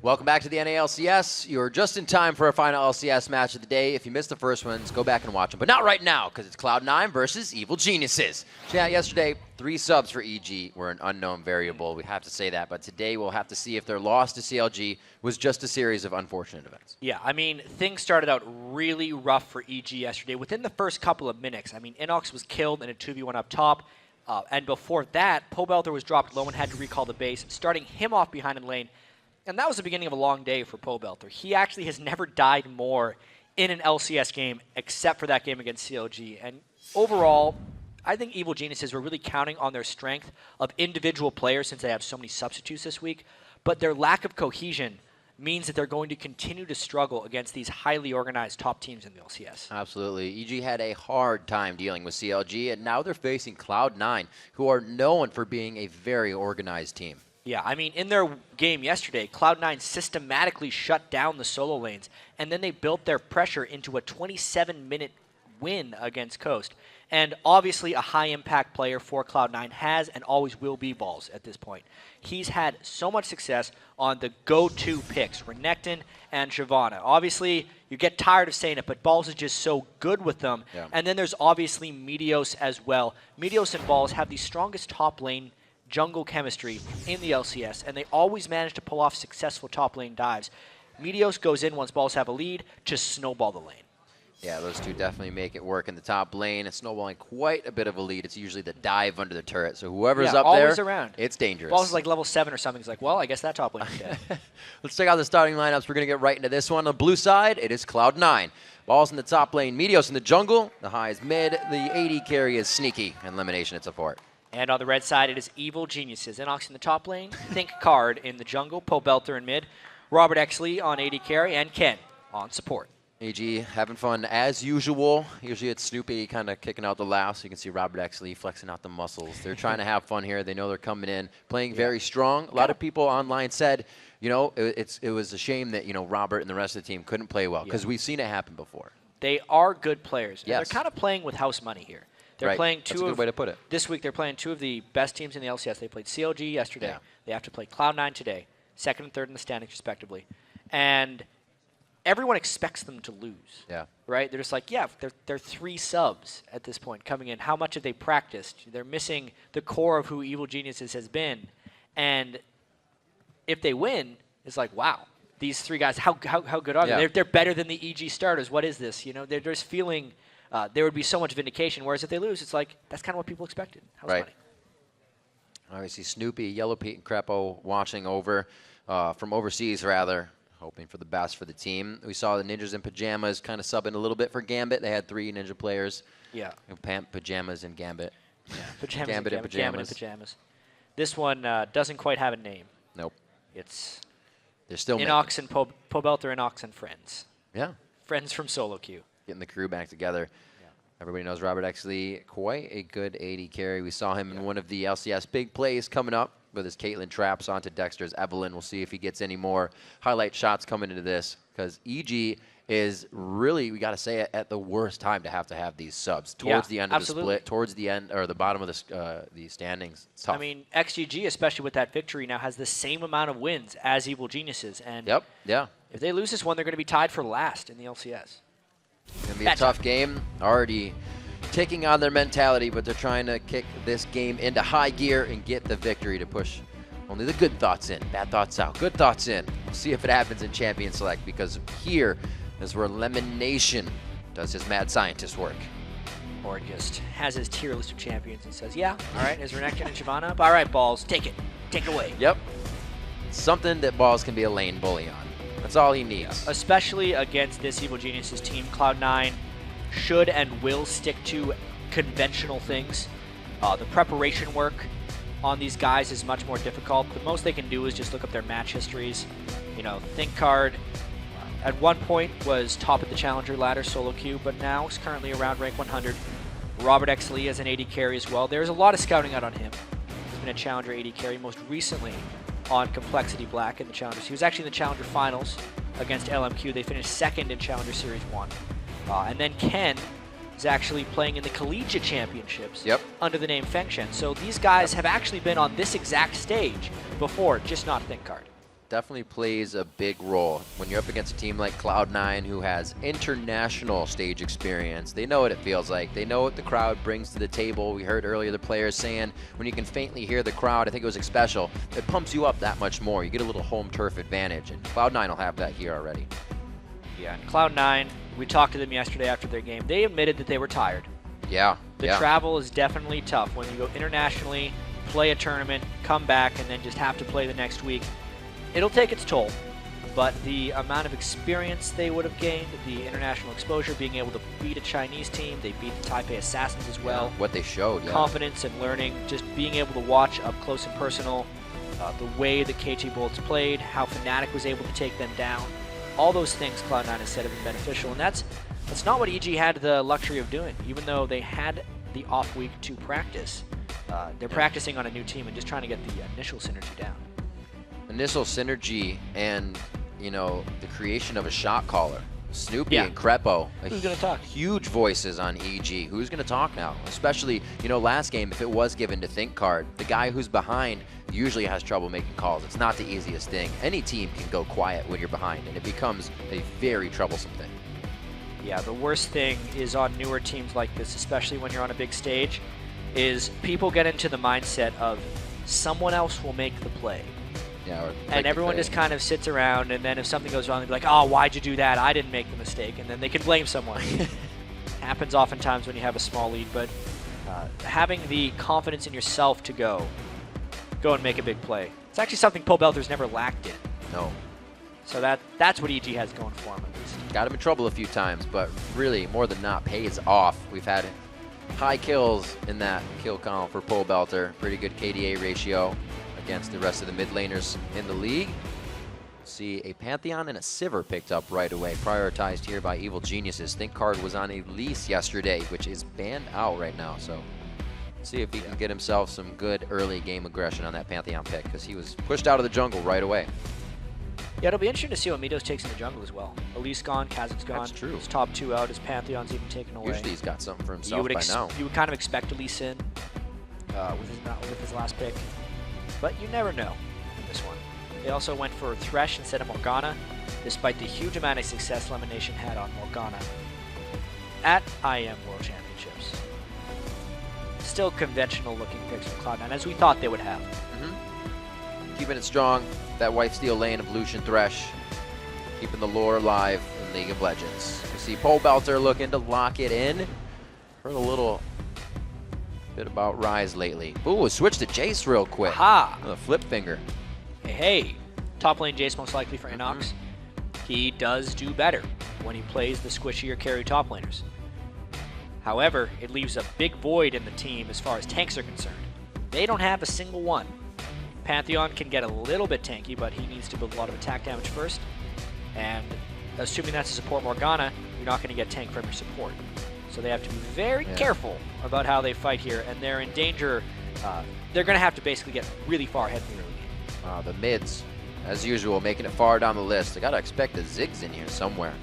Welcome back to the NALCS. You're just in time for our final LCS match of the day. If you missed the first ones, go back and watch them. But not right now, because it's Cloud9 versus Evil Geniuses. Yeah, yesterday, 3 subs for EG were an unknown variable. We have to say that. But today, we'll have to see if their loss to CLG was just a series of unfortunate events. Yeah, I mean, things started out really rough for EG yesterday. Within the first couple of minutes, I mean, Inox was killed in a 2v1 up top. And before that, Pobelter was dropped low and had to recall the base, starting him off behind in lane. And that was the beginning of a long day for Pobelter. He actually has never died more in an LCS game except for that game against CLG. And overall, I think Evil Geniuses were really counting on their strength of individual players since they have so many substitutes this week. But their lack of cohesion means that they're going to continue to struggle against these highly organized top teams in the LCS. Absolutely. EG had a hard time dealing with CLG, and now they're facing Cloud9, who are known for being a very organized team. Yeah, I mean, in their game yesterday, Cloud9 systematically shut down the solo lanes, and then they built their pressure into a 27-minute win against Coast. And obviously a high-impact player for Cloud9 has and always will be Balls at this point. He's had so much success on the go-to picks, Renekton and Shyvana. Obviously, you get tired of saying it, but Balls is just so good with them. Yeah. And then there's obviously Meteos as well. Meteos and Balls have the strongest top lane jungle chemistry in the LCS, and they always manage to pull off successful top lane dives. Meteos goes in once Balls have a lead to snowball the lane. Yeah, those two definitely make it work in the top lane. It's snowballing quite a bit of a lead. It's usually the dive under the turret. So whoever's up always there, around. It's dangerous. Balls is like level 7 or something. He's like, well, I guess that top lane is dead. Let's check out the starting lineups. We're going to get right into this one. On the blue side, it is Cloud9. Balls in the top lane, Meteos in the jungle. The high is mid. The AD carry is Sneaky. And Elimination at support. And on the red side, it is Evil Geniuses. Inox in the top lane, Think Card in the jungle, Pobelter in mid, Robert Exley on AD carry, and Ken on support. AG having fun as usual. Usually it's Snoopy kind of kicking out the laughs. You can see Robert Exley flexing out the muscles. They're trying to have fun here. They know they're coming in, playing very strong. A lot of people online said, you know, it was a shame that, you know, Robert and the rest of the team couldn't play well because we've seen it happen before. They are good players. Yes. And they're kind of playing with house money here. They're playing That's a good way to put it. This week they're playing 2 of the best teams in the LCS. They played CLG yesterday. Yeah. They have to play Cloud9 today, 2nd and 3rd in the standings respectively. And everyone expects them to lose. Yeah. Right? They're just like, yeah, they're 3 subs at this point coming in. How much have they practiced? They're missing the core of who Evil Geniuses has been. And if they win, it's like, wow, these 3 guys, how good are they? They're better than the EG starters. What is this? You know, they're just feeling there would be so much vindication. Whereas if they lose, it's like, that's kind of what people expected. How's money? Obviously, Snoopy, Yellow Pete, and Crepo watching over from overseas, rather, hoping for the best for the team. We saw the Ninjas in Pajamas kind of subbing a little bit for Gambit. They had 3 Ninja players. Yeah. Pajamas and Gambit. Yeah, Pajamas Gambit and Gambit and Pajamas. This one doesn't quite have a name. Nope. They're still Inox and Pobelter, Inox and friends. Yeah. Friends from solo queue. Getting the crew back together. Everybody knows Robert Exley, quite a good AD carry. We saw him in one of the LCS big plays coming up with his Caitlyn traps onto Dexter's Evelyn. We'll see if he gets any more highlight shots coming into this, because EG is really, we got to say it, at the worst time to have these subs towards the end of the split, towards the end or the bottom of the standings. It's tough. I mean, XGG, especially with that victory, now has the same amount of wins as Evil Geniuses, and if they lose this one, they're going to be tied for last in the LCS. It's going to be a tough game. Already taking on their mentality, but they're trying to kick this game into high gear and get the victory to push only the good thoughts in, bad thoughts out, good thoughts in. We'll see if it happens in Champion Select, because here is where Elimination does his mad scientist work. Or just has his tier list of champions and says, yeah, all right, is Renekton and Shyvana up? All right, Balls, take it. Take it away. Yep. Something that Balls can be a lane bully on. That's all he needs. Especially against this Evil Geniuses team, Cloud9 should and will stick to conventional things. The preparation work on these guys is much more difficult. The most they can do is just look up their match histories. You know, Think Card at one point was top of the Challenger ladder solo queue, but now is currently around rank 100. Robert Exley as an AD carry as well. There's a lot of scouting out on him. He's been a Challenger AD carry most recently on Complexity Black in the Challengers. He was actually in the Challenger Finals against LMQ. They finished second in Challenger Series 1. And then Ken is actually playing in the Collegiate Championships under the name Fengshen. So these guys have actually been on this exact stage before, just not ThinkCard. Definitely plays a big role. When you're up against a team like Cloud9 who has international stage experience, they know what it feels like. They know what the crowd brings to the table. We heard earlier the players saying when you can faintly hear the crowd, I think it was special, it pumps you up that much more. You get a little home turf advantage, and Cloud9 will have that here already. Yeah, and Cloud9, we talked to them yesterday after their game. They admitted that they were tired. Yeah. The travel is definitely tough when you go internationally, play a tournament, come back, and then just have to play the next week. It'll take its toll, but the amount of experience they would have gained, the international exposure, being able to beat a Chinese team, they beat the Taipei Assassins as well. What they showed, Confidence and learning, just being able to watch up close and personal, the way that KT Bullets played, how Fnatic was able to take them down. All those things Cloud9 has said have been beneficial, and that's not what EG had the luxury of doing. Even though they had the off week to practice, they're practicing on a new team and just trying to get the initial synergy down. Initial synergy and, you know, the creation of a shot caller. Snoopy and Crepo. Who's going to talk? Huge voices on EG. Who's going to talk now? Especially, you know, last game, if it was given to ThinkCard, the guy who's behind usually has trouble making calls. It's not the easiest thing. Any team can go quiet when you're behind, and it becomes a very troublesome thing. Yeah, the worst thing is on newer teams like this, especially when you're on a big stage, is people get into the mindset of someone else will make the play. Yeah, and everyone just kind of sits around, and then if something goes wrong, they'll be like, oh, why'd you do that? I didn't make the mistake. And then they can blame someone. Happens oftentimes when you have a small lead, but having the confidence in yourself to go and make a big play. It's actually something Pobelter's never lacked in. No. So that's what EG has going for him, at least. Got him in trouble a few times, but really, more than not, pays off. We've had high kills in that kill column for Pobelter. Pretty good KDA ratio against the rest of the mid laners in the league. See a Pantheon and a Sivir picked up right away, prioritized here by Evil Geniuses. ThinkCard was on a lease yesterday, which is banned out right now, so see if he can get himself some good early game aggression on that Pantheon pick, because he was pushed out of the jungle right away. Yeah, it'll be interesting to see what Midos takes in the jungle as well. Elise gone, Kazak's gone. That's true. His top 2 out, his Pantheon's even taken away. Usually he's got something for himself by now. You would kind of expect Elise in with his last pick. But you never know in this one. They also went for Thresh instead of Morgana, despite the huge amount of success Lemon Nation had on Morgana at IM World Championships. Still conventional looking picks from Cloud9, as we thought they would have. Keeping it strong, that white steel lane of Lucian Thresh, keeping the lore alive in League of Legends. You see Pobelter looking to lock it in. Heard a little bit about Rise lately. Ooh, switch to Jace real quick. Ha! A flip finger. Hey, top lane Jace most likely for Inox. He does do better when he plays the squishier carry top laners. However, it leaves a big void in the team as far as tanks are concerned. They don't have a single one. Pantheon can get a little bit tanky, but he needs to build a lot of attack damage first. And assuming that's a support Morgana, you're not going to get tank from your support. So they have to be very careful about how they fight here, and they're in danger. They're going to have to basically get really far ahead in the early game. The mids, as usual, making it far down the list. I got to expect the Ziggs in here somewhere.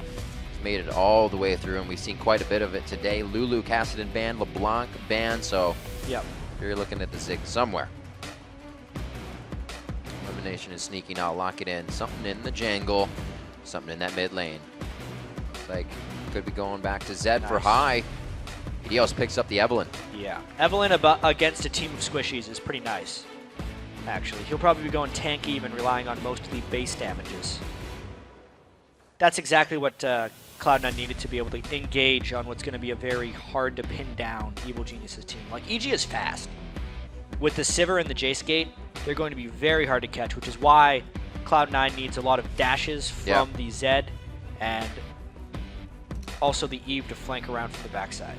He's made it all the way through, and we've seen quite a bit of it today. Lulu, Cassidy banned, LeBlanc banned, so you're looking at the Ziggs somewhere. Elimination is sneaking out, lock it in. Something in the jungle, something in that mid lane. Looks like could be going back to Zed for high. EDLs picks up the Evelyn. Yeah, Evelyn against a team of squishies is pretty nice, actually. He'll probably be going tanky, even relying on mostly base damages. That's exactly what Cloud9 needed to be able to engage on what's going to be a very hard to pin down Evil Geniuses team. Like, EG is fast. With the Sivir and the Jace Gate, they're going to be very hard to catch, which is why Cloud9 needs a lot of dashes from the Zed and also the Eve to flank around from the backside.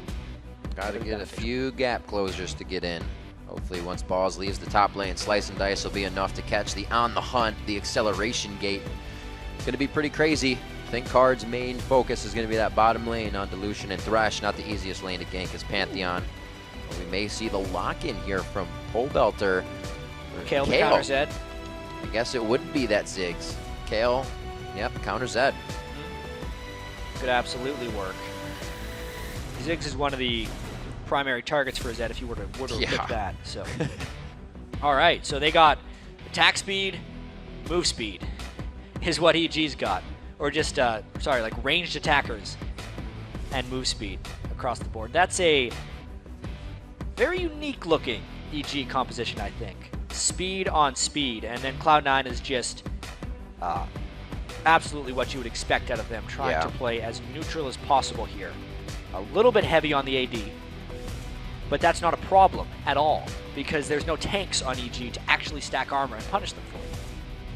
Got to get a few gap closures to get in. Hopefully once Balls leaves the top lane, Slice and Dice will be enough to catch the On the Hunt, the acceleration gate. It's going to be pretty crazy. ThinkCard's main focus is going to be that bottom lane on Dilution and Thresh. Not the easiest lane to gank is Pantheon. But we may see the lock-in here from Pobelter. Kale to counter Zed. I guess it wouldn't be that Ziggs. Kale Yep, counter Zed. Could absolutely work. Ziggs is one of the primary targets for Zed if you were to pick that. So, all right. So they got attack speed, move speed, is what EG's got, or just like ranged attackers and move speed across the board. That's a very unique looking EG composition, I think. Speed on speed, and then Cloud9 is just absolutely what you would expect out of them, trying to play as neutral as possible here. A little bit heavy on the AD, but that's not a problem at all because there's no tanks on EG to actually stack armor and punish them for it.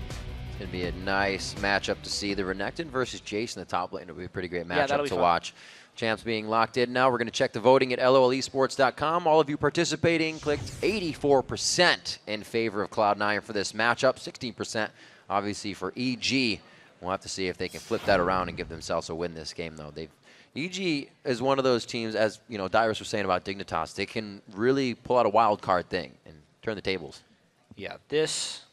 It's going to be a nice matchup to see. The Renekton versus Jace in the top lane will be a pretty great Yeah, that'll matchup be to fun. watch. Champs being locked in now. We're going to check the voting at lolesports.com. All of you participating clicked 84% in favor of Cloud9 for this matchup, 16% obviously for EG. We'll have to see if they can flip that around and give themselves a win this game, though. EG is one of those teams, as you know, Dyrus was saying about Dignitas, they can really pull out a wild card thing and turn the tables. Yeah, this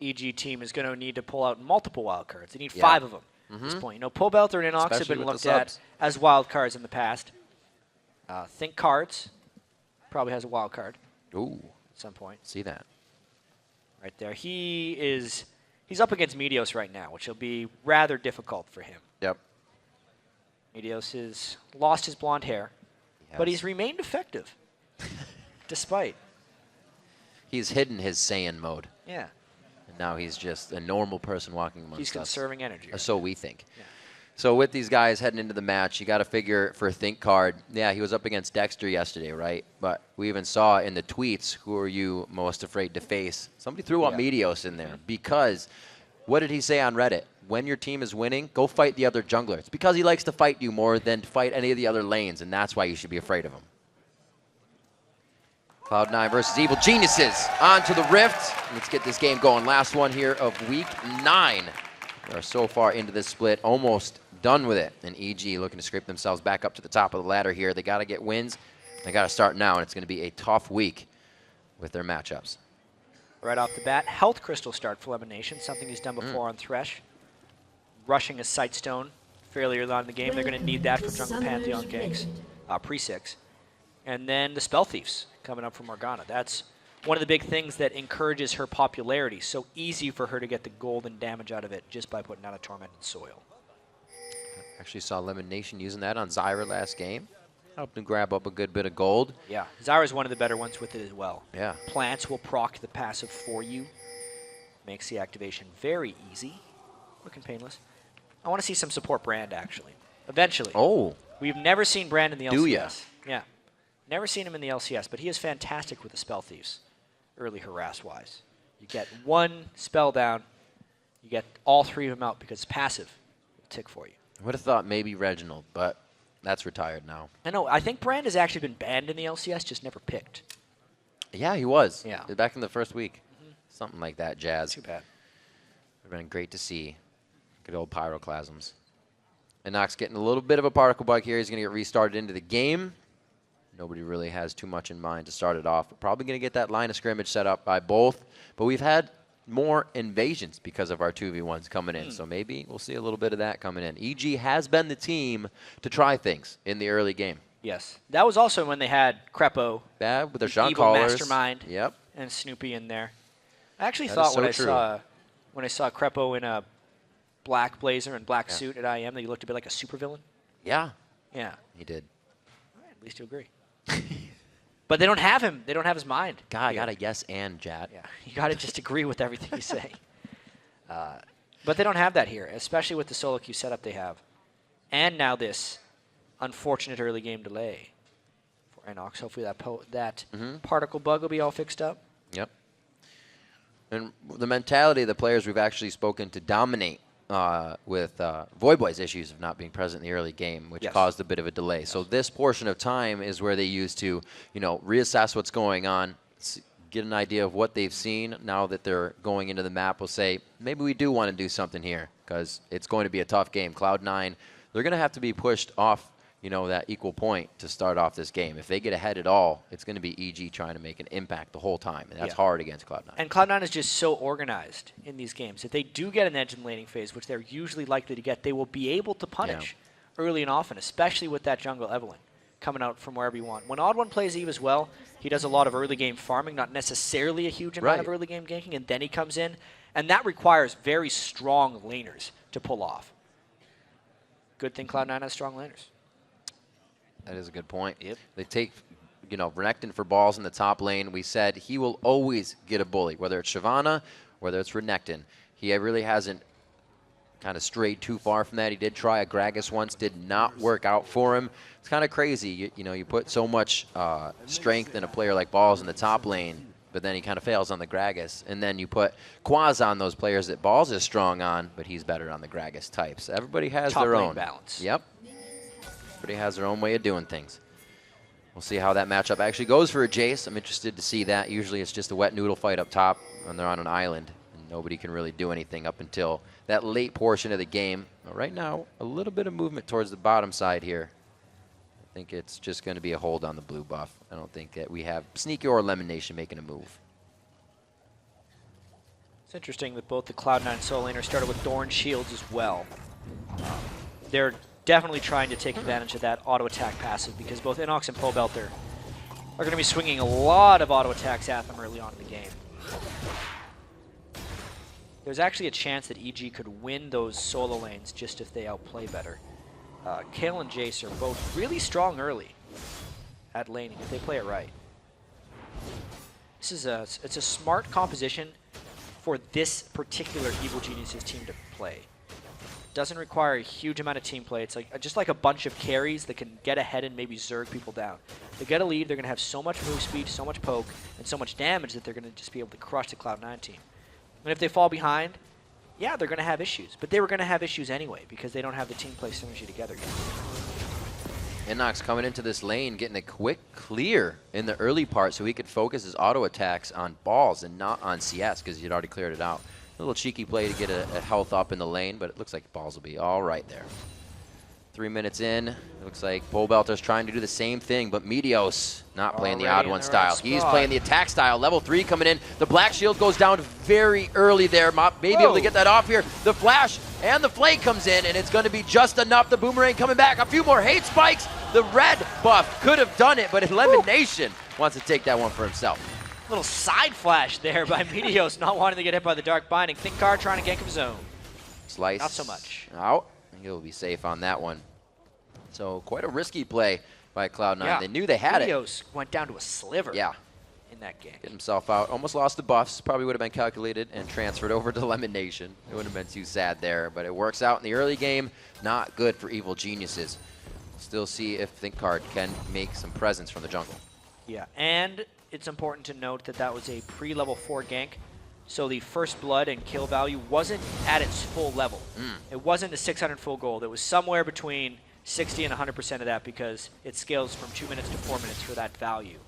EG team is going to need to pull out multiple wild cards. They need 5 of them at this point. You know, Pull Belt or Inox have Especially been with looked the at subs. as wild cards in the past. Think Cards probably has a wild card. Ooh. At some point. See that. Right there. He's up against Meteos right now, which will be rather difficult for him. Yep. Meteos has lost his blonde hair, but he's remained effective, despite. He's hidden his Saiyan mode. Yeah. And now he's just a normal person walking amongst us. He's conserving energy. So we think. Yeah. So with these guys heading into the match, you got to figure for Think Card, yeah, he was up against Dexter yesterday, right? But we even saw in the tweets, who are you most afraid to face? Somebody threw out Meteos in there because what did he say on Reddit? When your team is winning, go fight the other jungler. It's because he likes to fight you more than to fight any of the other lanes, and that's why you should be afraid of him. Cloud9 versus Evil Geniuses onto the Rift. Let's get this game going. Last one here of week 9. We are so far into this split, almost done with it. And EG looking to scrape themselves back up to the top of the ladder here. They got to get wins. They got to start now, and it's going to be a tough week with their matchups. Right off the bat, Health Crystal start for Elimination, something he's done before on Thresh. Rushing a Sightstone fairly early on in the game. They're going to need that for Jungle Pantheon ganks, pre-6. And then the Spell Thieves coming up from Morgana. That's one of the big things that encourages her popularity. So easy for her to get the golden damage out of it just by putting out a Tormented Soil. Actually saw Elimination using that on Zyra last game. Helped him grab up a good bit of gold. Yeah, Zyra's one of the better ones with it as well. Yeah. Plants will proc the passive for you. Makes the activation very easy. Looking painless. I want to see some support Brand, actually. Eventually. Oh. We've never seen Brand in the LCS. Do ya? Yeah. Never seen him in the LCS, but he is fantastic with the Spell Thieves, early harass-wise. You get one spell down, you get all 3 of them out because passive will tick for you. I would have thought maybe Reginald, but that's retired now. I know. I think Brand has actually been banned in the LCS, just never picked. Yeah, he was. Yeah. Back in the first week. Something like that, Jazz. Too bad. Would have been great to see. Good old Pyroclasms. And Nox getting a little bit of a particle bug here. He's going to get restarted into the game. Nobody really has too much in mind to start it off. We're probably going to get that line of scrimmage set up by both. But we've had more invasions because of our 2v1s coming in. So maybe we'll see a little bit of that coming in. EG has been the team to try things in the early game. Yes. That was also when they had Crepo, with their shot Evil callers. Mastermind, Yep. and Snoopy in there. I actually That thought is so when I saw Crepo in a black blazer and black suit at IM that he looked a bit like a supervillain. Yeah. Yeah. He did. All right, at least you agree. But they don't have him. They don't have his mind. God, I got a yes and, Jat. Yeah, you got to just agree with everything you say. But they don't have that here, especially with the solo queue setup they have. And now this unfortunate early game delay for Inox. Hopefully that particle bug will be all fixed up. Yep. And the mentality of the players we've actually spoken to dominate with Voyboy's issues of not being present in the early game, which caused a bit of a delay. So this portion of time is where they use to, reassess what's going on, get an idea of what they've seen. Now that they're going into the map, we'll say, maybe we do want to do something here because it's going to be a tough game. Cloud9, they're going to have to be pushed off you know, that equal point to start off this game. If they get ahead at all, it's going to be EG trying to make an impact the whole time, and that's hard against Cloud9. And Cloud9 is just so organized in these games. If they do get an edge in the laning phase, which they're usually likely to get, they will be able to punish early and often, especially with that jungle Evelyn coming out from wherever you want. When Odd1 plays Eve as well, he does a lot of early game farming, not necessarily a huge amount of early game ganking, and then he comes in, and that requires very strong laners to pull off. Good thing Cloud9 has strong laners. That is a good point. They take, you know, Renekton for balls in the top lane. We said he will always get a bully, whether it's Shyvana, whether it's Renekton. He really hasn't kind of strayed too far from that. He did try a Gragas once, did not work out for him. It's kind of crazy. You know, you put so much strength in a player like Balls in the top lane, but then he kind of fails on the Gragas. And then you put Quaz on those players that Balls is strong on, but he's better on the Gragas types. Everybody has their own balance. Yep. Everybody has their own way of doing things. We'll see how that matchup actually goes for a Jace. I'm interested to see that. Usually it's just a wet noodle fight up top when they're on an island, and nobody can really do anything up until that late portion of the game. But right now, a little bit of movement towards the bottom side here. I think it's just going to be a hold on the blue buff. I don't think that we have Sneaky or Lemon Nation making a move. It's interesting that both the Cloud9 solo laners started with Thorn Shields as well. They're definitely trying to take advantage of that auto attack passive because both Inox and Pobelter are going to be swinging a lot of auto attacks at them early on in the game. There's actually a chance that EG could win those solo lanes just if they outplay better. Kayle and Jace are both really strong early at laning if they play it right. This is it's a smart composition for this particular Evil Geniuses team to play. Doesn't require a huge amount of team play. It's like just like a bunch of carries that can get ahead and maybe zerg people down. They get a lead, they're going to have so much move speed, so much poke, and so much damage that they're going to just be able to crush the Cloud9 team. And if they fall behind, yeah, they're going to have issues. But they were going to have issues anyway because they don't have the team play synergy together yet. Inox coming into this lane, getting a quick clear in the early part so he could focus his auto attacks on Balls and not on CS because he'd already cleared it out. A little cheeky play to get a health up in the lane, but it looks like Balls will be all right there. 3 minutes in, it looks like Pobelter's trying to do the same thing, but Meteos not playing the Odd1 style. He's playing the attack style. Level 3 coming in. The Black Shield goes down very early there. Maybe able to get that off here. The Flash and the Flake comes in, and it's going to be just enough. The Boomerang coming back. A few more hate spikes. The red buff could have done it, but Elimination wants to take that one for himself. Little side flash there by Meteos, not wanting to get hit by the Dark Binding. Thinkar trying to gank his own. Slice. Not so much. Out. He'll be safe on that one. So quite a risky play by Cloud9. Yeah. They knew they had Meteos went down to a sliver in that game. Get himself out. Almost lost the buffs. Probably would have been calculated and transferred over to Lemon Nation. It wouldn't have been too sad there, but it works out in the early game. Not good for Evil Geniuses. Still see if Thinkard can make some presence from the jungle. Yeah, and it's important to note that that was a pre-level 4 gank, so the first blood and kill value wasn't at its full level. It wasn't a 600 full gold. It was somewhere between 60 and 100% of that because it scales from 2 minutes to 4 minutes for that value.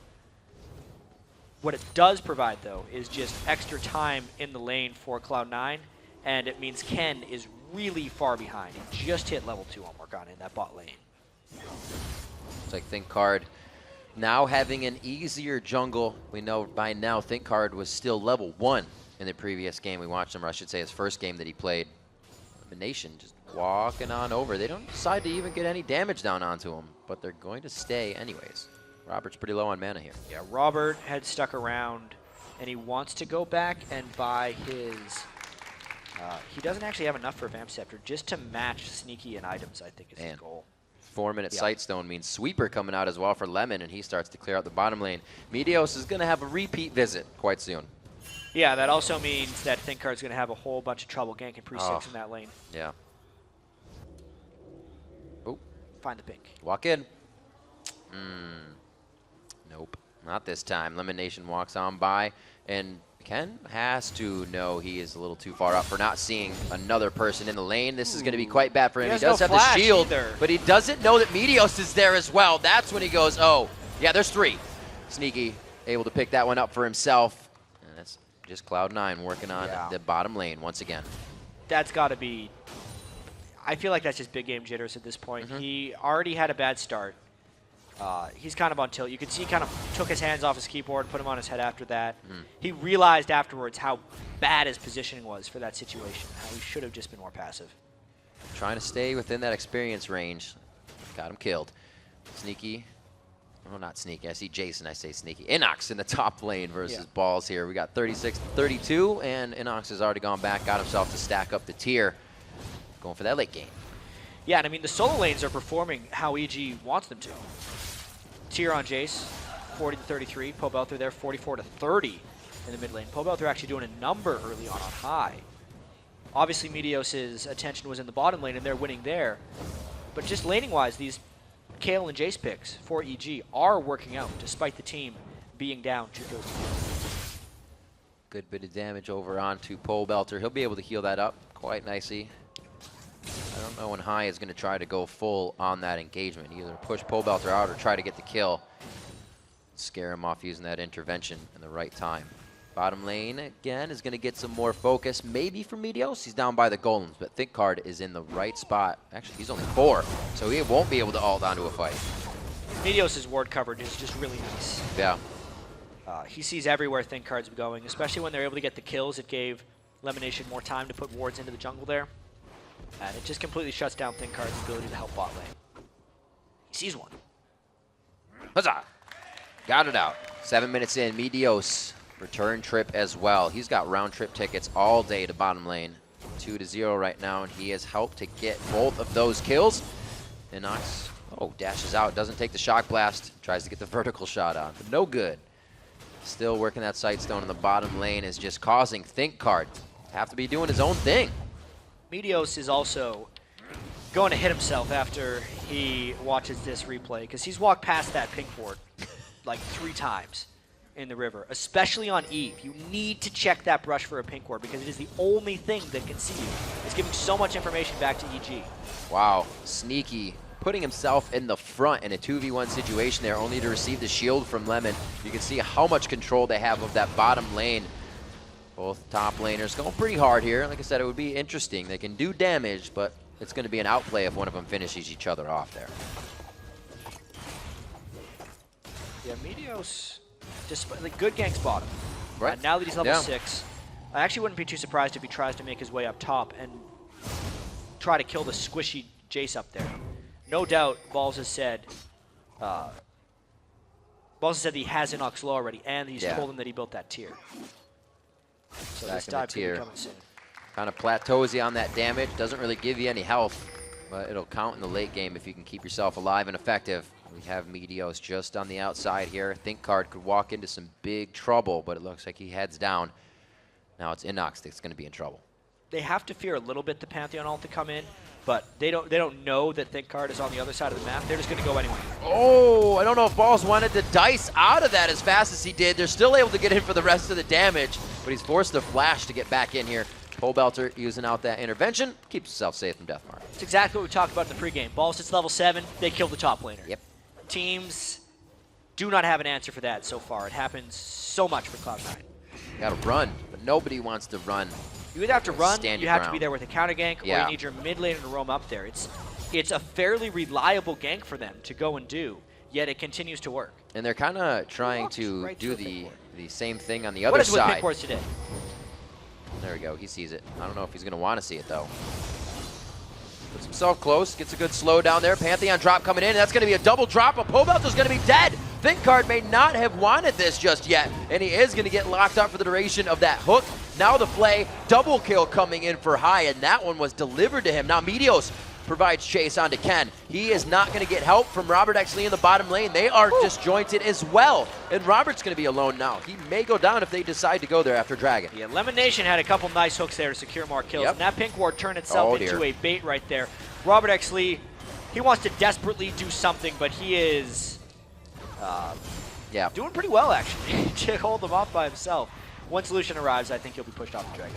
What it does provide, though, is just extra time in the lane for Cloud9, and it means Ken is really far behind. He just hit level 2 on Morgana in that bot lane. It's like Thinkard now having an easier jungle. We know by now Thinkard was still level 1 in the previous game we watched him, or I should say his first game that he played. Elimination just walking on over. They don't decide to even get any damage down onto him, but they're going to stay anyways. Robert's pretty low on mana here. Yeah, Robert had stuck around, and he wants to go back and buy his... he doesn't actually have enough for a Vamp Scepter. Just to match Sneaky and items, I think, is his goal. 4-minute Sightstone means Sweeper coming out as well for Lemon, and he starts to clear out the bottom lane. Meteos is going to have a repeat visit quite soon. Yeah, that also means that Thinkard's going to have a whole bunch of trouble ganking pre-6 in that lane. Yeah. Oh. Find the pink. Walk in. Nope. Not this time. Lemon Nation walks on by, and Ken has to know he is a little too far up for not seeing another person in the lane. This is going to be quite bad for him. He does have the shield, but he doesn't know that Meteos is there as well. That's when he goes, oh, yeah, there's 3. Sneaky able to pick that one up for himself. And that's just Cloud9 working on the bottom lane once again. That's got to be... I feel like that's just big game jitters at this point. He already had a bad start. He's kind of on tilt. You can see he kind of took his hands off his keyboard, put him on his head after that. He realized afterwards how bad his positioning was for that situation, how he should have just been more passive. Trying to stay within that experience range. Got him killed. Sneaky. Well, not sneaky. I see Jason. I say sneaky. Inox in the top lane versus Balls here. We got 36-32, and Inox has already gone back, got himself to stack up the tier. Going for that late game. Yeah, and I mean, the solo lanes are performing how EG wants them to. Tier on Jace, 40-33. Pobelter there, 44-30 in the mid lane. Pobelter actually doing a number early on high. Obviously, Meteos' attention was in the bottom lane, and they're winning there. But just laning-wise, these Kayle and Jace picks for EG are working out, despite the team being down 2 kills. Good bit of damage over onto Pobelter. He'll be able to heal that up quite nicely. I don't know when High is going to try to go full on that engagement. Either push Pobelter out or try to get the kill. Scare him off using that intervention in the right time. Bottom lane, again, is going to get some more focus. Maybe from Meteos. He's down by the golems, but ThinkCard is in the right spot. Actually, he's only 4, so he won't be able to ult onto a fight. Meteos' ward coverage is just really nice. Yeah. He sees everywhere ThinkCard's going, especially when they're able to get the kills. It gave Lemonation more time to put wards into the jungle there. And it just completely shuts down ThinkCard's ability to help bot lane. He sees one. Huzzah! Got it out. 7 minutes in, Meteos return trip as well. He's got round trip tickets all day to bottom lane. 2-0 right now, and he has helped to get both of those kills. Inox, dashes out, doesn't take the shock blast, tries to get the vertical shot on, but no good. Still working that Sightstone in the bottom lane is just causing ThinkCard have to be doing his own thing. Meteos is also going to hit himself after he watches this replay, because he's walked past that pink ward like 3 times in the river, especially on Eve. You need to check that brush for a pink ward, because it is the only thing that can see you. It's giving so much information back to EG. Wow, Sneaky putting himself in the front in a 2v1 situation there, only to receive the shield from Lemon. You can see how much control they have of that bottom lane. Both top laners going pretty hard here. Like I said, it would be interesting. They can do damage, but it's going to be an outplay if one of them finishes each other off there. Yeah, Meteos, despite like, good ganks bottom. Right. Now that he's level 6, I actually wouldn't be too surprised if he tries to make his way up top and try to kill the squishy Jace up there. No doubt, Balls has said that he has Inox low already, and he's told him that he built that tier. So this dive could be coming soon. Kind of plateaus you on that damage. Doesn't really give you any health, but it'll count in the late game if you can keep yourself alive and effective. We have Meteos just on the outside here. ThinkCard could walk into some big trouble, but it looks like he heads down. Now it's Inox that's going to be in trouble. They have to fear a little bit the Pantheon ult to come in, but they don't know that ThinkCard is on the other side of the map. They're just going to go anyway. Oh, I don't know if Balls wanted to dice out of that as fast as he did. They're still able to get in for the rest of the damage, but he's forced to flash to get back in here. Pobelter using out that intervention, keeps himself safe from Deathmark. It's exactly what we talked about in the pregame. Balls hits level 7, they kill the top laner. Yep. Teams do not have an answer for that so far. It happens so much for Cloud9. You gotta run, but nobody wants to run. You either have to run, you have to be ground. there with a counter gank, or you need your mid laner to roam up there. It's a fairly reliable gank for them to go and do, yet it continues to work. And they're kind of trying to do the same thing on the other What is with side. pick wards today? There we go, he sees it. I don't know if he's gonna want to see it though. Puts himself close, gets a good slow down there. Pantheon drop coming in, and that's gonna be a double drop, but Pobelter's gonna be dead. ThinkCard may not have wanted this just yet, and he is gonna get locked up for the duration of that hook. Now the play, double kill coming in for High, and that one was delivered to him. Now Meteos provides chase onto Ken. He is not going to get help from Robert Exley in the bottom lane. They are disjointed as well, and Robert's going to be alone now. He may go down if they decide to go there after Dragon. Yeah, Lemonation had a couple nice hooks there to secure more kills, and that pink ward turned itself into a bait right there. Robert Exley, he wants to desperately do something, but he is doing pretty well, actually, to hold them off by himself. Once Lucian arrives, I think he'll be pushed off the Dragon.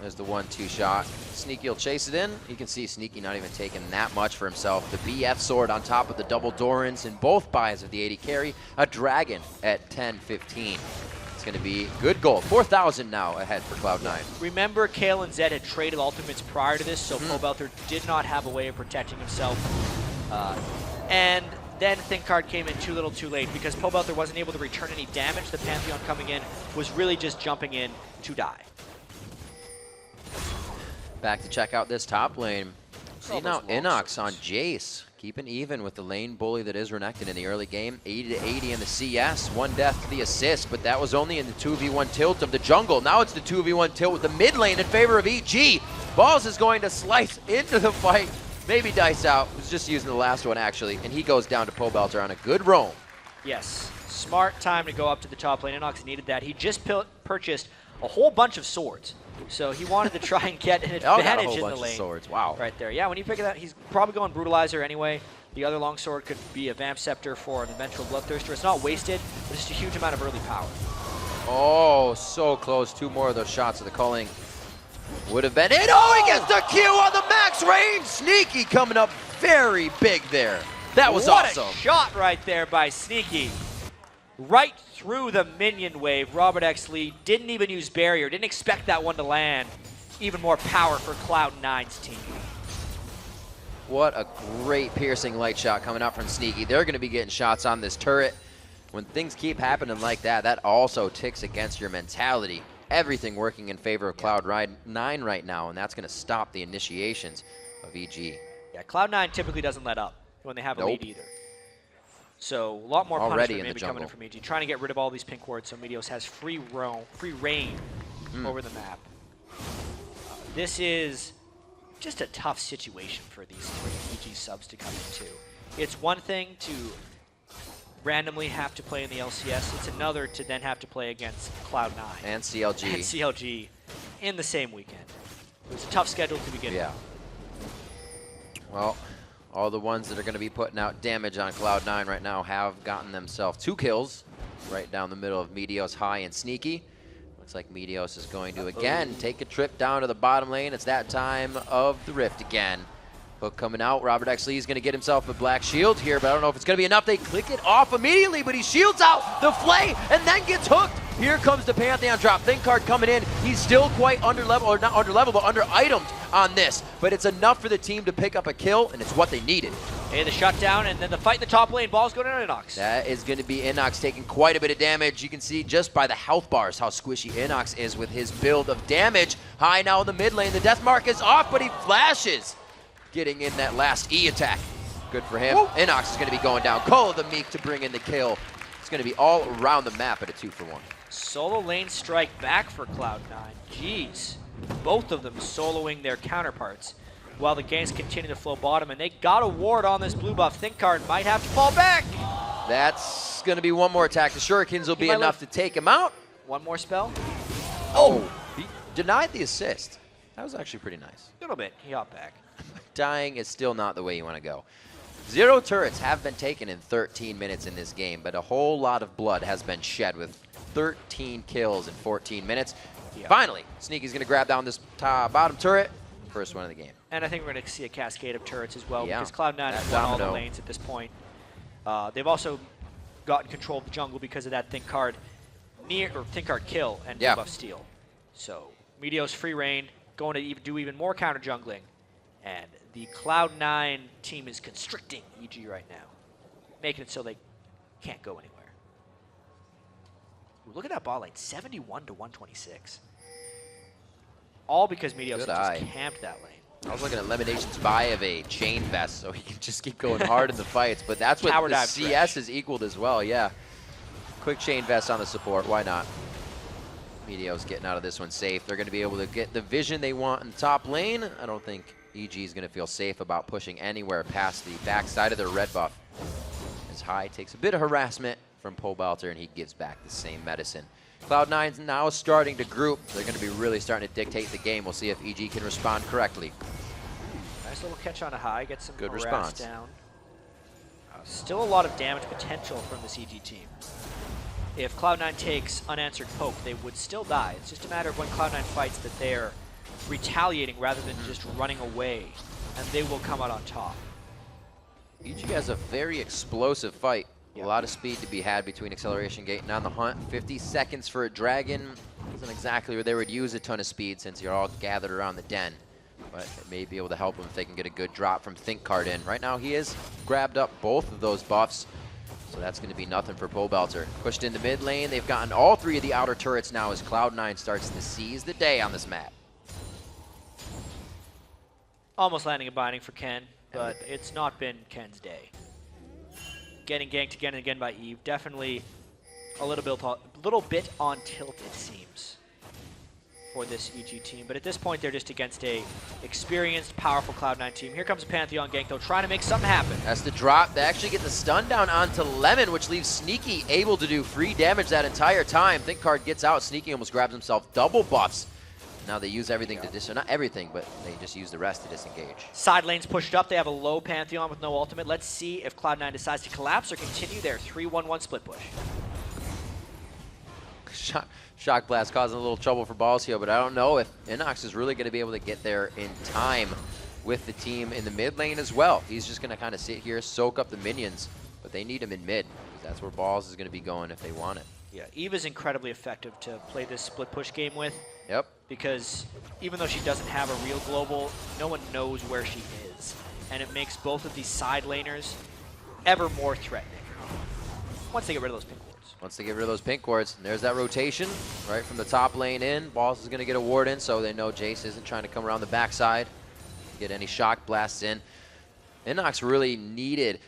There's the 1-2 shot. Sneaky will chase it in. You can see Sneaky not even taking that much for himself. The BF sword on top of the double Dorans in both buys of the AD carry. A Dragon at 10-15. going to be good gold. 4,000 now ahead for Cloud9. Remember, Kale and Zed had traded ultimates prior to this, so Pobelter did not have a way of protecting himself. And then ThinkCard came in too little too late because Pobelter wasn't able to return any damage. The Pantheon coming in was really just jumping in to die. Back to check out this top lane. See now NACS on Jace. Keeping even with the lane bully that is Renekton in the early game. 80-80 in the CS. 1 death to the assist, but that was only in the 2v1 tilt of the jungle. Now it's the 2v1 tilt with the mid lane in favor of EG. Balls is going to slice into the fight. Maybe dice out. Was just using the last one actually, and he goes down to Pobelter on a good roam. Yes, smart time to go up to the top lane. NACS needed that. He just purchased a whole bunch of swords. So he wanted to try and get an advantage in the lane. Swords. Wow. Right there. Yeah, when you pick it up, he's probably going Brutalizer anyway. The other longsword could be a Vamp Scepter for an eventual Bloodthirster. It's not wasted, but it's just a huge amount of early power. Oh, so close. 2 more of those shots of the culling would have been it. Oh, he gets the Q on the max range. Sneaky coming up very big there. That was awesome. What a shot right there by Sneaky. Right through the minion wave. Robert X. Lee didn't even use barrier, didn't expect that one to land. Even more power for Cloud9's team. What a great piercing light shot coming out from Sneaky. They're going to be getting shots on this turret. When things keep happening like that, that also ticks against your mentality. Everything working in favor of Cloud9 right now, and that's going to stop the initiations of EG. Yeah, Cloud9 typically doesn't let up when they have a lead either. So a lot more punishment maybe coming in from EG. Trying to get rid of all these pink wards so Meteos has free reign over the map. This is just a tough situation for these 3 EG subs to come into. It's one thing to randomly have to play in the LCS. It's another to then have to play against Cloud9. And CLG. And CLG in the same weekend. It was a tough schedule to begin with. Well, all the ones that are going to be putting out damage on Cloud9 right now have gotten themselves 2 kills right down the middle of Meteos, High, and Sneaky. Looks like Meteos is going to again take a trip down to the bottom lane. It's that time of the Rift again. Hook coming out. Robert X. Lee is going to get himself a black shield here, but I don't know if it's going to be enough. They click it off immediately, but he shields out the Flay and then gets hooked. Here comes the Pantheon drop. ThinkCard coming in. He's still quite under level, or not under level, but under itemed on this. But it's enough for the team to pick up a kill, and it's what they needed. Hey, the shutdown, and then the fight in the top lane. Ball's going to NACS. That is going to be NACS taking quite a bit of damage. You can see just by the health bars how squishy NACS is with his build of damage. High now in the mid lane. The death mark is off, but he flashes. Getting in that last E attack. Good for him. NACS is going to be going down. Cole the Meek to bring in the kill. It's going to be all around the map at a 2-for-1. Solo lane strike back for Cloud9. Jeez. Both of them soloing their counterparts while the ganks continue to flow bottom, and they got a ward on this blue buff. ThinkCard might have to fall back. That's going to be one more attack. The Shurikens will be enough to take him out. One more spell. Oh, he denied the assist. That was actually pretty nice. A little bit. He hopped back. Dying is still not the way you want to go. 0 turrets have been taken in 13 minutes in this game, but a whole lot of blood has been shed with 13 kills in 14 minutes. Finally, Sneaky's going to grab down this bottom turret. First one of the game. And I think we're going to see a cascade of turrets as well because Cloud9 has won all the lanes at this point. They've also gotten control of the jungle because of that ThinkCard kill and debuff steal. So Meteos free reign, going to do even more counter jungling. And the Cloud9 team is constricting EG right now, making it so they can't go anywhere. Ooh, look at that bot lane, 71 to 126. All because Meteos just camped that lane. I was looking at Lemonation's buy of a chain vest, so he can just keep going hard in the fights. But that's what the CS is equaled as well, yeah. Quick chain vest on the support, why not? Meteos getting out of this one safe. They're going to be able to get the vision they want in the top lane. I don't think EG is going to feel safe about pushing anywhere past the backside of their red buff. As High takes a bit of harassment from Pobelter, and he gives back the same medicine. Cloud9's now starting to group. They're going to be really starting to dictate the game. We'll see if EG can respond correctly. Nice little catch on a High, get some good harass response down. Still a lot of damage potential from this EG team. If Cloud9 takes unanswered poke, they would still die. It's just a matter of when Cloud9 fights that they're retaliating rather than just running away, and they will come out on top. EG has a very explosive fight A lot of speed to be had between Acceleration Gate and On the Hunt. 50 seconds for a Dragon. Isn't exactly where they would use a ton of speed since you're all gathered around the den. But it may be able to help them if they can get a good drop from ThinkCard in. Right now he has grabbed up both of those buffs. So that's going to be nothing for Pobelter. Pushed into mid lane. They've gotten all 3 of the outer turrets now as Cloud9 starts to seize the day on this map. Almost landing a binding for Ken, but it's not been Ken's day. Getting ganked again and again by Eve. Definitely a little bit on tilt, it seems, for this EG team. But at this point, they're just against a experienced, powerful Cloud9 team. Here comes a Pantheon gank, though, trying to make something happen. That's the drop. They actually get the stun down onto Lemon, which leaves Sneaky able to do free damage that entire time. ThinkCard gets out. Sneaky almost grabs himself double buffs. Now they use everything to not everything, but they just use the rest to disengage. Side lane's pushed up. They have a low Pantheon with no ultimate. Let's see if Cloud9 decides to collapse or continue their 3-1-1 split push. Shock Blast causing a little trouble for Balls here, but I don't know if NACS is really going to be able to get there in time with the team in the mid lane as well. He's just going to kind of sit here, soak up the minions, but they need him in mid, because that's where Balls is going to be going if they want it. Yeah, Eve is incredibly effective to play this split push game with. Yep. Because even though she doesn't have a real global, no one knows where she is. And it makes both of these side laners ever more threatening once they get rid of those pink wards. Once they get rid of those pink wards, and there's that rotation right from the top lane in. Balls is going to get a ward in, so they know Jace isn't trying to come around the backside, get any shock blasts in. NACS really needed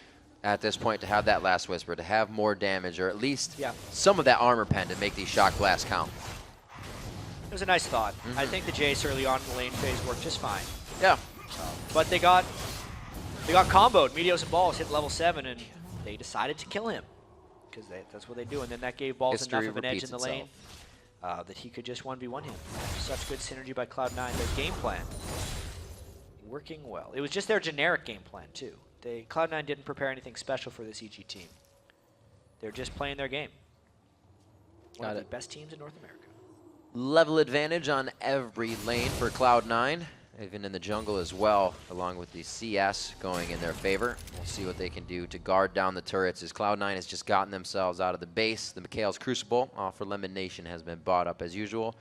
at this point to have that last whisper, to have more damage, or at least some of that armor pen to make these shock blasts count. It was a nice thought. I think the Jace early on in the lane phase worked just fine. Yeah. But they got comboed. Meteos and Balls hit level 7, and they decided to kill him. Because that's what they do. And then that gave Balls enough of an edge in the lane that he could just 1v1 him. Such good synergy by Cloud9. Their game plan working well. It was just their generic game plan, too. Cloud9 didn't prepare anything special for this EG team. They're just playing their game. One of the best teams in North America. Level advantage on every lane for Cloud9, even in the jungle as well, along with the CS going in their favor. We'll see what they can do to guard down the turrets as Cloud9 has just gotten themselves out of the base. The Mikhail's Crucible for Lemon Nation has been bought up as usual.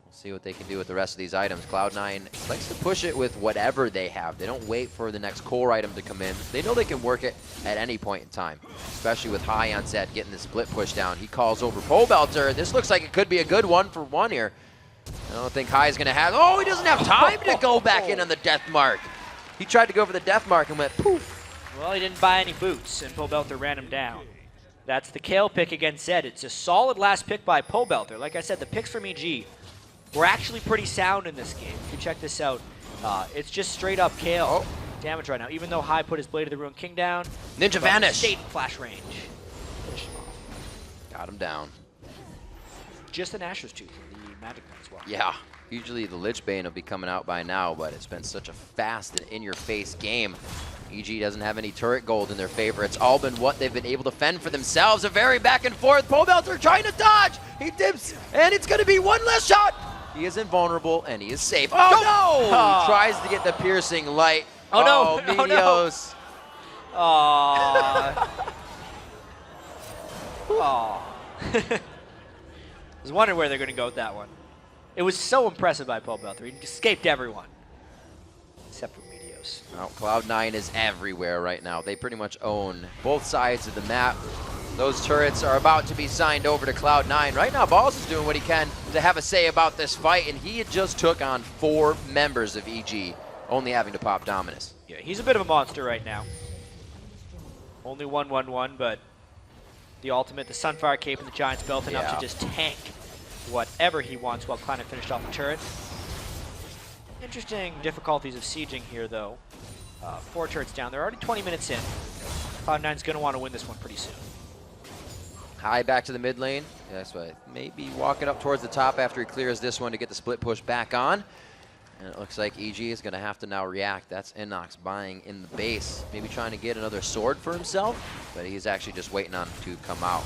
We'll see what they can do with the rest of these items. Cloud9 likes to push it with whatever they have. They don't wait for the next core item to come in. They know they can work it at any point in time, especially with High on set getting the split push down. He calls over Pobelter. This looks like it could be a good 1-for-1 here. I don't think High is going to have... Oh, he doesn't have time to go back in on the death mark. He tried to go for the death mark and went poof. Well, he didn't buy any boots, and Pobelter ran him down. That's the Kale pick against Zed. It's a solid last pick by Pobelter. Like I said, the picks from EG were actually pretty sound in this game. If you check this out, it's just straight up Kale damage right now. Even though High put his Blade of the Ruined King down. Ninja Vanish. Stayed in flash range. Finish him off. Got him down. Just an Asher's Tooth in the Magic one as well. Yeah. Usually the Lich Bane will be coming out by now, but it's been such a fast and in-your-face game. EG doesn't have any turret gold in their favor. It's all been what they've been able to fend for themselves. A very back and forth. Pobelter trying to dodge. He dips, and it's going to be one less shot. He is invulnerable, and he is safe. Oh, no! He tries to get the piercing light. Oh, no. Meteos. Aww. Aww. I was wondering where they're going to go with that one. It was so impressive by Pobelter. He escaped everyone, except for Meteos. Well, Cloud9 is everywhere right now. They pretty much own both sides of the map. Those turrets are about to be signed over to Cloud9. Right now, Balls is doing what he can to have a say about this fight, and he had just took on 4 members of EG, only having to pop Dominus. Yeah, he's a bit of a monster right now. Only 1-1-1, but the ultimate, the Sunfire Cape, and the Giant's Belt enough to just tank whatever he wants while Cloud9 finished off the turret. Interesting difficulties of sieging here, though. 4 turrets down. They're already 20 minutes in. Cloud9's going to want to win this one pretty soon. High back to the mid lane. That's right. Maybe walking up towards the top after he clears this one to get the split push back on. And it looks like EG is going to have to now react. That's NACS buying in the base. Maybe trying to get another sword for himself, but he's actually just waiting on it to come out.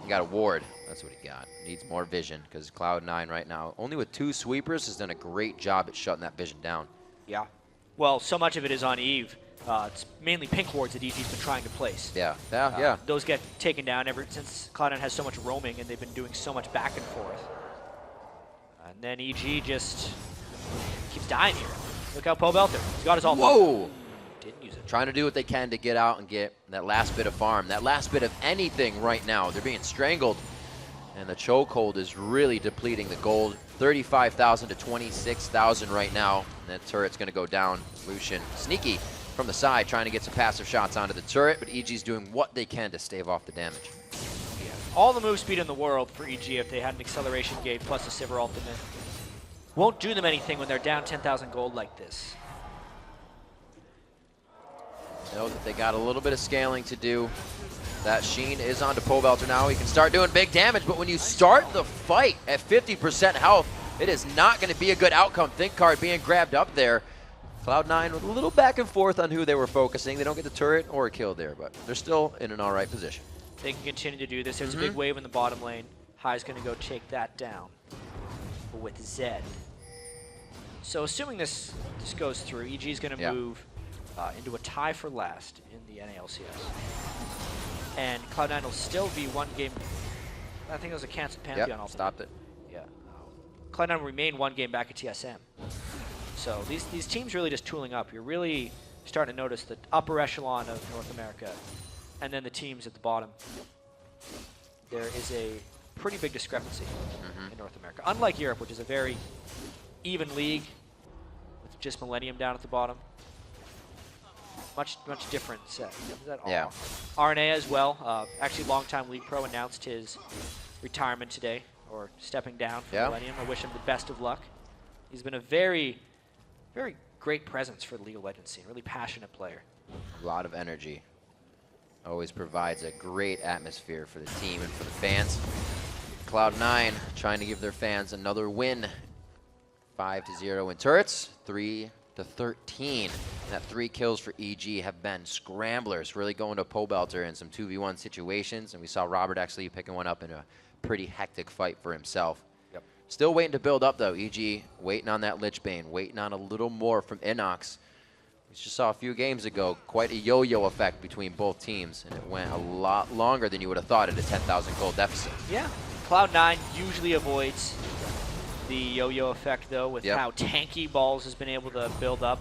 He got a ward. That's what he got. Needs more vision because Cloud9 right now, only with 2 sweepers, has done a great job at shutting that vision down. Yeah. Well, so much of it is on Eve. It's mainly pink wards that EG's been trying to place. Yeah. Those get taken down ever since Cloud9 has so much roaming and they've been doing so much back and forth. And then EG just keeps dying here. Look how Pobelter. He's got his ult. Whoa! Didn't use it. Trying to do what they can to get out and get that last bit of farm, that last bit of anything right now. They're being strangled. And the chokehold is really depleting the gold. 35,000 to 26,000 right now. And that turret's going to go down. Lucian sneaky from the side, trying to get some passive shots onto the turret, but EG's doing what they can to stave off the damage. Yeah. All the move speed in the world for EG if they had an acceleration gate plus a Sivir ultimate. Won't do them anything when they're down 10,000 gold like this. Know that they got a little bit of scaling to do. That Sheen is onto Pobelter now. He can start doing big damage, but when you start the fight at 50% health, it is not going to be a good outcome. Think card being grabbed up there. Cloud9 with a little back and forth on who they were focusing. They don't get the turret or a kill there, but they're still in an all right position. They can continue to do this. There's a big wave in the bottom lane. High's going to go take that down with Zed. So assuming this goes through, EG is going to move into a tie for last in the NALCS. And Cloud9 will still be one game. I think it was a canceled Pantheon. Yep, stopped it. Yeah. Cloud9 will remain one game back at TSM. So these teams really just tooling up. You're really starting to notice the upper echelon of North America and then the teams at the bottom. There is a pretty big discrepancy in North America. Unlike Europe, which is a very even league with just Millennium down at the bottom. Much different set. Yeah. RNA as well. Actually, longtime League Pro announced his retirement today, or stepping down from Millennium. I wish him the best of luck. He's been a very great presence for the League of Legends scene. Really passionate player. A lot of energy. Always provides a great atmosphere for the team and for the fans. Cloud9 trying to give their fans another win. 5-0 in turrets, 3-13. And that 3 kills for EG have been scramblers, really going to Pobelter in some 2v1 situations. And we saw Robert actually picking one up in a pretty hectic fight for himself. Still waiting to build up, though. EG waiting on that Lich Bane, waiting on a little more from NACS. We just saw a few games ago quite a yo-yo effect between both teams, and it went a lot longer than you would have thought at a 10,000 gold deficit. Yeah. Cloud9 usually avoids the yo-yo effect, though, with how tanky Balls has been able to build up.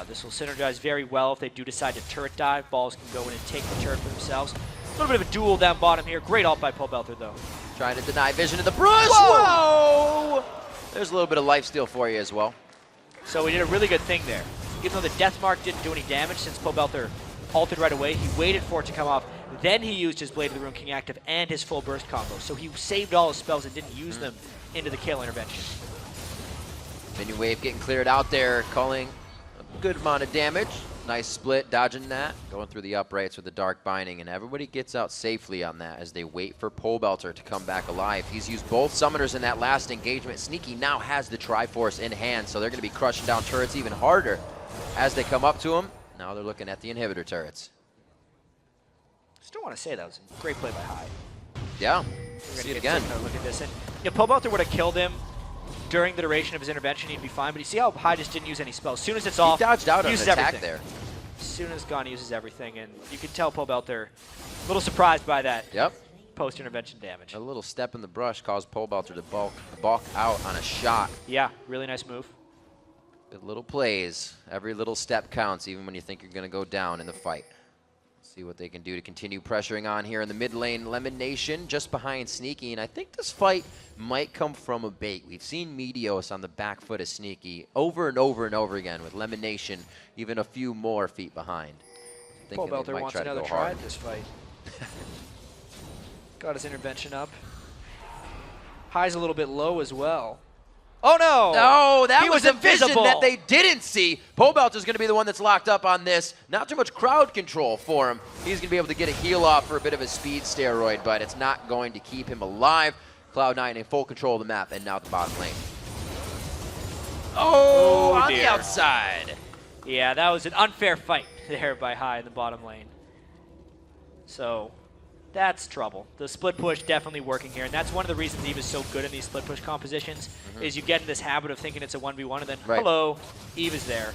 This will synergize very well if they do decide to turret dive. Balls can go in and take the turret for themselves. A little bit of a duel down bottom here. Great ult by Pobelter, though. Trying to deny vision of the brush. Whoa! There's a little bit of lifesteal for you as well. So we did a really good thing there. Even though the Death Mark didn't do any damage since Pobelter ulted right away, he waited for it to come off. Then he used his Blade of the Rune King active and his full burst combo. So he saved all his spells and didn't use them into the kill intervention. Minion wave getting cleared out there, calling a good amount of damage. Nice split, dodging that, going through the uprights with the Dark Binding, and everybody gets out safely on that as they wait for Pobelter to come back alive. He's used both summoners in that last engagement. Sneaky now has the Triforce in hand, so they're going to be crushing down turrets even harder as they come up to him. Now they're looking at the inhibitor turrets. Still want to say that was a great play by High. Yeah, see it again. Look at this. And Pobelter would have killed him during the duration of his intervention, he'd be fine. But you see how High just didn't use any spells. As soon as it's off, he dodged out on an attack everything. there. As soon as it's gone, he uses everything. And you can tell Pobelter a little surprised by that post-intervention damage. A little step in the brush caused Pobelter to balk out on a shot. Yeah, really nice move. Good little plays. Every little step counts, even when you think you're going to go down in the fight. See what they can do to continue pressuring on here in the mid lane. Lemon Nation just behind Sneaky, and I think this fight might come from a bait. We've seen Meteos on the back foot of Sneaky over and over and over again, with Lemon Nation even a few more feet behind. Pobelter wants another try at this fight. Got his intervention up. High's a little bit low as well. Oh no! No, that he was a vision invisible. that they didn't see. Pobelter's going to be the one that's locked up on this. Not too much crowd control for him. He's going to be able to get a heal off for a bit of a speed steroid, but it's not going to keep him alive. Cloud9 in full control of the map, and now at the bottom lane. Oh, on the outside. Yeah, that was an unfair fight there by High in the bottom lane. So that's trouble. The split push definitely working here, and that's one of the reasons Eve is so good in these split push compositions, is you get in this habit of thinking it's a 1v1, and then, hello, Eve is there.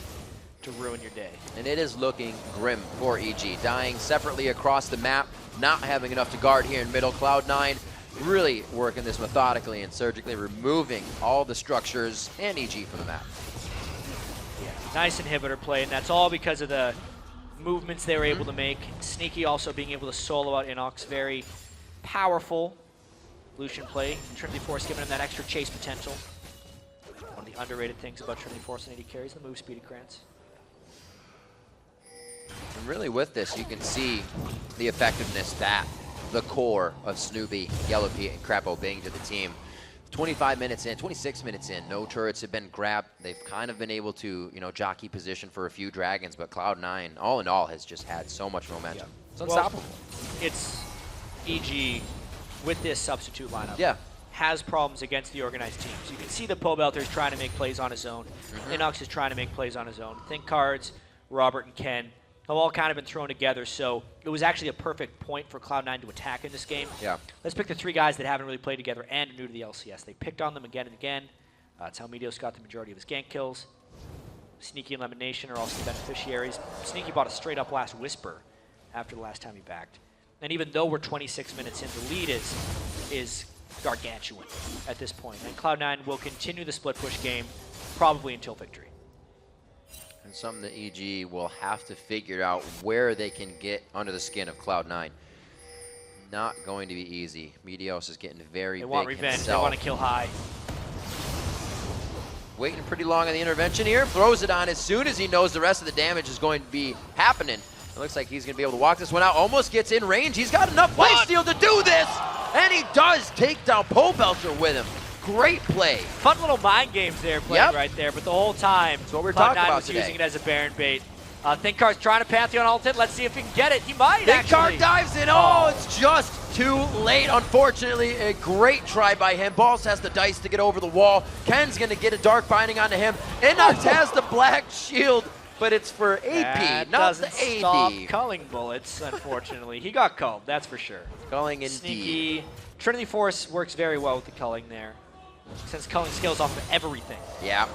to ruin your day. And it is looking grim for EG. Dying separately across the map, not having enough to guard here in middle. Cloud9 really working this methodically and surgically, removing all the structures and EG from the map. Yeah, nice inhibitor play, and that's all because of the movements they were able to make. Sneaky also being able to solo out Inox. Very powerful Lucian play. Trinity Force giving him that extra chase potential. One of the underrated things about Trinity Force and AD carries, the move speed of Krantz. And really with this, you can see the effectiveness that the core of Snoopy, Yellow Pete, and Crapo bring to the team. 25 minutes in, 26 minutes in, no turrets have been grabbed. They've kind of been able to, jockey position for a few dragons, but Cloud9, all in all, has just had so much momentum. Yeah. It's unstoppable. Well, it's EG with this substitute lineup. Yeah. Has problems against the organized teams. You can see the Pobelter's trying to make plays on his own. Inox is trying to make plays on his own. Think Cards, Robert, and Ken have all kind of been thrown together, so it was actually a perfect point for Cloud9 to attack in this game. Yeah. Let's pick the 3 guys that haven't really played together and are new to the LCS. They picked on them again and again. That's how Meteos got the majority of his gank kills. Sneaky and Lemon Nation are also the beneficiaries. Sneaky bought a straight-up last Whisper after the last time he backed. And even though we're 26 minutes in, the lead is gargantuan at this point. And Cloud9 will continue the split push game probably until victory. And something that EG will have to figure out where they can get under the skin of Cloud9. Not going to be easy. Meteos is getting very big They want revenge. himself. They want to kill high. Waiting pretty long on the intervention here. Throws it on as soon as he knows the rest of the damage is going to be happening. It looks like he's going to be able to walk this one out. Almost gets in range. He's got enough lifesteal to do this. And he does take down Pobelter with him. Great play. Fun little mind games there playing right there, but the whole time, that's what we're talking about was today. using it as a Baron bait. Thinkcar's trying to Pantheon ult it. Let's see if he can get it. He might, Thinkcar actually. dives in. Oh, it's just too late, unfortunately. A great try by him. Balls has the dice to get over the wall. Ken's going to get a dark binding onto him. Inox has the black shield, but it's for AP, that not the doesn't AD. stop culling bullets, unfortunately. He got culled, that's for sure. Culling indeed. Sneaky. Trinity Force works very well with the culling there. Since culling scales off of everything. Yeah,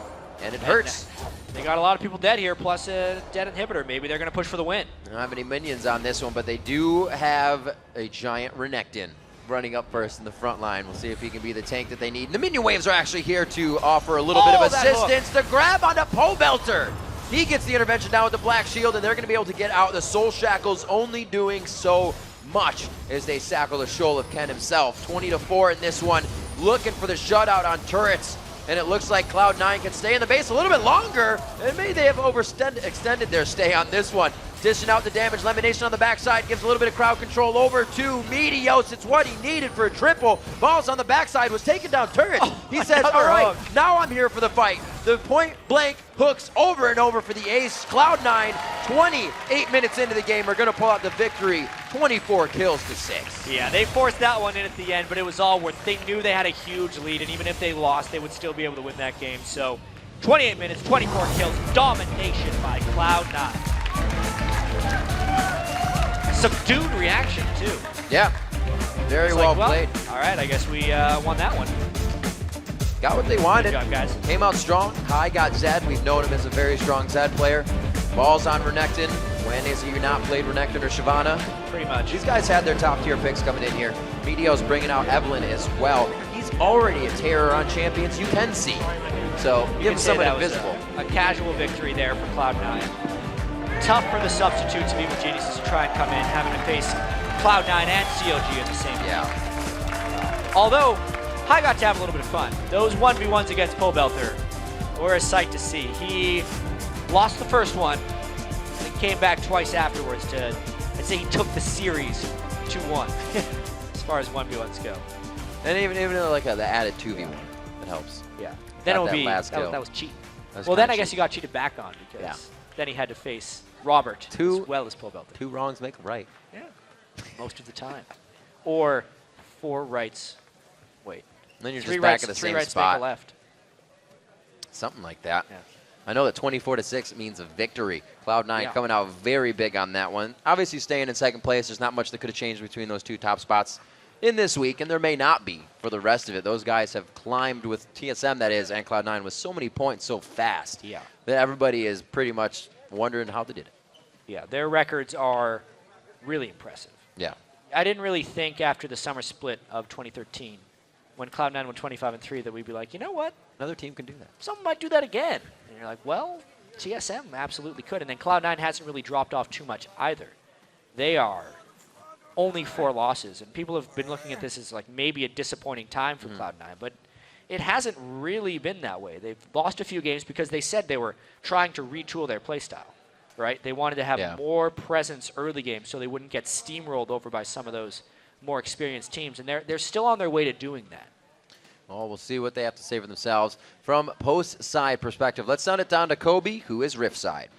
and it hurts. They got a lot of people dead here, plus a dead inhibitor. Maybe they're going to push for the win. They don't have any minions on this one, but they do have a giant Renekton running up first in the front line. We'll see if he can be the tank that they need. And the minion waves are actually here to offer a little bit of assistance. The grab onto Pobelter. He gets the intervention down with the black shield, and they're going to be able to get out. The Soul Shackles only doing so much as they sackle the shoal of Ken himself. 20-4 in this one. Looking for the shutout on turrets, and it looks like Cloud9 can stay in the base a little bit longer, and maybe they have extended their stay on this one. Dishing out the damage. Lemonation on the backside gives a little bit of crowd control over to Meteos. It's what he needed for a triple. Balls on the backside was taking down turrets. He says, all right, now I'm here for the fight. The point blank hooks over and over for the ace. Cloud9, 28 minutes into the game, are going to pull out the victory. 24 kills to 6. Yeah, they forced that one in at the end, but it was all worth it. They knew they had a huge lead, and even if they lost, they would still be able to win that game. So 28 minutes, 24 kills, domination by Cloud9. Subdued reaction, too. Yeah, very well played. All right, I guess we won that one. Got what they wanted. Good job, guys. Came out strong. High got Zed. We've known him as a very strong Zed player. Balls on Renekton. When has he not played Renekton or Shyvana? Pretty much. These guys had their top tier picks coming in here. Meteos bringing out Evelyn as well. He's already a terror on champions, you can see. So give him someone invisible. A casual victory there for Cloud9. Tough for the substitutes of Evil Geniuses to try and come in, having to face Cloud9 and COG at the same time. Yeah. Although, High got to have a little bit of fun. Those 1v1s against Pobelter were a sight to see. He lost the first one, and came back twice afterwards to, I'd say he took the series 2-1 as far as 1v1s go. And even like the added 2v1, it helps. Yeah. Then it would be, that was cheating. Well, then I guess he got cheated back on because then he had to face Robert as well as Pobelter. 2 wrongs make a right. Yeah. Most of the time. Or 4 rights. Wait. And then you're 3 just rights, back at the 3 same rights spot. make a left. Something like that. Yeah. I know that 24-6 means a victory. Cloud9 coming out very big on that one. Obviously staying in second place. There's not much that could have changed between those 2 top spots in this week, and there may not be for the rest of it. Those guys have climbed with TSM, that is, and Cloud9 with so many points so fast that everybody is pretty much wondering how they did it. Yeah, their records are really impressive. Yeah. I didn't really think after the summer split of 2013, when Cloud9 went 25-3, that we'd be like, you know what? Another team can do that. Someone might do that again. And you're like, well, TSM absolutely could. And then Cloud9 hasn't really dropped off too much either. They are only 4 losses. And people have been looking at this as like maybe a disappointing time for Cloud9. But it hasn't really been that way. They've lost a few games because they said they were trying to retool their playstyle. Right? They wanted to have more presence early game so they wouldn't get steamrolled over by some of those more experienced teams. And they're still on their way to doing that. Well, we'll see what they have to say for themselves. From post-side perspective, let's send it down to Kobe, who is Rift side.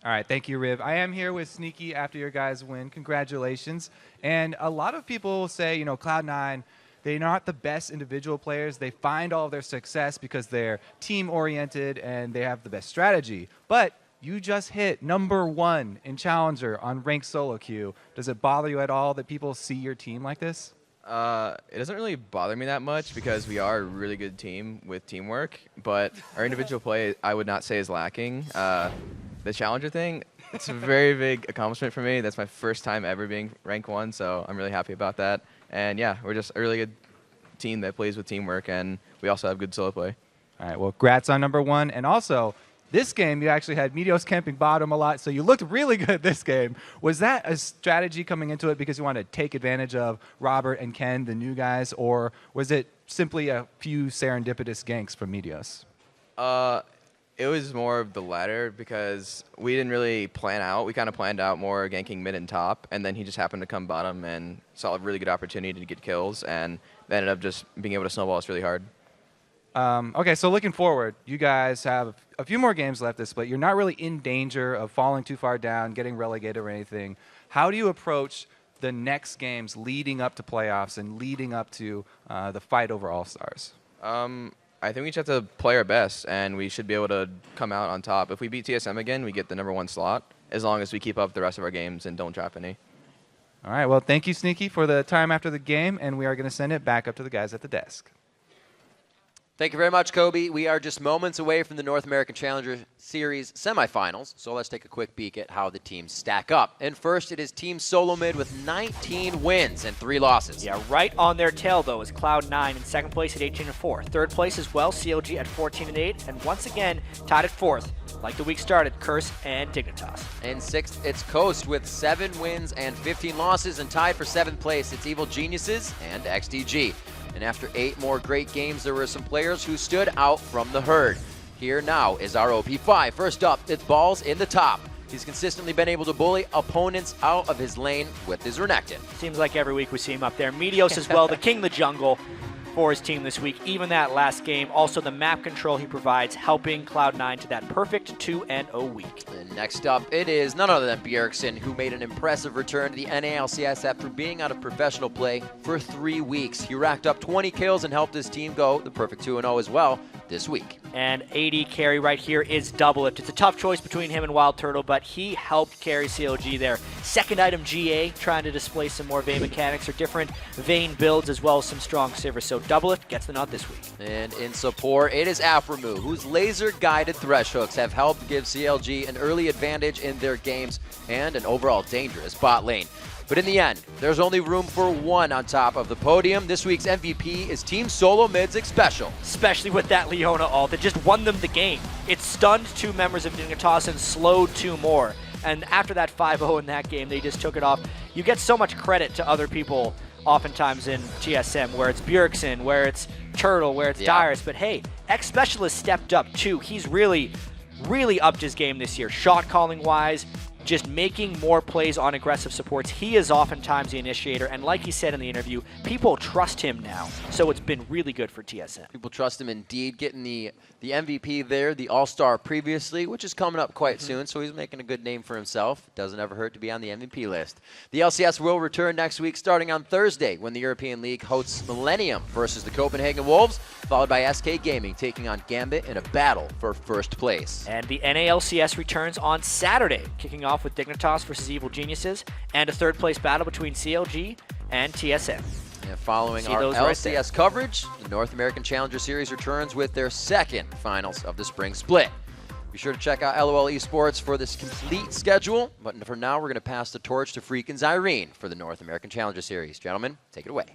All right, thank you, Riv. I am here with Sneaky after your guys' win. Congratulations. And a lot of people say, you know, Cloud9, they're not the best individual players. They find all of their success because they're team-oriented and they have the best strategy. But you just hit #1 in Challenger on ranked solo queue. Does it bother you at all that people see your team like this? It doesn't really bother me that much because we are a really good team with teamwork. But our individual play, I would not say is lacking. The Challenger thing, it's a very big accomplishment for me. That's my first time ever being rank 1, so I'm really happy about that. And yeah, we're just a really good team that plays with teamwork, and we also have good solo play. All right, well, congrats on #1. And also, this game, you actually had Meteos camping bottom a lot, so you looked really good this game. Was that a strategy coming into it because you wanted to take advantage of Robert and Ken, the new guys, or was it simply a few serendipitous ganks from Meteos? It was more of the latter because we didn't really plan out. We kind of planned out more ganking mid and top, and then he just happened to come bottom and saw a really good opportunity to get kills, and they ended up just being able to snowball us really hard. Okay, so looking forward, you guys have a few more games left this split. You're not really in danger of falling too far down, getting relegated or anything. How do you approach the next games leading up to playoffs and leading up to the fight over All-Stars? I think we just have to play our best, and we should be able to come out on top. If we beat TSM again, we get the #1 slot, as long as we keep up the rest of our games and don't drop any. All right, well, thank you, Sneaky, for the time after the game, and we are going to send it back up to the guys at the desk. Thank you very much, Kobe. We are just moments away from the North American Challenger Series semifinals, so let's take a quick peek at how the teams stack up. And first, it is Team Solo Mid with 19 wins and 3 losses. Yeah, right on their tail, though, is Cloud9 in second place at 18-4. Third place as well, CLG at 14-8. And once again, tied at fourth, like the week started, Curse and Dignitas. In sixth, it's Coast with 7 wins and 15 losses. And tied for 7th place, it's Evil Geniuses and XDG. And after 8 more great games, there were some players who stood out from the herd. Here now is ROP5. First up, it's Balls in the top. He's consistently been able to bully opponents out of his lane with his Renekton. Seems like every week we see him up there. Meteos as well, the king of the jungle for his team this week. Even that last game, also the map control he provides, helping Cloud9 to that perfect 2-0 week. And next up, it is none other than Bjergsen, who made an impressive return to the NALCS after being out of professional play for 3 weeks. He racked up 20 kills and helped his team go the perfect 2-0 as well this week. And AD carry right here is Doublelift. It's a tough choice between him and Wild Turtle, but he helped carry CLG there. Second item GA, trying to display some more Vayne mechanics or different Vayne builds as well as some strong Sivers. So Doublelift gets the nod this week. And in support, it is Aframu, whose laser-guided thresh hooks have helped give CLG an early advantage in their games and an overall dangerous bot lane. But in the end, there's only room for one on top of the podium. This week's MVP is Team Solo Mid's Xpecial. Especially with that Leona ult that just won them the game. It stunned 2 members of Dignitas and slowed 2 more. And after that 5-0 in that game, they just took it off. You get so much credit to other people oftentimes in TSM, where it's Bjergsen, where it's Turtle, where it's Dyrus. But hey, Xpecial has stepped up too. He's really upped his game this year, shot calling wise, just making more plays on aggressive supports. He is oftentimes the initiator, and like he said in the interview, people trust him now, so it's been really good for TSM. People trust him indeed, getting the MVP there, the All-Star previously, which is coming up quite soon, so he's making a good name for himself. Doesn't ever hurt to be on the MVP list. The LCS will return next week, starting on Thursday, when the European League hosts Millennium versus the Copenhagen Wolves, followed by SK Gaming taking on Gambit in a battle for first place. And the NALCS returns on Saturday, kicking off with Dignitas versus Evil Geniuses, and a third-place battle between CLG and TSM. And following our LCS coverage, the North American Challenger Series returns with their second finals of the spring split. Be sure to check out LOL Esports for this complete schedule. But for now, we're going to pass the torch to Freakin's Irene for the North American Challenger Series. Gentlemen, take it away.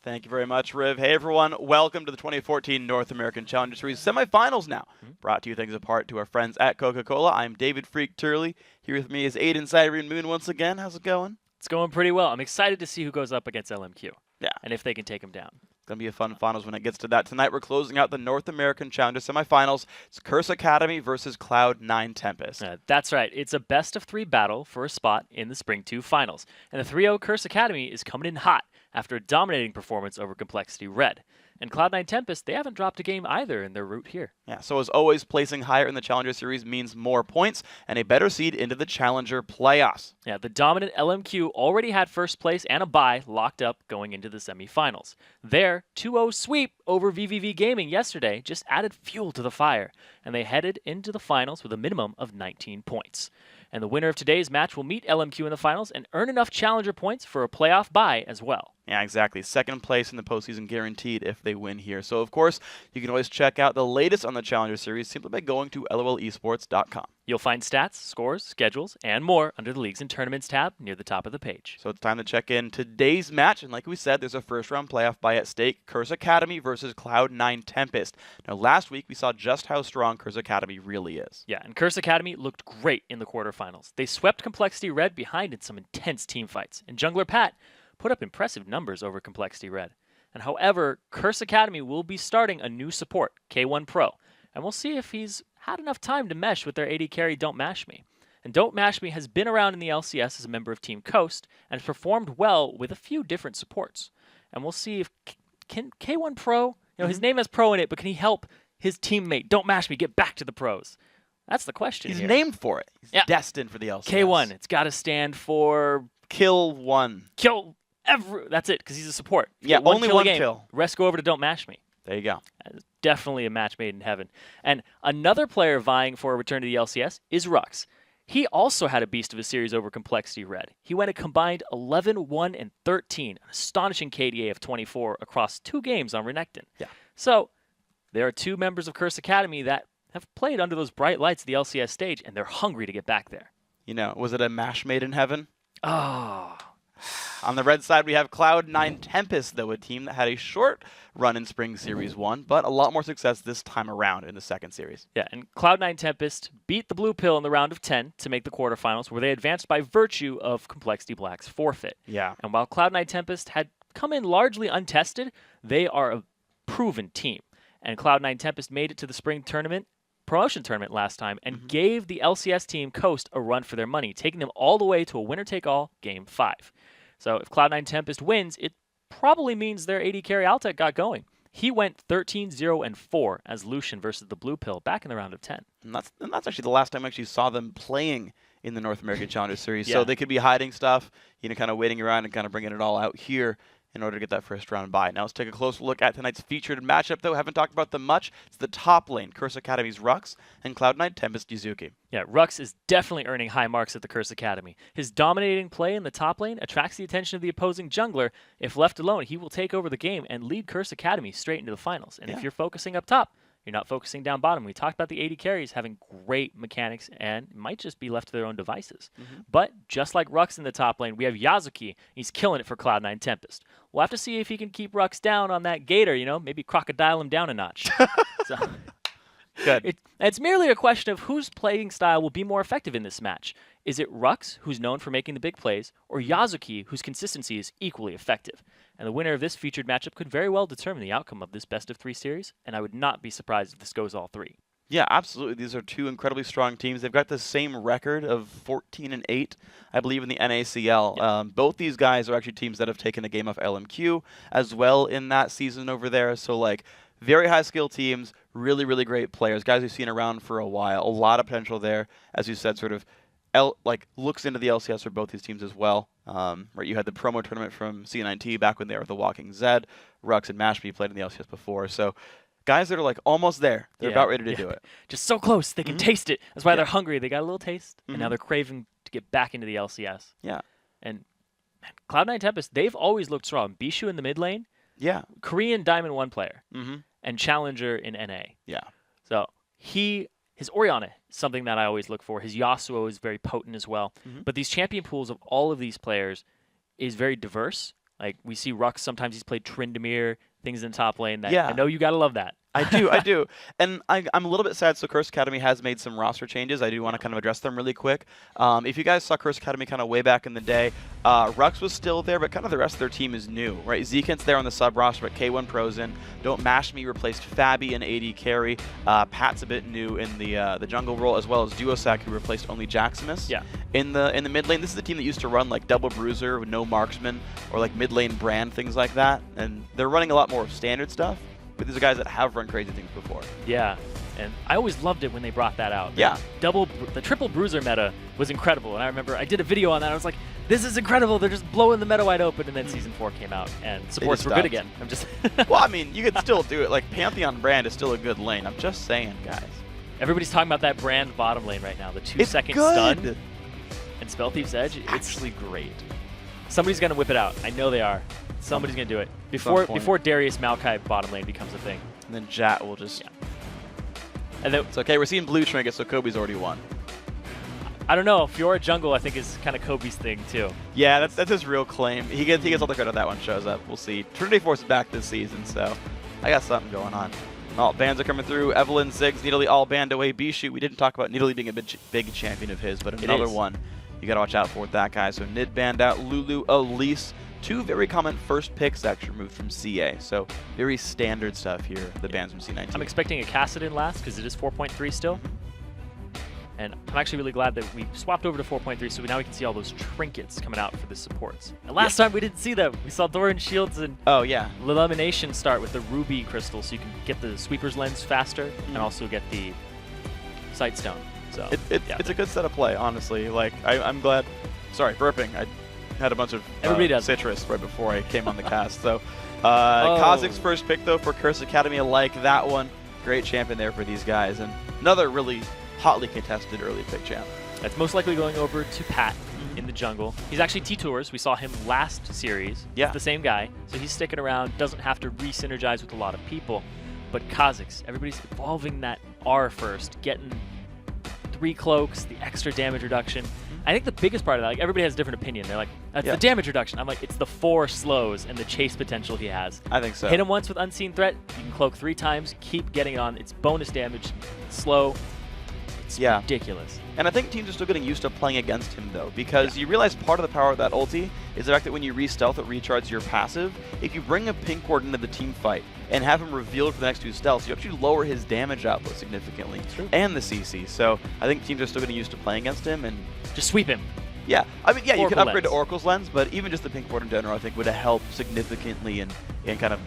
Thank you very much, Riv. Hey, everyone. Welcome to the 2014 North American Challenger Series semifinals now. Brought to you thanks in part to our friends at Coca-Cola. I'm David Freak Turley. Here with me is Aiden Cyrene Moon once again. How's it going? It's going pretty well. I'm excited to see who goes up against LMQ. Yeah. And if they can take him down. It's going to be a fun finals when it gets to that. Tonight we're closing out the North American Challenger semifinals. It's Curse Academy versus Cloud9 Tempest. That's right. It's a best-of-3 battle for a spot in the Spring 2 finals. And the 3-0 Curse Academy is coming in hot after a dominating performance over Complexity Red. And Cloud9 Tempest, they haven't dropped a game either in their route here. Yeah, so as always, placing higher in the Challenger Series means more points and a better seed into the Challenger playoffs. Yeah, the dominant LMQ already had first place and a bye locked up going into the semifinals. Their 2-0 sweep over VVV Gaming yesterday just added fuel to the fire, and they headed into the finals with a minimum of 19 points. And the winner of today's match will meet LMQ in the finals and earn enough Challenger points for a playoff bye as well. Yeah, exactly. Second place in the postseason guaranteed if they win here. So, of course, you can always check out the latest on the Challenger Series simply by going to lolesports.com. You'll find stats, scores, schedules, and more under the Leagues and Tournaments tab near the top of the page. So it's time to check in today's match. And like we said, there's a first-round playoff bye at stake. Curse Academy versus Cloud9 Tempest. Now, last week, we saw just how strong Curse Academy really is. Yeah, and Curse Academy looked great in the quarterfinals. They swept Complexity Red behind in some intense team fights. And Jungler Pat put up impressive numbers over Complexity Red. And however, Curse Academy will be starting a new support, K1 Pro. And we'll see if he's had enough time to mesh with their AD carry Don't Mash Me. And Don't Mash Me has been around in the LCS as a member of Team Coast and has performed well with a few different supports. And we'll see if can K1 Pro, his name has Pro in it, but can he help his teammate Don't Mash Me get back to the pros? That's the question. He's here. named for it. He's destined for the LCS. K1. It's got to stand for Kill One. That's it, because he's a support. Yeah, only one game. kill. Rest go over to Don't Mash Me. There you go. Definitely a match made in heaven. And another player vying for a return to the LCS is Rux. He also had a beast of a series over Complexity Red. He went a combined 11, 1, and 13, an astonishing KDA of 24 across 2 games on Renekton. Yeah. So there are 2 members of Curse Academy that have played under those bright lights of the LCS stage, and they're hungry to get back there. Was it a match made in heaven? Oh. On the red side, we have Cloud9 Tempest, though, a team that had a short run in Spring Series 1, but a lot more success this time around in the second series. Yeah, and Cloud9 Tempest beat the Blue Pill in the round of 10 to make the quarterfinals, where they advanced by virtue of Complexity Black's forfeit. Yeah. And while Cloud9 Tempest had come in largely untested, they are a proven team. And Cloud9 Tempest made it to the Spring Promotion Tournament last time and gave the LCS team Coast a run for their money, taking them all the way to a winner-take-all Game 5. So if Cloud9 Tempest wins, it probably means their AD carry Altec got going. He went 13-0-4 as Lucian versus the Blue Pill back in the round of 10. And that's actually the last time I actually saw them playing in the North American Challenger Series. Yeah. So they could be hiding stuff, kind of waiting around and kind of bringing it all out here in order to get that first round bye. Now let's take a closer look at tonight's featured matchup, though. Haven't talked about them much. It's the top lane, Curse Academy's Rux, and Cloud9 Tempest Yuzuki. Yeah, Rux is definitely earning high marks at the Curse Academy. His dominating play in the top lane attracts the attention of the opposing jungler. If left alone, he will take over the game and lead Curse Academy straight into the finals. And if you're focusing up top, you're not focusing down bottom. We talked about the AD carries having great mechanics and might just be left to their own devices. But just like Rux in the top lane, we have Yazuki. He's killing it for Cloud9 Tempest. We'll have to see if he can keep Rux down on that Gator, maybe crocodile him down a notch. Good. It's merely a question of whose playing style will be more effective in this match. Is it Rux, who's known for making the big plays, or Yazuki, whose consistency is equally effective? And the winner of this featured matchup could very well determine the outcome of this best-of-3 series, and I would not be surprised if this goes all 3. Yeah, absolutely. These are 2 incredibly strong teams. They've got the same record of 14-8, I believe, in the NACL. Yeah. Both these guys are actually teams that have taken a game off LMQ as well in that season over there. So, very high-skill teams, really, really great players, guys we've seen around for a while. A lot of potential there, as you said, sort of looks into the LCS for both these teams as well. Right, you had the promo tournament from C9T back when they were the Walking Zed. Rux and Mashpee played in the LCS before. So guys that are almost there. They're about ready to do it. Just so close. They can taste it. That's why they're hungry. They got a little taste, and now they're craving to get back into the LCS. Yeah. And Cloud9 Tempest, they've always looked strong. Bishu in the mid lane. Yeah. Korean Diamond 1 player. And Challenger in NA. Yeah. So his Orianna is something that I always look for. His Yasuo is very potent as well. But these champion pools of all of these players is very diverse. Like, we see Rux, sometimes he's played Tryndamere, things in top lane. That I know you got to love that. I do. And I'm a little bit sad. So Curse Academy has made some roster changes. I do want to kind of address them really quick. If you guys saw Curse Academy kind of way back in the day, Rux was still there, but kind of the rest of their team is new, right? Zekent's there on the sub roster, but K1 Pro's in. Don't Mash Me replaced Fabi and AD Carry. Pat's a bit new in the jungle role, as well as Duosac, who replaced only Jaximus. Yeah. In the mid lane, this is a team that used to run like double Bruiser with no marksman, or like mid lane Brand, things like that. And they're running a lot more standard stuff. But these are guys that have run crazy things before. Yeah, and I always loved it when they brought that out. Yeah. The triple bruiser meta was incredible, and I remember I did a video on that. I was like, this is incredible. They're just blowing the meta wide open, and then Season 4 came out, and supports were good again. I'm just well, I mean, you could still do it. Like, Pantheon Brand is still a good lane. I'm just saying, guys. Everybody's talking about that Brand bottom lane right now. The 2-second stun and Spell Thief's Edge. It's actually great. Somebody's going to whip it out. I know they are. Somebody's going to do it. Before Darius Maokai bottom lane becomes a thing. And then Jat will just... Yeah. And then, it's okay, we're seeing blue trinket, so Kobe's already won. I don't know. Fiora jungle, I think, is kind of Kobe's thing, too. Yeah, that's his real claim. He gets all the credit if that one shows up. We'll see. Trinity Force is back this season, so I got something going on. All bans are coming through. Evelyn, Ziggs, Nidalee all banned away. Bishu, we didn't talk about Nidalee being a big champion of his, but another one you got to watch out for with that guy. So Nid banned out. Lulu, Elise. Two very common first picks actually removed from CA. So very standard stuff here, the bans from C19. I'm expecting a Kassadin last because it is 4.3 still. And I'm actually really glad that we swapped over to 4.3 so now we can see all those trinkets coming out for the supports. And last time we didn't see them. We saw Doran Shields and Illumination start with the Ruby Crystal so you can get the Sweeper's Lens faster and also get the Sightstone. So it's a good set of play, honestly. Like, I'm glad. Sorry, burping. I had a bunch of citrus right before I came on the cast. So Kha'Zix's first pick, though, for Curse Academy. I like that one. Great champion there for these guys. And another really hotly contested early pick champ. That's most likely going over to Pat in the jungle. He's actually T-Tours. We saw him last series. Yeah. He's the same guy. So he's sticking around, doesn't have to re-synergize with a lot of people. But Kha'Zix, everybody's evolving that R first, getting 3 cloaks, the extra damage reduction. I think the biggest part of that, like, everybody has a different opinion. They're like, that's the damage reduction. I'm like, it's the 4 slows and the chase potential he has. I think so. Hit him once with Unseen Threat, you can cloak 3 times, keep getting on. It's bonus damage, slow. It's ridiculous. And I think teams are still getting used to playing against him, though, because you realize part of the power of that ulti is the fact that when you re-stealth, it recharges your passive. If you bring a pink ward into the team fight and have him revealed for the next 2 stealths, you actually lower his damage output significantly and the CC. So I think teams are still getting used to playing against him and just sweep him. Yeah, I mean, you could upgrade lens. to Oracle's Lens, but even just the pink ward in general, I think, would have helped significantly in kind of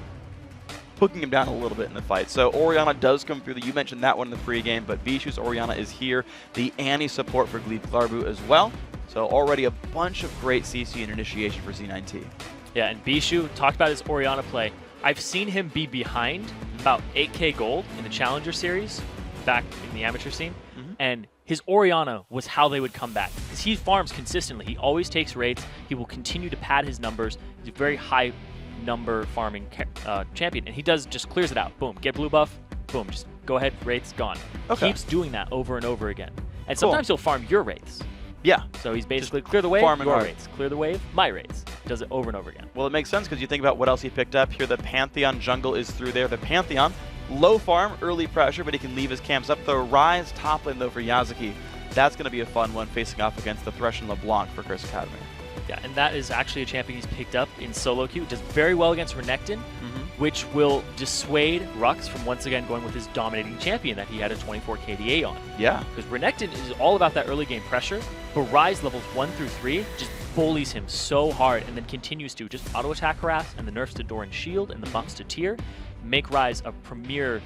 hooking him down a little bit in the fight. So Orianna does come through. You mentioned that one in the pregame, but Bishu's Orianna is here. The Annie support for Glebe Glarbu as well. So already a bunch of great CC and initiation for Z9T. Yeah, and Bishu talked about his Orianna play. I've seen him be behind about 8k gold in the Challenger series back in the amateur scene, and his Orianna was how they would come back. Because he farms consistently. He always takes rates. He will continue to pad his numbers. He's a very high number farming champion, and he just clears it out. Boom, get blue buff, boom, just go ahead, wraiths, gone. Keeps doing that over and over again. And sometimes he'll farm your wraiths. Yeah. So he's basically clear the wave, your wraiths. Clear the wave, my wraiths. Does it over and over again. Well, it makes sense because you think about what else he picked up here. The Pantheon jungle is through there. The Pantheon, low farm, early pressure, but he can leave his camps up. The Rise top lane, though, for Yazuki, that's going to be a fun one facing off against the Thresh and LeBlanc for Curse Academy. Yeah, and that is actually a champion he's picked up in solo queue. Does very well against Renekton, which will dissuade Rux from once again going with his dominating champion that he had a 24 KDA on. Yeah. Because Renekton is all about that early game pressure, but Rise levels 1 through 3 just bullies him so hard and then continues to just auto attack harass, and the nerfs to Doran Shield and the buffs to Tyr make Rise a premier,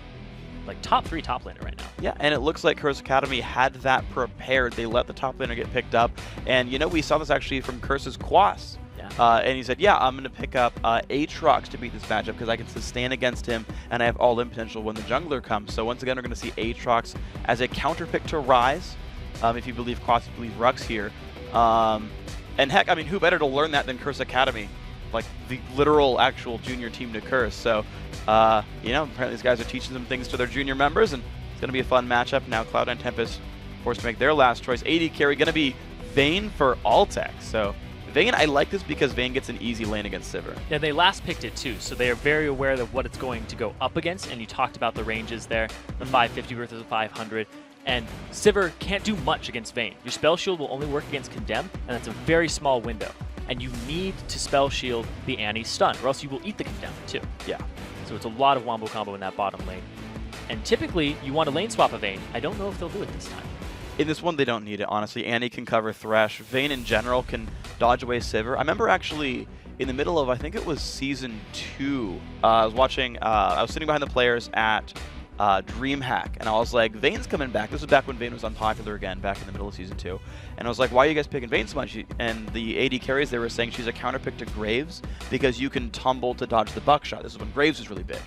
like, top 3 top laner right now. Yeah, and it looks like Curse Academy had that prepared. They let the top laner get picked up. And, you know, we saw this actually from Curse's Quas. And he said, yeah, I'm going to pick up Aatrox to beat this matchup because I can sustain against him and I have all-in potential when the jungler comes. So once again, we're going to see Aatrox as a counter pick to Rise, if you believe Quas, you believe Rux here. And heck, I mean, who better to learn that than Curse Academy? Like, the literal actual junior team to Curse. So, you know, apparently these guys are teaching some things to their junior members, and It's going to be a fun matchup. Now Cloud9 Tempest forced to make their last choice. AD carry going to be Vayne for Altec. So Vayne, I like this because Vayne gets an easy lane against Sivir. Yeah, they last picked it too, so they are very aware of what it's going to go up against, and you talked about the ranges there, the 550 versus the 500, and Sivir can't do much against Vayne. Your Spell Shield will only work against Condemn, and that's a very small window, and you need to Spell Shield the Annie's stun, or else you will eat the Condemn too. Yeah. So it's a lot of wombo combo in that bottom lane. And typically, you want to lane swap a Vayne. I don't know if they'll do it this time. In this one, they don't need it, honestly. Annie can cover Thresh. Vayne, in general, can dodge away Sivir. I remember actually in the middle of, I think it was Season 2, I was sitting behind the players at DreamHack, and I was like, Vayne's coming back. This was back when Vayne was unpopular again, back in the middle of Season 2. And I was like, why are you guys picking Vayne so much? And the AD carries, they were saying she's a counterpick to Graves because you can tumble to dodge the buckshot. This is when Graves was really big.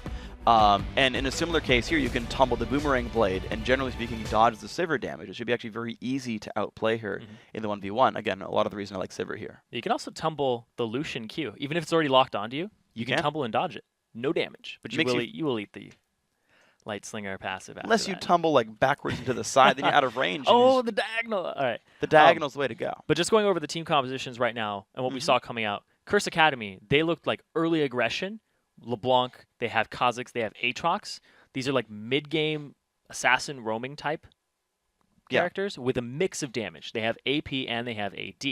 And in a similar case here, you can tumble the Boomerang Blade, and generally speaking, dodge the Sivir damage. It should be actually very easy to outplay her in the 1v1. Again, a lot of the reason I like Sivir here. You can also tumble the Lucian Q. Even if it's already locked onto you, you can tumble and dodge it. No damage, but you will eat the Light Slinger passive after Unless you that. tumble like backwards into the side, then you're out of range. Oh, the diagonal. All right. The diagonal's the way to go. But just going over the team compositions right now and what we saw coming out, Curse Academy, they looked like early aggression. LeBlanc, they have Kha'Zix, they have Aatrox. These are like mid-game assassin roaming type characters with a mix of damage. They have AP and they have AD.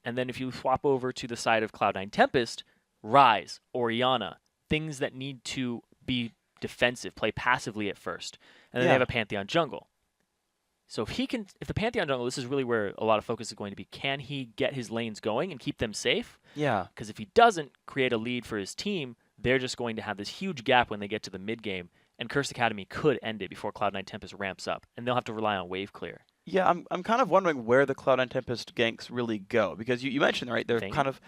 And then if you swap over to the side of Cloud9 Tempest, Ryze, Orianna, things that need to be defensive, play passively at first. And then they have a Pantheon jungle. So if the Pantheon jungle, this is really where a lot of focus is going to be. Can he get his lanes going and keep them safe? Yeah. Because if he doesn't create a lead for his team, they're just going to have this huge gap when they get to the mid game, and Curse Academy could end it before Cloud9 Tempest ramps up, and they'll have to rely on wave clear. Yeah, I'm kind of wondering where the Cloud9 Tempest ganks really go, because you mentioned, right, they're kind of,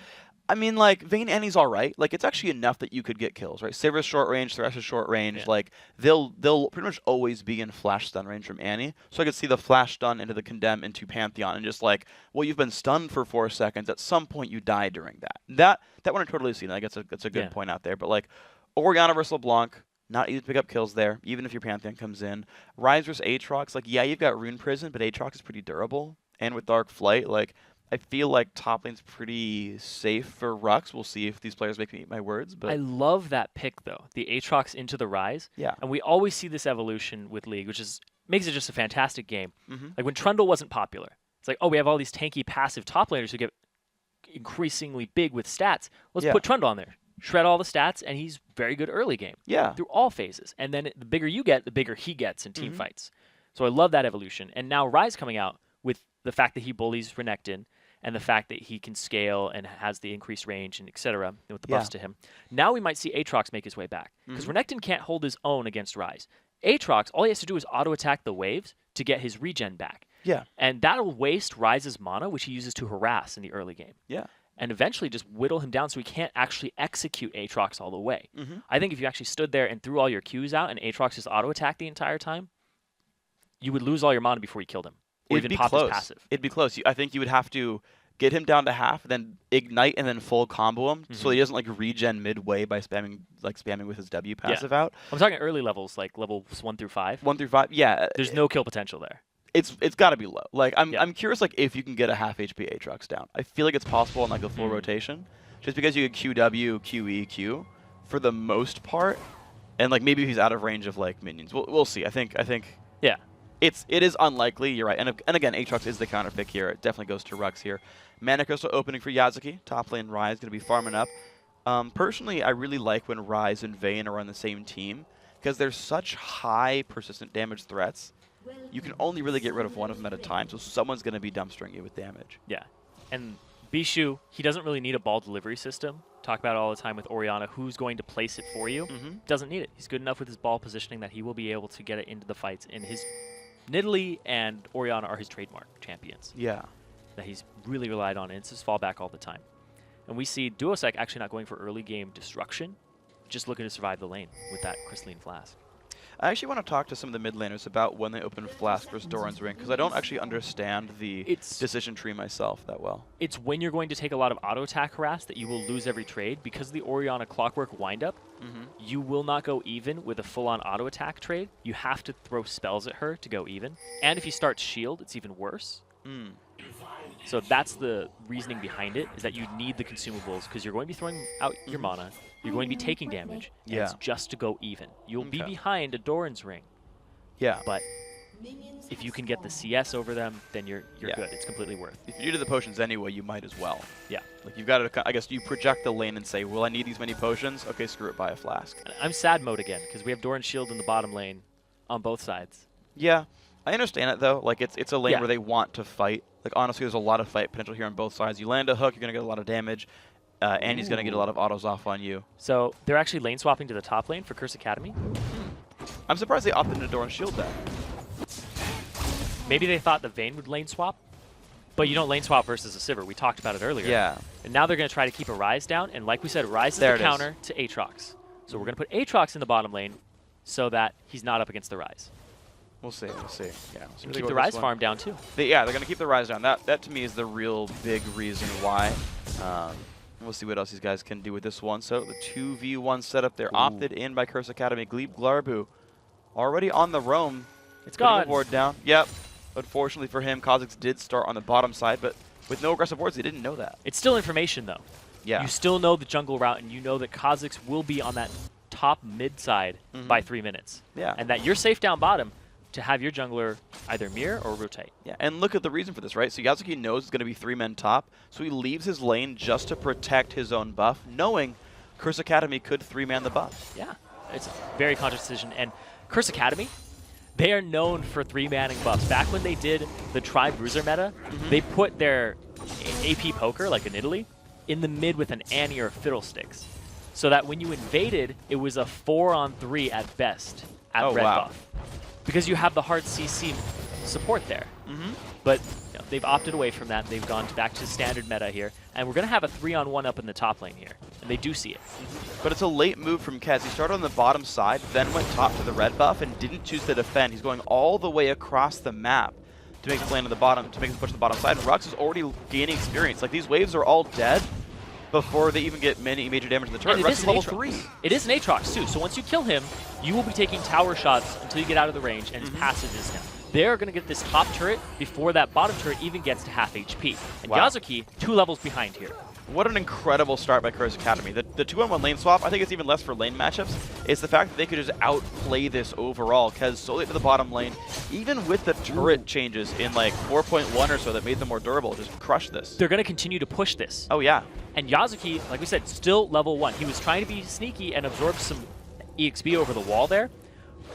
I mean, like, Vayne Annie's all right. Like, it's actually enough that you could get kills, right? Sivir's short range, Thresh is short range. Like, they'll pretty much always be in flash stun range from Annie. So I could see the flash stun into the Condemn into Pantheon and just like, well, you've been stunned for 4 seconds. At some point, you die during that. That one I totally see. Like, that's a good point out there. But, like, Orianna versus LeBlanc, not easy to pick up kills there, even if your Pantheon comes in. Ryze versus Aatrox, like, yeah, you've got Rune Prison, but Aatrox is pretty durable. And with Dark Flight, like, I feel like top lane's pretty safe for Rux. We'll see if these players make me eat my words. But I love that pick, though, the Aatrox into the Ryze. Yeah. And we always see this evolution with League, which makes it just a fantastic game. Like, when Trundle wasn't popular, it's like, oh, we have all these tanky passive top laners who get increasingly big with stats. Let's put Trundle on there. Shred all the stats, and he's very good early game. Yeah. Through all phases. And then the bigger you get, the bigger he gets in team fights. So I love that evolution. And now Ryze coming out with the fact that he bullies Renekton, and the fact that he can scale and has the increased range and etc. with the buffs to him. Now we might see Aatrox make his way back. Because Renekton can't hold his own against Ryze. Aatrox, all he has to do is auto-attack the waves to get his regen back. Yeah. And that'll waste Ryze's mana, which he uses to harass in the early game. Yeah. And eventually just whittle him down so he can't actually execute Aatrox all the way. I think if you actually stood there and threw all your Qs out and Aatrox just auto-attacked the entire time, you would lose all your mana before you killed him. Or even pop his passive. It'd be close. I think you would have to get him down to half, then ignite and then full combo him, so he doesn't like regen midway by spamming with his W passive out. I'm talking early levels, like levels 1 through 5. 1 through 5, yeah. There's no kill potential there. It's got to be low. Like I'm curious, like if you can get a half HP Aatrox down. I feel like it's possible in like a full rotation, just because you can QW, QE, Q for the most part, and like maybe if he's out of range of like minions. We'll see. I think. Yeah. It is unlikely, you're right. And again, Aatrox is the counter pick here. It definitely goes to Rux here. Mana Crystal opening for Yazuki. Top lane Ryze going to be farming up. Personally, I really like when Ryze and Vayne are on the same team, because they're such high persistent damage threats. You can only really get rid of one of them at a time, so someone's going to be dumpstering you with damage. Yeah. And Bishu, he doesn't really need a ball delivery system. Talk about it all the time with Orianna, who's going to place it for you. Doesn't need it. He's good enough with his ball positioning that he will be able to get it into the fights. And his Nidalee and Orianna are his trademark champions. Yeah. That he's really relied on, and it's his fallback all the time. And we see Duosec actually not going for early game destruction, just looking to survive the lane with that Crystalline Flask. I actually want to talk to some of the mid laners about when they open Flask versus Doran's Ring, because I don't actually understand the decision tree myself that well. It's when you're going to take a lot of auto attack harass that you will lose every trade. Because of the Orianna Clockwork windup, you will not go even with a full-on auto attack trade. You have to throw spells at her to go even. And if you start shield, it's even worse. So that's the reasoning behind it, is that you need the consumables, because you're going to be throwing out your mana, you're going to be taking damage, and it's just to go even. You'll be behind a Doran's Ring. But if you can get the CS over them, then you're good. It's completely worth it. If you do the potions anyway, you might as well. Yeah. Like you've got to, I guess you project the lane and say, will I need these many potions? Okay, screw it, buy a flask. I'm sad mode again, because we have Doran's Shield in the bottom lane on both sides. Yeah, I understand it though. Like it's a lane where they want to fight. Like honestly, there's a lot of fight potential here on both sides. You land a hook, you're going to get a lot of damage. And he's going to get a lot of autos off on you. So they're actually lane swapping to the top lane for Curse Academy? I'm surprised they opted into Doran's Shield then. Maybe they thought the Vayne would lane swap, but you don't lane swap versus a Sivir. We talked about it earlier. Yeah. And now they're going to try to keep a Ryze down, and like we said, Ryze is the counter to Aatrox. So we're going to put Aatrox in the bottom lane so that he's not up against the Ryze. We'll see. We'll see. Yeah. We'll keep the Ryze farm down too. They're going to keep the Ryze down. That to me is the real big reason why. We'll see what else these guys can do with this one. So the 2v1 setup there, opted in by Curse Academy. Glebe Glarbu already on the roam. It's gone. Ward down. Yep. Unfortunately for him, Kha'Zix did start on the bottom side, but with no aggressive wards, they didn't know that. It's still information though. Yeah. You still know the jungle route, and you know that Kha'Zix will be on that top mid side by 3 minutes. Yeah. And that you're safe down bottom to have your jungler either mirror or rotate. Yeah, and look at the reason for this, right? So Yasuki knows it's going to be 3 men top, so he leaves his lane just to protect his own buff, knowing Curse Academy could 3-man the buff. Yeah, it's a very conscious decision. And Curse Academy, they are known for 3-manning buffs. Back when they did the Tri-Bruiser meta, they put their AP poker, like in Italy, in the mid with an Annie or Fiddlesticks. So that when you invaded, it was a 4-on-3 at best at red buff. Because you have the hard CC support there. But you know, they've opted away from that. They've gone back to standard meta here. And we're going to have a 3-on-1 up in the top lane here. And they do see it. But it's a late move from Kez. He started on the bottom side, then went top to the red buff, and didn't choose to defend. He's going all the way across the map to make the lane on the bottom, to make the push to the bottom side. And Rux is already gaining experience. Like, these waves are all dead before they even get many major damage in the turret. Rux is level 3. It is an Aatrox, too. So once you kill him, you will be taking tower shots until you get out of the range, and his passive is down. They're going to get this top turret before that bottom turret even gets to half HP. And Yasuki, 2 levels behind here. What an incredible start by Curse Academy. The 2-on-1 lane swap, I think it's even less for lane matchups. It's the fact that they could just outplay this overall. Kez solely to the bottom lane, even with the turret changes in like 4.1 or so that made them more durable, just crush this. They're going to continue to push this. Oh, yeah. And Yasuki, like we said, still level 1. He was trying to be sneaky and absorb some EXP over the wall there,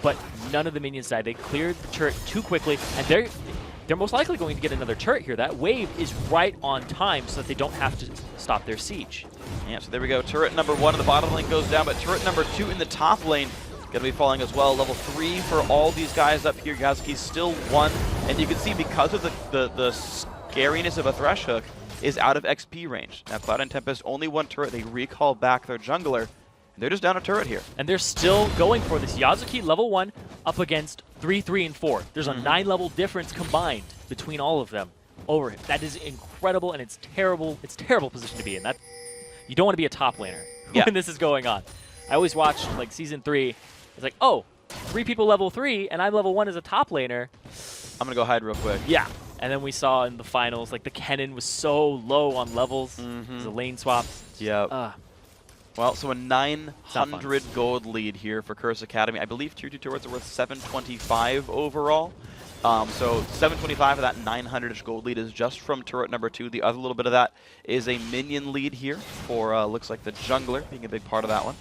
but none of the minions died. They cleared the turret too quickly, and they're most likely going to get another turret here. That wave is right on time so that they don't have to stop their siege. Yeah, so there we go. Turret number 1 in the bottom lane goes down, but turret number 2 in the top lane going to be falling as well. Level 3 for all these guys up here. Yasuki's still 1, and you can see because of the scariness of a Thresh Hook is out of XP range. Now Cloud and Tempest, only 1 turret. They recall back their jungler. They're just down a turret here. And they're still going for this. Yasuki, level 1, up against 3, 3, and 4. There's a 9-level difference combined between all of them over him. That is incredible, and it's terrible. It's a terrible position to be in. That you don't want to be a top laner when this is going on. I always watch like Season 3. It's like, oh, 3 people level 3, and I'm level 1 as a top laner. I'm going to go hide real quick. Yeah. And then we saw in the finals, like the Kennen was so low on levels. It was a lane swap. Yep. Well, so a 900 gold lead here for Curse Academy. I believe tier 2 turrets are worth 725 overall. So 725 of that 900-ish gold lead is just from turret number 2. The other little bit of that is a minion lead here for, looks like the jungler being a big part of that one.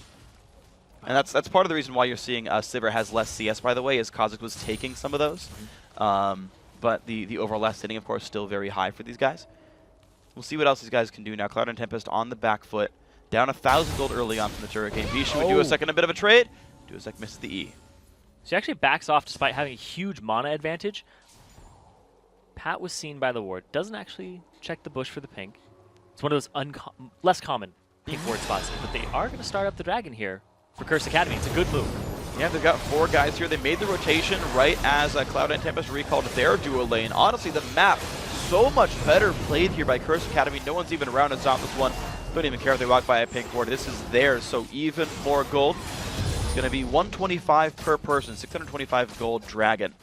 And that's part of the reason why you're seeing Sivir has less CS, by the way, is Kha'Zix was taking some of those. But the overall last hitting, of course, still very high for these guys. We'll see what else these guys can do now. Cloud and Tempest on the back foot. Down 1,000 gold early on from the turret game. Vishu would do a second, a bit of a trade. Do a sec, misses the E. So he actually backs off despite having a huge mana advantage. Pat was seen by the ward. Doesn't actually check the bush for the pink. It's one of those less common pink ward spots. But they are going to start up the dragon here for Curse Academy. It's a good move. Yeah, they've got 4 guys here. They made the rotation right as Cloud9 Tempest recalled their duo lane. Honestly, the map so much better played here by Curse Academy. No one's even around to stop this one. Don't even care if they walk by a pink ward. This is theirs, so even more gold. It's going to be 125 per person, 625 gold Dragon.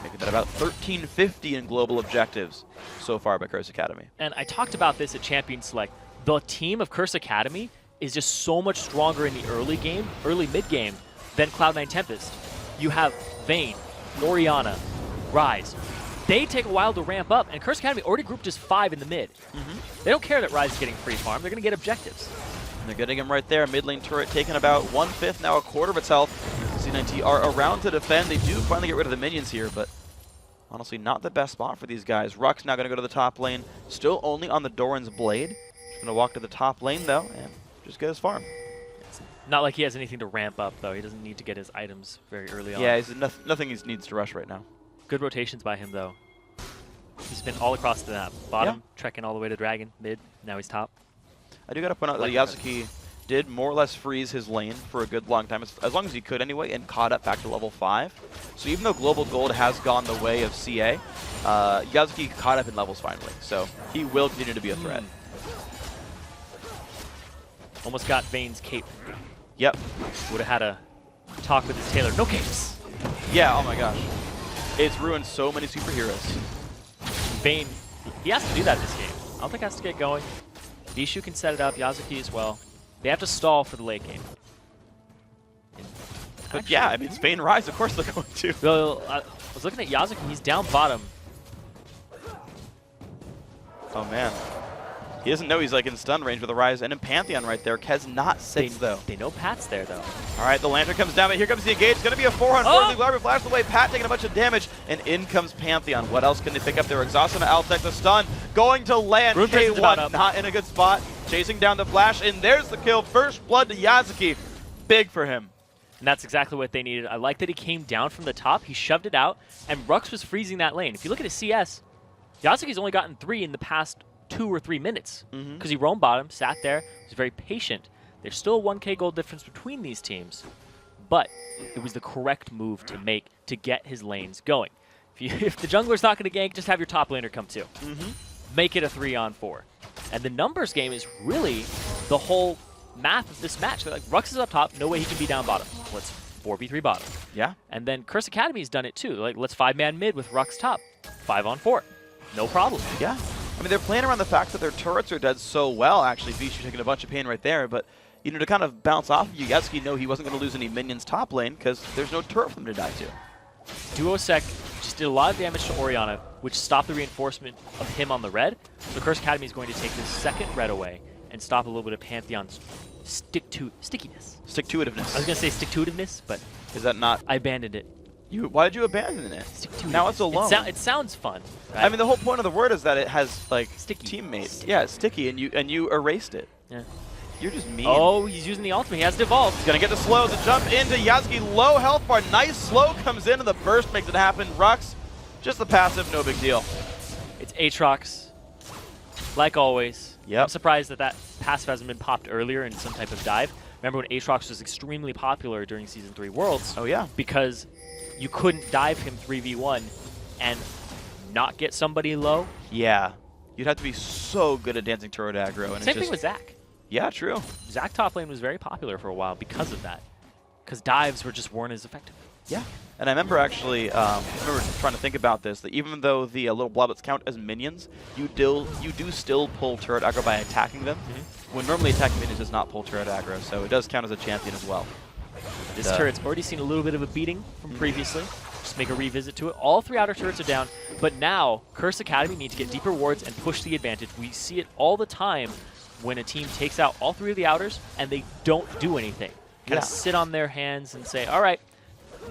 Making that about 1350 in global objectives so far by Curse Academy. And I talked about this at Champion Select. The team of Curse Academy is just so much stronger in the early mid-game than Cloud9 Tempest. You have Vayne, Orianna, Ryze. They take a while to ramp up, and Curse Academy already grouped as 5 in the mid. They don't care that Ryze is getting free farm. They're going to get objectives. And they're getting him right there. Mid lane turret taking about 1/5, now a quarter of its health. C9T are around to defend. They do finally get rid of the minions here, but honestly not the best spot for these guys. Ruck's now going to go to the top lane, still only on the Doran's Blade. Just going to walk to the top lane, though, and just get his farm. Not like he has anything to ramp up, though. He doesn't need to get his items very early on. Yeah, he's nothing he needs to rush right now. Good rotations by him, though. He's been all across the map. Bottom, trekking all the way to Dragon. Mid, now he's top. I do got to point out that Yazuki did more or less freeze his lane for a good long time, as long as he could anyway, and caught up back to level 5. So even though Global Gold has gone the way of CA, Yazuki caught up in levels finally. So he will continue to be a threat. Almost got Vayne's cape. Yep. Would have had a talk with his tailor. No capes! Yeah, oh my gosh. It's ruined so many superheroes. Vayne, he has to do that this game. I don't think he has to get going. Vishu can set it up, Yazuki as well. They have to stall for the late game. But yeah, I mean, it's Vayne Ryze, of course they're going to. Well, I was looking at Yazuki, he's down bottom. Oh man. He doesn't know he's like in stun range with a Ryze and in Pantheon right there. Kez not sits though. They know Pat's there though. All right, the Lantern comes down, but here comes the engage. It's going to be a 4-on-4. The Glarby flashes away. Pat taking a bunch of damage, and in comes Pantheon. What else can they pick up? They're exhausted. Altec the stun. Going to land. K1 not in a good spot. Chasing down the flash, and there's the kill. First blood to Yazuki. Big for him. And that's exactly what they needed. I like that he came down from the top. He shoved it out, and Rux was freezing that lane. If you look at his CS, Yazuki's only gotten 3 in the past 2 or 3 minutes because he roamed bottom, sat there, was very patient. There's still a 1k gold difference between these teams, but it was the correct move to make to get his lanes going. If the jungler's not going to gank, just have your top laner come too. Make it a 3-on-4. And the numbers game is really the whole math of this match. They're like, Rux is up top, no way he can be down bottom. Let's 4v3 bottom. Yeah. And then Curse Academy's done it too. Like, let's 5-man mid with Rux top. 5-on-4. No problem. Yeah. I mean, they're playing around the fact that their turrets are dead so well, actually. Vishu taking a bunch of pain right there, but, you know, to kind of bounce off of you, Yazuki know he wasn't going to lose any minions top lane because there's no turret for them to die to. Duosec just did a lot of damage to Orianna, which stopped the reinforcement of him on the red. So Curse Academy is going to take this second red away and stop a little bit of Pantheon's stickiness. Stick-to-itiveness. I was going to say stick-to-itiveness, but is that not? I abandoned it. Why did you abandon it? Now it's alone. It sounds fun. Right? I mean, the whole point of the word is that it has like sticky teammates. Yeah, it's sticky, and you erased it. Yeah. You're just mean. Oh, he's using the ultimate. He has to evolve. He's gonna get the slow to jump into Yazuki. Low health bar. Nice slow comes in, and the burst makes it happen. Rux, just the passive, no big deal. It's Aatrox, like always. Yep. I'm surprised that passive hasn't been popped earlier in some type of dive. Remember when Aatrox was extremely popular during Season 3 Worlds? Oh yeah. Because you couldn't dive him 3v1 and not get somebody low. Yeah. You'd have to be so good at dancing turret aggro. And Same thing with Zac. Yeah, true. Zac top lane was very popular for a while because of that. Because dives weren't as effective. Yeah. And I remember actually, trying to think about this, that even though the little bloblets count as minions, you do still pull turret aggro by attacking them, when normally attacking minions does not pull turret aggro, so it does count as a champion as well. This turret's already seen a little bit of a beating from previously. Just make a revisit to it. All 3 outer turrets are down, but now Curse Academy need to get deeper wards and push the advantage. We see it all the time when a team takes out all 3 of the outers and they don't do anything. Kind of sit on their hands and say, all right,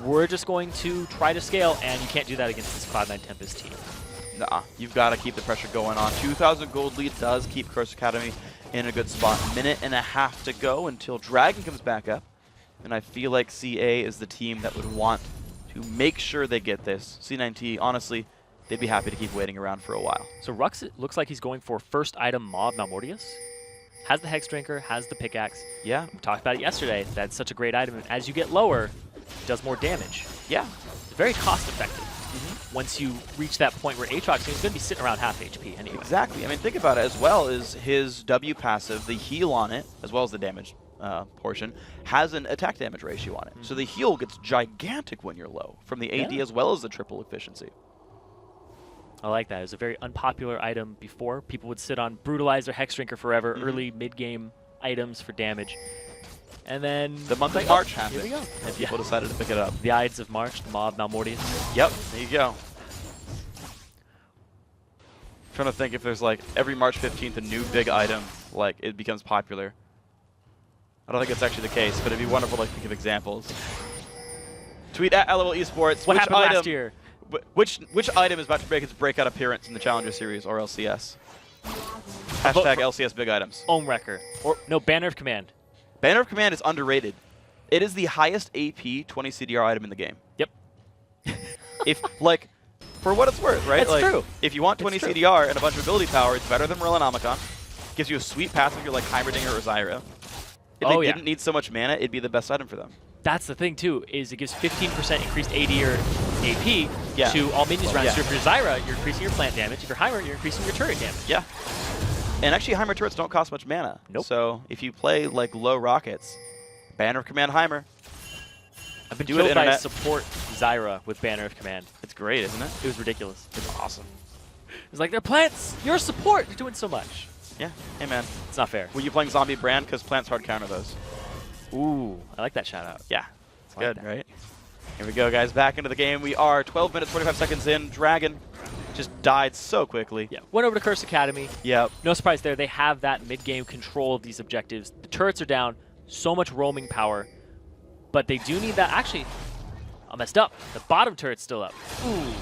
we're just going to try to scale, and you can't do that against this Cloud9 Tempest team. Nah, you've got to keep the pressure going on. 2,000 gold lead does keep Curse Academy in a good spot. Minute and a half to go until Dragon comes back up. And I feel like CA is the team that would want to make sure they get this. C9T, honestly, they'd be happy to keep waiting around for a while. So Rux, it looks like he's going for first item Mob Malmortius. Has the Hex Drinker, has the pickaxe. Yeah. We talked about it yesterday. That's such a great item. And as you get lower, does more damage. Yeah. It's very cost effective. Once you reach that point where Aatrox is going to be sitting around half HP anyway. Exactly. I mean, think about it as well as his W passive, the heal on it, as well as the damage portion, has an attack damage ratio on it. So the heal gets gigantic when you're low from the AD as well as the triple efficiency. I like that. It was a very unpopular item before. People would sit on Brutalizer, Hexdrinker forever, early, mid-game items for damage. And then the month of March happened. Here we go. And people decided to pick it up. The Ides of March, the Mob Malmortius. Yep, there you go. Trying to think if there's like every March 15th a new big item, like it becomes popular. I don't think it's actually the case, but it'd be wonderful to think of examples. Tweet at LOL Esports. What happened last year? Which item is about to make its breakout appearance in the Challenger Series or LCS? Hashtag LCS big items. Ohm-Wrecker. Or no, Banner of Command. Banner of Command is underrated. It is the highest AP 20 CDR item in the game. Yep. If like, for what it's worth, right? It's like, true. If you want 20 CDR and a bunch of ability power, it's better than Morellonomicon. Gives you a sweet passive. You're like Heimerdinger or Zyra. If they didn't need so much mana, it'd be the best item for them. That's the thing too, is it gives 15% increased AD or AP to all minions around. So if you're Zyra, you're increasing your plant damage. If you're Heimer, you're increasing your turret damage. Yeah. And actually, Heimer turrets don't cost much mana. Nope. So if you play like low rockets, Banner of Command Heimer. I've been killed by a support Zyra with Banner of Command. It's great, isn't it? It was ridiculous. It's awesome. It's like, they're plants! You're a support! You're doing so much. Yeah. Hey, man. It's not fair. Were you playing Zombie Brand? Because plants hard counter those. Ooh, I like that shout out. Yeah. It's good, right? Here we go, guys. Back into the game. We are 12 minutes, 45 seconds in. Dragon just died so quickly. Yeah. Went over to Curse Academy. Yep. No surprise there. They have that mid-game control of these objectives. The turrets are down. So much roaming power. But they do need that. Actually, I messed up. The bottom turret's still up. Ooh.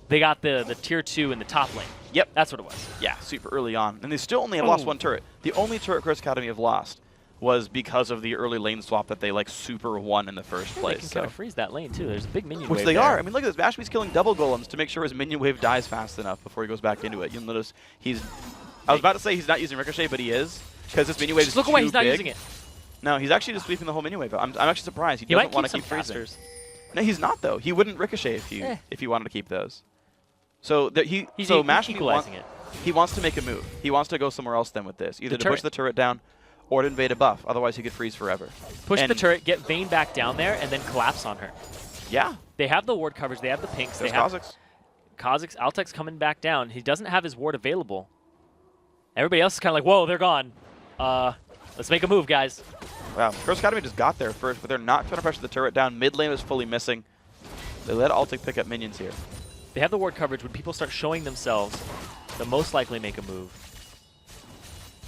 They got the tier 2 in the top lane. Yep. That's what it was. Yeah, super early on. And they still only have lost one turret. The only turret Curse Academy have lost was because of the early lane swap that they like super won in the first place. They can kind of freeze that lane too. There's a big minion Which wave they there. are. I mean, look at this. Mashby's killing double golems to make sure his minion wave dies fast enough before he goes back into it. You'll notice he's... I was about to say he's not using Ricochet, but he is. Because this minion wave is too big. Look away, he's not using it. No, he's actually just sweeping the whole minion wave. I'm actually surprised. He doesn't want to keep freezing. No, he's not though. He wouldn't Ricochet if he wanted to keep those. So he's equalizing it. He wants to make a move. He wants to go somewhere else then with this. Either to push the turret down or to invade a buff. Otherwise, he could freeze forever. Push the turret, get Vayne back down there, and then collapse on her. Yeah. They have the ward coverage. They have the pinks. There's they have Kha'Zix. Altek's coming back down. He doesn't have his ward available. Everybody else is kind of like, whoa, they're gone. Let's make a move, guys. Wow. Curse Academy just got there first, but they're not trying to pressure the turret down. Mid lane is fully missing. They let Altek pick up minions here. They have the ward coverage. When people start showing themselves, they'll most likely make a move.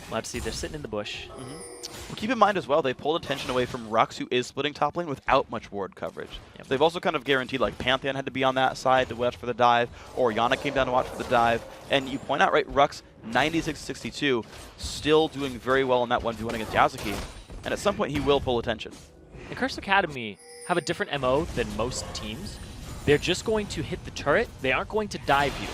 We'll have to see. They're sitting in the bush. Well, keep in mind as well, they pulled attention away from Rux, who is splitting top lane without much ward coverage. So they've also kind of guaranteed, like, Pantheon had to be on that side to watch for the dive, or Yana came down to watch for the dive. And you point out, right, Rux, 96-62, still doing very well in that 1v1 against Yasuki. And at some point, he will pull attention. The Curse Academy have a different MO than most teams. They're just going to hit the turret. They aren't going to dive you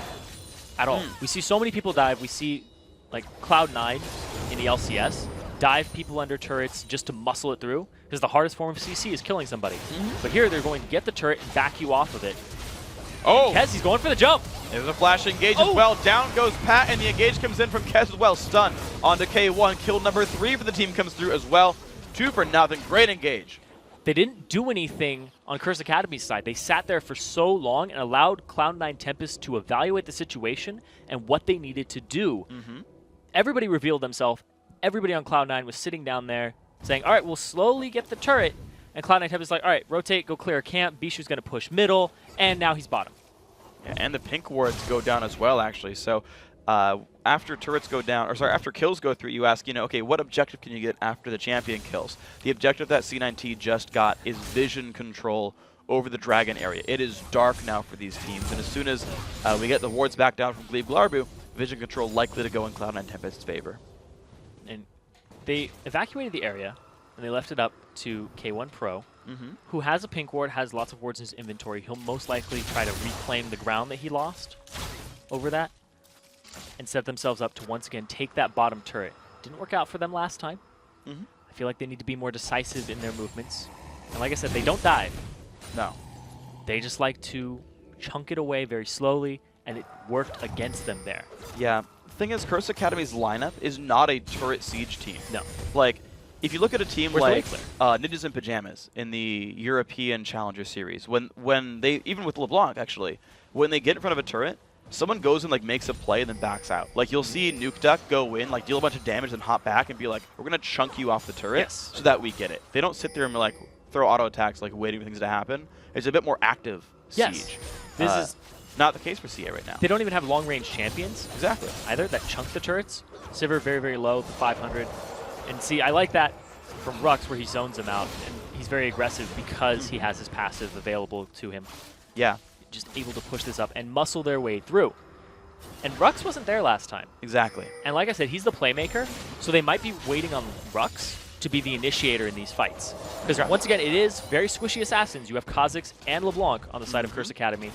at all. We see so many people dive. We see, like, Cloud9 in the LCS dive people under turrets just to muscle it through, because the hardest form of CC is killing somebody. But here, they're going to get the turret and back you off of it. Oh! Kez, he's going for the jump. There's a flash engage as well. Down goes Pat, and the engage comes in from Kez as well. Stun onto K1. Kill number 3 for the team comes through as well. 2-0. Great engage. They didn't do anything on Curse Academy's side. They sat there for so long and allowed Cloud9 Tempest to evaluate the situation and what they needed to do. Everybody revealed themselves. Everybody on Cloud9 was sitting down there saying, all right, we'll slowly get the turret. And Cloud9 Tempest is like, all right, rotate, go clear a camp. Bishu's going to push middle, and now he's bottom. Yeah, and the pink wards go down as well, actually. So after turrets go down, or sorry, after kills go through, you ask, okay, what objective can you get after the champion kills? The objective that C9T just got is vision control over the dragon area. It is dark now for these teams, and as soon as we get the wards back down from Glebe Glarbu, vision control likely to go in Cloud9 Tempest's favor. And they evacuated the area, and they left it up to K1 Pro, who has a pink ward, has lots of wards in his inventory. He'll most likely try to reclaim the ground that he lost over that and set themselves up to once again take that bottom turret. Didn't work out for them last time. I feel like they need to be more decisive in their movements. And like I said, they don't dive. No. They just like to chunk it away very slowly, and it worked against them there. Yeah. Thing is, Curse Academy's lineup is not a turret siege team. No. Like, if you look at a team Where's like Ninjas in Pajamas in the European Challenger Series, when they, even with LeBlanc actually, when they get in front of a turret, someone goes and like makes a play and then backs out. Like you'll see Nuke Duck go in, like deal a bunch of damage and hop back and be like, we're gonna chunk you off the turret so that we get it. They don't sit there and like throw auto attacks like waiting for things to happen. It's a bit more active siege. This is not the case for CA right now. They don't even have long-range champions. Exactly. Either that chunk the turrets. Sivir very, very low, 500. And see, I like that from Rux where he zones him out. And he's very aggressive because he has his passive available to him. Yeah. Just able to push this up and muscle their way through. And Rux wasn't there last time. Exactly. And like I said, he's the playmaker, so they might be waiting on Rux to be the initiator in these fights. Because once again, it is very squishy assassins. You have Kha'Zix and LeBlanc on the side of Curse Academy.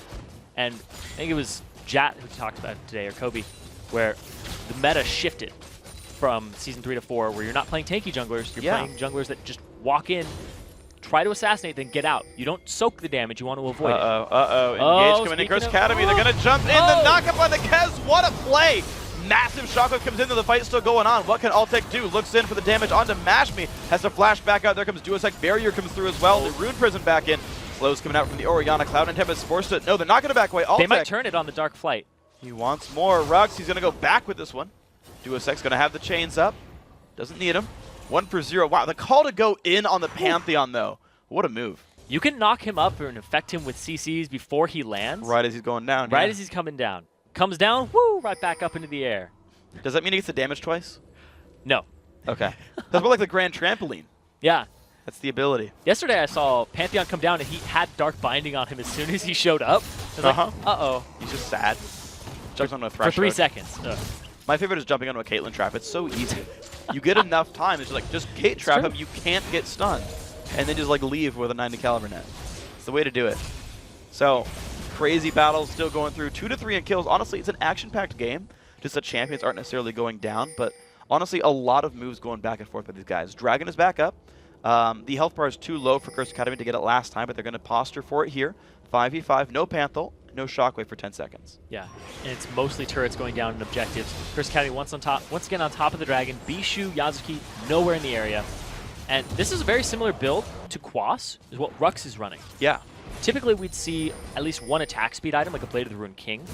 And I think it was Jat who talked about it today, or Kobe, where the meta shifted from Season 3 to 4, where you're not playing tanky junglers, you're playing junglers that just walk in, try to assassinate, then get out. You don't soak the damage, you want to avoid it. Engage coming in Curse Academy. They're going to jump in. The knockup by the Kez. What a play. Massive shockwave comes into the fight, still going on. What can Altec do? Looks in for the damage onto Mashme. Has to flash back out. There comes Duosec. Barrier comes through as well. The Rune Prison back in. Slows coming out from the Orianna. Cloud and Tempest forced to... No, they're not going to back away. Altec. They might turn it on the Dark Flight. He wants more. Rux, he's going to go back with this one. Duosec's going to have the chains up. Doesn't need him. 1 for 0. Wow, the call to go in on the Pantheon, though. What a move. You can knock him up and affect him with CCs before he lands. Right as he's going down. Right as he's coming down. Comes down, woo, right back up into the air. Does that mean he gets the damage twice? No. Okay. That's more like the Grand Trampoline. Yeah. That's the ability. Yesterday I saw Pantheon come down and he had Dark Binding on him as soon as he showed up. I was like, uh-oh. He's just sad. Jumps onto a Thresh. For 3 seconds. My favorite is jumping onto a Caitlyn trap. It's so easy. You get enough time. It's just Cait trap him. You can't get stunned. And then just like leave with a 90 caliber net. It's the way to do it. So, crazy battles still going through. 2 to 3 in kills. Honestly, it's an action-packed game. Just the champions aren't necessarily going down, but honestly, a lot of moves going back and forth by these guys. Dragon is back up. The health bar is too low for Curse Academy to get it last time, but they're going to posture for it here. 5v5, no Panthal, no Shockwave for 10 seconds. Yeah, and it's mostly turrets going down in objectives. Curse Academy once again on top of the Dragon. Bishu, Yazuki, nowhere in the area. And this is a very similar build to Quas, is what Rux is running. Yeah. Typically, we'd see at least one attack speed item, like a Blade of the Rune King,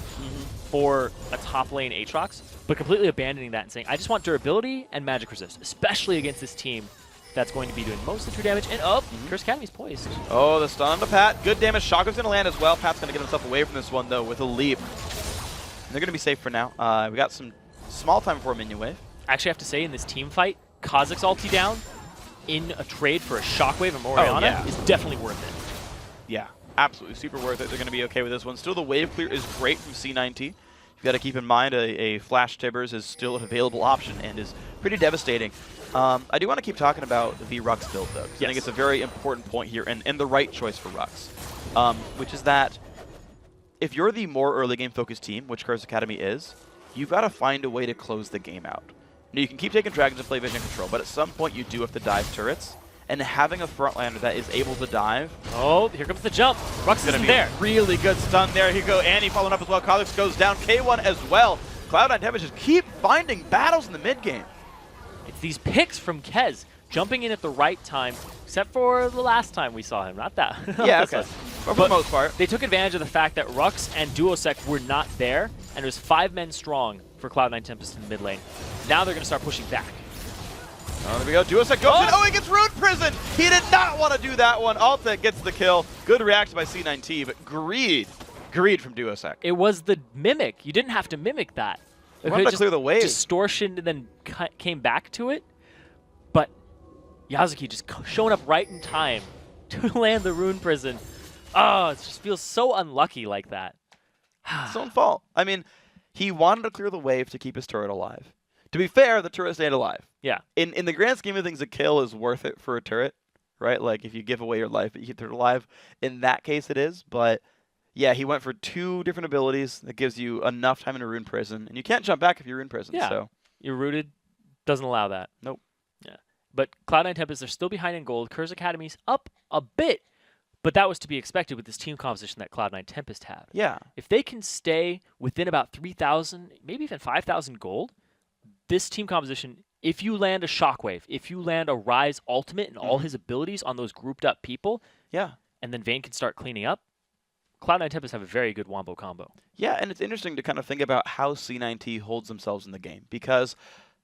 for a top lane Aatrox, but completely abandoning that and saying, I just want durability and magic resist, especially against this team that's going to be doing mostly true damage. And Curse Academy's poised. Oh, the stun on the Pat. Good damage. Shockwave's going to land as well. Pat's going to get himself away from this one, though, with a leap. And they're going to be safe for now. We got some small time before a minion wave. I actually have to say, in this team fight, Kha'Zix ulti down in a trade for a Shockwave and Orianna is definitely worth it. Yeah, absolutely super worth it. They're going to be okay with this one. Still, the wave clear is great from C9T. You've got to keep in mind a Flash Tibbers is still an available option and is pretty devastating. I do want to keep talking about the Rux build, though. I think it's a very important point here and the right choice for Rux, which is that if you're the more early game focused team, which Curse Academy is, you've got to find a way to close the game out. Now, you can keep taking dragons and play vision control, but at some point you do have to dive turrets. And having a frontlander that is able to dive. Oh, here comes the jump. Rux isn't there. Really good stun there. Here you go. Annie following up as well. Kha'Zix goes down. K1 as well. Cloud and Tempest just keep finding battles in the mid game. It's these picks from Kez jumping in at the right time, except for the last time we saw him. Not that. Yeah, okay. But for the most part. They took advantage of the fact that Rux and Duosec were not there, and it was 5 men strong for Cloud9 Tempest in the mid lane. Now they're going to start pushing back. Oh, there we go. Duosec goes in. Oh, he gets Rune Prison. He did not want to do that one. Altec gets the kill. Good reaction by C9T, but greed from Duosec. It was the mimic. You didn't have to mimic that. You wanted to clear the wave. Distortion and then came back to it. But Yazuki just showing up right in time to land the Rune Prison. Oh, it just feels so unlucky like that. It's his own fault. I mean, he wanted to clear the wave to keep his turret alive. To be fair, the turret stayed alive. Yeah. In the grand scheme of things, a kill is worth it for a turret, right? Like, if you give away your life, but you keep the turret alive, in that case it is. But, yeah, he went for 2 different abilities that gives you enough time in a Rune Prison. And you can't jump back if you're in prison. Yeah. So. You're rooted. Doesn't allow that. Nope. Yeah. But Cloud9 Tempest, they're still behind in gold. Curse Academy's up a bit, but that was to be expected with this team composition that Cloud9 Tempest have. Yeah. If they can stay within about 3,000, maybe even 5,000 gold, this team composition, if you land a Shockwave, if you land a Rise Ultimate and all his abilities on those grouped up people, and then Vayne can start cleaning up, Cloud9 Tempest have a very good Wombo combo. Yeah, and it's interesting to kind of think about how C9T holds themselves in the game, because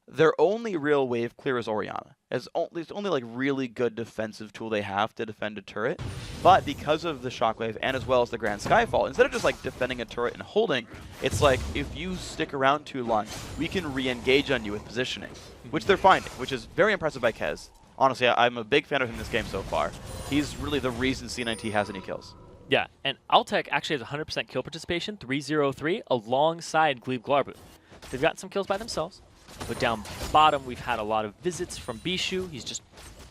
their only real wave clear is Orianna. It's the only like really good defensive tool they have to defend a turret. But because of the Shockwave and as well as the Grand Skyfall, instead of just like defending a turret and holding, it's like if you stick around too long, we can re-engage on you with positioning, which they're finding, which is very impressive by Kez. Honestly, I'm a big fan of him in this game so far. He's really the reason C9T has any kills. Yeah, and Altec actually has 100% kill participation, 303, alongside Glebe Glarbu. They've gotten some kills by themselves. But down bottom, we've had a lot of visits from Bishu. He's just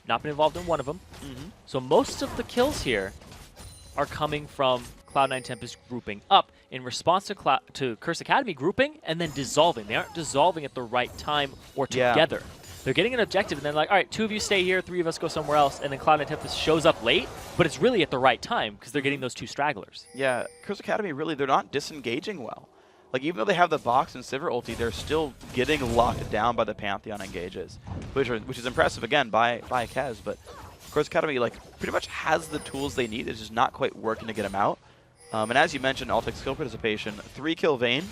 not been involved in one of them. So most of the kills here are coming from Cloud9 Tempest grouping up in response to Curse Academy grouping and then dissolving. They aren't dissolving at the right time or together. They're getting an objective and then like, all right, 2 of you stay here, 3 of us go somewhere else, and then Cloud9 Tempest shows up late, but it's really at the right time because they're getting those 2 stragglers. Yeah, Curse Academy, really, they're not disengaging well. Like, even though they have the box and Sivir ulti, they're still getting locked down by the Pantheon engages, which is impressive, again, by Kez. But Curse Academy, like, pretty much has the tools they need. It's just not quite working to get them out. And as you mentioned, Altec's skill participation, 3-kill Vayne,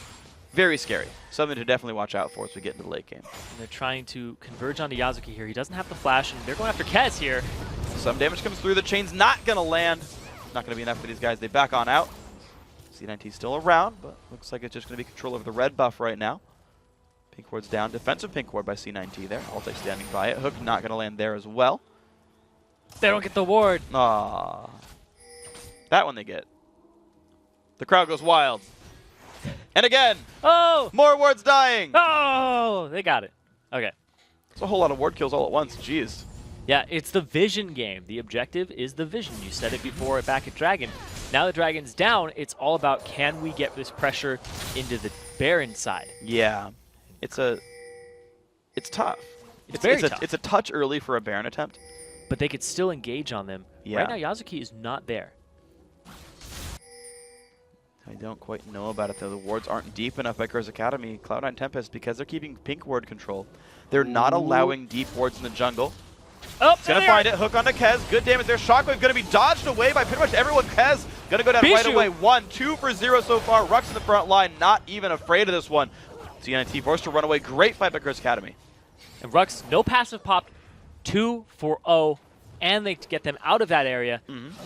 very scary. Something to definitely watch out for as we get into the late game. And they're trying to converge onto Yazuki here. He doesn't have the flash, and they're going after Kez here. Some damage comes through. The chain's not going to land. Not going to be enough for these guys. They back on out. C9T still around, but looks like it's just going to be control over the red buff right now. Pink ward's down. Defensive pink ward by C9T there. Altec standing by it. Hook not going to land there as well. They don't get the ward. Aww. That one they get. The crowd goes wild. And again. Oh! More wards dying. Oh! They got it. Okay. It's a whole lot of ward kills all at once. Jeez. Yeah, it's the vision game. The objective is the vision. You said it before back at Dragon. Now the Dragon's down, it's all about can we get this pressure into the Baron side. Yeah. It's tough. It's very tough. It's a touch early for a Baron attempt. But they could still engage on them. Yeah. Right now, Yazuki is not there. I don't quite know about it, though. The wards aren't deep enough by Curse Academy. Cloud9 Tempest, because they're keeping pink ward control, they're not allowing deep wards in the jungle. Oh, he's gonna find it. Hook onto Kez. Good damage there. Shockwave gonna be dodged away by pretty much everyone. Kez gonna go down right away. 1, 2 for 0 so far. Rux in the front line, not even afraid of this one. C9T forced to run away. Great fight by Curse Academy. And Rux, no passive popped, 2 for 0, and they get them out of that area.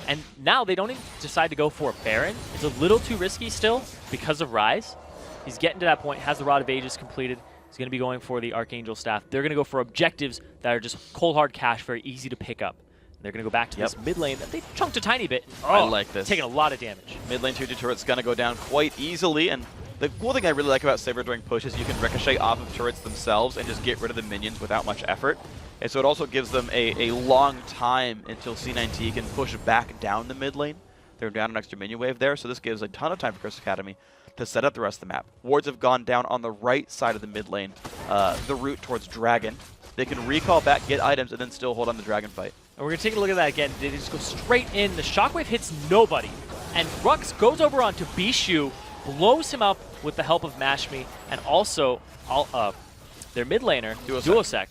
And now they don't even decide to go for a Baron. It's a little too risky still because of Rise. He's getting to that point, has the Rod of Ages completed. He's going to be going for the Archangel Staff. They're going to go for objectives that are just cold hard cash, very easy to pick up. And they're going to go back to this mid lane that they chunked a tiny bit. I like this. Taking a lot of damage. Mid lane 2-2 turret's going to go down quite easily. And the cool thing I really like about Saber during push is you can ricochet off of turrets themselves and just get rid of the minions without much effort. And so it also gives them a long time until C9T can push back down the mid lane. They're down an extra minion wave there, so this gives a ton of time for Curse Academy to set up the rest of the map. Wards have gone down on the right side of the mid lane, the route towards Dragon. They can recall back, get items, and then still hold on the Dragon fight. And we're going to take a look at that again. They just go straight in. The Shockwave hits nobody. And Rux goes over onto Bishu, blows him up with the help of Mashme, and also their mid laner, Duosec.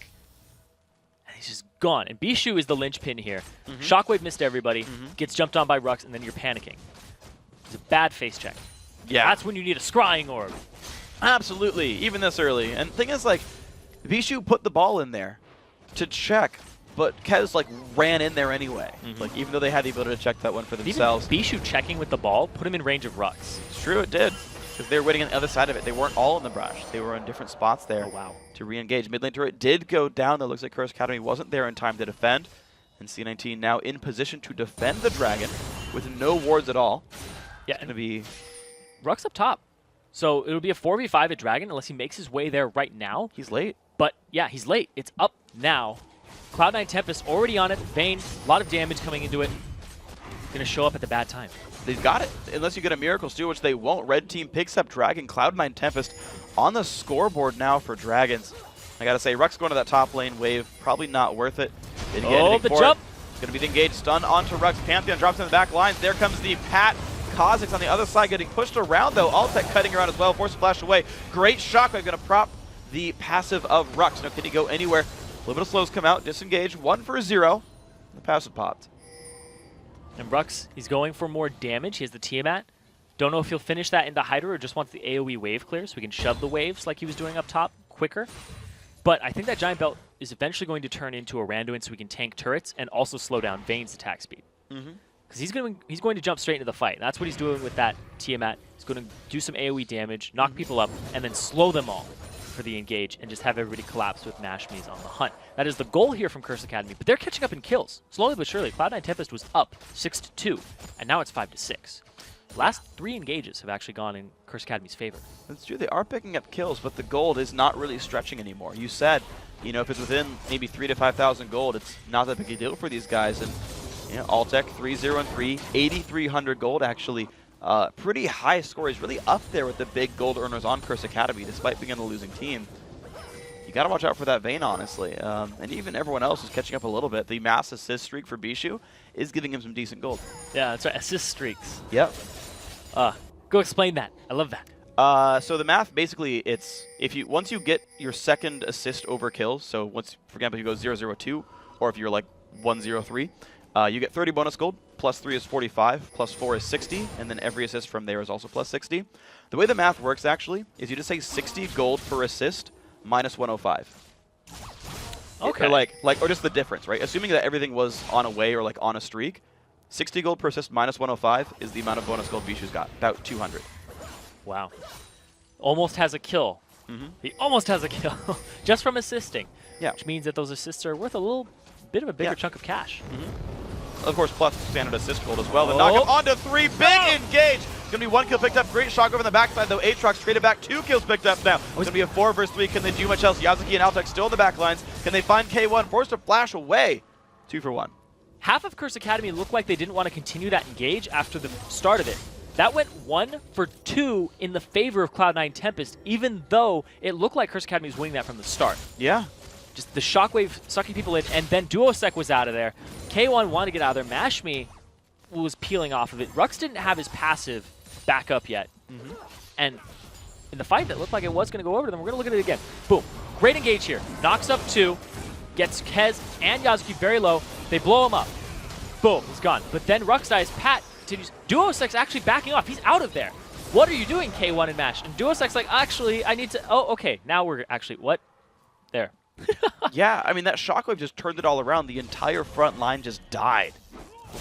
And he's just gone. And Bishu is the linchpin here. Shockwave missed everybody, gets jumped on by Rux, and then you're panicking. It's a bad face check. Yeah. That's when you need a scrying orb. Absolutely, even this early. And the thing is, like, Bishu put the ball in there to check, but Kez, like, ran in there anyway. Like, even though they had the ability to check that one for themselves. Even Bishu checking with the ball put him in range of Rux. It's true, it did. Because they were waiting on the other side of it. They weren't all in the brush. They were in different spots there to re-engage. Mid lane turret did go down. It looks like Curse Academy wasn't there in time to defend. And C19 now in position to defend the Dragon with no wards at all. Yeah, it's going to be... Rux up top. So it'll be a 4v5 at Dragon unless he makes his way there right now. He's late. But yeah, he's late. It's up now. Cloud9 Tempest already on it. Vayne, a lot of damage coming into it. Gonna show up at the bad time. They've got it. Unless you get a Miracle Steal, which they won't. Red team picks up Dragon. Cloud9 Tempest on the scoreboard now for Dragons. I gotta say, Rux going to that top lane wave, probably not worth it. Didn't get Oh, anything the for jump! It's gonna be the engage stun onto Rux. Pantheon drops in the back lines. There comes the Pat. Kha'Zix on the other side getting pushed around though. Altec cutting around as well. Force a flash away. Great shockwave gonna prop the passive of Rux. Now can he go anywhere? A little bit of slows come out. Disengage. 1 for 0. The passive popped. And Rux, he's going for more damage. He has the Tiamat. Don't know if he'll finish that into Hydra or just wants the AoE wave clear so we can shove the waves like he was doing up top quicker. But I think that Giant Belt is eventually going to turn into a Randuin so we can tank turrets and also slow down Vayne's attack speed. Because he's going to jump straight into the fight. And that's what he's doing with that Tiamat. He's going to do some AoE damage, knock people up, and then slow them all for the engage and just have everybody collapse with Mashme's on the hunt. That is the goal here from Curse Academy, but they're catching up in kills. Slowly but surely, Cloud9 Tempest was up 6-2, and now it's 5-6. Last 3 engages have actually gone in Curse Academy's favor. That's true. They are picking up kills, but the gold is not really stretching anymore. You said, you know, if it's within maybe 3,000 to 5,000 gold, it's not that big a deal for these guys. And you know, Altec 3-0-3, 8,300 gold actually. Pretty high score. He's really up there with the big gold earners on Curse Academy, despite being on the losing team. You got to watch out for that Vayne, honestly. And even everyone else is catching up a little bit. The mass assist streak for Bishu is giving him some decent gold. Yeah, that's right. Assist streaks. Yep. Go explain that. I love that. So the math, basically, it's once you get your second assist over kills, so once, for example, you go 0-0-2, or if you're like 1-0-3, you get 30 bonus gold, plus 3 is 45, plus 4 is 60, and then every assist from there is also plus 60. The way the math works, actually, is you just say 60 gold per assist minus 105. Okay. Or just the difference, right? Assuming that everything was on a way or like on a streak, 60 gold per assist minus 105 is the amount of bonus gold Bishu's got, about 200. Wow. Almost has a kill. He almost has a kill just from assisting. Yeah. Which means that those assists are worth a little bit of a bigger chunk of cash. Of course, plus standard assist gold as well. The knock up onto 3, big engage. It's going to be 1 kill picked up. Great shock over the backside, though. Aatrox traded back, 2 kills picked up now. It's going to be a 4 versus 3. Can they do much else? Yazuki and Altec still in the back lines. Can they find K1? Forced to flash away. 2 for 1. Half of Curse Academy looked like they didn't want to continue that engage after the start of it. That went 1 for 2 in the favor of Cloud9 Tempest, even though it looked like Curse Academy was winning that from the start. Yeah. Just the shockwave sucking people in, and then Duosec was out of there. K1 wanted to get out of there. Mashme was peeling off of it. Rux didn't have his passive back up yet. And in the fight that looked like it was going to go over to them, we're going to look at it again. Boom. Great engage here. Knocks up 2. Gets Kez and Yazuki very low. They blow him up. Boom. He's gone. But then Rux dies. Pat continues. Duosec's actually backing off. He's out of there. What are you doing, K1 and Mash? And Duosec's like, actually, I need to... Oh, okay. Now we're actually... What? There. Yeah, I mean, that shockwave just turned it all around. The entire front line just died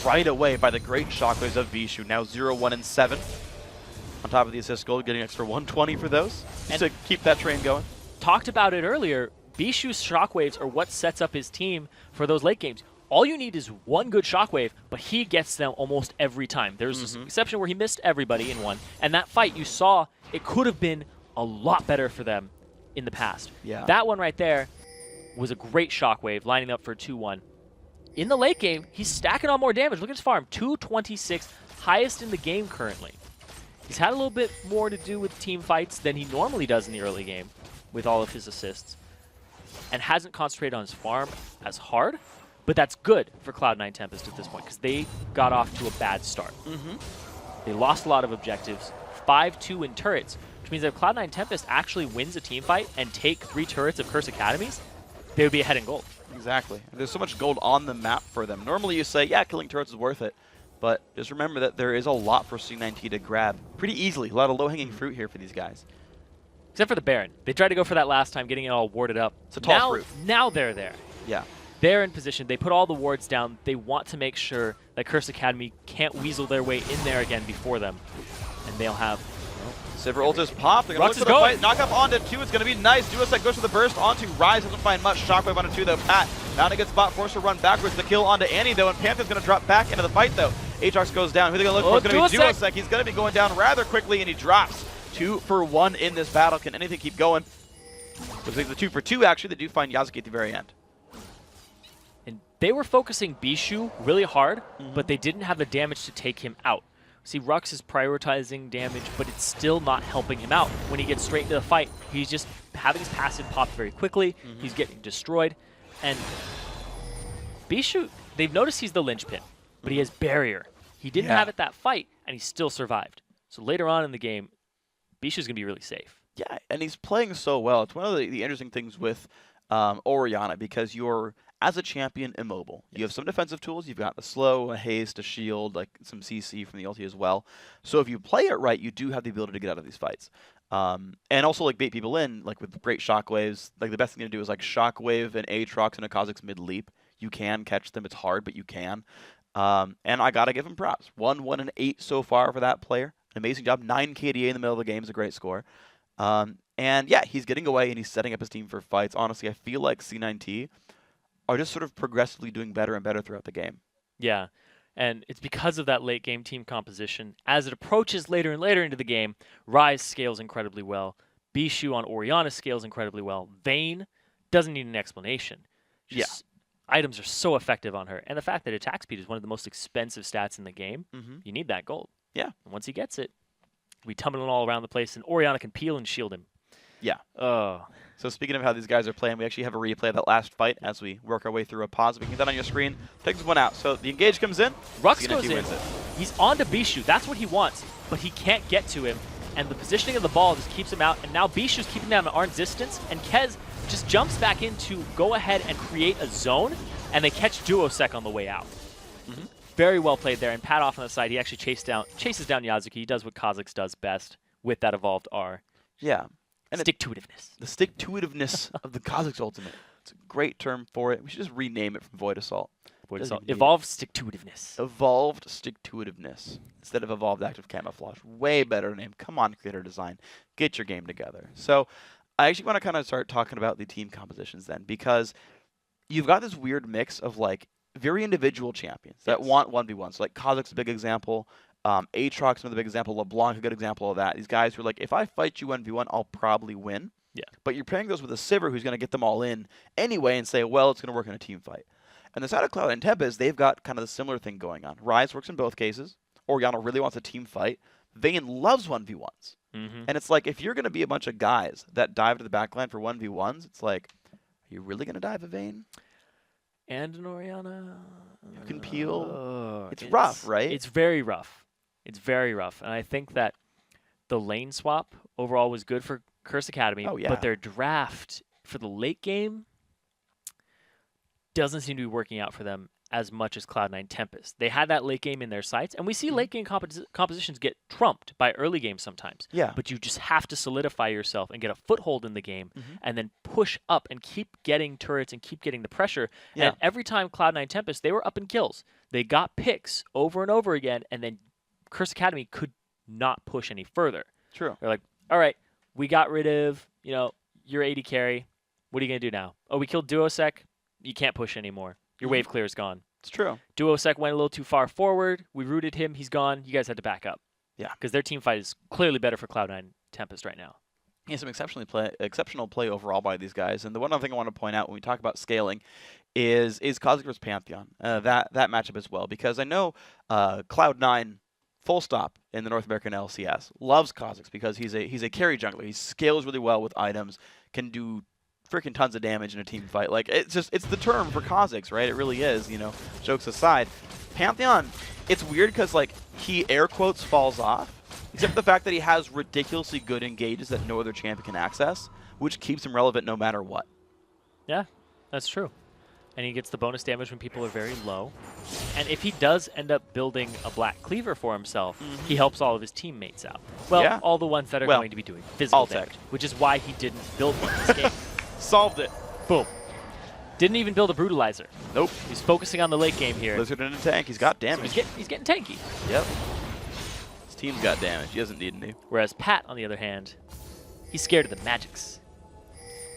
right away by the great shockwaves of Bishu. Now 0-1-7. On top of the assist gold, getting extra 120 for those and to keep that train going. Talked about it earlier. Bishu's shockwaves are what sets up his team for those late games. All you need is 1 good shockwave, but he gets them almost every time. There's an exception where he missed everybody in one, and that fight, you saw, it could have been a lot better for them in the past. Yeah. That one right there was a great shockwave, lining up for 2-1. In the late game, he's stacking on more damage. Look at his farm, 226, highest in the game currently. He's had a little bit more to do with team fights than he normally does in the early game with all of his assists, and hasn't concentrated on his farm as hard, but that's good for Cloud9 Tempest at this point because they got off to a bad start. They lost a lot of objectives, 5-2 in turrets, which means that if Cloud9 Tempest actually wins a team fight and take 3 turrets of Curse Academies, they would be ahead in gold. Exactly. There's so much gold on the map for them. Normally you say, yeah, killing turrets is worth it. But just remember that there is a lot for C9T to grab pretty easily. A lot of low-hanging fruit here for these guys. Except for the Baron. They tried to go for that last time, getting it all warded up. It's a tall fruit. Now they're there. Yeah. They're in position. They put all the wards down. They want to make sure that Curse Academy can't weasel their way in there again before them. And they'll have... Sivir ult is popped. They're going to look for the fight. Knock up onto 2. It's going to be nice. Duosec goes for the burst onto Rise. Doesn't find much. Shockwave onto 2, though. Pat found a good spot. Forced to run backwards. The kill onto Annie, though. And Pantheon's going to drop back into the fight, though. Aatrox goes down. Who are they going to look for? It's going to be Duosec. He's going to be going down rather quickly, and he drops. 2 for 1 in this battle. Can anything keep going? Looks like the 2 for 2, actually. They do find Yazuki at the very end. And they were focusing Bishu really hard, but they didn't have the damage to take him out. See, Rux is prioritizing damage, but it's still not helping him out. When he gets straight into the fight, he's just having his passive pop very quickly. He's getting destroyed. And Bishu, they've noticed he's the linchpin, but he has barrier. He didn't have it that fight, and he still survived. So later on in the game, Bishu's going to be really safe. Yeah, and he's playing so well. It's one of the interesting things with Orianna, because you're, as a champion, immobile. You have some defensive tools. You've got the slow, a haste, a shield, like some CC from the ulti as well. So if you play it right, you do have the ability to get out of these fights. And also like bait people in, like with great shockwaves. Like the best thing to do is like shockwave and Aatrox and a Kha'Zix mid leap. You can catch them. It's hard, but you can. And I got to give him props. 1, 1, and 8 so far for that player. An amazing job. 9 KDA in the middle of the game is a great score. And yeah, he's getting away and he's setting up his team for fights. Honestly, I feel like C9T are just sort of progressively doing better and better throughout the game. Yeah, and it's because of that late game team composition. As it approaches later and later into the game, Ryze scales incredibly well. Bishu on Orianna scales incredibly well. Vayne doesn't need an explanation. Just items are so effective on her. And the fact that attack speed is one of the most expensive stats in the game, you need that gold. Yeah. And once he gets it, we tumbling all around the place, and Orianna can peel and shield him. Yeah. Oh. So speaking of how these guys are playing, we actually have a replay of that last fight as we work our way through a pause. We can get that on your screen. Takes one out. So the engage comes in. Rux goes in. Wins it. He's on to Bishu. That's what he wants, but he can't get to him. And the positioning of the ball just keeps him out. And now Bishu's keeping them at arm's distance. And Kez just jumps back in to go ahead and create a zone. And they catch Duosec on the way out. Very well played there. And Pat off on the side, he actually chases down Yazuki. He does what Kha'Zix does best with that evolved R. Yeah. And stick-to-itiveness. The stick-to-itiveness of the Kha'Zix ultimate. It's a great term for it. We should just rename it from Void Assault. Void Assault. Evolved stick-to-itiveness. Evolved stick-to-itiveness instead of evolved active camouflage. Way better name. Come on, creator design. Get your game together. So I actually want to kind of start talking about the team compositions then, because you've got this weird mix of like very individual champions that want 1v1. So like Kha'Zix is a big example. Aatrox is another big example. LeBlanc a good example of that. These guys who are like, if I fight you 1v1, I'll probably win. Yeah. But you're pairing those with a Sivir who's going to get them all in anyway and say, well, it's going to work in a team fight. And the side of Cloud and Tempest, they've got kind of the similar thing going on. Ryze works in both cases. Orianna really wants a team fight. Vayne loves 1v1s. And it's like, if you're going to be a bunch of guys that dive to the backline for 1v1s, it's like, are you really going to dive a Vayne? And an Orianna? You can peel. It's rough, right? It's very rough. It's very rough. And I think that the lane swap overall was good for Curse Academy. Oh, yeah. But their draft for the late game doesn't seem to be working out for them as much as Cloud9 Tempest. They had that late game in their sights, and we see late game compositions get trumped by early games sometimes. Yeah. But you just have to solidify yourself and get a foothold in the game and then push up and keep getting turrets and keep getting the pressure. Yeah. And every time Cloud9 Tempest, they were up in kills. They got picks over and over again, and then Curse Academy could not push any further. True. They're like, all right, we got rid of, your 80 carry. What are you going to do now? Oh, we killed Duosec. You can't push anymore. Your wave clear is gone. It's true. Duosec went a little too far forward. We rooted him. He's gone. You guys had to back up. Yeah. Because their team fight is clearly better for Cloud9 Tempest right now. Yeah, some exceptional play overall by these guys. And the one other thing I want to point out when we talk about scaling is Kha'Zix versus Pantheon. That matchup as well. Because I know Cloud9, full stop, in the North American LCS, loves Kha'Zix because he's a carry jungler. He scales really well with items, can do freaking tons of damage in a team fight. Like, it's the term for Kha'Zix, right? It really is, jokes aside. Pantheon, it's weird because, like, he air quotes falls off, except for the fact that he has ridiculously good engages that no other champion can access, which keeps him relevant no matter what. Yeah, that's true. And he gets the bonus damage when people are very low. And if he does end up building a Black Cleaver for himself, he helps all of his teammates out. Well, all the ones that are going to be doing physical damage, which is why he didn't build one this game. Solved it. Boom. Didn't even build a Brutalizer. Nope. He's focusing on the late game here. Lizard in a tank. He's got damage. So he's getting tanky. Yep. His team's got damage. He doesn't need any. Whereas Pat, on the other hand, he's scared of the magics.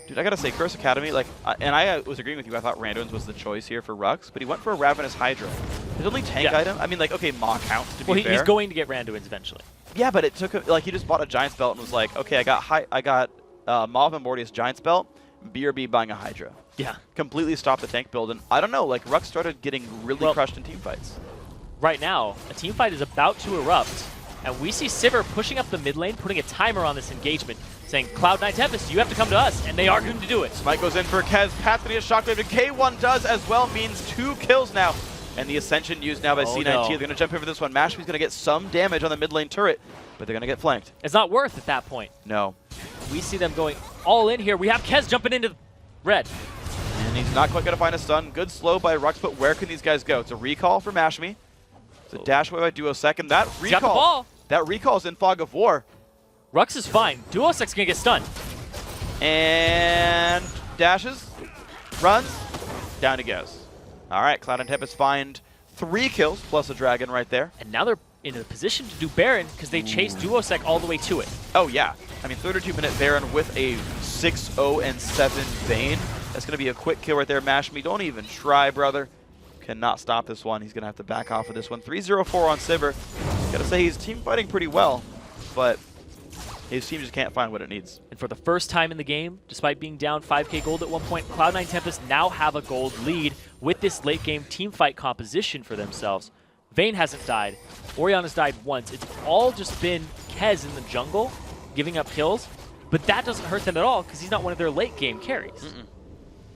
Dude, I gotta say, Curse Academy, like, and I was agreeing with you. I thought Randuin's was the choice here for Rux, but he went for a Ravenous Hydra. His only tank item. I mean, like, okay, Maw counts to be fair. He's going to get Randuin's eventually. Yeah, but it took him, like, he just bought a Giant's Belt and was like, okay, I got Maw of Mortius Giant's Belt, BRB buying a Hydra. Yeah. Completely stopped the tank build, and I don't know, like, Rux started getting really crushed in team fights. right now, a team fight is about to erupt, and we see Sivir pushing up the mid lane, putting a timer on this engagement, saying, Cloud9 Tempest, you have to come to us, and they are going to do it. Smite goes in for Kez, Pat's going to get Shockwave, and K1 does as well, means 2 kills now. And the Ascension used now by C9T. No. They're going to jump in for this one. Mashmi's going to get some damage on the mid lane turret, but they're going to get flanked. It's not worth at that point. No. We see them going all in here. We have Kez jumping into the red. And he's not quite going to find a stun. Good slow by Rux, but where can these guys go? It's a recall for Mashmi. It's a dash away by Duosec, and that He's got the ball. That recall is in Fog of War. Rux is fine. Duosec's going to get stunned. And dashes, runs, down he goes. All right, Cloud9 Tempest find 3 kills plus a dragon right there. And now they're in a position to do Baron because they chased Duosec all the way to it. Oh, yeah. I mean, 32-minute Baron with a 6-0-7 Vayne. That's going to be a quick kill right there. Mashmi, don't even try, brother. Cannot stop this one. He's going to have to back off of this one. 3-0-4 on Sivir. Got to say, he's team fighting pretty well, but his team just can't find what it needs. And for the first time in the game, despite being down 5k gold at one point, Cloud9 Tempest now have a gold lead with this late game team fight composition for themselves. Vayne hasn't died. Orianna's died once. It's all just been Kez in the jungle giving up kills, but that doesn't hurt them at all because he's not one of their late game carries.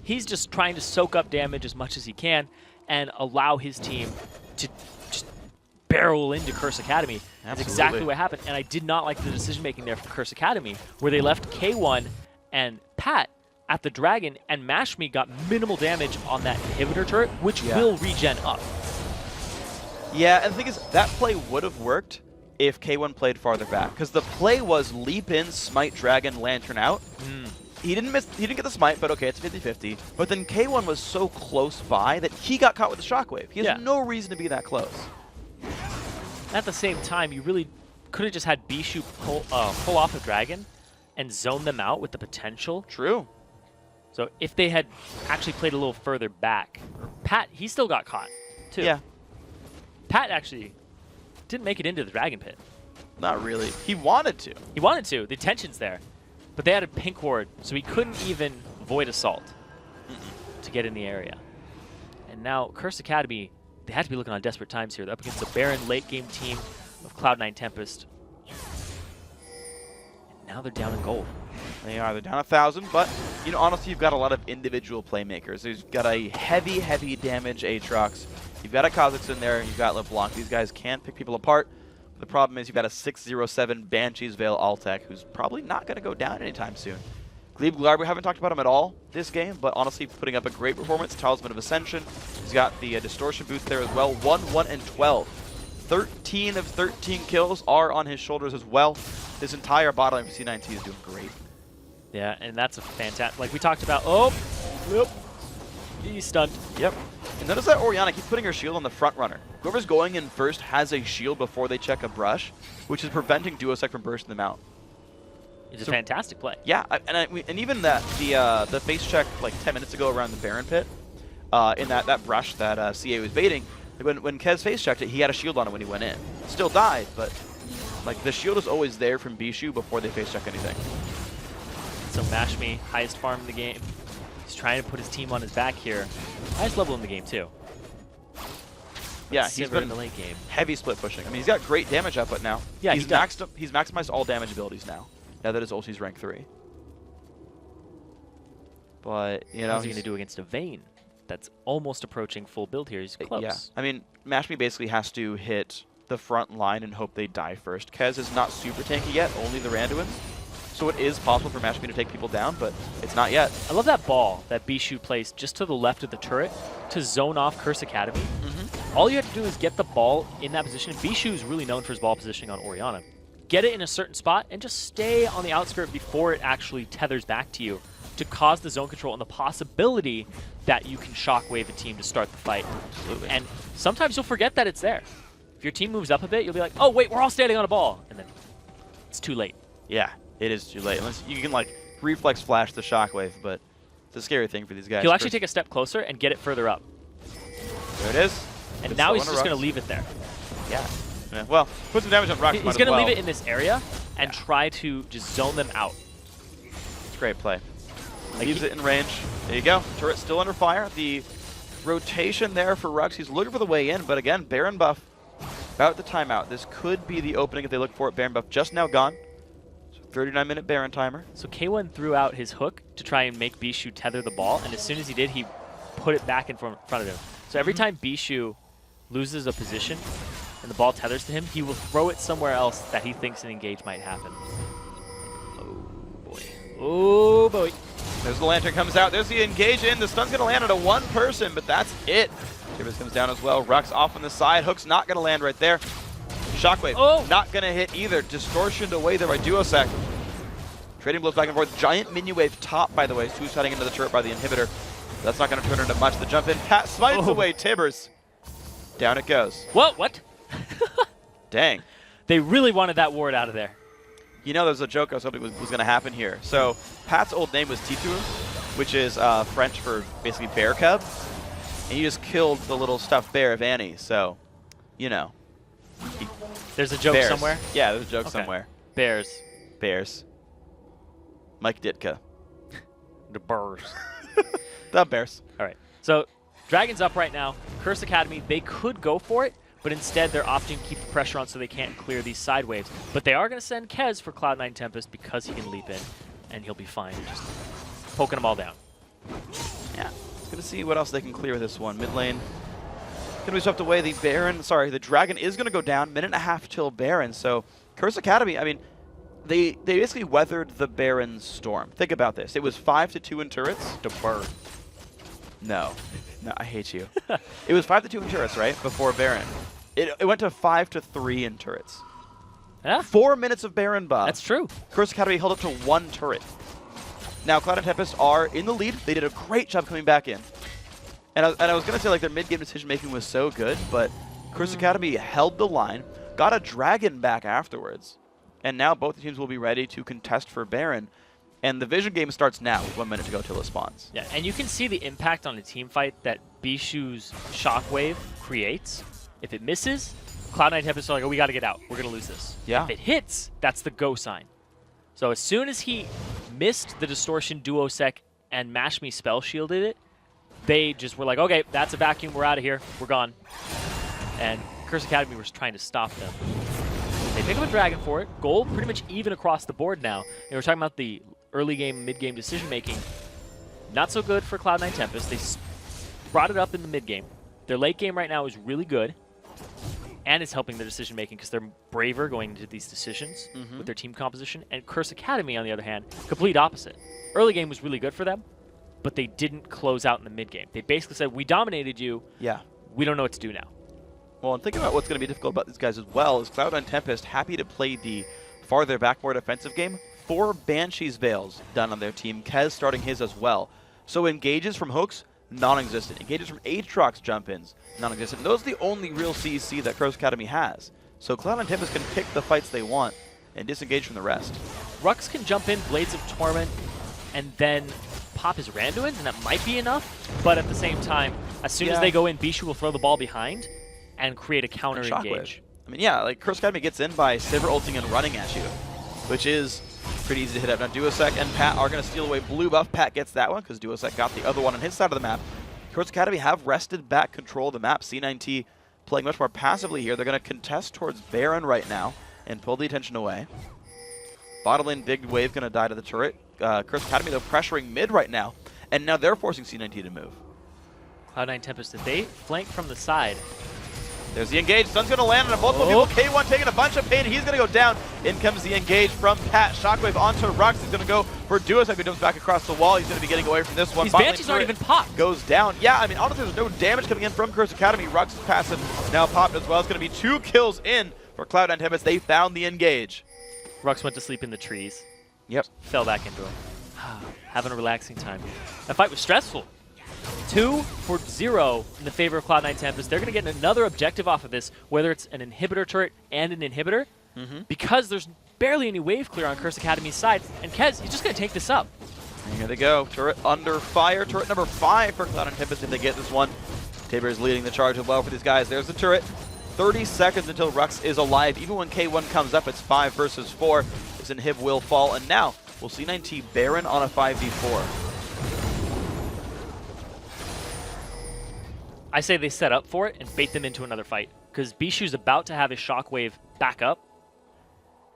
He's just trying to soak up damage as much as he can and allow his team to just barrel into Curse Academy. That's exactly what happened, and I did not like the decision-making there for Curse Academy, where they left K1 and Pat at the Dragon, and Mashmi got minimal damage on that inhibitor turret, which will regen up. Yeah, and the thing is, that play would have worked if K1 played farther back, because the play was leap in, smite Dragon, lantern out. He didn't get the smite, but okay, it's 50-50. But then K1 was so close by that he got caught with the shockwave. He has no reason to be that close. At the same time, you really could have just had Bishu pull off a Dragon and zone them out with the potential. True. So if they had actually played a little further back, Pat, he still got caught, too. Yeah. Pat actually didn't make it into the Dragon Pit. Not really. He wanted to. He wanted to. The tension's there. But they had a pink ward, so he couldn't even Void Assault to get in the area. And now Curse Academy, they had to be looking on desperate times here. They're up against a Baron late-game team of Cloud9 Tempest. And now they're down in gold. They are. They're down 1,000, but, you know, honestly, you've got a lot of individual playmakers. You've got a heavy damage Aatrox. You've got a Kha'Zix in there, and you've got LeBlanc. These guys can't pick people apart. The problem is you've got a 6-0-7 Banshees Veil Altec, who's probably not going to go down anytime soon. Glebe Glarb, we haven't talked about him at all this game, but honestly putting up a great performance. Talisman of Ascension. He's got the Distortion boost there as well. 1, 1, and 12. 13 of 13 kills are on his shoulders as well. This entire bot lane for C9T is doing great. Yeah, and that's a fantastic, like we talked about. Oh, yep. He's stunned. Yep. And notice that Orianna keeps putting her shield on the front runner. Whoever's going in first has a shield before they check a brush, which is preventing Duosec from bursting them out. It's a fantastic play. Yeah, and even that the face check like 10 minutes ago around the Baron pit, in that brush that CA was baiting, when Kez face checked it, he had a shield on it when he went in. Still died, but like the shield is always there from Bishu before they face check anything. So Mashmi, highest farm in the game. He's trying to put his team on his back here. Highest level in the game too. Yeah, he's been in the late game. Heavy split pushing. I mean, he's got great damage output now. Yeah, he's maximized all damage abilities now. Now that his ulti's rank 3. But you know, how's he gonna do against a Vayne that's almost approaching full build here? He's close. Yeah, I mean, Mashmi basically has to hit the front line and hope they die first. Kez is not super tanky yet, only the Randuins. So it is possible for Mashmi to take people down, but it's not yet. I love that ball that Bishu placed just to the left of the turret to zone off Curse Academy. All you have to do is get the ball in that position. Bishu is really known for his ball positioning on Orianna. Get it in a certain spot and just stay on the outskirt before it actually tethers back to you to cause the zone control and the possibility that you can shockwave a team to start the fight. Absolutely. And sometimes you'll forget that it's there. If your team moves up a bit, you'll be like, oh, wait, we're all standing on a ball. And then it's too late. Yeah, it is too late. Unless you can, like, reflex flash the shockwave, but it's a scary thing for these guys. He'll actually take a step closer and get it further up. There it is. And now he's just going to leave it there. Yeah. Well, put some damage on Rux. He's going to leave it in this area and try to just zone them out. It's a great play. Leaves it in range. There you go. Turret still under fire. The rotation there for Rux. He's looking for the way in, but again, Baron buff about the timeout. This could be the opening if they look for it. Baron buff just now gone. So 39-minute Baron timer. So K1 threw out his hook to try and make Bishu tether the ball, and as soon as he did, he put it back in front of him. So every time Bishu loses a position and the ball tethers to him, he will throw it somewhere else that he thinks an engage might happen. Oh boy. Oh boy. There's the lantern comes out. There's the engage in. The stun's going to land on a one person, but that's it. Tibbers comes down as well. Rux off on the side. Hook's not going to land right there. Shockwave not going to hit either. Distortioned away there by Duosec. Trading blows back and forth. Giant minion wave top, by the way. Suiciding into the turret by the inhibitor. That's not going to turn into much. The jump in. Pat smites away Tibbers. Down it goes. Whoa, what? Dang. They really wanted that ward out of there. You know, there's a joke I was hoping was going to happen here. So Pat's old name was Titu, which is French for basically bear cub. And he just killed the little stuffed bear of Annie. So, you know. There's a joke Bears. somewhere? Yeah, there's a joke somewhere. Bears. Bears. Mike Ditka. The Bears. The Bears. All right. So Dragon's up right now. Curse Academy, they could go for it, but instead they're opting to keep the pressure on so they can't clear these side waves. But they are going to send Kez for Cloud9 Tempest because he can leap in, and he'll be fine. Just poking them all down. Yeah. Going to see what else they can clear this one. Mid lane. Going to be swept away. The Baron, sorry, the Dragon is going to go down. Minute and a half till Baron. So Curse Academy, I mean, they basically weathered the Baron storm. Think about this. It was 5-2 in turrets. The bird. No. No, I hate you. It was 5-2 in turrets, right? Before Baron. It went to 5-3 in turrets. Yeah. 4 minutes of Baron buff. That's true. Curse Academy held up to 1 turret. Now, Cloud and Tempest are in the lead. They did a great job coming back in. And I was going to say, like, their mid-game decision-making was so good, but Curse Academy held the line, got a Dragon back afterwards, and now both the teams will be ready to contest for Baron. And the Vision game starts now with 1 minute to go till it spawns. Yeah, and you can see the impact on a team fight that Bishu's Shockwave creates. If it misses, Cloud9 Tempest are like, oh, we got to get out. We're going to lose this. Yeah. If it hits, that's the go sign. So as soon as he missed the Distortion Duosec and Mash Me spell shielded it, they just were like, okay, that's a vacuum. We're out of here. We're gone. And Curse Academy was trying to stop them. They pick up a Dragon for it. Goal pretty much even across the board now. And we're talking about the early game, mid game decision making. Not so good for Cloud9 Tempest. They brought it up in the mid game. Their late game right now is really good. And it's helping their decision making because they're braver going into these decisions with their team composition. And Curse Academy, on the other hand, complete opposite. Early game was really good for them, but they didn't close out in the mid game. They basically said, we dominated you. Yeah. We don't know what to do now. Well, and thinking about what's going to be difficult about these guys as well is Cloud9 Tempest happy to play the farther back, more defensive game. 4 Banshee's Veils done on their team. Kez starting his as well. So engages from hooks, non-existent. Engages from Aatrox jump-ins, non-existent. Those are the only real CEC that Curse Academy has. So Cloud9 Tempest can pick the fights they want and disengage from the rest. Rux can jump in, Blades of Torment, and then pop his Randuins, and that might be enough. But at the same time, as soon as they go in, Bishu will throw the ball behind and create a counter engage. I mean, yeah, like Curse Academy gets in by Sivir ulting and running at you, which is pretty easy to hit up. Now Duosec and Pat are going to steal away blue buff. Pat gets that one because Duosec got the other one on his side of the map. Curse Academy have wrested back control of the map. C9T playing much more passively here. They're going to contest towards Baron right now and pull the attention away. Bottom lane, big wave going to die to the turret. Curse Academy, though, pressuring mid right now, and now they're forcing C9T to move. Cloud9 Tempest, if they flank from the side. There's the engage. Sun's going to land on multiple people. K1 taking a bunch of pain. He's going to go down. In comes the engage from Pat. Shockwave onto Rux. He's going to go for Duosec, who jumps back across the wall. He's going to be getting away from this one. These Banshees aren't even popped. Goes down. Yeah, I mean, honestly, there's no damage coming in from Curse Academy. Rux's passive now popped as well. It's going to be 2 kills in for Cloud9 Tempest. They found the engage. Rux went to sleep in the trees. Yep. Fell back into it. Having a relaxing time. That fight was stressful. 2-0 in the favor of Cloud9 Tempest. They're going to get another objective off of this, whether it's an inhibitor turret and an inhibitor, because there's barely any wave clear on Curse Academy's side. And Kez, he's just going to take this up. And here they go. Turret under fire. Turret number 5 for Cloud9 Tempest if they get this one. Tabor is leading the charge as well for these guys. There's the turret. 30 seconds until Rux is alive. Even when K1 comes up, it's 5 versus 4. This inhib will fall. And now we'll see C9T Baron on a 5v4. I say they set up for it and bait them into another fight. because Bishu's about to have his Shockwave back up.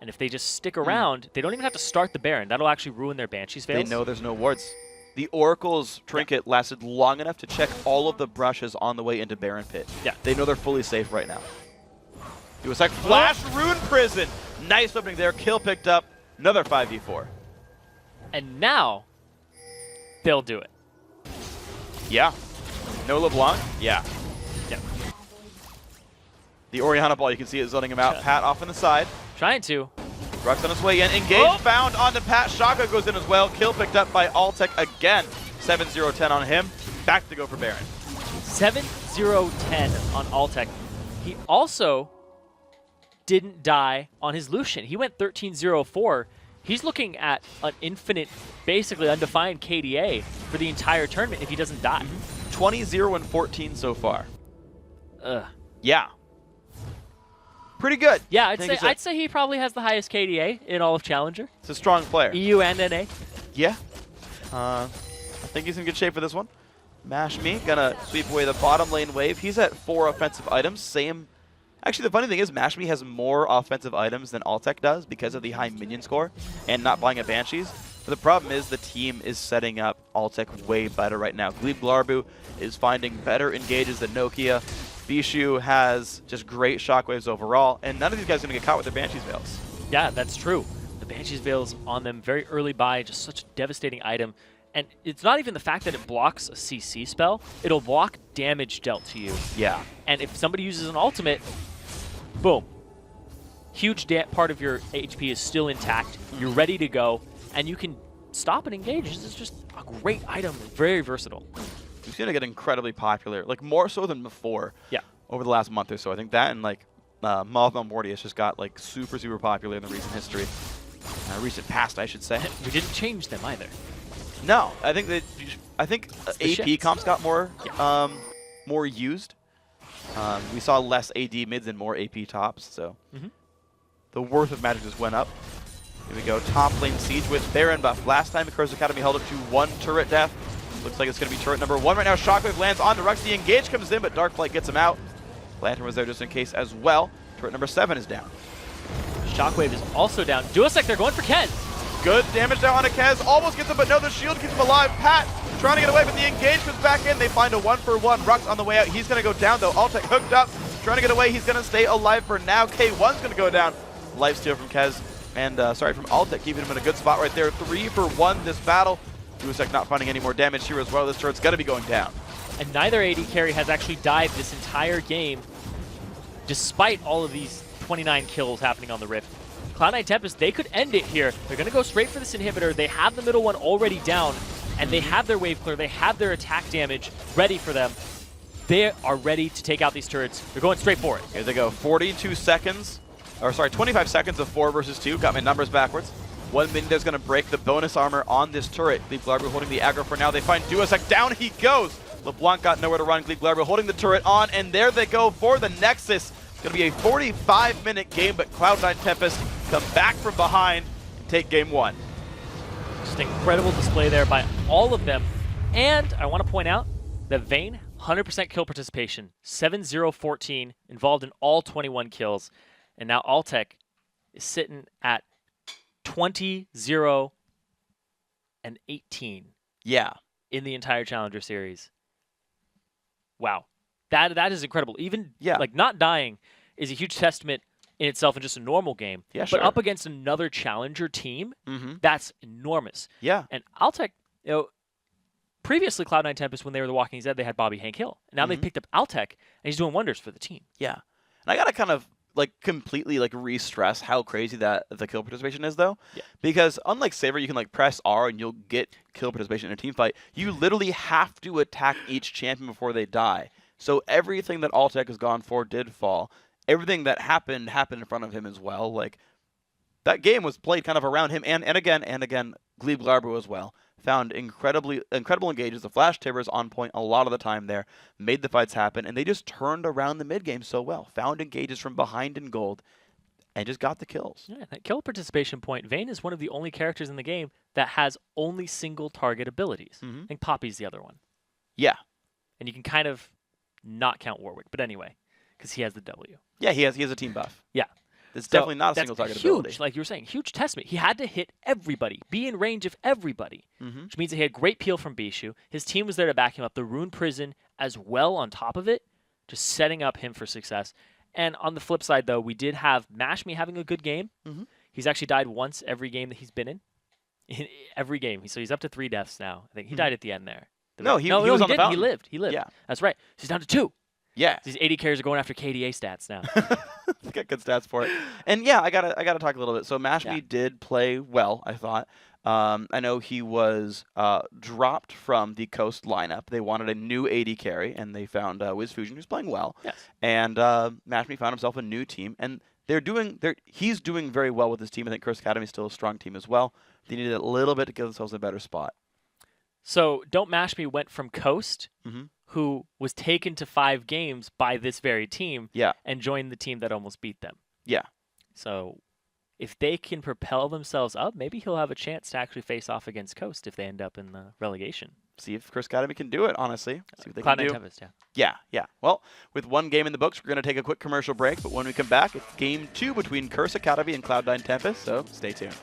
And if they just stick around, they don't even have to start the Baron. That'll actually ruin their Banshee's Veils. They know there's no wards. The Oracle's Trinket lasted long enough to check all of the brushes on the way into Baron Pit. Yeah. They know they're fully safe right now. It was like Flash Rune Prison. Nice opening there. Kill picked up. Another 5v4. And now, they'll do it. Yeah. No LeBlanc? Yeah. Yeah. The Orianna ball, you can see it zoning him out. Pat off on the side. Trying to. Rux on his way in. Engage found onto Pat. Shaka goes in as well. Kill picked up by Altec again. 7-0-10 on him. Back to go for Baron. 7-0-10 on Altec. He also didn't die on his Lucian. He went 13-0-4. He's looking at an infinite, basically undefined KDA for the entire tournament if he doesn't die. 20-0-14 so far. Ugh. Yeah. Pretty good. Yeah, I'd say he probably has the highest KDA in all of Challenger. It's a strong player. EU and NA. Yeah. I think he's in good shape for this one. Mash Me, gonna sweep away the bottom lane wave. He's at 4 offensive items. Same. Actually, the funny thing is Mash Me has more offensive items than Altec does because of the high minion score and not buying a Banshees. But the problem is the team is setting up Altec way better right now. Glebe Glarbu is finding better engages than Nokia. Bishu has just great shockwaves overall, and none of these guys are going to get caught with their Banshee's Veils. Yeah, that's true. The Banshee's Veils on them very early buy, just such a devastating item. And it's not even the fact that it blocks a CC spell. It'll block damage dealt to you. Yeah. And if somebody uses an ultimate, boom. Huge part of your HP is still intact. You're ready to go, and you can stop and engage. This is just a great item, very versatile. We've seen it get incredibly popular, like more so than before. Yeah. Over the last month or so, I think that and like Mothman Morty just got like super popular in the recent history, recent past, I should say. We didn't change them either. No, I think that AP comps got more more used. We saw less AD mids and more AP tops, so the worth of Magic just went up. Here we go, top lane siege with Baron buff. Last time the Curse Academy held up to 1 turret death. Looks like it's going to be turret number 1 right now. Shockwave lands onto Rux. The engage comes in, but Darkflight gets him out. Lantern was there just in case as well. Turret number 7 is down. Shockwave is also down. Duosec, they're going for Kez. Good damage down onto Kez. Almost gets him, but no, the shield keeps him alive. Pat trying to get away, but the engage comes back in. They find a 1-for-1. Rux on the way out. He's going to go down, though. Altec hooked up. Trying to get away. He's going to stay alive for now. K1's going to go down. Lifesteal from Kez. And, from Altec, keeping him in a good spot right there. 3-for-1 this battle. Duosec not finding any more damage here as well. This turret's going to be going down. And neither AD carry has actually died this entire game, despite all of these 29 kills happening on the Rift. Cloud9 Tempest, they could end it here. They're going to go straight for this inhibitor. They have the middle one already down, and they have their wave clear. They have their attack damage ready for them. They are ready to take out these turrets. They're going straight for it. Here they go. 42 seconds. Or sorry, 25 seconds of 4 versus 2. Got my numbers backwards. 1 minute is going to break the bonus armor on this turret. Glebe Glarbu holding the aggro for now. They find Duosec. Down he goes. LeBlanc got nowhere to run. Glebe Glarbu holding the turret on, and there they go for the Nexus. It's going to be a 45-minute game, but Cloud9 Tempest come back from behind and take game 1. Just an incredible display there by all of them. And I want to point out that Vayne, 100% kill participation, 7-0-14, involved in all 21 kills. And now Altec is sitting at 20-0-18. Yeah. In the entire Challenger Series. Wow. That is incredible. Even like not dying is a huge testament in itself in just a normal game. Yeah, but sure. up against another Challenger team, that's enormous. Yeah. And Altec, previously Cloud9 Tempest, when they were the Walking Dead, they had Bobby Hank Hill. And now they picked up Altec, and he's doing wonders for the team. Yeah. And I got to kind of completely re-stress how crazy that the kill participation is, though. Yeah. Because unlike Saber, you can press R and you'll get kill participation in a team fight. You literally have to attack each champion before they die. So everything that Altec has gone for did fall. Everything that happened in front of him as well. That game was played kind of around him, and again, Glebe Glarbu as well. Found incredible engages. The Flash Tibbers on point a lot of the time there. Made the fights happen, and they just turned around the mid game so well. Found engages from behind in gold, and just got the kills. Yeah, that kill participation point, Vayne is one of the only characters in the game that has only single target abilities. I think Poppy's the other one. Yeah. And you can kind of not count Warwick, but anyway. because he has the W. Yeah, he has a team buff. Yeah. It's So definitely not a that's single target huge, ability. like you were saying, huge testament. He had to hit everybody, be in range of everybody, which means that he had great peel from Bishu. His team was there to back him up. The Rune Prison as well on top of it, just setting up him for success. And on the flip side, though, we did have Mashme having a good game. He's actually died once every game that he's been in every game. So he's up to 3 deaths now. I think he died at the end there. No, he was on the fountain. He lived. Yeah. That's right. So he's down to 2. Yeah. These 80 carries are going after KDA stats now. He's got good stats for it. And yeah, I gotta talk a little bit. So Mashme did play well, I thought. I know he was dropped from the Coast lineup. They wanted a new AD carry, and they found WizFusion, who's playing well. Yes. And Mashme found himself a new team, and he's doing very well with his team. I think Curse Academy is still a strong team as well. They needed a little bit to give themselves a better spot. So Don't Mash Me went from Coast, who was taken to 5 games by this very team, and joined the team that almost beat them. Yeah. So if they can propel themselves up, maybe he'll have a chance to actually face off against Coast if they end up in the relegation. See if Curse Academy can do it, honestly. See what they can do. Tempest, Yeah. Well, with 1 game in the books, we're going to take a quick commercial break, but when we come back, it's game 2 between Curse Academy and Cloud9 Tempest, so stay tuned.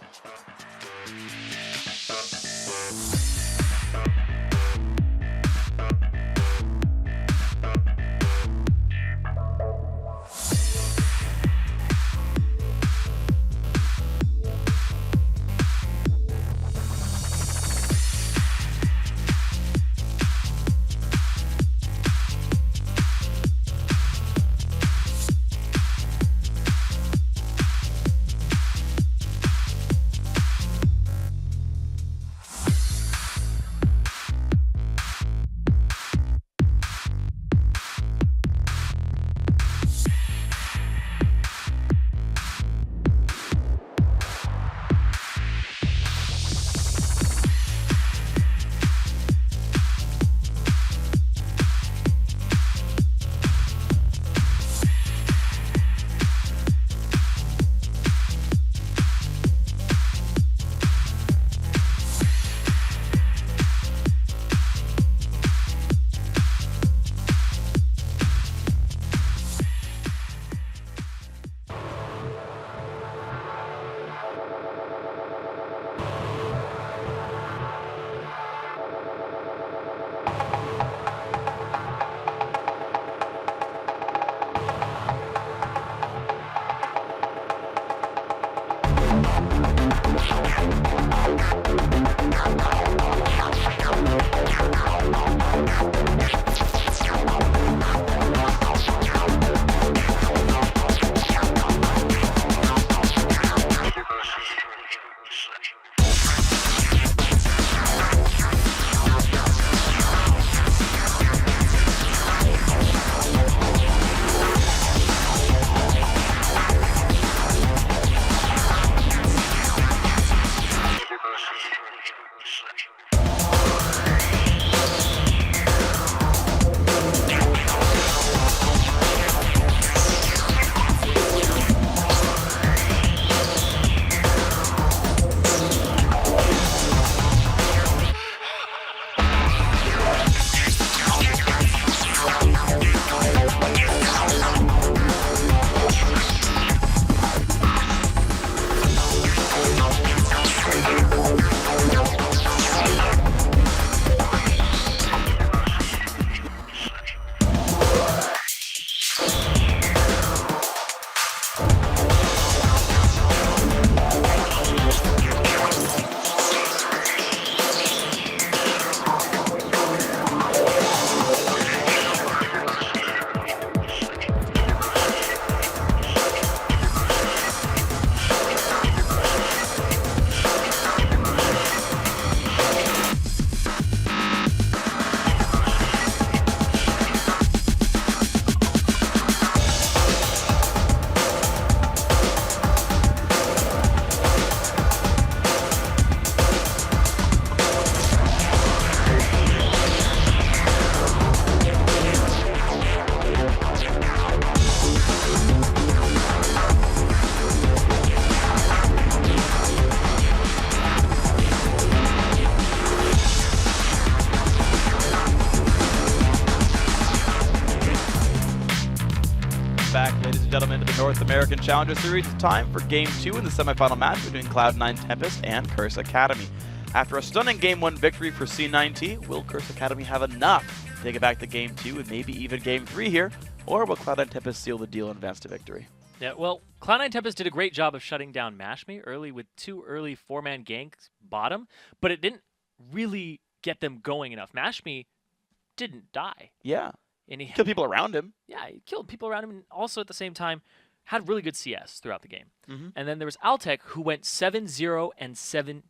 North American Challenger Series, it's time for Game 2 in the semifinal match between Cloud9 Tempest and Curse Academy. After a stunning Game 1 victory for C9T, will Curse Academy have enough to take it back to Game 2 and maybe even Game 3 here, or will Cloud9 Tempest seal the deal and advance to victory? Yeah, well, Cloud9 Tempest did a great job of shutting down MashMe early with 2 early 4-man ganks bottom, but it didn't really get them going enough. MashMe didn't die. Yeah. And he killed people around him. Yeah, he killed people around him, and also at the same time had really good CS throughout the game. Mhm. And then there was Altec, who went 7-0 and 17?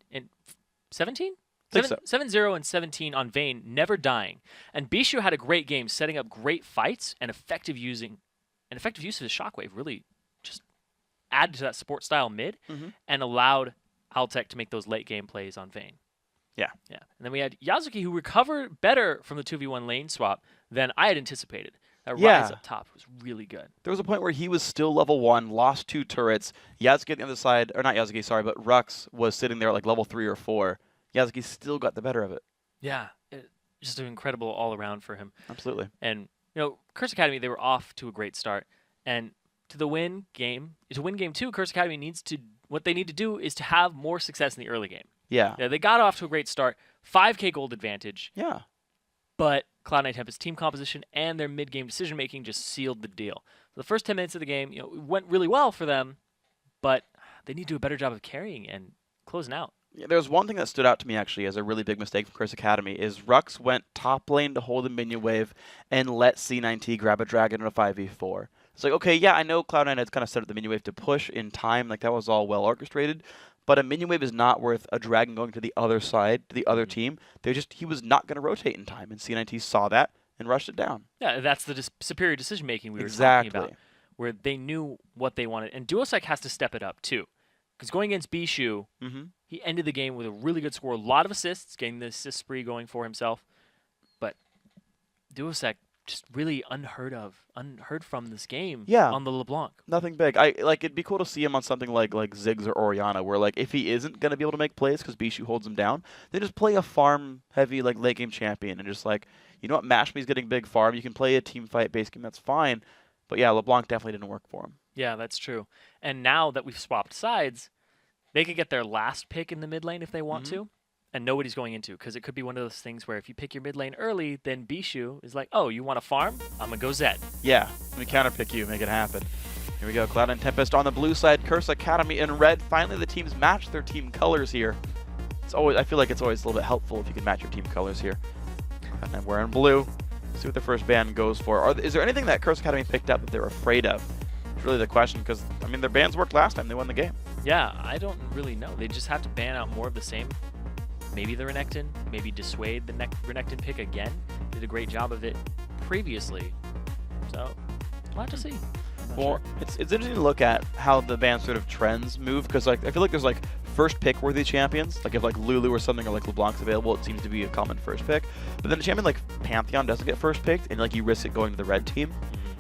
Think so. 7-0 and 17 on Vayne, never dying. And Bishu had a great game, setting up great fights and effective use of his shockwave really just added to that support style mid and allowed Altec to make those late game plays on Vayne. Yeah. Yeah. And then we had Yazuki, who recovered better from the 2v1 lane swap than I had anticipated. That rise up top was really good. There was a point where he was still level 1, lost 2 turrets. Yazuki on the other side, or not Yazuki, sorry, but Rux was sitting there at like level 3 or 4. Yazuki still got the better of it. Yeah. Just an incredible all around for him. Absolutely. And, you know, Curse Academy, they were off to a great start. And to win Game 2, Curse Academy what they need to do is to have more success in the early game. Yeah. They got off to a great start. 5K gold advantage. Yeah. But Cloud9 Tempest team composition and their mid-game decision-making just sealed the deal. So the first 10 minutes of the game, it went really well for them, but they need to do a better job of carrying and closing out. Yeah, there's one thing that stood out to me actually as a really big mistake from Curse Academy is Rux went top lane to hold a minion wave and let C9T grab a dragon in a 5v4. It's like, okay, yeah, I know Cloud9 has kind of set up the minion wave to push in time, like that was all well orchestrated, but a minion wave is not worth a dragon going to the other side, to the other team. He was not going to rotate in time, and C9T saw that and rushed it down. Yeah, that's the superior decision-making we were talking about, where they knew what they wanted. And Duosec has to step it up, too. Because going against Bishu, he ended the game with a really good score, a lot of assists, getting the assist spree going for himself. But Duosec just really unheard from this game on the LeBlanc. Nothing big. It'd be cool to see him on something like Ziggs or Orianna, where like if he isn't gonna be able to make plays because Bishu holds him down, then just play a farm heavy like late game champion and just like, you know what, MashMe's getting big farm. You can play a team fight base game, that's fine. But yeah, LeBlanc definitely didn't work for him. Yeah, that's true. And now that we've swapped sides, they could get their last pick in the mid lane if they want to. And nobody's going into, because it could be one of those things where if you pick your mid lane early, then Bishu is like, oh, you want to farm? I'm going to go Zed. Yeah, let me counterpick you, make it happen. Here we go, Cloud9 Tempest on the blue side, Curse Academy in red. Finally, the teams match their team colors here. I feel like it's always a little bit helpful if you can match your team colors here. And we're in blue. See what the first ban goes for. Is there anything that Curse Academy picked up that they're afraid of? It's really the question, because, I mean, their bans worked last time. They won the game. Yeah, I don't really know. They just have to ban out more of the same. Maybe the Renekton, maybe dissuade the Renekton pick again. Did a great job of it previously. So, we'll have to see. Well, it's interesting to look at how the ban sort of trends move, because like I feel like there's like first pick worthy champions. Like if like Lulu or something or like LeBlanc's available, it seems to be a common first pick. But then a champion like Pantheon doesn't get first picked, and like you risk it going to the red team.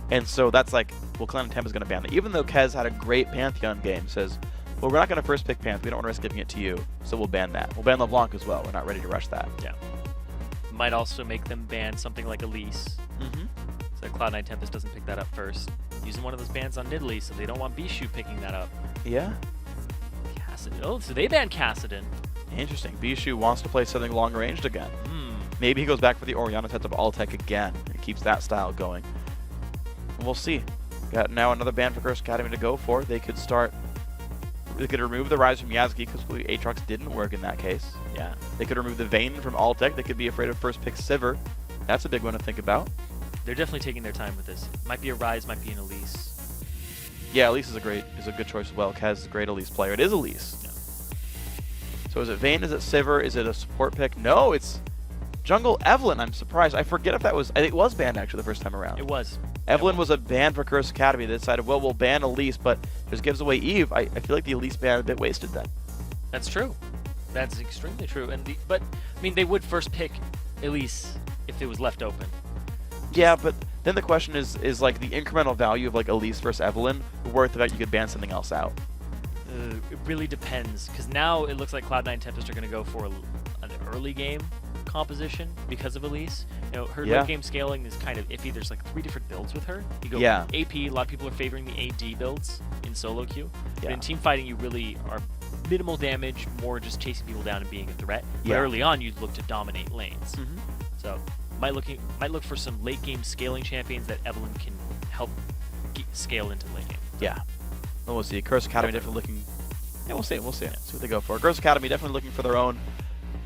And so that's like, well, Cloud9 Tempest is going to ban that. Even though Kez had a great Pantheon game, says, well, we're not going to first pick Pantheon. We don't want to risk giving it to you, so we'll ban that. We'll ban LeBlanc as well. We're not ready to rush that. Yeah. Might also make them ban something like Elise. So Cloud9 Tempest doesn't pick that up first. Using one of those bans on Nidalee, so they don't want Bishu picking that up. Yeah. Kassadin. Oh, so they banned Kassadin. Interesting. Bishu wants to play something long-ranged again. Maybe he goes back for the Orianna sets of Altec again and keeps that style going. We'll see. Got now another ban for Curse Academy to go for. They could remove the Rise from Yazuki, because Aatrox didn't work in that case. Yeah. They could remove the Vayne from Altec. They could be afraid of first pick Sivir. That's a big one to think about. They're definitely taking their time with this. Might be a Rise, might be an Elise. Yeah, Elise is a good choice as well. Kaz is a great Elise player. It is Elise. Yeah. So is it Vayne? Is it Sivir? Is it a support pick? No, it's Jungle Evelynn. I'm surprised. I forget if that was... I think it was banned actually the first time around. It was. Evelynn was a ban for Curse Academy. They decided, well, we'll ban Elise, but just gives away Eve. I feel like the Elise ban a bit wasted then. That's true. That's extremely true. But I mean, they would first pick Elise if it was left open. Yeah, but then the question is like the incremental value of like Elise versus Evelynn worth the fact you could ban something else out? It really depends, because now it looks like Cloud9 Tempest are going to go for an early game composition because of Elise. You know, her Yeah. late game scaling is kind of iffy. There's like 3 different builds with her. You go Yeah. AP, a lot of people are favoring the AD builds in solo queue. But Yeah. in team fighting, you really are minimal damage, more just chasing people down and being a threat. But Yeah. early on, you'd look to dominate lanes. Mhm. So might look for some late game scaling champions that Evelyn can help scale into late game. Yeah. Well, we'll see. Curse Academy definitely looking. Yeah, we'll see. We'll see. See what they go for. Curse Academy definitely looking for their own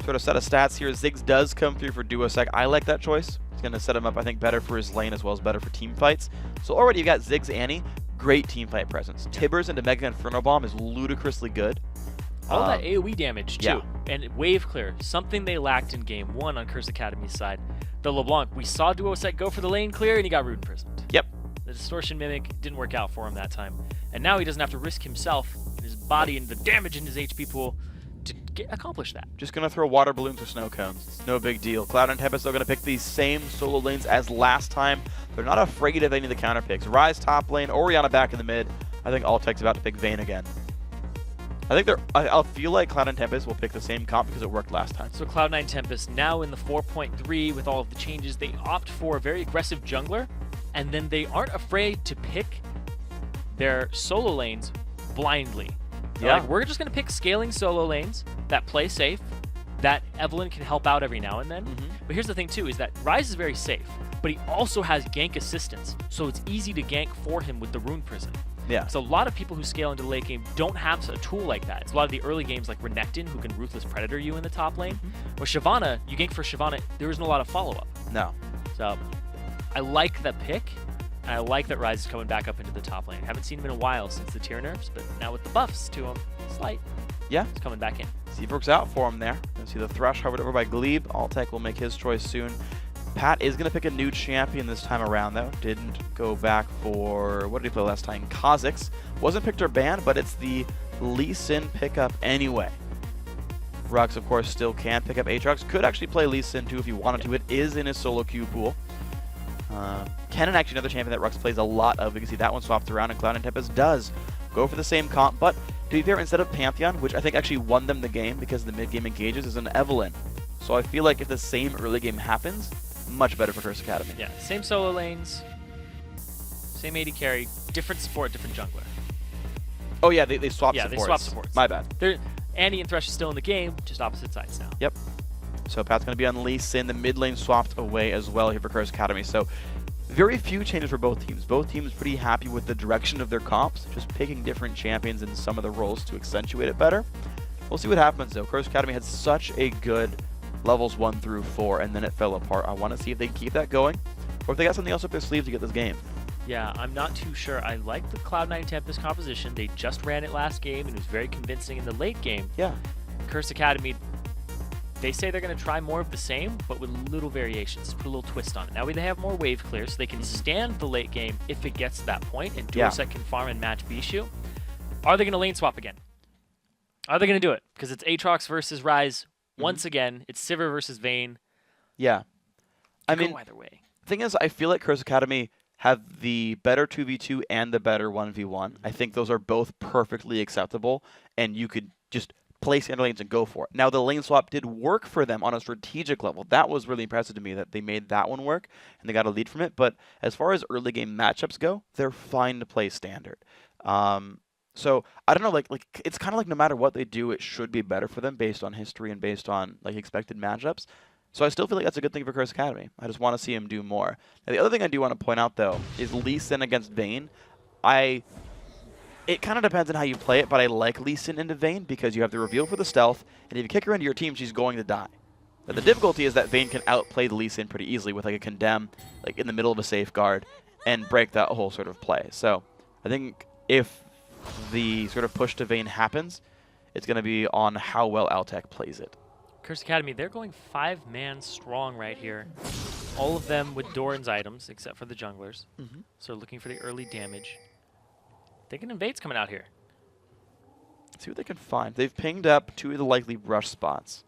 sort of set of stats here. Ziggs does come through for Duosec. I like that choice. It's going to set him up, I think, better for his lane as well as better for team fights. So already you've got Ziggs, Annie. Great team fight presence. Tibbers into Mega Inferno Bomb is ludicrously good. All that AoE damage, too. Yeah. And wave clear, something they lacked in Game 1 on Curse Academy's side. The LeBlanc, we saw Duosec go for the lane clear, and he got Rude Imprisoned. Yep. The Distortion Mimic didn't work out for him that time. And now he doesn't have to risk himself and his body and the damage in his HP pool to accomplish that. Just going to throw water balloons or snow cones. No big deal. Cloud and Tempest are going to pick these same solo lanes as last time. They're not afraid of any of the counter picks. Ryze top lane, Orianna back in the mid. I think Altec's about to pick Vayne again. I think I'll feel like Cloud and Tempest will pick the same comp because it worked last time. So Cloud9 Tempest now in the 4.3 with all of the changes. They opt for a very aggressive jungler, and then they aren't afraid to pick their solo lanes blindly. They're Yeah. like, we're just going to pick scaling solo lanes that play safe, that Evelyn can help out every now and then. But here's the thing too, is that Ryze is very safe, but he also has gank assistance, so it's easy to gank for him with the Rune Prison. Yeah. So a lot of people who scale into the late game don't have a tool like that. It's a lot of the early games like Renekton who can Ruthless Predator you in the top lane. With Shyvana, you gank for Shyvana, there isn't a lot of follow-up. No. So I like the pick, and I like that Ryze is coming back up into the top lane. Haven't seen him in a while since the tier nerfs, but now with the buffs to him, slight. Yeah. He's coming back in. See if it works out for him there. You see the Thresh hovered over by Glebe. Altec will make his choice soon. Pat is going to pick a new champion this time around, though. Didn't go back for, what did he play last time? Kha'Zix. Wasn't picked or banned, but it's the Lee Sin pickup anyway. Rux, of course, still can pick up Aatrox. Could actually play Lee Sin, too, if he wanted to. It is in his solo queue pool. Kennen, actually another champion that Rux plays a lot of. You can see that one swapped around, and Cloud and Tempest does go for the same comp. But to be fair, instead of Pantheon, which I think actually won them the game because the mid-game engages, is an Evelyn. So I feel like if the same early game happens, much better for Curse Academy. Yeah, same solo lanes, same AD carry, different support, different jungler. Oh yeah, they swapped supports. Yeah, they swapped supports. My bad. Annie and Thresh is still in the game, just opposite sides now. Yep. So Pat's going to be on Lee Sin. The mid lane swapped away as well here for Curse Academy. So very few changes for both teams. Both teams pretty happy with the direction of their comps, just picking different champions in some of the roles to accentuate it better. We'll see what happens though. Curse Academy had such a good levels 1 through 4, and then it fell apart. I want to see if they can keep that going, or if they got something else up their sleeve to get this game. Yeah, I'm not too sure. I like the Cloud9 Tempest composition. They just ran it last game, and it was very convincing in the late game. Yeah. Curse Academy, they say they're going to try more of the same, but with little variations. Put a little twist on it. Now they have more wave clear, so they can stand the late game if it gets to that point, and Duosec can farm and match Bishu. Are they going to lane swap again? Are they going to do it? Because it's Aatrox versus Ryze. Once again, it's Sivir versus Vayne. Yeah. I mean, go either way. The thing is, I feel like Curse Academy have the better 2v2 and the better 1v1. I think those are both perfectly acceptable, and you could just place inner lanes and go for it. Now, the lane swap did work for them on a strategic level. That was really impressive to me that they made that one work, and they got a lead from it. But as far as early game matchups go, they're fine to play standard. So I don't know, like it's kind of like no matter what they do, it should be better for them based on history and based on like expected matchups. So I still feel like that's a good thing for Curse Academy. I just want to see him do more. Now, the other thing I do want to point out though is Lee Sin against Vayne. It kind of depends on how you play it, but I like Lee Sin into Vayne because you have the reveal for the stealth, and if you kick her into your team, she's going to die. But the difficulty is that Vayne can outplay the Lee Sin pretty easily with like a condemn, like in the middle of a safeguard, and break that whole sort of play. So I think if the sort of push to Vayne happens, it's going to be on how well Altec plays it. Curse Academy, they're going 5-man strong right here. All of them with Doran's items, except for the junglers. So looking for the early damage. Thinking Invade's coming out here. Let's see what they can find. They've pinged up 2 of the likely rush spots.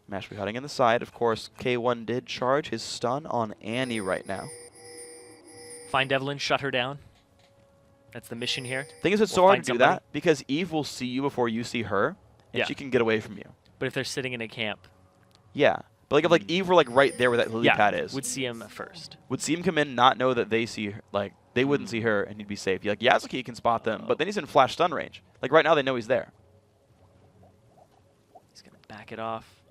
Mashby hiding in the side. Of course, K1 did charge his stun on Annie right now. Find Evelyn, shut her down. That's the mission here. Thing is, it's so hard to do that because Eve will see you before you see her, and she can get away from you. But if they're sitting in a camp. Yeah. But like if like Eve were like right there where that lily pad is. Would see him first. Would see him come in, not know that they see her, like they wouldn't see her, and he'd be safe. Like Yazuki can spot them, but then he's in flash stun range. Like right now they know he's there. He's gonna back it off.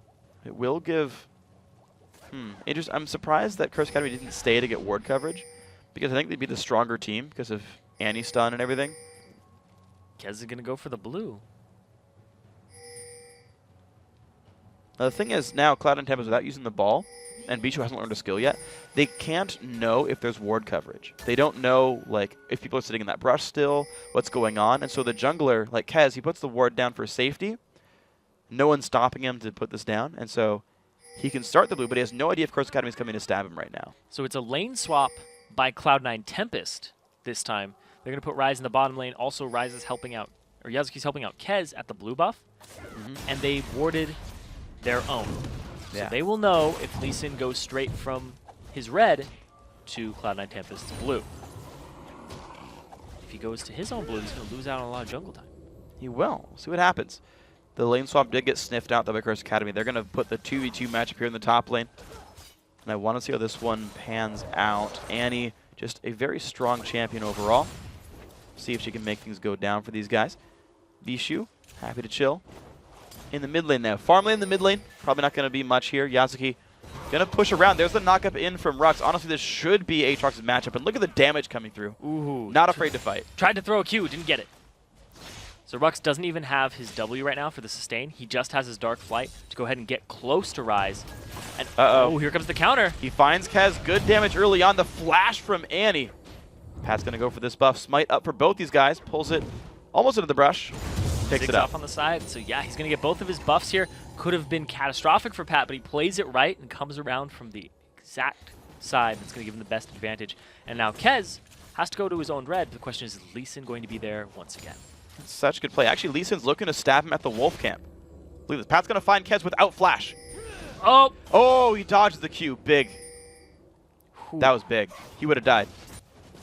It will give. I'm surprised that Curse Academy didn't stay to get ward coverage, because I think they'd be the stronger team because of Annie's stun and everything. Kez is gonna go for the blue. Now, the thing is, now Cloud and Tempest, without using the ball, and Bichu hasn't learned a skill yet, they can't know if there's ward coverage. They don't know, like, if people are sitting in that brush still, what's going on. And so the jungler, like Kez, he puts the ward down for safety. No one's stopping him to put this down. And so he can start the blue, but he has no idea if Curse Academy is coming to stab him right now. So it's a lane swap by Cloud9 Tempest this time. They're going to put Ryze in the bottom lane. Also, Ryze is helping out, or Yazuki's helping out Kez at the blue buff. And they warded their own. So they will know if Lee Sin goes straight from his red to Cloud9 Tempest's blue. If he goes to his own blue, he's going to lose out on a lot of jungle time. He will. We'll see what happens. The lane swap did get sniffed out by Curse Academy. They're going to put the 2v2 matchup here in the top lane. And I want to see how this one pans out. Annie, just a very strong champion overall. See if she can make things go down for these guys. Bishu, happy to chill. In the mid lane now. Farm lane in the mid lane. Probably not going to be much here. Yazuki going to push around. There's the knock-up in from Rux. Honestly, this should be Aatrox's matchup. And look at the damage coming through. Ooh. Not afraid to fight. Tried to throw a Q, didn't get it. So Rux doesn't even have his W right now for the sustain. He just has his Dark Flight to go ahead and get close to Ryze. And oh, here comes the counter. He finds Kez. Good damage early on. The flash from Annie. Pat's going to go for this buff. Smite up for both these guys. Pulls it almost into the brush. Picks it up. Off on the side. So yeah, he's going to get both of his buffs here. Could have been catastrophic for Pat, but he plays it right and comes around from the exact side that's going to give him the best advantage. And now Kez has to go to his own red. The question is Lee Sin going to be there once again? Such good play. Actually, Lee Sin's looking to stab him at the wolf camp. Look at this. Pat's going to find Kez without flash. Oh! Oh, he dodged the Q. Big. That was big. He would have died.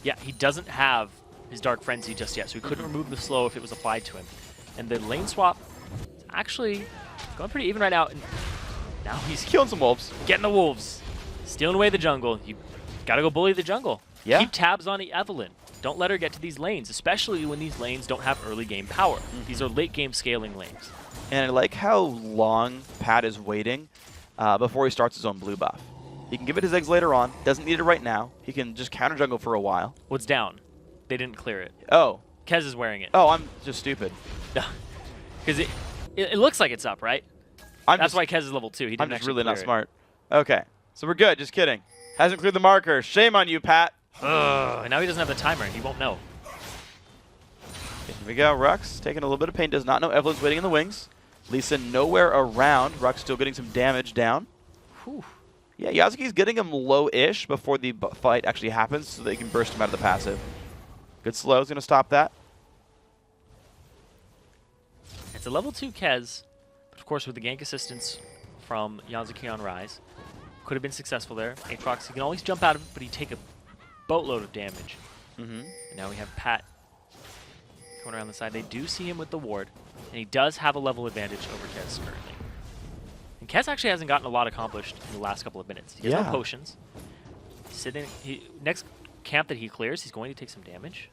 Yeah, he doesn't have his Dark Frenzy just yet, so he couldn't remove the slow if it was applied to him. And the lane swap is actually going pretty even right now. And now he's killing some wolves. Getting the wolves. Stealing away the jungle. You got to go bully the jungle. Yeah. Keep tabs on Evelynn. Don't let her get to these lanes, especially when these lanes don't have early game power. These are late game scaling lanes. And I like how long Pat is waiting before he starts his own blue buff. He can give it his eggs later on. Doesn't need it right now. He can just counter jungle for a while. What's down? They didn't clear it. Oh. Kez is wearing it. Oh, I'm just stupid. Because it looks like it's up, right? That's why Kez is level 2. He didn't I'm just really not it. smart. Okay. So we're good. Just kidding. Hasn't cleared the marker. Shame on you, Pat. And now he doesn't have the timer, and he won't know. Here we go. Rux taking a little bit of pain. Does not know Evelynn's waiting in the wings. Lee Sin nowhere around. Rux still getting some damage down. Whew. Yeah, Yazuki's getting him low-ish before the fight actually happens so they can burst him out of the passive. Good slow is going to stop that. It's a level 2 Kez, but of course with the gank assistance from Yazuki on Ryze. Could have been successful there. Aatrox, he can always jump out of it, but he'd take a boatload of damage. And now we have Pat going around the side. They do see him with the ward, and he does have a level advantage over Kez currently. And Kez actually hasn't gotten a lot accomplished in the last couple of minutes. He has no potions. Next camp that he clears, he's going to take some damage.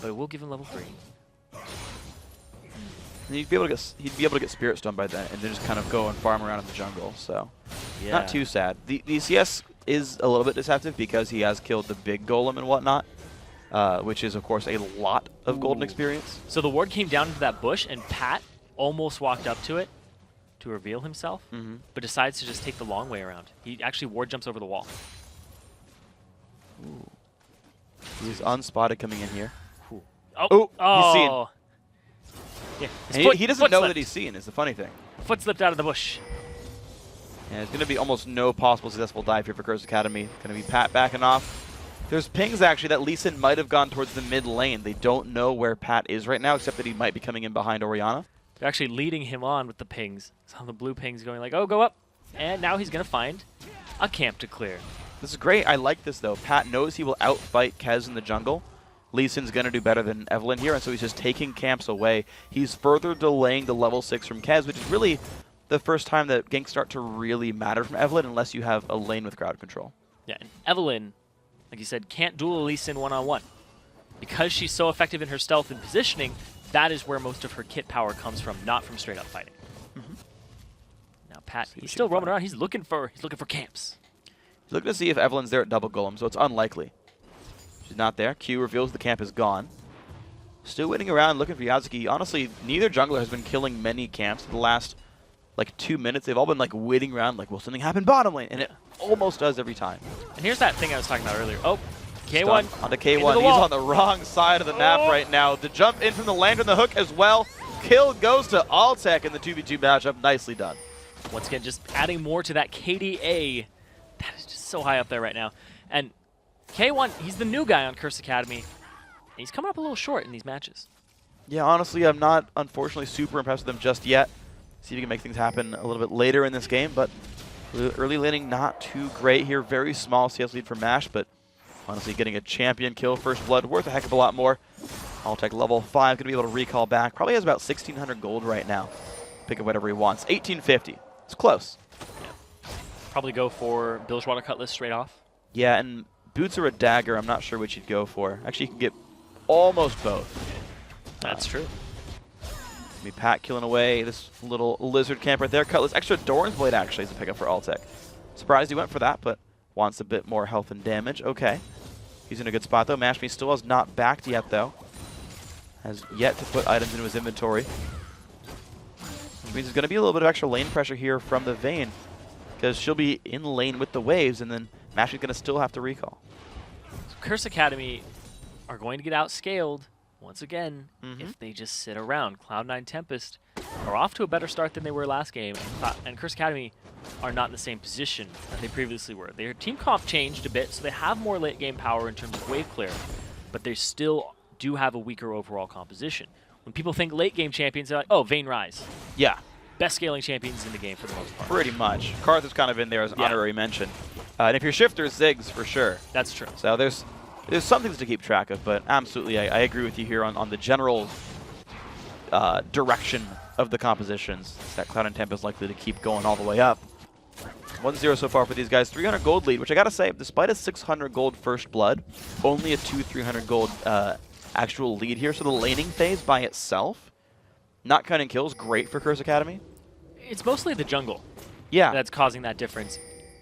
But it will give him level 3. And he'd be able to get Spirit Stone by then, and then just kind of go and farm around in the jungle. So, not too sad. The CS is a little bit deceptive because he has killed the big golem and whatnot, which is of course a lot of golden experience. So the ward came down into that bush, and Pat almost walked up to it to reveal himself, but decides to just take the long way around. He actually ward jumps over the wall. Ooh. He's unspotted coming in here. Oh, he's seen. Yeah, And he doesn't know that he's seen, is the funny thing. Foot slipped out of the bush. And it's going to be almost no possible successful dive here for Curse Academy. Going to be Pat backing off. There's pings, actually, that Lee Sin might have gone towards the mid lane. They don't know where Pat is right now, except that he might be coming in behind Orianna. They're actually leading him on with the pings. So the blue pings going like, oh, go up. And now he's going to find a camp to clear. This is great. I like this, though. Pat knows he will outfight Kez in the jungle. Lee Sin's going to do better than Evelynn here, and so he's just taking camps away. He's further delaying the level 6 from Kez, which is really the first time that ganks start to really matter from Evelynn unless you have a lane with crowd control. Yeah, and Evelynn, like you said, can't duel Lee Sin one-on-one. Because she's so effective in her stealth and positioning, that is where most of her kit power comes from, not from straight up fighting. Now Pat, he's still roaming around. He's looking for camps. He's looking to see if Evelynn's there at double golem, so it's unlikely. She's not there. Q reveals the camp is gone. Still waiting around looking for Yazuki. Honestly, neither jungler has been killing many camps in the last like 2 minutes. They've all been like waiting around like, will something happen bottom lane? And it almost does every time. And here's that thing I was talking about earlier. Oh, K1. Onto K1. He's on the wrong side of the map right now. The jump in from the lantern, the hook as well. Kill goes to Altec in the 2v2 matchup. Nicely done. Once again, just adding more to that KDA. That is just so high up there right now. And K1, he's the new guy on Curse Academy. And he's coming up a little short in these matches. Yeah, honestly, I'm not, unfortunately, super impressed with them just yet. See if we can make things happen a little bit later in this game, but early laning not too great here. Very small CS lead for MASH, but honestly, getting a champion kill, first blood, worth a heck of a lot more. Altec level 5, going to be able to recall back. Probably has about 1,600 gold right now. Pick up whatever he wants. 1,850. It's close. Yeah. Probably go for Bilgewater Cutlass straight off. Yeah, and boots or a dagger, I'm not sure which you'd go for. Actually, you can get almost both. That's true. Be Pat killing away this little lizard camp right there. Cutlass, extra Doran's Blade actually is a pickup for Altec. Surprised he went for that, but wants a bit more health and damage. Okay. He's in a good spot though. Mashme still has not backed yet though. Has yet to put items into his inventory. Which means there's going to be a little bit of extra lane pressure here from the Vayne, because she'll be in lane with the waves, and then Mashme's going to still have to recall. So Curse Academy are going to get outscaled once again if they just sit around. Cloud9 Tempest are off to a better start than they were last game, and Curse Academy are not in the same position that they previously were. Their team comp changed a bit, so they have more late game power in terms of wave clear, but they still do have a weaker overall composition. When people think late game champions, they're like, oh, Vayne Rise. Yeah. Best scaling champions in the game for the most part. Pretty much. Karth is kind of in there as an honorary mention. And if you're Shifter, Ziggs for sure. That's true. So there's some things to keep track of, but absolutely, I agree with you here on the general direction of the compositions. That Cloud and Temp is likely to keep going all the way up. 1-0 so far for these guys. 300 gold lead, which I gotta say, despite a 600 gold first blood, only a 300 gold actual lead here. So the laning phase by itself, not counting kills, great for Curse Academy. It's mostly the jungle. Yeah. That's causing that difference.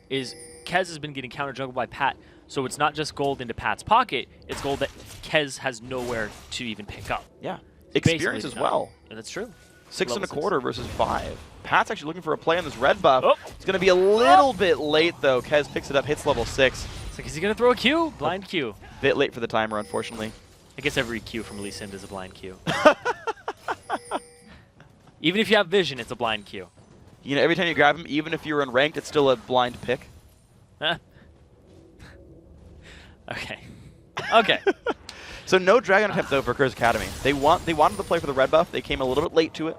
Is Kez has been getting counter jungled by Pat, so it's not just gold into Pat's pocket, it's gold that Kez has nowhere to even pick up. Yeah. It's Experience as well. Yeah, that's true. 6.25 versus 5. Pat's actually looking for a play on this red buff. Oh. It's going to be a little bit late, though. Kez picks it up, hits level 6. It's like, is he going to throw a Q? Blind Q. Bit late for the timer, unfortunately. I guess every Q from Lee Sin is a blind Q. Even if you have vision, it's a blind Q. You know, every time you grab him, even if you're unranked, it's still a blind pick. Okay. Okay. So no Dragon attempt, though, for Curse Academy. They wanted to play for the red buff. They came a little bit late to it.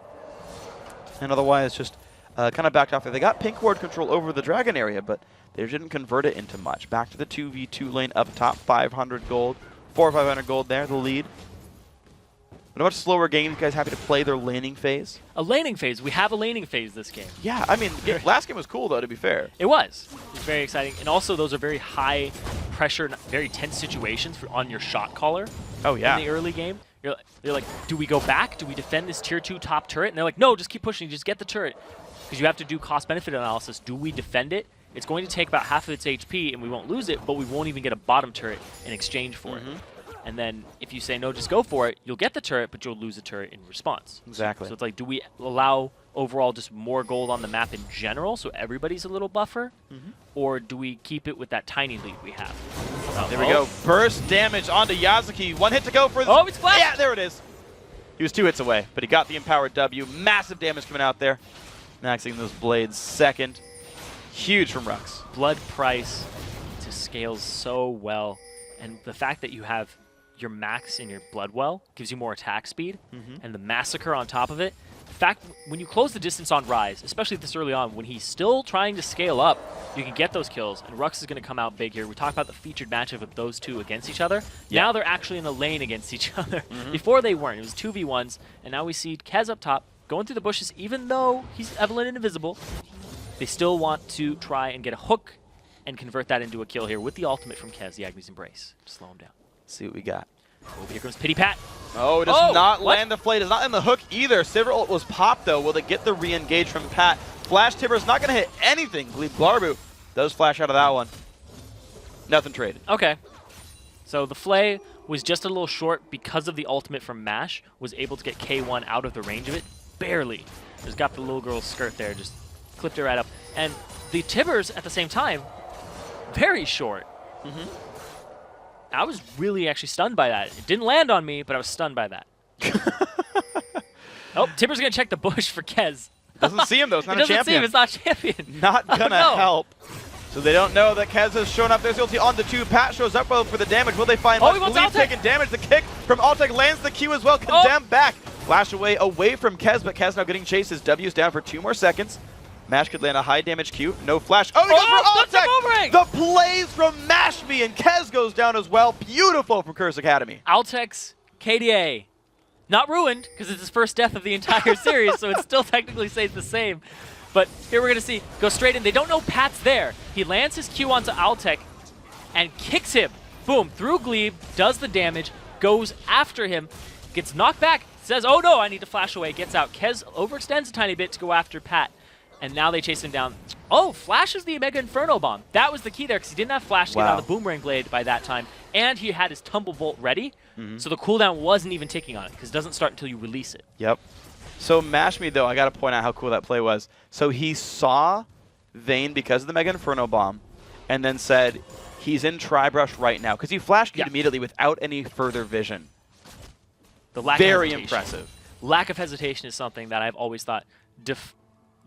And otherwise just kind of backed off there. They got pink ward control over the Dragon area, but they didn't convert it into much. Back to the 2v2 lane up top, 500 gold. 400 or 500 gold there, the lead. But a much slower game. You guys happy to play their laning phase? A laning phase. We have a laning phase this game. Yeah, I mean, last game was cool, though, to be fair. It was. It was very exciting. And also, those are very high pressure, very tense situations on your shot caller. Oh, yeah. In the early game. They're like, do we go back? Do we defend this tier 2 top turret? And they're like, no, just keep pushing. Just get the turret. Because you have to do cost-benefit analysis. Do we defend it? It's going to take about half of its HP, and we won't lose it, but we won't even get a bottom turret in exchange for it. And then if you say, no, just go for it, you'll get the turret, but you'll lose the turret in response. Exactly. So it's like, do we allow overall just more gold on the map in general so everybody's a little buffer? Or do we keep it with that tiny lead we have? There we go. Burst damage onto Yazuki. 1 hit to go for the... Oh, it's flashed! Yeah, there it is. He was 2 hits away, but he got the empowered W. Massive damage coming out there. Maxing those blades second. Huge from Rux. Blood price to scales so well. And the fact that you have your max in your blood well gives you more attack speed, and the massacre on top of it. In fact, when you close the distance on Rise, especially this early on, when he's still trying to scale up, you can get those kills, and Rux is going to come out big here. We talked about the featured matchup of those two against each other. Yeah. Now they're actually in the lane against each other. Before they weren't. It was 2v1s, and now we see Kez up top going through the bushes, even though he's Evelyn and invisible, they still want to try and get a hook and convert that into a kill here with the ultimate from Kez, the Agnes Embrace. Slow him down. Let's see what we got. Oh, here comes Pity Pat. Oh, it does not land the flay. Does not land the hook either. Sivir ult was popped, though. Will they get the re-engage from Pat? Flash Timber's not going to hit anything. Glebe Glarbu does flash out of that one. Nothing traded. Okay. So the flay was just a little short because of the ultimate from MASH. Was able to get K1 out of the range of it. Barely. Just got the little girl's skirt there. Just clipped it right up. And the Tibbers, at the same time, very short. I was really actually stunned by that. It didn't land on me, but I was stunned by that. Oh, Tibbers going to check the bush for Kez. Doesn't see him, though. It's not a champion. Doesn't see him. It's not champion. Not going to help. So they don't know that Kez has shown up. There's the ulti on the 2. Pat shows up well for the damage. Will they find much? He wants Glebe Altec. taking damage. The kick from Altec lands the Q as well. Condemn back. Flash away from Kez, but Kez now getting chased. His W is down for 2 more seconds. Mash could land a high damage Q. No flash. Oh, he goes for Altec! The plays from Mash Me, and Kez goes down as well. Beautiful from Curse Academy. Altec's KDA. Not ruined, because it's his first death of the entire series, so it still technically stays the same. But here we're going to see, go straight in. They don't know Pat's there. He lands his Q onto Altec and kicks him. Boom, through Glebe, does the damage, goes after him, gets knocked back, says, oh no, I need to flash away, gets out. Kez overextends a tiny bit to go after Pat, and now they chase him down. Oh, flashes the Mega Inferno Bomb. That was the key there, because he didn't have flash to get out of the Boomerang Blade by that time, and he had his Tumble Bolt ready, so the cooldown wasn't even ticking on it, because it doesn't start until you release it. Yep. So Mash Me, though, I got to point out how cool that play was. So he saw Vayne because of the Mega Inferno Bomb, and then said he's in Tribrush right now, because he flashed immediately without any further vision. The lack Very of impressive. Lack of hesitation is something that I've always thought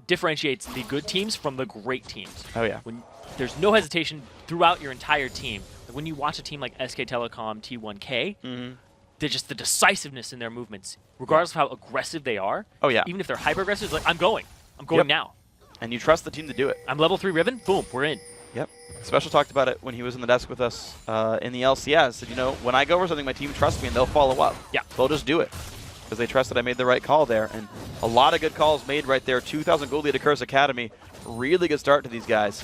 differentiates the good teams from the great teams. Oh, yeah. When there's no hesitation throughout your entire team. Like when you watch a team like SK Telecom, T1K, they're just the decisiveness in their movements, regardless of how aggressive they are. Oh, yeah. Even if they're hyper-aggressive, it's like, I'm going now. And you trust the team to do it. I'm level 3 Riven, boom, we're in. Yep. Special talked about it when he was in the desk with us in the LCS. Said, you know, when I go over something, my team trusts me and they'll follow up. Yeah. They'll just do it because they trust that I made the right call there. And a lot of good calls made right there. 2,000 gold lead to Curse Academy. Really good start to these guys.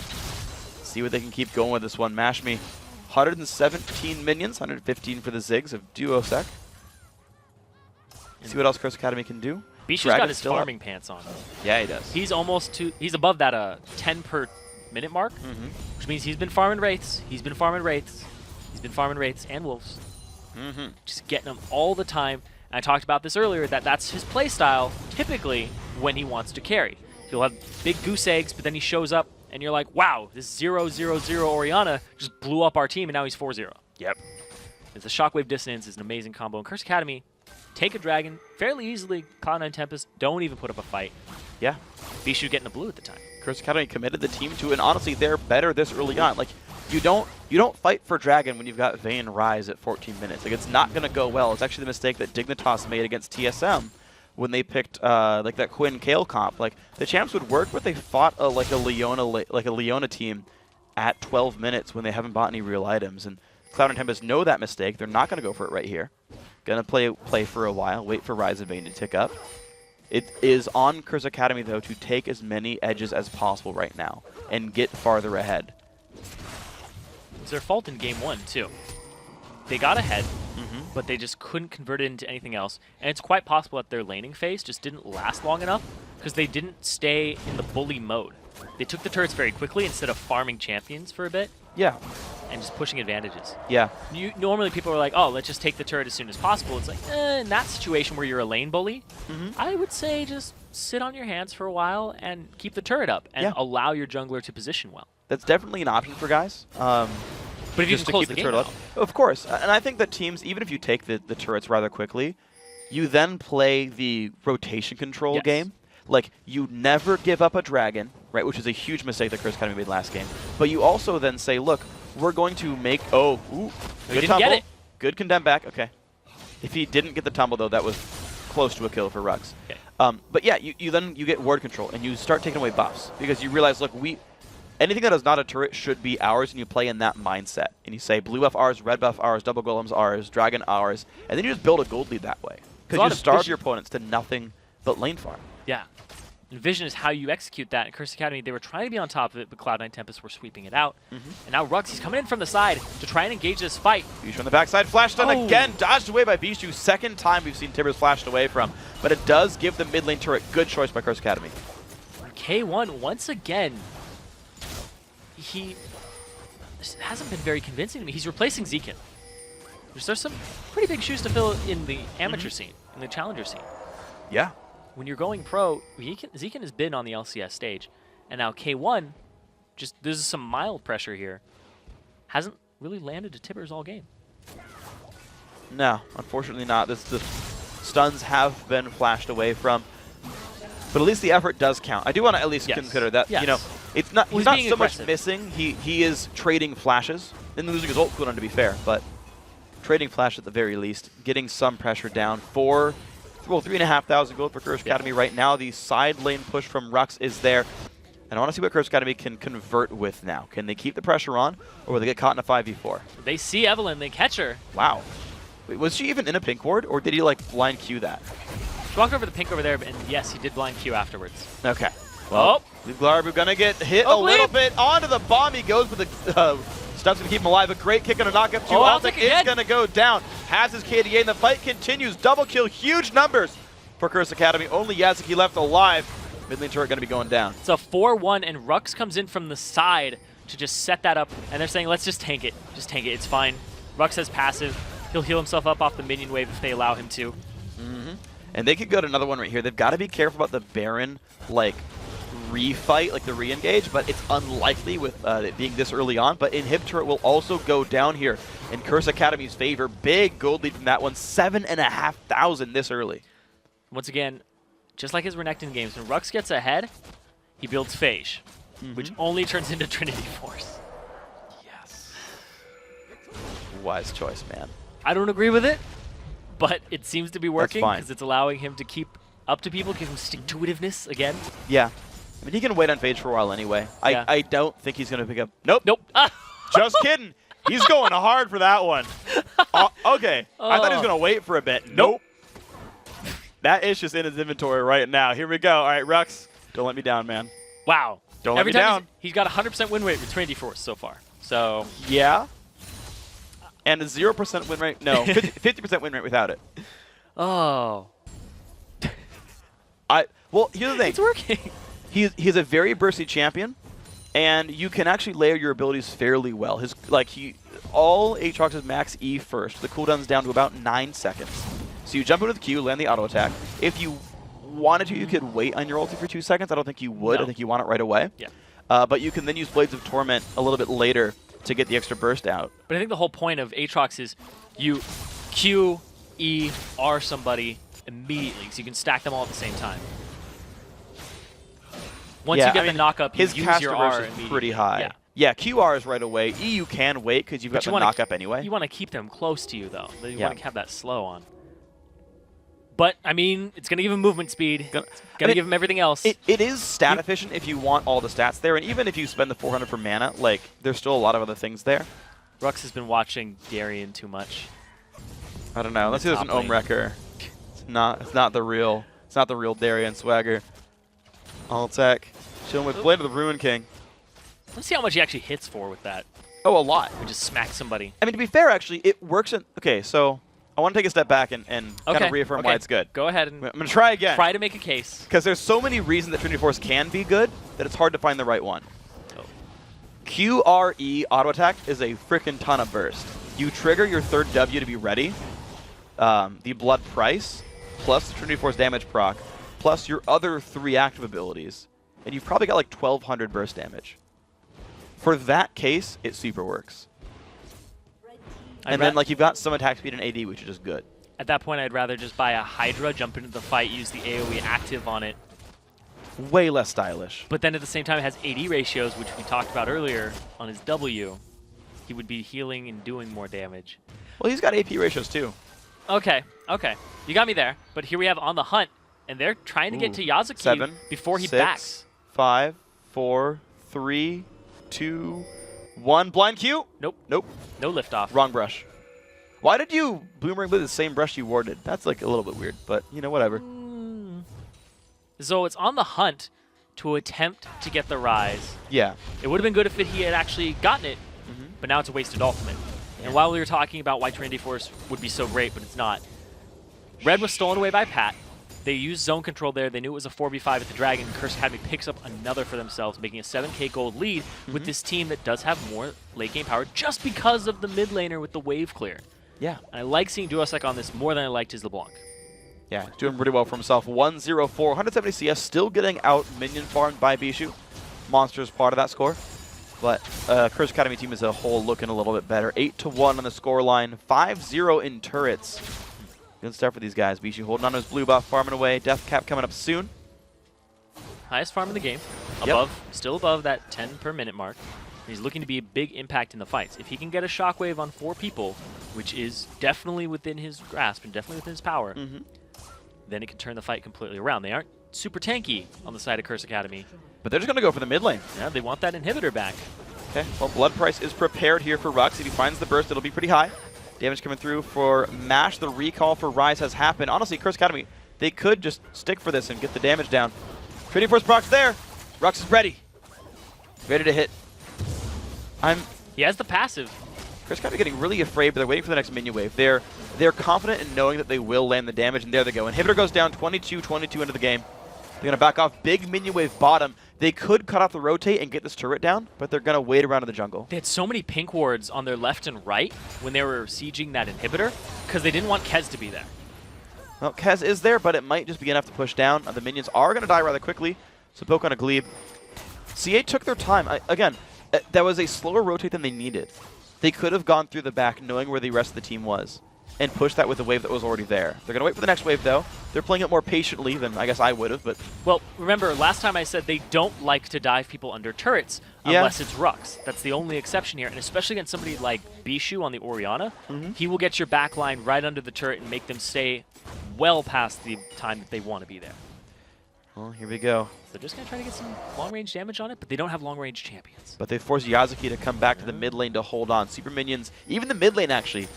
See what they can keep going with this one. Mash Me. 117 minions, 115 for the Ziggs of Duosec. See what else Curse Academy can do. Bishu's got his farming pants on. Yeah, he does. He's almost he's above that 10 per minute mark, which means he's been farming Wraiths. He's been farming Wraiths. He's been farming Wraiths and Wolves. Just getting them all the time. And I talked about this earlier, that's his play style typically when he wants to carry. He'll have big goose eggs, but then he shows up and you're like, wow, this 0-0-0 Orianna just blew up our team and now he's 4-0. Yep. The Shockwave Dissonance is an amazing combo. And Curse Academy, take a dragon fairly easily. Cloud9 Tempest, don't even put up a fight. Yeah. Bishu getting the blue at the time. Curse Academy committed the team to it, and honestly, they're better this early on. Like, you don't fight for Dragon when you've got Vayne Rise at 14 minutes. Like, it's not going to go well. It's actually the mistake that Dignitas made against TSM when they picked like that Quinn Kale comp. Like, the champs would work, but they fought a Leona team at 12 minutes when they haven't bought any real items. And Cloud and Tempest know that mistake. They're not going to go for it right here. Gonna play for a while, wait for Rise and Vayne to tick up. It is on Curse Academy, though, to take as many edges as possible right now and get farther ahead. It's their fault in game 1, too. They got ahead, but they just couldn't convert it into anything else. And it's quite possible that their laning phase just didn't last long enough because they didn't stay in the bully mode. They took the turrets very quickly instead of farming champions for a bit. Yeah. And just pushing advantages. Yeah. Normally people are like, oh, let's just take the turret as soon as possible. It's like, in that situation where you're a lane bully, I would say just sit on your hands for a while and keep the turret up and allow your jungler to position well. That's definitely an option for guys. But if you can close the game turret up, of course. And I think that teams, even if you take the turrets rather quickly, you then play the rotation control game. Like, you never give up a dragon, right, which is a huge mistake that Curse Academy made last game. But you also then say, look, we're going to make... Oh, ooh, good tumble. Get it. Good condemn back. Okay. If he didn't get the tumble, though, that was close to a kill for Rux. Okay. But yeah, you then get ward control, and you start taking away buffs. Because you realize, look, anything that is not a turret should be ours, and you play in that mindset. And you say, blue buff ours, red buff ours, double golems ours, dragon ours, and then you just build a gold lead that way. Because you starve your opponents to nothing but lane farm. Yeah. And Vision is how you execute that. In Curse Academy, they were trying to be on top of it, but Cloud9 Tempest were sweeping it out. And now Rux, he's coming in from the side to try and engage this fight. Bijou on the backside, flashed on again, dodged away by Bijou. Second time we've seen Tibbers flashed away from, but it does give the mid lane turret. Good choice by Curse Academy. K1, once again, he hasn't been very convincing to me. He's replacing Zekin. There's some pretty big shoes to fill in the amateur scene, in the challenger scene. Yeah. When you're going pro, Zekin has been on the LCS stage, and now K1, just there's some mild pressure here. Hasn't really landed to Tibbers all game. No, unfortunately not. The stuns have been flashed away from, but at least the effort does count. I do want to at least consider that. You know, it's not he's not so much missing. He is trading flashes and losing his ult cooldown, to be fair, but trading flash at the very least, getting some pressure down for. Well, 3,500 gold for Curse Academy right now. The side lane push from Rux is there. And I want to see what Curse Academy can convert with now. Can they keep the pressure on, or will they get caught in a 5v4? They see Evelynn, they catch her. Wow. Wait, was she even in a pink ward, or did he, like, blind Q that? She walked over the pink over there, and yes, he did blind Q afterwards. Okay. Well, Glarbu gonna get hit a little bit onto the bomb. He goes with the stuns to keep him alive. A great kick and a knockup. Altic is gonna go down. Has his KDA, and the fight continues. Double kill, huge numbers for Curse Academy. Only Yazuki left alive. Mid lane turret gonna be going down. It's a 4-1, and Rux comes in from the side to just set that up, and they're saying, let's just tank it. Just tank it, it's fine. Rux has passive. He'll heal himself up off the minion wave if they allow him to. And they could go to another one right here. They've got to be careful about the Baron, like, refight, like the re-engage, but it's unlikely with it being this early on. But Inhib turret will also go down here in Curse Academy's favor. Big gold lead from that one, 7,500 this early. Once again, just like his Renekton games, when Rux gets ahead, he builds Phage, which only turns into Trinity Force. Yes. Wise choice, man. I don't agree with it, but it seems to be working fine. because it's allowing him to keep up to people, give him stick-to-itiveness again. Yeah. I mean, he can wait on Phage for a while anyway. Yeah. I don't think he's going to pick up. Nope. Nope. Just kidding. He's going hard for that one. Okay. I thought he was going to wait for a bit. Nope. That is just in his inventory right now. Here we go. All right, Rux, don't let me down, man. Wow. Don't let me down. He's got 100% win rate with Trinity Force so far. So yeah. And a 0% win rate. No, 50% win rate without it. Oh. Well, here's the thing. It's working. He's a very bursty champion, and you can actually layer your abilities fairly well. All Aatrox is max E first. The cooldown's down to about 9 seconds. So you jump into the Q, land the auto attack. If you wanted to, you could wait on your ulti for 2 seconds. I don't think you would. No. I think you want it right away. Yeah. But you can then use Blades of Torment a little bit later to get the extra burst out. But I think the whole point of Aatrox is you Q, E, R somebody immediately, so you can stack them all at the same time. Once you get the knock-up, you his use caster your burst R is immediately. pretty high. Yeah, QR is right away. E you can wait because you've got the knock-up anyway. You want to keep them close to you, though. You Yeah. want to have that slow on. But, I mean, it's going to give him movement speed. It's going to give him everything else. It is stat efficient if you want all the stats there, and even if you spend the 400 for mana, like, there's still a lot of other things there. Rux has been watching Darien too much. I don't know. Let's see if there's an Ohm Wrecker. It's not the real Darien swagger. All tech. Chilling with Blade of the Ruin King. Let's see how much he actually hits for with that. Oh, a lot. We just smack somebody. I mean, to be fair, actually, it works in... Okay, so I want to take a step back and kind of reaffirm why it's good. Go ahead and... I'm going to try again. Try to make a case. Because there's so many reasons that Trinity Force can be good that it's hard to find the right one. QRE auto attack is a freaking ton of burst. You trigger your third W to be ready. The Blood Price, plus the Trinity Force damage proc, plus your other 3 active abilities. And you've probably got like 1,200 burst damage. For that case, it super works. And then like you've got some attack speed and AD, which is just good. At that point, I'd rather just buy a Hydra, jump into the fight, use the AoE active on it. Way less stylish. But then at the same time, it has AD ratios, which we talked about earlier on his W. He would be healing and doing more damage. Well, he's got AP ratios too. Okay, okay. You got me there. But here we have On the Hunt, and they're trying to get to Yazuki 7, before he 6, backs. 5, 4, 3, 2, 1. Blind Q? Nope. Nope. No liftoff. Wrong brush. Why did you boomerang with the same brush you warded? That's like a little bit weird, but you know, whatever. So it's on the hunt to attempt to get the Rise. Yeah. It would have been good if he had actually gotten it, but now it's a wasted ultimate. And while we were talking about why Trinity Force would be so great, but it's not, Red was stolen away by Pat. They used zone control there. They knew it was a 4v5 at the Dragon. Curse Academy picks up another for themselves, making a 7k gold lead with this team that does have more late game power just because of the mid laner with the wave clear. Yeah. And I like seeing Duosec on this more than I liked his LeBlanc. Yeah, doing pretty well for himself. 1-0-4, 170 CS, still getting out minion farmed by Bishu. Monster's part of that score. But Curse Academy team as a whole looking a little bit better. 8-1 on the scoreline, 5-0 in turrets. Good start for these guys. Bishu holding on to his blue buff, farming away. Death Cap coming up soon. Highest farm in the game, still above that 10 per minute mark. He's looking to be a big impact in the fights. If he can get a shockwave on 4 people, which is definitely within his grasp and definitely within his power, then it can turn the fight completely around. They aren't super tanky on the side of Curse Academy. But they're just going to go for the mid lane. Yeah, they want that inhibitor back. Okay, well, Blood Price is prepared here for Rux. If he finds the burst, it'll be pretty high. Damage coming through for Mash. The recall for Rise has happened. Honestly, Curse Academy, they could just stick for this and get the damage down. Trinity Force proc's there. Rux is ready. Ready to hit. He has the passive. Curse Academy getting really afraid, but they're waiting for the next minion wave. They're confident in knowing that they will land the damage, and there they go. Inhibitor goes down 22-22 into the game. They're going to back off. Big minion wave bottom. They could cut off the rotate and get this turret down, but they're going to wait around in the jungle. They had so many pink wards on their left and right when they were sieging that inhibitor because they didn't want Kez to be there. Well, Kez is there, but it might just be enough to push down. The minions are going to die rather quickly, so poke on a Glebe. CA took their time. Again, that was a slower rotate than they needed. They could have gone through the back knowing where the rest of the team was and pushed that with the wave that was already there. They're going to wait for the next wave, though. They're playing it more patiently than I guess I would have, but... Well, remember, last time I said they don't like to dive people under turrets unless it's Rux. That's the only exception here, and especially against somebody like Bishu on the Orianna, he will get your back line right under the turret and make them stay well past the time that they want to be there. Well, here we go. So they're just going to try to get some long-range damage on it, but they don't have long-range champions. But they force Yazuki to come back to the mid lane to hold on. Super minions, even the mid lane actually,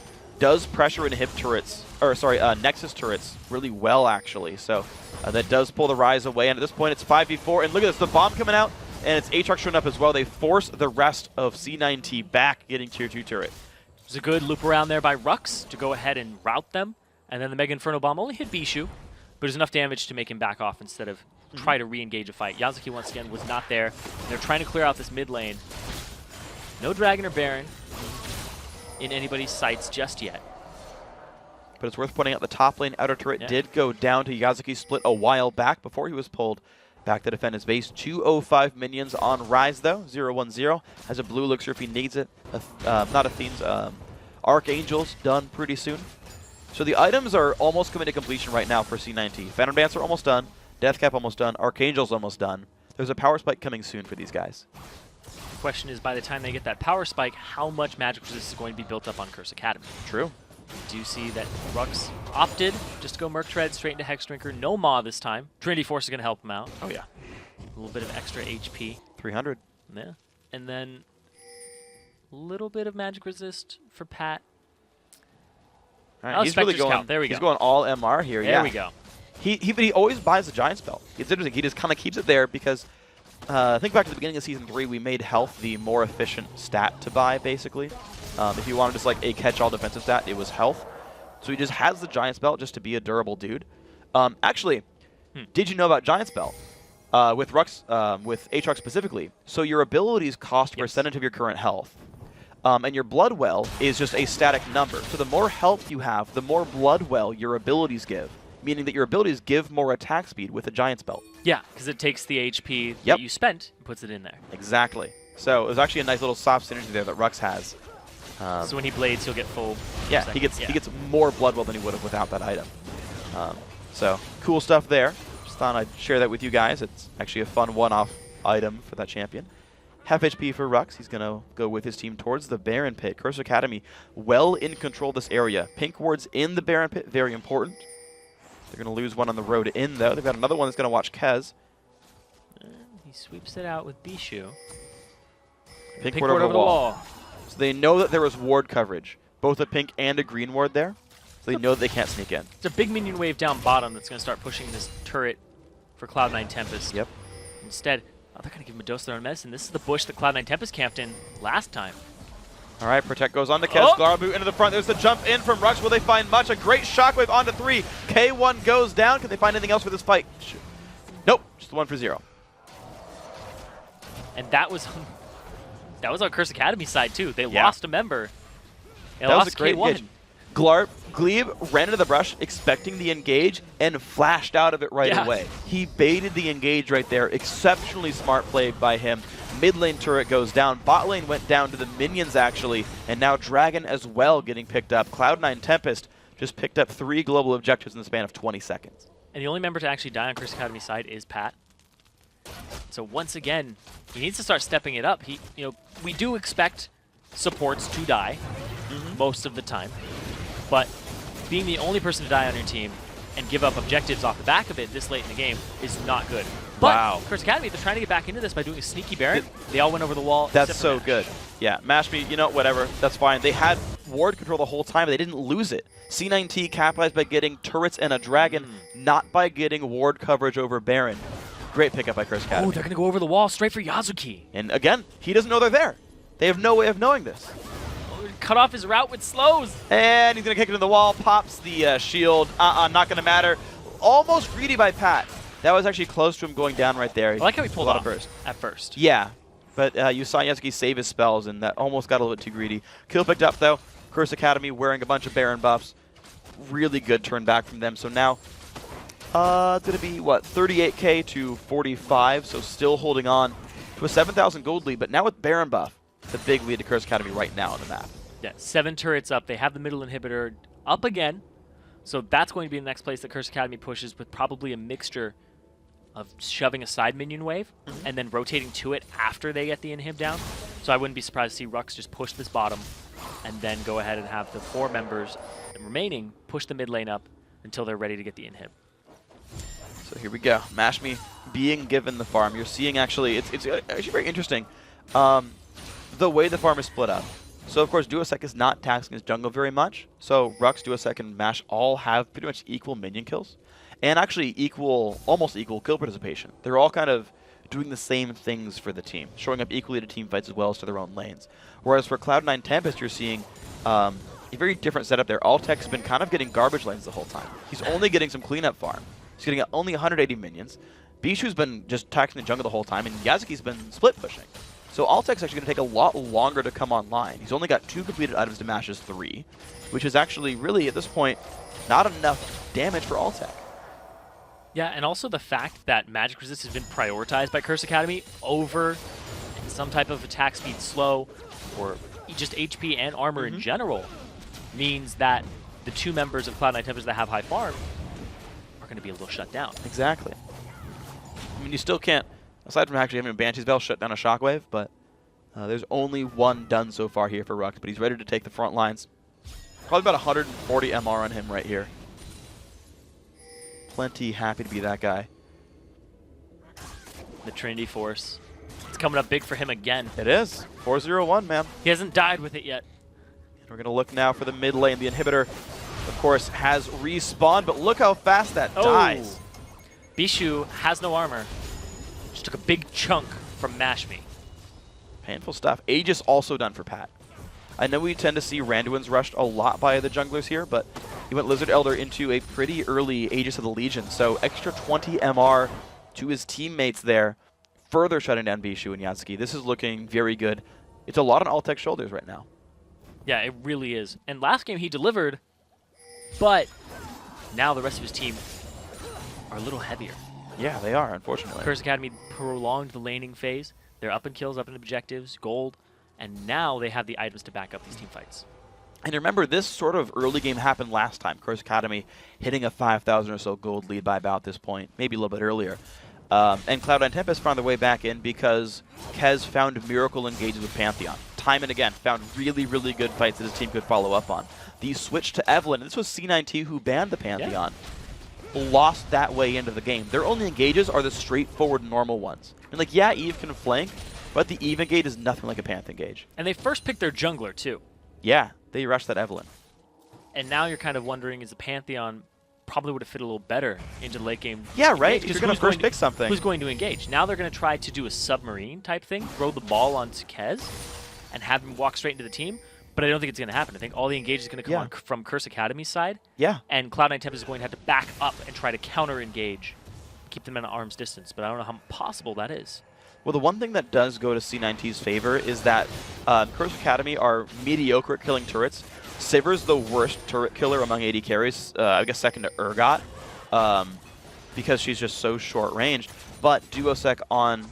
does pressure and hit turrets, or sorry, Nexus turrets really well actually. So that does pull the Rise away, and at this point it's 5v4. And look at this, the bomb coming out, and it's Aatrox showing up as well. They force the rest of C9T back, getting tier 2 turret. There's a good loop around there by Rux to go ahead and route them, and then the Mega Inferno Bomb only hit Bishu, but there's enough damage to make him back off instead of try to re-engage a fight. Yazuki once again was not there. They're trying to clear out this mid lane. No Dragon or Baron in anybody's sights just yet. But it's worth pointing out the top lane outer turret did go down to Yazuki's split a while back before he was pulled back to defend his base. 205 minions on Rise though. 0-1-0. Has a blue elixir if he needs it. Not Athene's. Archangel's done pretty soon. So the items are almost coming to completion right now for C9T. Phantom Dancer almost done. Deathcap almost done. Archangel's almost done. There's a power spike coming soon for these guys. The question is, by the time they get that power spike, how much magic resist is going to be built up on Curse Academy? True. We do see that Rux opted just to go Merc Tread straight into Hex Drinker. No Maw this time. Trinity Force is going to help him out. Oh, yeah. A little bit of extra HP. 300. Yeah. And then a little bit of magic resist for Pat. All right, he's really going. There we go. He's going all MR here. There we go. But he always buys the Giant Spell. It's interesting. He just kind of keeps it there because think back to the beginning of Season 3, we made health the more efficient stat to buy, basically. If you wanted just like a catch-all defensive stat, it was health. So he just has the Giant Spell just to be a durable dude. Actually, did you know about Giant Spell? With Rux, with Aatrox specifically. So your abilities cost a percentage of your current health. And your blood well is just a static number. So the more health you have, the more blood well your abilities give. Meaning that your abilities give more attack speed with a Giant Spell. Yeah, because it takes the HP that you spent and puts it in there. Exactly. So it was actually a nice little soft synergy there that Rux has. So when he blades, he'll get full. Yeah, he gets more blood well than he would have without that item. So cool stuff there. Just thought I'd share that with you guys. It's actually a fun one-off item for that champion. Half HP for Rux. He's going to go with his team towards the Baron Pit. Curse Academy well in control of this area. Pink wards in the Baron Pit, very important. They're going to lose one on the road in, though. They've got another one that's going to watch Kez. He sweeps it out with Bishu. Pink ward over the wall. So they know that there was ward coverage, both a pink and a green ward there. So they know that they can't sneak in. It's a big minion wave down bottom that's going to start pushing this turret for Cloud9 Tempest. Yep. Instead, they're going to give him a dose of their own medicine. This is the bush that Cloud9 Tempest camped in last time. All right, Protect goes on to Kes. Garabu into the front. There's the jump in from Rux. Will they find much? A great shockwave onto 3. K1 goes down. Can they find anything else for this fight? Nope, just the 1 for 0. And that was on Curse Academy side too. They lost a member. They that lost was a great K1. engage. Glebe ran into the brush expecting the engage and flashed out of it right away. He baited the engage right there. Exceptionally smart play by him. Mid lane turret goes down. Bot lane went down to the minions actually. And now Dragon as well getting picked up. Cloud9 Tempest just picked up 3 global objectives in the span of 20 seconds. And the only member to actually die on Curse Academy side is Pat. So once again, he needs to start stepping it up. We do expect supports to die most of the time, but being the only person to die on your team and give up objectives off the back of it this late in the game is not good. But Curse Academy, they're trying to get back into this by doing a sneaky Baron. They all went over the wall. That's so good. Yeah, Mash me, whatever. That's fine. They had ward control the whole time, but they didn't lose it. C9T capitalized by getting turrets and a dragon, not by getting ward coverage over Baron. Great pickup by Curse Academy. Oh, they're going to go over the wall straight for Yazuki. And again, he doesn't know they're there. They have no way of knowing this. Cut off his route with slows. And he's going to kick it to the wall, pops the shield. Not going to matter. Almost greedy by Pat. That was actually close to him going down right there. I like how he pulled off first. at first. Yeah, but you saw Yazuki save his spells, and that almost got a little bit too greedy. Kill picked up, though. Curse Academy wearing a bunch of Baron buffs. Really good turn back from them. So now it's going to be, 38k to 45, so still holding on to a 7,000 gold lead, but now with Baron buff, the big lead to Curse Academy right now on the map. Yeah, 7 turrets up. They have the middle inhibitor up again, so that's going to be the next place that Curse Academy pushes with probably a mixture of shoving a side minion wave and then rotating to it after they get the inhib down. So I wouldn't be surprised to see Rux just push this bottom and then go ahead and have the 4 members remaining push the mid lane up until they're ready to get the inhib. So here we go. Mashme being given the farm. You're seeing actually, it's actually very interesting, the way the farm is split up. So of course Duosec is not taxing his jungle very much. So Rux, Duosec, and Mash all have pretty much equal minion kills. And actually almost equal kill participation. They're all kind of doing the same things for the team, showing up equally to team fights as well as to their own lanes. Whereas for Cloud9 Tempest, you're seeing a very different setup there. Altec's been kind of getting garbage lanes the whole time. He's only getting some cleanup farm. He's getting only 180 minions. Bishu's been just taxing the jungle the whole time, and Yazuki's been split pushing. So Altec's actually going to take a lot longer to come online. He's only got 2 completed items to Mash's 3, which is actually really, at this point, not enough damage for Altec. Yeah, and also the fact that magic resist has been prioritized by Curse Academy over some type of attack speed slow or just HP and armor in general means that the 2 members of Cloud9 Tempest that have high farm are going to be a little shut down. Exactly. I mean, you still can't, aside from actually having a Banshee's Veil shut down a Shockwave, but there's only 1 done so far here for Rux, but he's ready to take the front lines. Probably about 140 MR on him right here. Plenty happy to be that guy. The Trinity Force. It's coming up big for him again. It is. 4-0-1, man. He hasn't died with it yet. And we're going to look now for the mid lane. The inhibitor, of course, has respawned, but look how fast that dies. Bishu has no armor. Just took a big chunk from Mashme. Painful stuff. Aegis also done for Pat. I know we tend to see Randuin's rushed a lot by the junglers here, but he went Lizard Elder into a pretty early Aegis of the Legion, so extra 20 MR to his teammates there, further shutting down Bishu and Yazuki. This is looking very good. It's a lot on Altec's shoulders right now. Yeah, it really is. And last game he delivered, but now the rest of his team are a little heavier. Yeah, they are, unfortunately. Curse Academy prolonged the laning phase. They're up in kills, up in objectives, gold, and now they have the items to back up these team fights. And remember, this sort of early game happened last time. Curse Academy hitting a 5,000 or so gold lead by about this point, maybe a little bit earlier. And Cloud9 Tempest found their way back in because Kez found miracle engages with Pantheon. Time and again, found really, really good fights that his team could follow up on. The switch to Evelyn, and this was C9T who banned the Pantheon, lost that way into the game. Their only engages are the straightforward normal ones. And like, yeah, Eve can flank, but the Eve engage is nothing like a Panth engage. And they first picked their jungler, too. Yeah, they rushed that Evelyn. And now you're kind of wondering, is the Pantheon probably would have fit a little better into the late game. Yeah, right. Engage, If you're going to first pick something. Who's going to engage? Now they're going to try to do a submarine type thing, throw the ball onto Kez, and have him walk straight into the team. But I don't think it's going to happen. I think all the engage is going to come on from Curse Academy's side. Yeah. And Cloud9 Tempest is going to have to back up and try to counter-engage, keep them at an arm's distance. But I don't know how possible that is. Well, the one thing that does go to C9T's favor is that Curse Academy are mediocre at killing turrets. Sivir's the worst turret killer among AD carries, I guess second to Urgot, because she's just so short-ranged. But Duosec on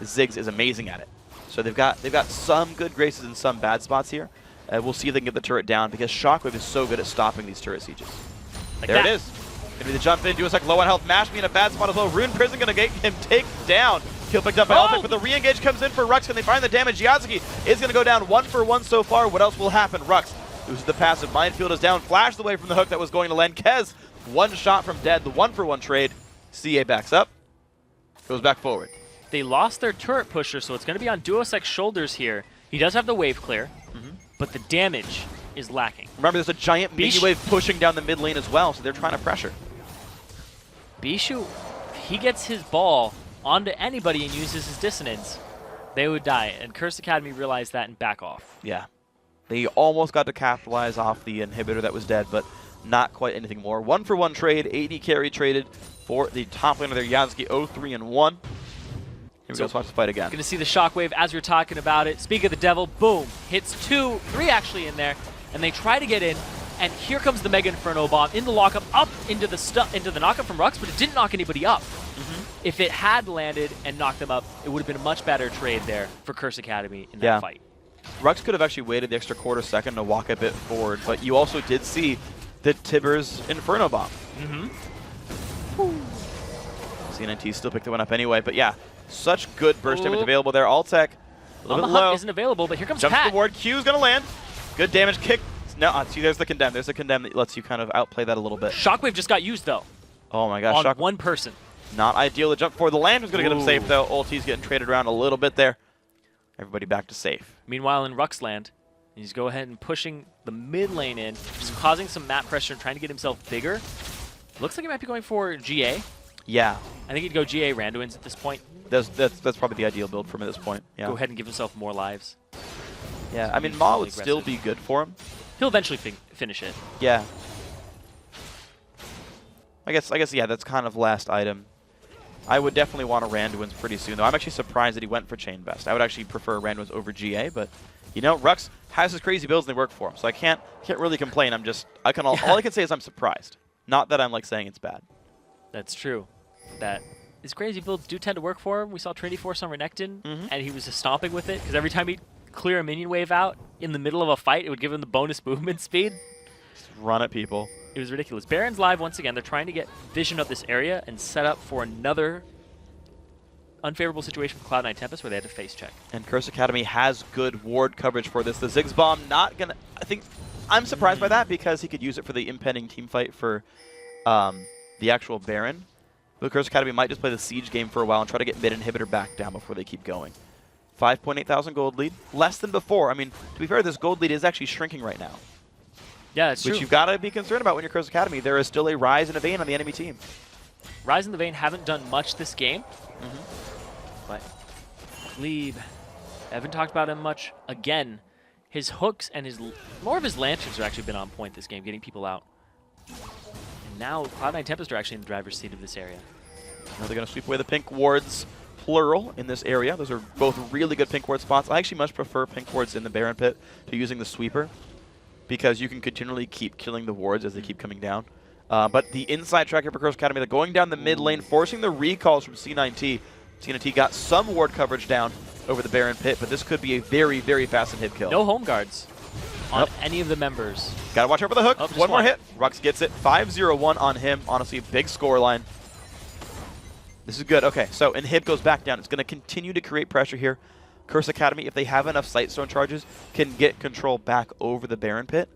Ziggs is amazing at it. So they've got some good graces and some bad spots here. We'll see if they can get the turret down because Shockwave is so good at stopping these turret sieges. Like there it is. Gonna be the jump in. Duosec low on health. Mash me in a bad spot as well. Rune Prison gonna get him taken down. Kill picked up by Elphick, but the re-engage comes in for Rux. Can they find the damage? Yazaki is gonna go down 1 for 1 so far. What else will happen? Rux loses the passive. Minefield is down. Flashed away from the hook that was going to land. Kez, 1 shot from dead. The 1 for 1 trade. CA backs up. Goes back forward. They lost their turret pusher, so it's going to be on Duosec's shoulders here. He does have the wave clear, but the damage is lacking. Remember, there's a giant mini wave pushing down the mid lane as well, so they're trying to pressure. Bishu, if he gets his ball onto anybody and uses his dissonance, they would die. And Curse Academy realized that and back off. Yeah. They almost got to capitalize off the inhibitor that was dead, but not quite anything more. 1 for 1 trade. AD carry traded for the top laner there, Yazaki 0-3 and 1. Here we go, let's watch the fight again. Going to see the shockwave as we were talking about it. Speak of the devil, boom. Hits 2, 3 actually in there, and they try to get in. And here comes the Mega Inferno Bomb in the lockup, up into the knockup from Rux, but it didn't knock anybody up. If it had landed and knocked them up, it would have been a much better trade there for Curse Academy in that fight. Rux could have actually waited the extra quarter second to walk a bit forward, but you also did see the Tibbers Inferno Bomb. C9T still picked the one up anyway, but yeah, such good burst damage available there. Altec, a little bit low. Isn't available, but here comes Jumps Pat. to the ward. Q's going to land. Good damage kick. No, see, there's the condemn. There's the condemn that lets you kind of outplay that a little bit. Shockwave just got used, though. Oh my gosh. On one person. Not ideal to jump for. The land was going to get him safe, though. Ulti's getting traded around a little bit there. Everybody back to safe. Meanwhile, in Rux land, he's go ahead and pushing the mid lane in, just causing some map pressure and trying to get himself bigger. Looks like he might be going for GA. Yeah. I think he'd go GA Randuin's at this point. That's probably the ideal build for him at this point. Yeah. Go ahead and give himself more lives. Yeah, I mean, Ma would still be good for him. He'll eventually finish it. Yeah. I guess, yeah, that's kind of last item. I would definitely want a Randuin's pretty soon, though. I'm actually surprised that he went for Chain Vest. I would actually prefer Randuin's over GA, but, you know, Rux has his crazy builds and they work for him, so I can't really complain. I'm just, all I can say is I'm surprised. Not that I'm, like, saying it's bad. That's true. That his crazy builds do tend to work for him. We saw Trinity Force on Renekton, and he was just stomping with it, because every time he'd clear a minion wave out in the middle of a fight, it would give him the bonus movement speed. Just run at people. It was ridiculous. Baron's live once again. They're trying to get vision of this area and set up for another unfavorable situation for Cloud9 Tempest where they had to face check. And Curse Academy has good ward coverage for this. The Ziggs Bomb not going to... I think I'm surprised by that because he could use it for the impending team fight for the actual Baron. But Curse Academy might just play the Siege game for a while and try to get mid inhibitor back down before they keep going. 5.8 thousand gold lead. Less than before. I mean, to be fair, this gold lead is actually shrinking right now. Yeah, that's true. Which you've got to be concerned about when you're Curse Academy. There is still a Rise and a Vayne on the enemy team. Rise and the Vayne haven't done much this game. But Glebe, haven't talked about him much. Again, his hooks and more of his lanterns have actually been on point this game, getting people out. And now Cloud9 Tempest are actually in the driver's seat of this area. Now they're going to sweep away the pink wards, plural, in this area. Those are both really good pink ward spots. I actually much prefer pink wards in the Baron Pit to using the sweeper because you can continually keep killing the wards as they keep coming down. But the inside tracker for Curse Academy, they're going down the mid lane, forcing the recalls from C9T. C9T got some ward coverage down over the Baron Pit, but this could be a very, very fast and hit kill. No home guards on any of the members. Got to watch out for the hook. One more hit. Rux gets it. 5-0-1 on him. Honestly, big scoreline. This is good. Okay, so Inhib goes back down. It's going to continue to create pressure here. Curse Academy, if they have enough Sightstone charges, can get control back over the Baron Pit,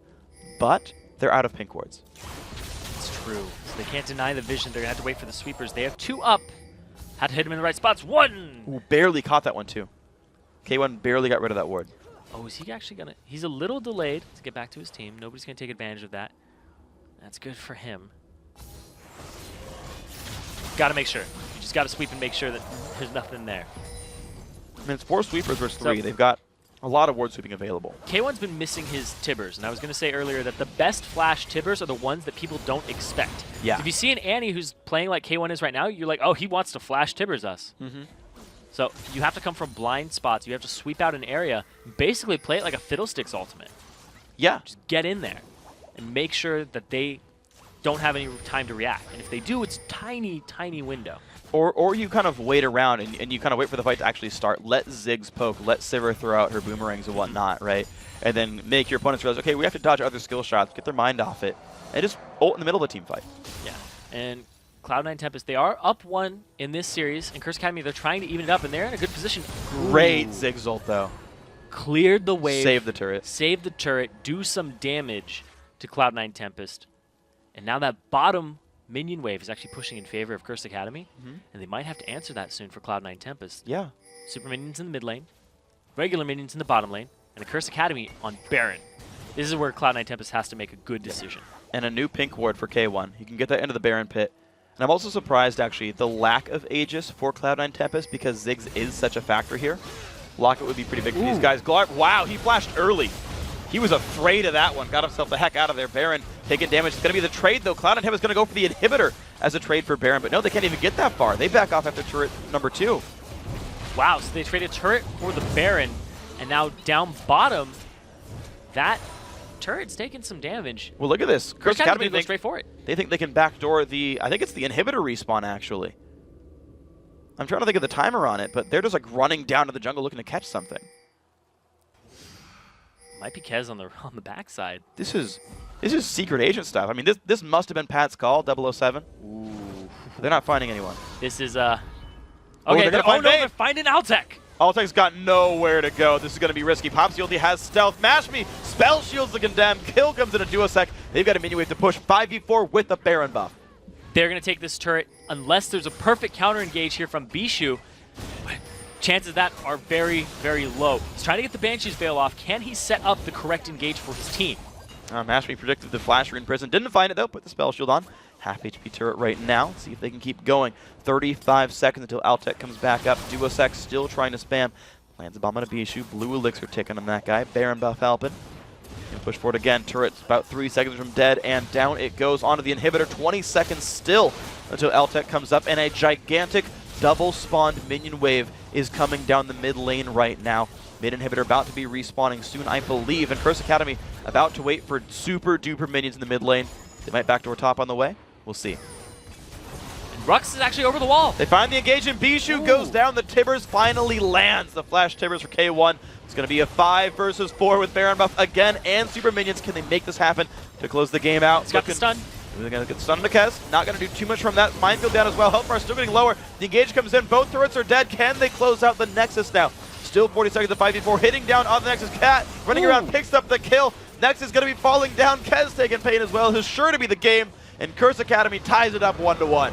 but they're out of pink wards. It's true. So they can't deny the vision. They're going to have to wait for the sweepers. They have 2 up. Had to hit him in the right spots. 1! Ooh, barely caught that one, too. K1 barely got rid of that ward. Oh, is he actually going to... He's a little delayed to get back to his team. Nobody's going to take advantage of that. That's good for him. Got to make sure. You just got to sweep and make sure that there's nothing there. I mean, it's 4 sweepers versus 3. They've got a lot of ward sweeping available. K1's been missing his Tibbers, and I was going to say earlier that the best flash Tibbers are the ones that people don't expect. Yeah. If you see an Annie who's playing like K1 is right now, you're like, oh, he wants to flash Tibbers us. So you have to come from blind spots. You have to sweep out an area, and basically play it like a Fiddlesticks ultimate. Yeah. Just get in there and make sure that they don't have any time to react. And if they do, it's tiny, tiny window. Or you kind of wait around and you kind of wait for the fight to actually start. Let Ziggs poke. Let Sivir throw out her boomerangs and whatnot, right? And then make your opponents realize, okay, we have to dodge other skill shots, get their mind off it, and just ult in the middle of a team fight. Yeah. And Cloud9 Tempest, they are up 1 in this series. In Curse Academy, they're trying to even it up, and they're in a good position. Great Ziggs ult, though. Cleared the wave. Save the turret. Save the turret. Do some damage to Cloud9 Tempest. And now that bottom minion wave is actually pushing in favor of Curse Academy, and they might have to answer that soon for Cloud9 Tempest. Yeah. Super minions in the mid lane, regular minions in the bottom lane, and a Curse Academy on Baron. This is where Cloud9 Tempest has to make a good decision. And a new pink ward for K1. He can get that into the Baron pit. And I'm also surprised, actually, the lack of Aegis for Cloud9 Tempest because Ziggs is such a factor here. Locket would be pretty big for these guys. Glarp, wow, he flashed early. He was afraid of that one. Got himself the heck out of there. Baron taking damage. It's going to be the trade, though. Cloud9 Tempest is going to go for the inhibitor as a trade for Baron. But no, they can't even get that far. They back off after turret number 2. Wow, so they traded turret for the Baron, and now down bottom, that turret's taking some damage. Well, look at this. Curse Academy goes straight for it. They think they can backdoor the, I think it's the inhibitor respawn, actually. I'm trying to think of the timer on it, but they're just like running down to the jungle looking to catch something. Might be Kez on the backside. This is secret agent stuff. I mean, this must have been Pat's call, 007. Ooh. They're not finding anyone. This is Okay, they're finding Altec. Altec's got nowhere to go. This is going to be risky. Popsy only has stealth. Mash me. Spell shields the condemn. Kill comes in a duosec. They've got a minion wave to push 5v4 with the Baron buff. They're going to take this turret unless there's a perfect counter engage here from Bishu. Chances of that are very, very low. He's trying to get the Banshee's Veil off. Can he set up the correct engage for his team? Mash me predicted the flash in prison. Didn't find it, though. Put the spell shield on. Half HP turret right now. See if they can keep going. 35 seconds until Altec comes back up. Duosec still trying to spam. Lands a bomb on a Bishu. Blue elixir ticking on that guy. Baron buff helping. Gonna push forward again. Turret's about 3 seconds from dead, and down it goes onto the inhibitor. 20 seconds still until Altec comes up, and a gigantic double-spawned minion wave is coming down the mid lane right now. Mid inhibitor about to be respawning soon, I believe, and Curse Academy about to wait for super-duper minions in the mid lane. They might backdoor top on the way. We'll see. And Rux is actually over the wall. They find the engagement. Bishu goes down. The Tibbers finally lands. The flash Tibbers for K1. It's going to be a 5 versus 4 with Baron buff again and super minions. Can they make this happen to close the game out? It's got the stun. They're going to get stunned to Kez. Not going to do too much from that. Minefield down as well. Health bar still getting lower. The engage comes in. Both turrets are dead. Can they close out the Nexus now? Still 40 seconds of 5v4. Hitting down on the Nexus. Cat running around, picks up the kill. Nexus is going to be falling down. Kez taking pain as well. Who's sure to be the game. And Curse Academy ties it up 1-1.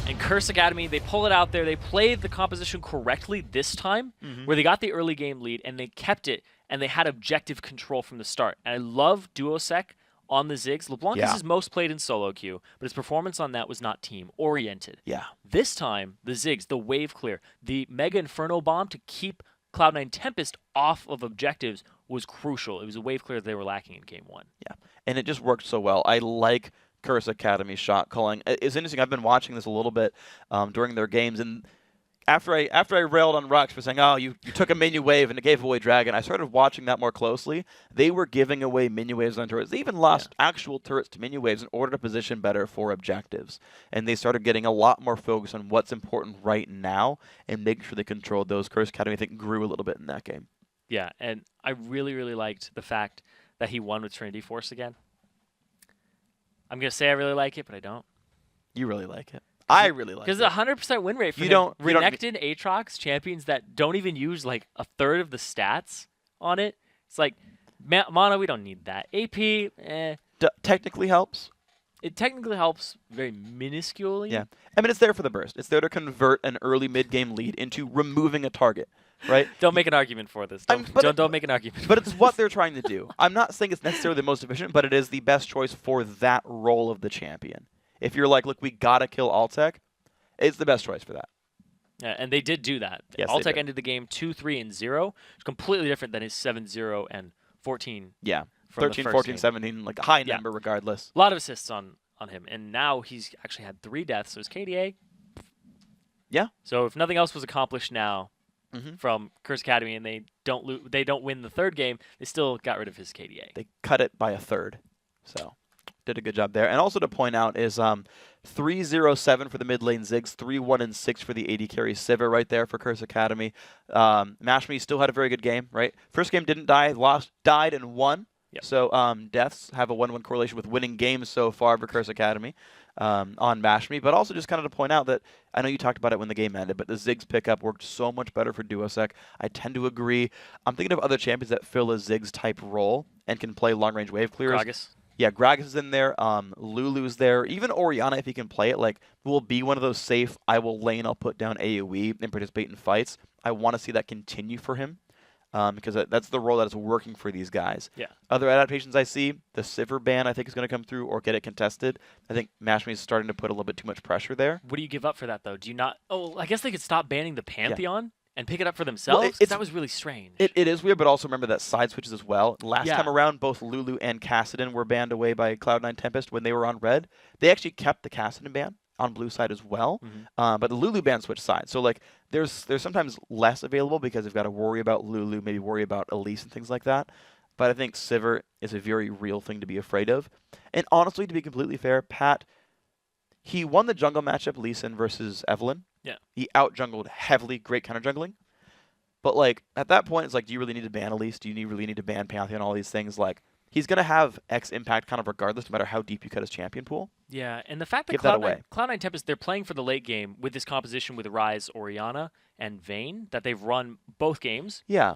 And Curse Academy, they pull it out there. They played the composition correctly this time, where they got the early game lead, and they kept it, and they had objective control from the start. And I love Duosec on the Ziggs. LeBlanc is his most played in solo queue, but his performance on that was not team-oriented. Yeah. This time, the Ziggs, the wave clear, the Mega Inferno Bomb to keep Cloud9 Tempest off of objectives was crucial. It was a wave clear they were lacking in Game 1. Yeah, and it just worked so well. I like Curse Academy shot calling. It's interesting. I've been watching this a little bit during their games, and after I railed on Rux for saying, oh, you took a minion wave and it gave away Dragon, I started watching that more closely. They were giving away minion waves on turrets. They even lost actual turrets to minion waves in order to position better for objectives. And they started getting a lot more focus on what's important right now and making sure they controlled those. Curse Academy, I think, grew a little bit in that game. Yeah, and I really, really liked the fact that he won with Trinity Force again. I'm going to say I really like it, but I don't. You really like it. I really like it. Because it's a 100% win rate for Renekton, Aatrox, champions that don't even use like a third of the stats on it. It's like, Mono, we don't need that. AP, technically helps. It technically helps very minusculely. Yeah. I mean, it's there for the burst. It's there to convert an early mid-game lead into removing a target, right? Don't make an argument for this. Don't make an argument. But it's what they're trying to do. I'm not saying it's necessarily the most efficient, but it is the best choice for that role of the champion. If you're like, look, we got to kill Altec, It's the best choice for that. Yeah, and they did do that. Yes, Alltech ended the game 2-3-0. It's completely different than his 7-0 and 14. Yeah, from the 13, first 14, game. 17, like a high number regardless. A lot of assists on him, and now he's actually had 3 deaths, so his KDA. Yeah. So if nothing else was accomplished now from Curse Academy, and they don't win the 3rd game, they still got rid of his KDA. They cut it by a 1/3, so did a good job there. And also to point out is 3-0-7 for the mid lane Ziggs, 3-1-6 for the AD carry Sivir right there for Curse Academy. Mashme still had a very good game, right? First game didn't die, died and won. Yep. So deaths have a 1-1 correlation with winning games so far for Curse Academy on Mashme. But also just kind of to point out that I know you talked about it when the game ended, but the Ziggs pickup worked so much better for Duosec. I tend to agree. I'm thinking of other champions that fill a Ziggs type role and can play long range wave clearers. Gragas. Yeah, Gragas is in there. Lulu's there. Even Orianna, if he can play it, like will be one of those safe. I will lane. I'll put down AOE and participate in fights. I want to see that continue for him. Because that's the role that is working for these guys. Yeah. Other adaptations I see, the Sivir ban I think is going to come through or get it contested. I think Mashme is starting to put a little bit too much pressure there. What do you give up for that, though? Do you not... Oh, I guess they could stop banning the Pantheon and pick it up for themselves? Well, that was really strange. It is weird, but also remember that side switches as well. Last Yeah. time around, both Lulu and Kassadin were banned away by Cloud9 Tempest when they were on red. They actually kept the Kassadin ban on blue side as well, but the Lulu ban switched sides. So like, there's sometimes less available because they've got to worry about Lulu, maybe worry about Elise and things like that. But I think Sivir is a very real thing to be afraid of. And honestly, to be completely fair, Pat, he won the jungle matchup, Lee Sin versus Evelynn. Yeah. He out-jungled heavily, great counter-jungling. But like, at that point, it's like, do you really need to ban Elise? Do you really need to ban Pantheon? All these things, like, he's going to have X impact kind of regardless, no matter how deep you cut his champion pool. Yeah, and the fact that Cloud9 Tempest, they're playing for the late game with this composition with Ryze, Orianna, and Vayne, that they've run both games. Yeah.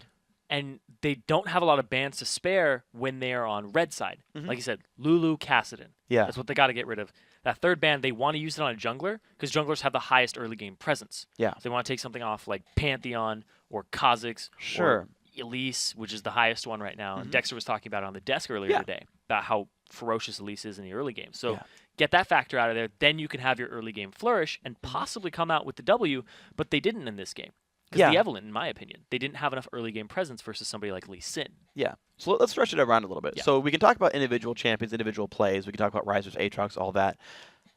And they don't have a lot of bans to spare when they're on red side. Like you said, Lulu, Kassadin. Yeah. That's what they got to get rid of. That 3rd ban, they want to use it on a jungler because junglers have the highest early game presence. Yeah. So they want to take something off like Pantheon or Kha'Zix or Elise, which is the highest one right now. And Dexter was talking about it on the desk earlier today about how ferocious Elise is in the early game. So get that factor out of there. Then you can have your early game flourish and possibly come out with the W, but they didn't in this game. Because the Evelynn, in my opinion, they didn't have enough early game presence versus somebody like Lee Sin. Yeah. So let's stretch it around a little bit. Yeah. So we can talk about individual champions, individual plays. We can talk about Risers, Aatrox, all that.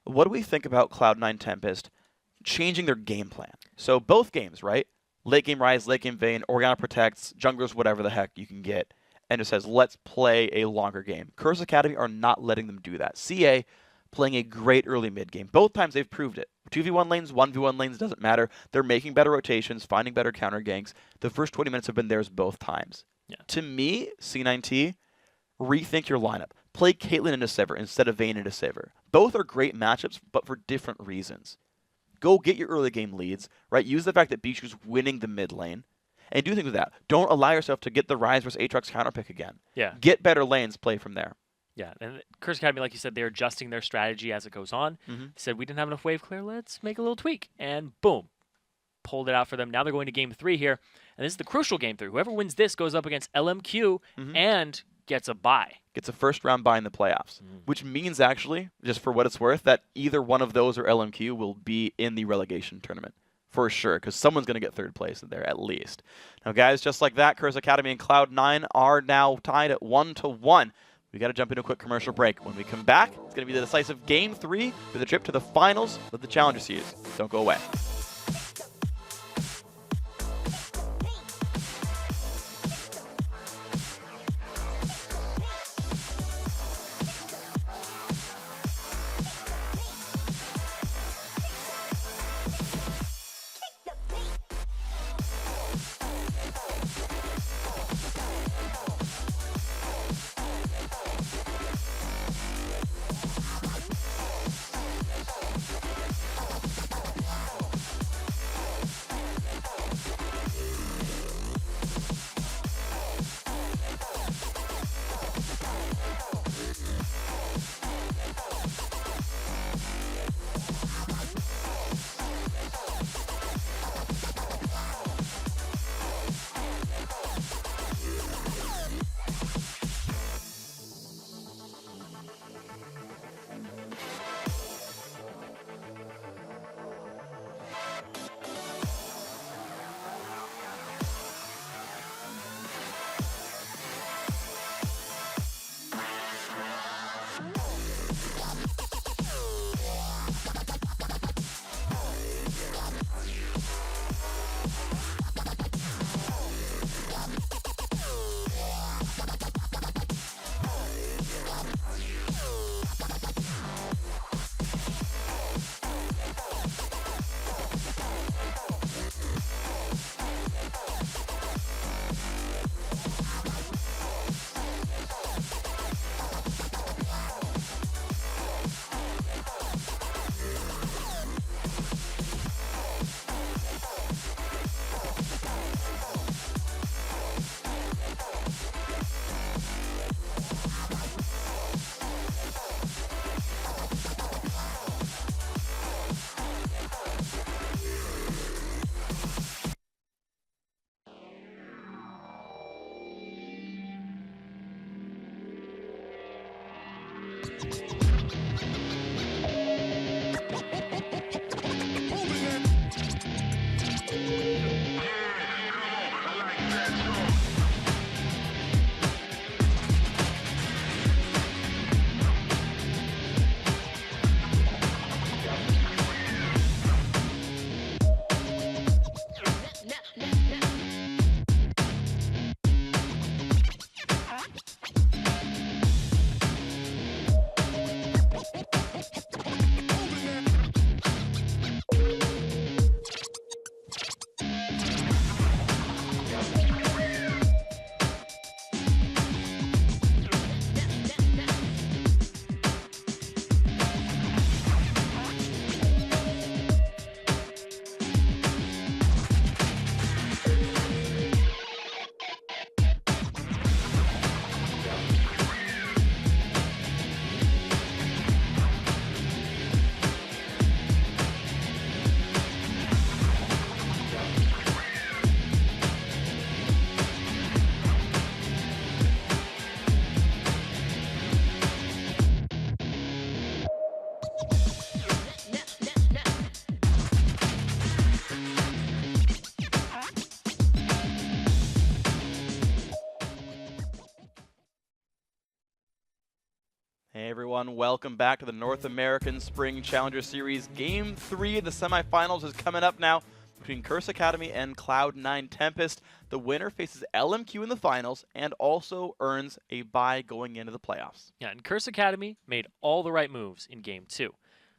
What do we think about Cloud9 Tempest changing their game plan? So both games, right? Late game Ryze, late game Vayne, Orianna protects, junglers, whatever the heck you can get. And it says, let's play a longer game. Curse Academy are not letting them do that. CA playing a great early mid game. Both times they've proved it. 2v1 lanes, 1v1 lanes, doesn't matter. They're making better rotations, finding better counter ganks. The first 20 minutes have been theirs both times. Yeah. To me, C9T, rethink your lineup. Play Caitlyn into Sivir instead of Vayne into Sivir. Both are great matchups, but for different reasons. Go get your early game leads, right? Use the fact that Bishu's winning the mid lane, and do things with that. Don't allow yourself to get the Ryze versus Aatrox counterpick again. Yeah. Get better lanes, play from there. Yeah, and Curse Academy, like you said, they're adjusting their strategy as it goes on. They said, we didn't have enough wave clear, let's make a little tweak. And boom, pulled it out for them. Now they're going to game 3 here. And this is the crucial game 3. Whoever wins this goes up against LMQ and gets a bye. Gets a first round bye in the playoffs, which means actually, just for what it's worth, that either one of those or LMQ will be in the relegation tournament. For sure, because someone's going to get 3rd place in there at least. Now, guys, just like that, Curse Academy and Cloud9 are now tied at 1-1. We got to jump into a quick commercial break. When we come back, it's going to be the decisive Game 3 with a trip to the finals of the Challenger Series. Don't go away. Hey everyone, welcome back to the North American Spring Challenger Series. Game 3 of the semifinals is coming up now between Curse Academy and Cloud9 Tempest. The winner faces LMQ in the finals and also earns a bye going into the playoffs. Yeah, and Curse Academy made all the right moves in Game 2.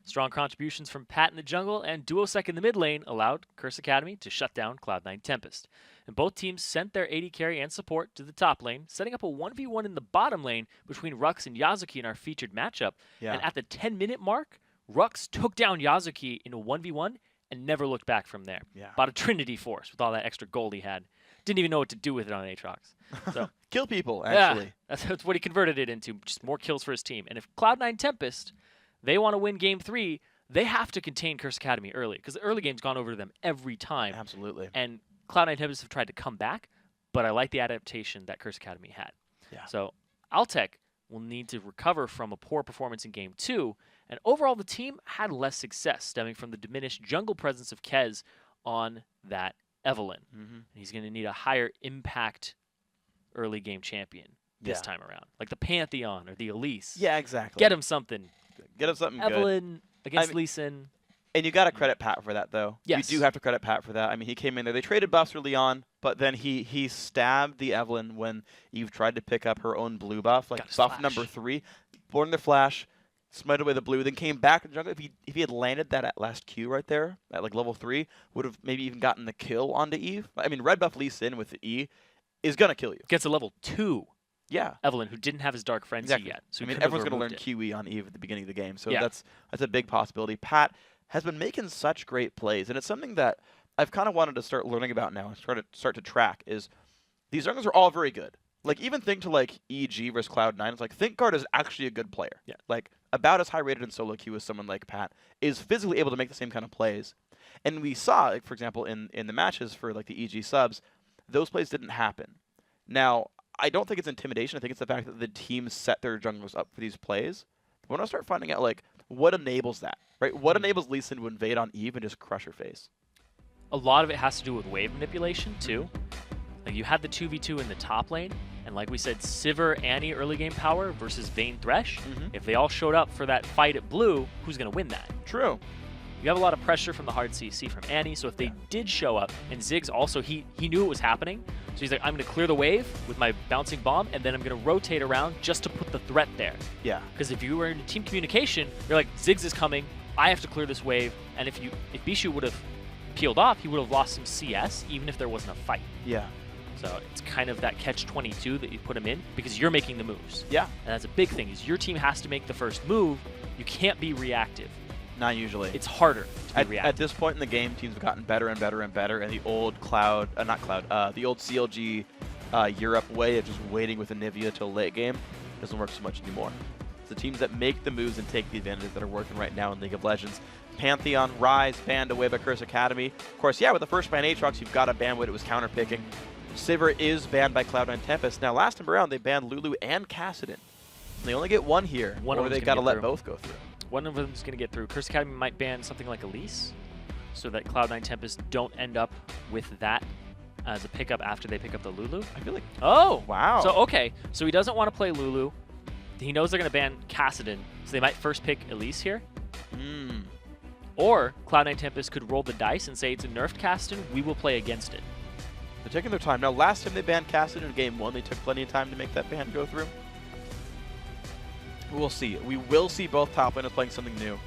Strong contributions from Pat in the jungle and Duosec in the mid lane allowed Curse Academy to shut down Cloud9 Tempest. And both teams sent their AD carry and support to the top lane, setting up a 1v1 in the bottom lane between Rux and Yazuki in our featured matchup. Yeah. And at the 10-minute mark, Rux took down Yazuki in a 1v1 and never looked back from there. Yeah. About a Trinity Force with all that extra gold he had. Didn't even know what to do with it on Aatrox. So kill people, actually. Yeah, that's what he converted it into, just more kills for his team. And if Cloud9 Tempest, they want to win Game 3, they have to contain Curse Academy early, because the early game's gone over to them every time. Absolutely. And Cloud9 Tempest have tried to come back, but I like the adaptation that Curse Academy had. Yeah. So Altec will need to recover from a poor performance in Game 2, and overall the team had less success, stemming from the diminished jungle presence of Kez on that Evelyn. And he's going to need a higher impact early game champion this time around, like the Pantheon or the Elise. Yeah, exactly. Get him something. Get him something Evelyn good. against Lee Sin. And you got to credit Pat for that, though. Yes. You do have to credit Pat for that. I mean, he came in there. They traded buffs early on, but then he stabbed the Evelyn when Eve tried to pick up her own blue buff, like buff number 3, born the flash, smite away the blue, then came back to the jungle. If he had landed that at last Q right there, at like level 3, would have maybe even gotten the kill onto Eve. I mean, red buff Lee Sin with the E is going to kill you. Gets a level 2. Yeah. Evelyn, who didn't have his Dark Frenzy yet. So I mean, everyone's going to learn QE on Eve at the beginning of the game, so that's a big possibility. Pat has been making such great plays, and it's something that I've kind of wanted to start learning about now and start to track, is these junglers are all very good. Like, even think to, like, EG versus Cloud9. It's like, ThinkGuard is actually a good player. Yeah. Like, about as high rated in solo queue as someone like Pat, is physically able to make the same kind of plays. And we saw, like, for example, in the matches for, like, the EG subs, those plays didn't happen. Now, I don't think it's intimidation. I think it's the fact that the teams set their junglers up for these plays. I want to start finding out, like, what enables that, right? What enables Lee Sin to invade on Eve and just crush her face? A lot of it has to do with wave manipulation, too. Like, you had the 2v2 in the top lane, and like we said, Sivir, Annie early game power versus Vayne Thresh. If they all showed up for that fight at blue, who's going to win that? True. You have a lot of pressure from the hard CC from Annie, so if they did show up, and Ziggs also, he knew it was happening, so he's like, I'm going to clear the wave with my bouncing bomb, and then I'm going to rotate around just to put the threat there. Yeah. Because if you were in team communication, you're like, Ziggs is coming, I have to clear this wave, and if Bishu would have peeled off, he would have lost some CS, even if there wasn't a fight. Yeah. So it's kind of that catch-22 that you put him in, because you're making the moves. Yeah. And that's a big thing, is your team has to make the first move. You can't be reactive. Not usually. It's harder to be reactive. At this point in the game, teams have gotten better and better and better, and the old the old CLG Europe way of just waiting with Anivia till late game doesn't work so much anymore. It's the teams that make the moves and take the advantages that are working right now in League of Legends. Pantheon, Rise, banned away by Curse Academy. Of course, yeah, with the first ban Aatrox, you've got to ban what it was counterpicking. Sivir is banned by Cloud9 Tempest. Now, last time around, they banned Lulu and Kassadin. They only get one here, or they got to let both go through. One of them is going to get through. Curse Academy might ban something like Elise, so that Cloud9 Tempest don't end up with that as a pickup after they pick up the Lulu. I feel like... Oh! Wow. So, okay. So he doesn't want to play Lulu. He knows they're going to ban Kassadin, so they might first pick Elise here. Or Cloud9 Tempest could roll the dice and say it's a nerfed Kassadin, we will play against it. They're taking their time. Now, last time they banned Kassadin in Game 1, they took plenty of time to make that ban go through. We'll see. We will see both top laners playing something new.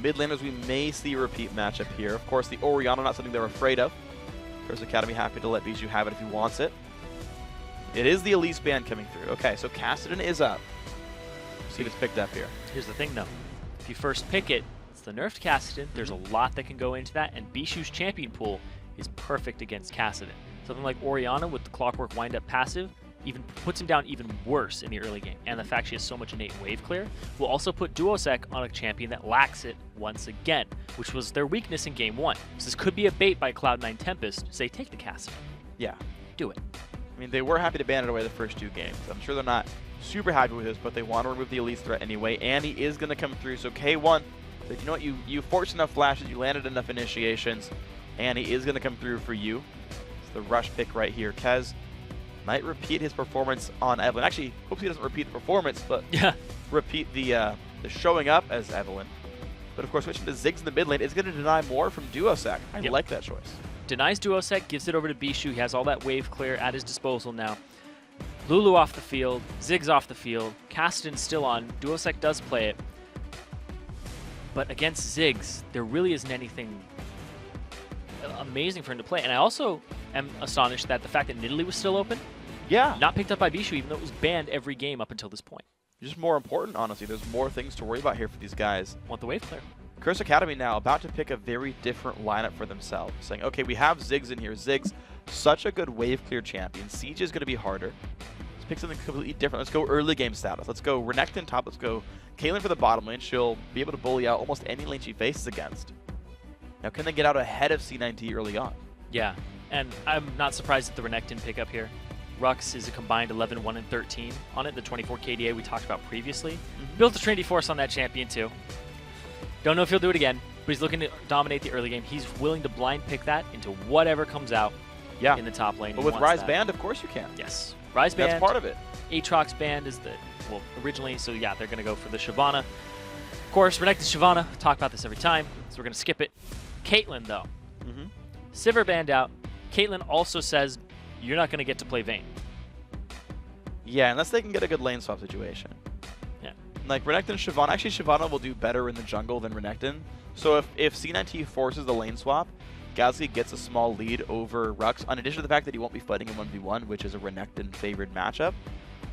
Mid laners, we may see a repeat matchup here. Of course, the Orianna, not something they're afraid of. Curse Academy happy to let Bijou have it if he wants it. It is the Elise ban coming through. Okay, so Kassadin is up. See what's picked up here. Here's the thing, though. If you first pick it, it's the nerfed Kassadin. There's a lot that can go into that, and Bishu's champion pool is perfect against Kassadin. Something like Orianna with the Clockwork Wind-Up passive even puts him down even worse in the early game, and the fact she has so much innate wave clear will also put Duosec on a champion that lacks it once again, which was their weakness in Game 1. So this could be a bait by Cloud9 Tempest to say, take the Kassadin. Yeah. Do it. I mean, they were happy to ban it away the first 2 games. I'm sure they're not super happy with this, but they want to remove the Elise threat anyway. Annie is going to come through, so K1 said, you know what, you forced enough flashes, you landed enough initiations. Annie is going to come through for you. It's the rush pick right here. Kez might repeat his performance on Evelyn. Actually, hopes he doesn't repeat the performance, but repeat the showing up as Evelyn. But of course, switching to Ziggs in the mid lane is going to deny more from Duosec. I like that choice. Denies Duosec, gives it over to Bishu. He has all that wave clear at his disposal now. Lulu off the field, Ziggs off the field, Cassidy's still on. Duosec does play it. But against Ziggs, there really isn't anything amazing for him to play. And I also am astonished that the fact that Nidalee was still open, not picked up by Bishu, even though it was banned every game up until this point. Just more important, honestly. There's more things to worry about here for these guys. Want the wave clear. Curse Academy now about to pick a very different lineup for themselves, saying, okay, we have Ziggs in here. Ziggs, such a good wave clear champion. Siege is going to be harder. Let's pick something completely different. Let's go early game status. Let's go Renekton top. Let's go Caitlyn for the bottom lane. She'll be able to bully out almost any lane she faces against. Now, can they get out ahead of C9T early on? Yeah, and I'm not surprised at the Renekton pickup here. Rux is a combined 11, 1, and 13 on it, the 24 KDA we talked about previously. Built the Trinity Force on that champion too. Don't know if he'll do it again, but he's looking to dominate the early game. He's willing to blind pick that into whatever comes out in the top lane. But with Rise Band, of course you can. Yes. Rise Band. That's part of it. Aatrox Band is the, well, originally, so yeah, they're going to go for the Shyvana. Of course, Renekton Shyvana, talk about this every time, so we're going to skip it. Caitlyn, though. Sivir banned out. Caitlyn also says you're not going to get to play Vayne. Yeah, unless they can get a good lane swap situation. Yeah. Like Renekton Shyvana, actually Shyvana will do better in the jungle than Renekton. So if C9T forces the lane swap, Galaxy gets a small lead over Rux, in addition to the fact that he won't be fighting in 1v1, which is a Renekton favored matchup.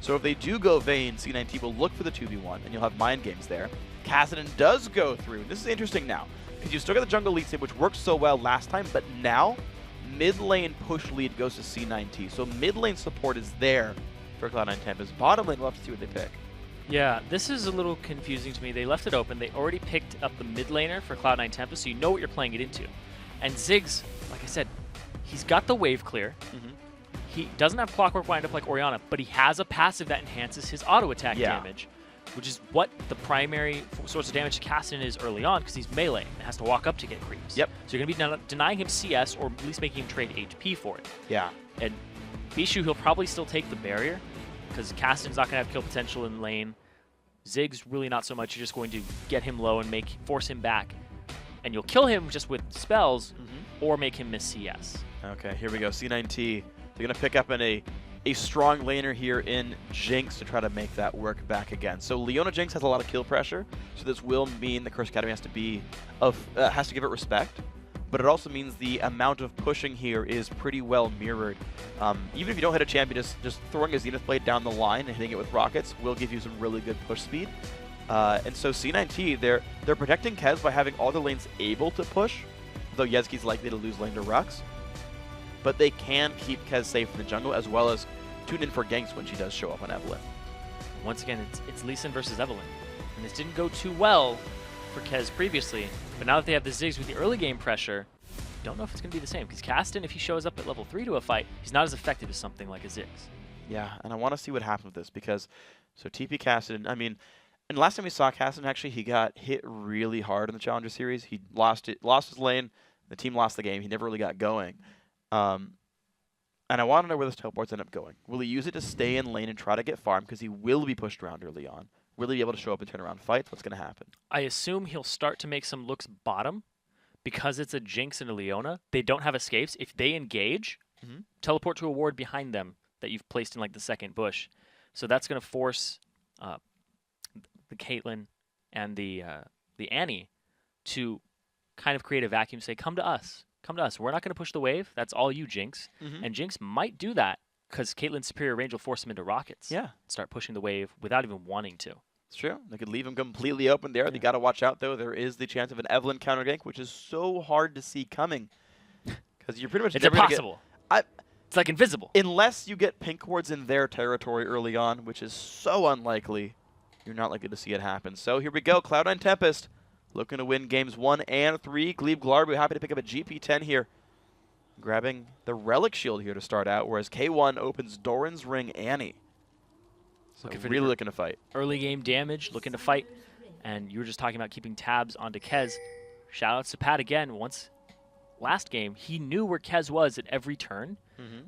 So if they do go Vayne, C9T will look for the 2v1, and you'll have mind games there. Kassadin does go through. This is interesting now, because you still got the jungle lead save, which worked so well last time, but now mid lane push lead goes to C9T. So mid lane support is there for Cloud9 Tempest. Bottom lane, we'll have to see what they pick. Yeah, this is a little confusing to me. They left it open. They already picked up the mid laner for Cloud9 Tempest, so you know what you're playing it into. And Ziggs, like I said, he's got the wave clear. He doesn't have Clockwork Wind Up like Orianna, but he has a passive that enhances his auto attack damage, which is what the primary source of damage to Kassadin is early on, because he's melee and has to walk up to get creeps. Yep. So you're going to be denying him CS, or at least making him trade HP for it. Yeah. And Bishu, he'll probably still take the barrier, because Kassadin's not going to have kill potential in lane. Ziggs, really not so much. You're just going to get him low and force him back. And you'll kill him just with spells, or make him miss CS. Okay, here we go. C9T, they're going to pick up in a strong laner here in Jinx to try to make that work back again. So Leona Jinx has a lot of kill pressure, so this will mean the Curse Academy has to give it respect. But it also means the amount of pushing here is pretty well mirrored. Even if you don't hit a champion, just throwing a Zenith Blade down the line and hitting it with rockets will give you some really good push speed. And so C9T, they're protecting Kez by having all the lanes able to push, though Yezki's likely to lose lane to Rux. But they can keep Kez safe in the jungle, as well as tune in for ganks when she does show up on Evelyn. Once again, it's Lee Sin versus Evelyn. And this didn't go too well for Kez previously, but now that they have the Ziggs with the early game pressure, don't know if it's going to be the same, because Kassadin, if he shows up at level 3 to a fight, he's not as effective as something like a Ziggs. Yeah, and I want to see what happens with this, because, so TP Kassadin, I mean, and last time we saw Kassadin, actually, he got hit really hard in the Challenger Series. He lost his lane, the team lost the game, he never really got going. And I want to know where this teleports end up going. Will he use it to stay in lane and try to get farm, because he will be pushed around early on? Will he be able to show up and turn around fights? What's going to happen? I assume he'll start to make some looks bottom, because it's a Jinx and a Leona. They don't have escapes. If they engage, teleport to a ward behind them that you've placed in like the second bush. So that's going to force the Caitlyn and the Annie to kind of create a vacuum, say, come to us. Come to us. We're not going to push the wave. That's all you, Jinx. And Jinx might do that, because Caitlyn's superior range will force him into rockets. Yeah. Start pushing the wave without even wanting to. It's true. They could leave him completely open there. They got to watch out, though. There is the chance of an Evelyn counter gank, which is so hard to see coming, because you're pretty much it's never impossible. It's like invisible. Unless you get pink wards in their territory early on, which is so unlikely, you're not likely to see it happen. So here we go. Cloud9 Tempest looking to win games 1 and 3. Glebe Glarby happy to pick up a GP10 here, grabbing the Relic Shield here to start out, whereas K1 opens Doran's Ring Annie. So really looking to fight. Early game damage, looking to fight. And you were just talking about keeping tabs onto Kez. Shout outs to Pat again. Once last game, he knew where Kez was at every turn.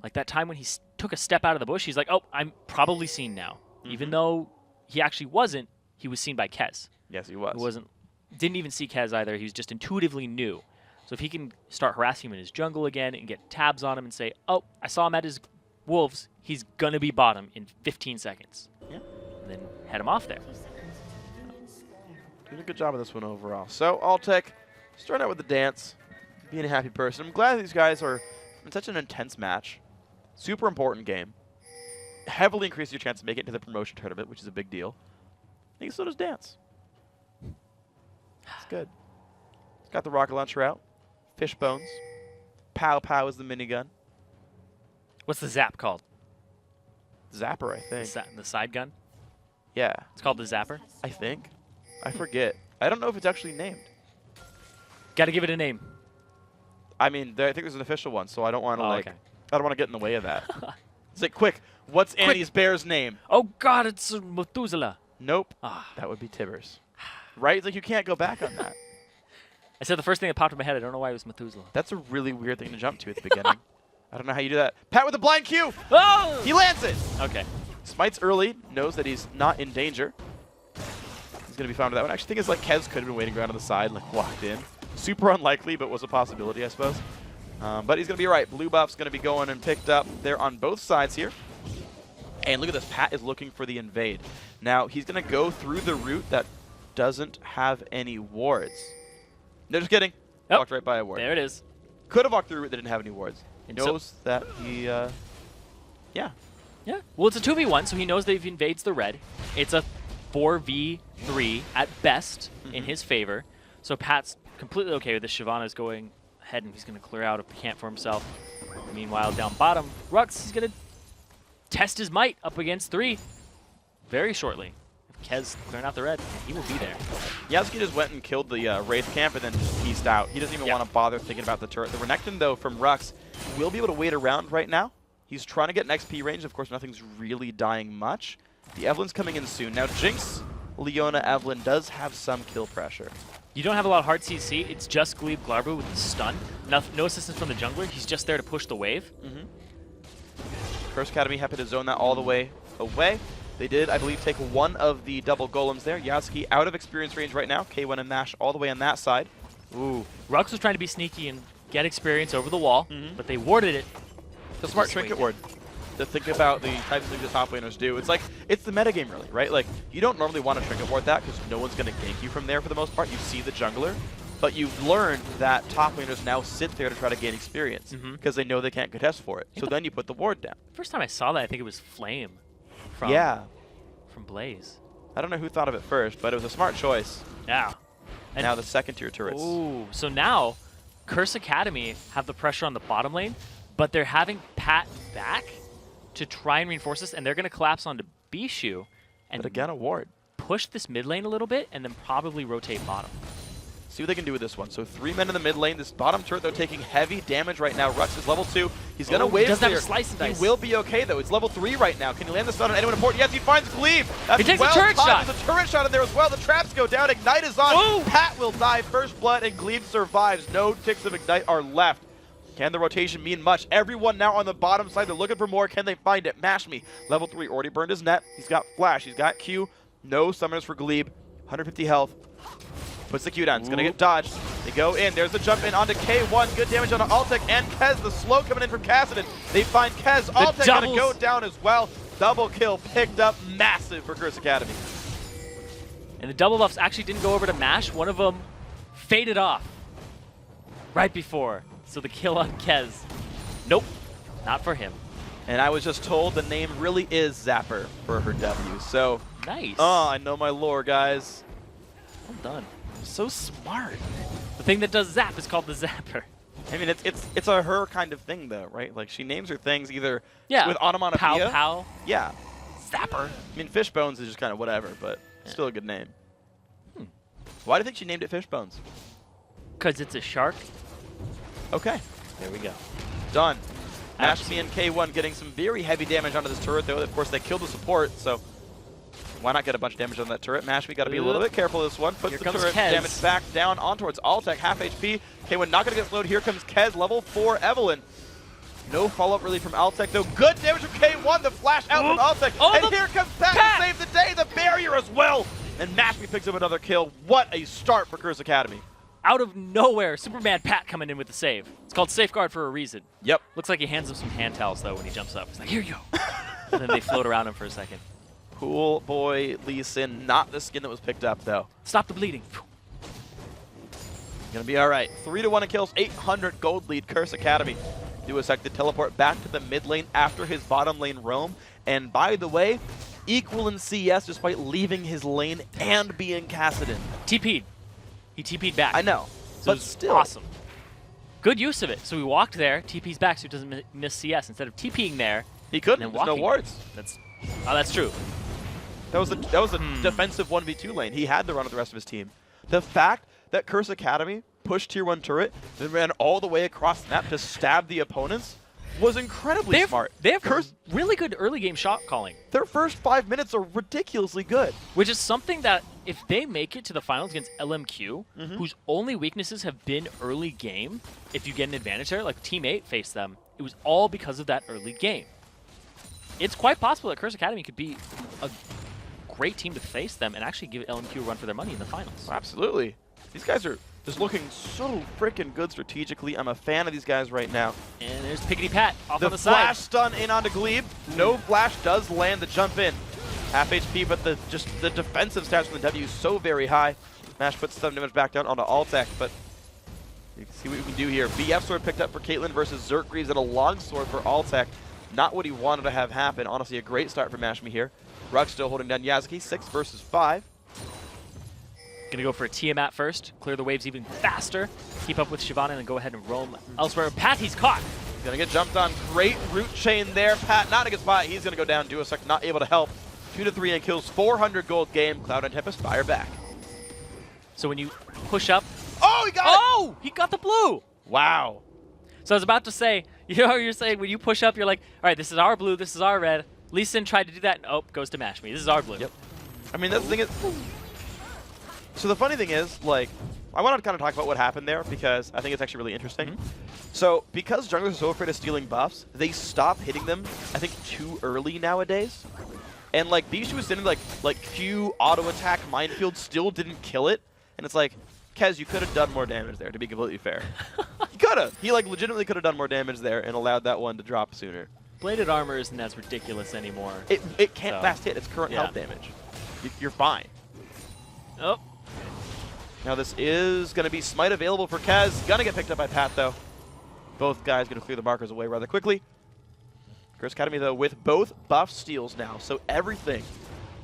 Like that time when he took a step out of the bush, he's like, oh, I'm probably seen now. Even though he actually wasn't, he was seen by Kez. Yes, he was. Didn't even see Kez either. He was just intuitively knew. So if he can start harassing him in his jungle again and get tabs on him and say, oh, I saw him at his wolves, he's going to be bottom in 15 seconds. Yeah. And then head him off there. Doing a good job of this one overall. So, Altec, starting out with the dance, being a happy person. I'm glad these guys are in such an intense match. Super important game. Heavily increases your chance to make it into the promotion tournament, which is a big deal. I think so does dance. It's good. It's got the rocket launcher out. Fish bones. Pow Pow is the minigun. What's the zap called? Zapper, I think. The side gun? Yeah. It's called the zapper? I think. I forget. I don't know if it's actually named. Got to give it a name. I mean, I think there's an official one, so I don't want to okay. I don't want to get in the way of that. It's like, quick, what's Annie's bear's name? Oh God, it's Methuselah. Nope. That would be Tibbers. Right? It's like you can't go back on that. I said the first thing that popped in my head. I don't know why it was Methuselah. That's a really weird thing to jump to at the beginning. I don't know how you do that. Pat with a blind Q. Oh! He lands it. Okay. Smites early, knows that he's not in danger. He's going to be found with that one. Actually, the thing is, like, Kez could have been waiting around on the side, like, walked in. Super unlikely, but was a possibility, I suppose. But he's going to be right. Blue buff's going to be going and picked up. They're on both sides here. And look at this. Pat is looking for the invade. Now, he's going to go through the route that doesn't have any wards. No, just kidding. Walked right by a ward. There it is. Could have walked through a route that didn't have any wards. He knows that he, yeah. Yeah. Well, it's a 2v1, so he knows that if he invades the red, it's a 4v3 at best in his favor. So Pat's completely okay with this. Shyvana's going ahead, and he's going to clear out a camp for himself. Meanwhile, down bottom, Rux is going to test his might up against 3 very shortly. If Kez clearing out the red, he will be there. Yasuke just went and killed the Wraith camp and then just pieced out. He doesn't even want to bother thinking about the turret. The Renekton, though, from Rux will be able to wait around right now. He's trying to get an XP range. Of course, nothing's really dying much. The Evelyn's coming in soon. Now, Jinx, Leona, Evelyn does have some kill pressure. You don't have a lot of hard CC. It's just Glebe Glarbu with the stun. No assistance from the jungler. He's just there to push the wave. Curse Academy happy to zone that all the way away. They did, I believe, take one of the double golems there. Yasuke out of experience range right now. K1 and Mash all the way on that side. Ooh. Rux was trying to be sneaky and get experience over the wall, but they warded it. The smart trinket ward. To think about the types of things the top laners do. It's like, it's the metagame really, right? Like, you don't normally want to trinket ward that because no one's going to gank you from there for the most part. You see the jungler, but you've learned that top laners now sit there to try to gain experience because they know they can't contest for it. So then you put the ward down. First time I saw that, I think it was Flame from, from Blaze. I don't know who thought of it first, but it was a smart choice. Yeah. And now the second tier turrets. Ooh, so now Curse Academy have the pressure on the bottom lane, but they're having Pat back to try and reinforce this, and they're going to collapse onto Bishu and but again, a ward. Push this mid lane a little bit, and then probably rotate bottom. See what they can do with this one. So 3 men in the mid lane. This bottom turret, though, taking heavy damage right now. Rux is level 2. He's going to wave He doesn't clear. have a slice and dice. He will be okay, though. It's level 3 right now. Can he land the stun on anyone important? Yes, he finds Glebe. That's He takes well a turret shot. There's a turret shot in there as well. The traps go down. Ignite is on. Ooh. Pat will die. First blood, and Glebe survives. No ticks of Ignite are left. Can the rotation mean much? Everyone now on the bottom side. They're looking for more. Can they find it? Mash me. Level 3 already burned his net. He's got Flash. He's got Q. No summoners for Glebe. 150 health. Puts the Q down. It's going to get dodged. They go in. There's the jump in onto K1. Good damage onto Altec and Kez. The slow coming in from Kassadin. They find Kez. Altec going to go down as well. Double kill picked up. Massive for Curse Academy. And the double buffs actually didn't go over to Mash. One of them faded off right before. So the kill on Kez. Nope. Not for him. And I was just told the name really is Zapper for her W. So nice. Oh, I know my lore, guys. Well done. So smart. The thing that does zap is called the Zapper. I mean, it's a her kind of thing, though, right? Like, she names her things either with Pow onomatopoeia. Pow. Yeah. Zapper. I mean, Fishbones is just kind of whatever, but still a good name. Why do you think she named it Fishbones? Because it's a shark. Okay. There we go. Done. Mash me and K1 getting some very heavy damage onto this turret, though. Of course, they killed the support, so why not get a bunch of damage on that turret? Mash me got to be a little bit careful with this one. Puts the turret damage back down on towards Altec. Half HP. K1 not going to get slowed. Here comes Kez, level 4 Evelyn. No follow-up really from Altec, though. Good damage from K1, the flash out from Altec. And here comes Pat to save the day, the barrier as well. And Mashpee picks up another kill. What a start for Curse Academy. Out of nowhere, Superman Pat coming in with the save. It's called Safeguard for a reason. Yep. Looks like he hands him some hand towels, though, when he jumps up. He's like, here you go. And then they float around him for a second. Pool boy Lee Sin, not the skin that was picked up, though. Stop the bleeding. Gonna be all right. 3-1 in kills, 800 gold lead, Curse Academy. Duosec to teleport back to the mid lane after his bottom lane roam. And by the way, equal in CS despite leaving his lane and being Kassadin. TP'd. He TP'd back. I know, so but still. Awesome. Good use of it. So he walked there, TP's back so he doesn't miss CS. Instead of TPing there, he couldn't. There's no wards. That's true. That was a defensive 1v2 lane. He had to run with the rest of his team. The fact that Curse Academy pushed tier 1 turret, then ran all the way across the map to stab the opponents was incredibly smart. They have really good early game shot calling. Their first 5 minutes are ridiculously good. Which is something that if they make it to the finals against LMQ, whose only weaknesses have been early game, if you get an advantage there, like Team 8 faced them, it was all because of that early game. It's quite possible that Curse Academy could be a great team to face them and actually give LMQ a run for their money in the finals. Absolutely. These guys are just looking so freaking good strategically. I'm a fan of these guys right now. And there's Piggity Pat off on the side. The flash stun in onto Glebe. No flash does land the jump in. Half HP, but the defensive stats from the W is so very high. Mash puts some damage back down onto Altec, but you can see what we can do here. BF sword picked up for Caitlyn versus Zerkgreaves and a long sword for Altec. Not what he wanted to have happen. Honestly, a great start for Mashpee here. Rugg still holding down Yazuki, 6 versus 5. Gonna go for a Tiamat first, clear the waves even faster, keep up with Shyvana and go ahead and roam elsewhere. Pat, he's caught. Gonna get jumped on. Great root chain there. Pat not a good spot. He's gonna go down. Duosec not able to help. 2-3 and kills, 400 gold game. Cloud and Tempest fire back. So when you push up. Oh, he got it! Oh, he got the blue. Wow. So I was about to say, you know, you're saying when you push up, you're like, all right, this is our blue, this is our red. Lee Sin tried to do that, and oh, goes to Mashpee. This is our blue. Yep. I mean, that's the thing is. So the funny thing is, like, I want to kind of talk about what happened there because I think it's actually really interesting. So because junglers are so afraid of stealing buffs, they stop hitting them, I think, too early nowadays. And like Bijou was sitting like Q auto attack minefield still didn't kill it, and it's like, Kez, you could have done more damage there. To be completely fair, he could have. He like legitimately could have done more damage there and allowed that one to drop sooner. Bladed armor isn't as ridiculous anymore. It can't last hit. It's current health damage. You're fine. Oh. Now this is going to be smite available for Kez. Gonna get picked up by Pat though. Both guys going to clear the markers away rather quickly. Curse Academy though with both buff steals now, so everything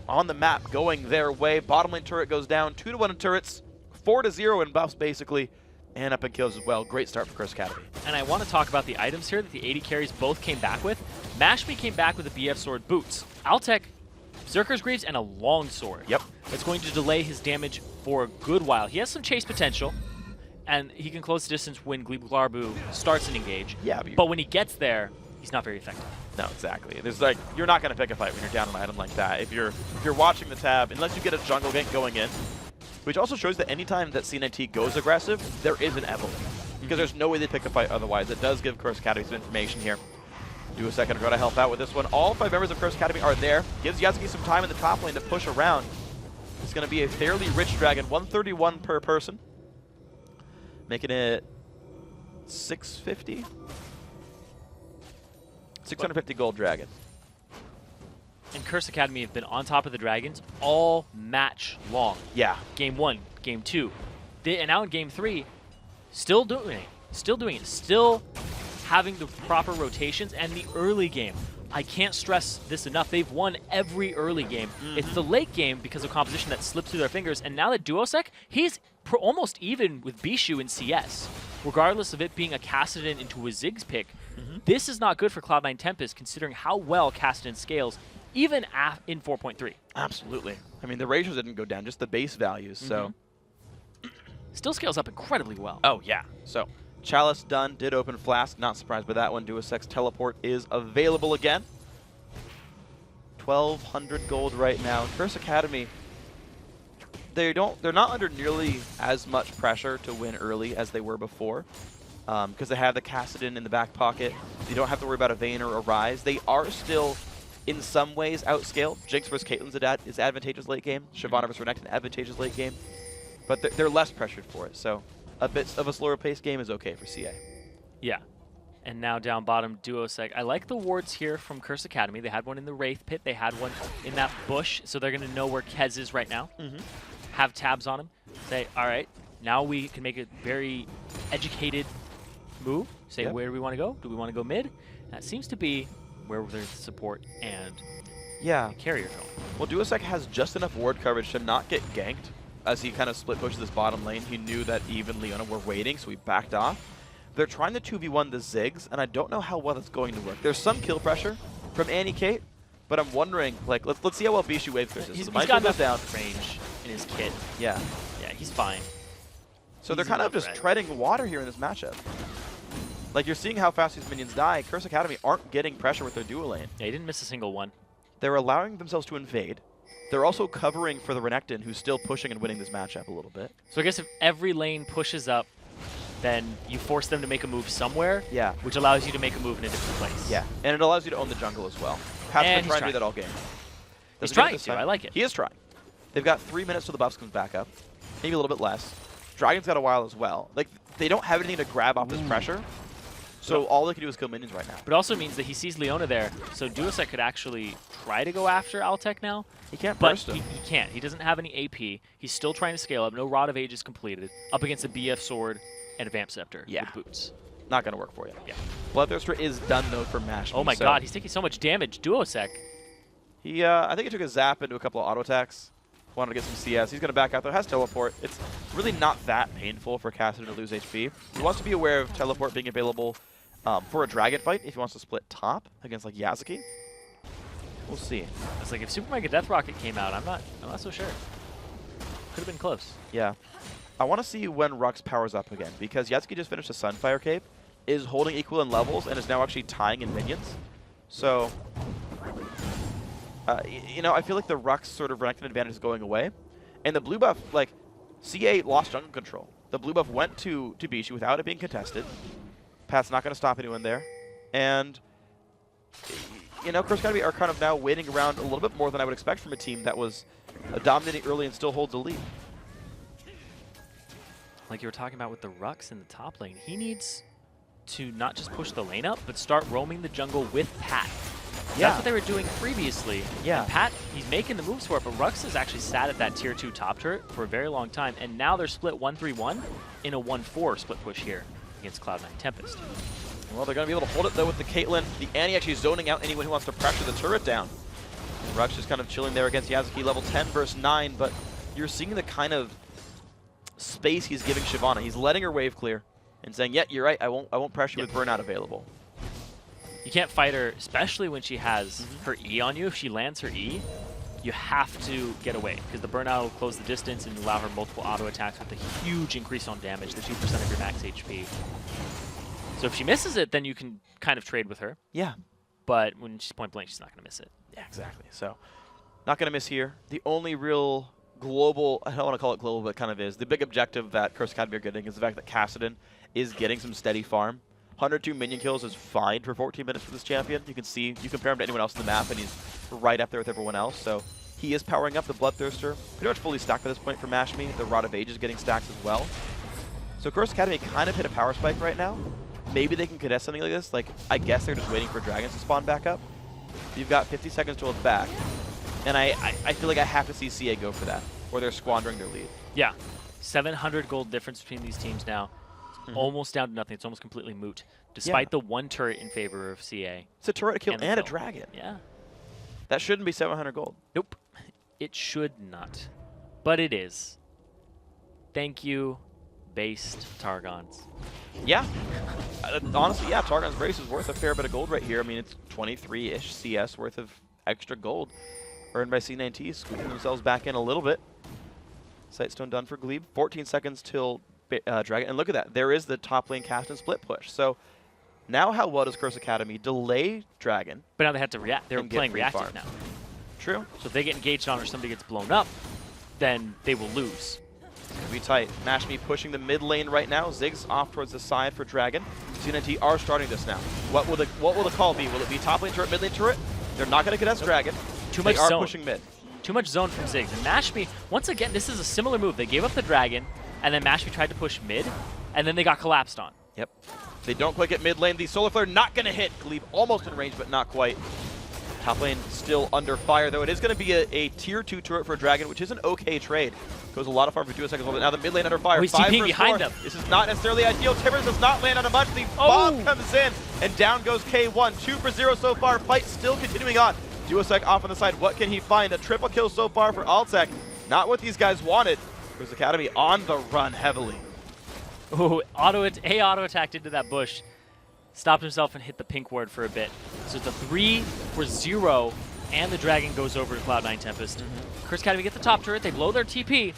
on the map going their way. Bottom lane turret goes down, 2-1 in turrets, 4-0 in buffs basically, and up in kills as well. Great start for Curse Academy. And I want to talk about the items here that the 80 carries both came back with. Mashpee came back with a BF sword boots. Altec, Zerkgreaves, and a long sword. Yep. It's going to delay his damage for a good while. He has some chase potential, and he can close the distance when Glebglarbu starts an engage. Yeah, but when he gets there, he's not very effective. No, exactly. There's like, you're not going to pick a fight when you're down an item like that. If you're watching the tab, unless you get a jungle gank going in, which also shows that anytime that C9T goes aggressive, there is an Evelyn. Because there's no way they pick a fight otherwise. It does give Curse Academy some information here. Do a second to go to help out with this one. All 5 members of Curse Academy are there. Gives Yazuki some time in the top lane to push around. It's going to be a fairly rich dragon, 131 per person. Making it 650? 650 gold dragon. And Curse Academy have been on top of the dragons all match long. Yeah. Game 1, Game 2. And now in Game 3, still doing it. Still having the proper rotations and the early game. I can't stress this enough. They've won every early game. It's the late game because of composition that slips through their fingers. And now that Duosec, he's almost even with Bijou in CS. Regardless of it being a Kassadin into a Ziggs pick, this is not good for Cloud9 Tempest considering how well Kassadin scales even in 4.3. Absolutely. I mean, the ratios didn't go down, just the base values, so. Still scales up incredibly well. Oh, yeah. So, Chalice done, did open Flask, not surprised by that one. Duosec's teleport is available again. 1,200 gold right now. Curse Academy, they're not under nearly as much pressure to win early as they were before. Because they have the Kassadin in the back pocket. You don't have to worry about a Vayne or a Ryze. They are still, in some ways, outscaled. Jinx versus Caitlyn's is advantageous late game. Shyvana versus Renekton advantageous late game. But they're less pressured for it, so a bit of a slower paced game is okay for CA. Yeah. And now down bottom, Duosec. I like the wards here from Curse Academy. They had one in the Wraith Pit. They had one in that bush, so they're going to know where Kez is right now. Have tabs on him. Say, all right, now we can make a very educated move. Say, where do we want to go? Do we want to go mid? That seems to be where there's support and carrier going. Well, Duosec has just enough ward coverage to not get ganked. As he kind of split pushes this bottom lane, he knew that Eve and Leona were waiting, so he backed off. They're trying to 2v1 the Ziggs, and I don't know how well that's going to work. There's some kill pressure from Annie Kate, but I'm wondering, like, let's see how well Bishu wave clears this. He's Michael got goes down. Range in his kit. Yeah. Yeah, he's fine. So they're kind of just treading water here in this matchup. Like, you're seeing how fast these minions die. Curse Academy aren't getting pressure with their dual lane. Yeah, he didn't miss a single one. They're allowing themselves to invade. They're also covering for the Renekton, who's still pushing and winning this matchup a little bit. So I guess if every lane pushes up, then you force them to make a move somewhere, which allows you to make a move in a different place. Yeah, and it allows you to own the jungle as well. Pat's been trying to do that all game. He's trying to, I like it. He is trying. They've got 3 minutes till the buffs comes back up, maybe a little bit less. Dragon's got a while as well. Like, they don't have anything to grab off this pressure, so all they can do is kill minions right now. But it also means that he sees Leona there, so Duosec could actually try to go after Altec now. He can't but burst him. He can't. He doesn't have any AP. He's still trying to scale up. No Rod of Ages completed. Up against a BF Sword and a Vamp Scepter with boots. Not going to work for you. Yeah. Bloodthirster is done, though, for Mash. Oh my god, he's taking so much damage. Duosec. He, I think he took a zap into a couple of auto attacks. Wanted to get some CS. He's going to back out, though. Has teleport. It's really not that painful for Cassidy to lose HP. He wants to be aware of teleport being available for a dragon fight if he wants to split top against, like, Yazuki. We'll see. It's like if Super Mega Death Rocket came out, I'm not so sure. Could have been close. Yeah. I want to see when Rux powers up again, because Yazuki just finished a Sunfire Cape, is holding equal in levels, and is now actually tying in minions. So, you know, I feel like the Rux sort of Renekton advantage is going away. And the blue buff, like, CA lost jungle control. The blue buff went to Bishu without it being contested. Pat's not going to stop anyone there. And, you know, Curse Academy are kind of now waiting around a little bit more than I would expect from a team that was dominating early and still holds the lead. Like you were talking about with the Rux in the top lane, he needs to not just push the lane up, but start roaming the jungle with Pat. Yeah. That's what they were doing previously. Yeah. And Pat, he's making the moves for it, but Rux has actually sat at that tier 2 top turret for a very long time, and now they're split 1-3-1 in a 1-4 split push here against Cloud9 Tempest. Well, they're going to be able to hold it, though, with the Caitlyn. The Annie actually zoning out anyone who wants to pressure the turret down. And Rux just kind of chilling there against Yazuki, level 10 versus 9, but you're seeing the kind of space he's giving Shyvana. He's letting her wave clear and saying, yeah, you're right, I won't pressure you with burnout available. You can't fight her, especially when she has her E on you. If she lands her E, you have to get away, because the burnout will close the distance and allow her multiple auto attacks with a huge increase on damage, the 2% of your max HP. So if she misses it, then you can kind of trade with her. Yeah. But when she's point blank, she's not going to miss it. Yeah, exactly. So not going to miss here. The only real global, I don't want to call it global, but it kind of is, the big objective that Curse Academy are getting is the fact that Cassidy is getting some steady farm. 102 minion kills is fine for 14 minutes for this champion. You can see, you compare him to anyone else on the map, and he's right up there with everyone else. So he is powering up the Bloodthirster. Pretty much fully stacked by this point for Mashme. The Rod of Age is getting stacked as well. So Curse Academy kind of hit a power spike right now. Maybe they can contest something like this. Like, I guess they're just waiting for dragons to spawn back up. You've got 50 seconds till it's back. And I feel like I have to see CA go for that, or they're squandering their lead. Yeah. 700 gold difference between these teams now. It's almost down to nothing. It's almost completely moot, despite the one turret in favor of CA. It's a turret kill and a dragon. Yeah. That shouldn't be 700 gold. Nope. It should not. But it is. Thank you, based Targons. Yeah. Honestly, yeah, Targon's Brace is worth a fair bit of gold right here. I mean, it's 23-ish CS worth of extra gold earned by C9T, scooping themselves back in a little bit. Sightstone done for Glebe. 14 seconds till Dragon. And look at that. There is the top lane cast and split push. So now how well does Curse Academy delay Dragon? But now they have to react. They're playing reactive now. True. So if they get engaged on or somebody gets blown up, then they will lose. It's going to be tight. Mashme pushing the mid lane right now. Ziggs off towards the side for Dragon. C9T are starting this now. What will the call be? Will it be top lane turret, mid lane turret? They're not going to contest Dragon. Too much they are zone. pushing mid. Too much zone from Ziggs. And Mashme, once again, this is a similar move. They gave up the Dragon, and then Mashme tried to push mid, and then they got collapsed on. Yep. They don't quite get mid lane. The Solar Flare not going to hit. Glebe almost in range, but not quite. Top lane still under fire, though. It is going to be a tier 2 turret for Dragon, which is an okay trade. Goes a lot of farm for Duo Second. Now the mid lane under fire. Oh, he's 5 TPing versus behind 4. them. This is not necessarily ideal. Tibbers does not land on a much. The bomb comes in, and down goes K1. 2 for 0 so far. Fight still continuing on. Duosec off on the side. What can he find? A triple kill so far for Altec. Not what these guys wanted. There's Academy on the run heavily. Ooh, auto attacked into that bush. Stopped himself and hit the pink ward for a bit. So it's a 3 for 0, and the Dragon goes over to Cloud9 Tempest. Curse Academy get the top turret. They blow their TP.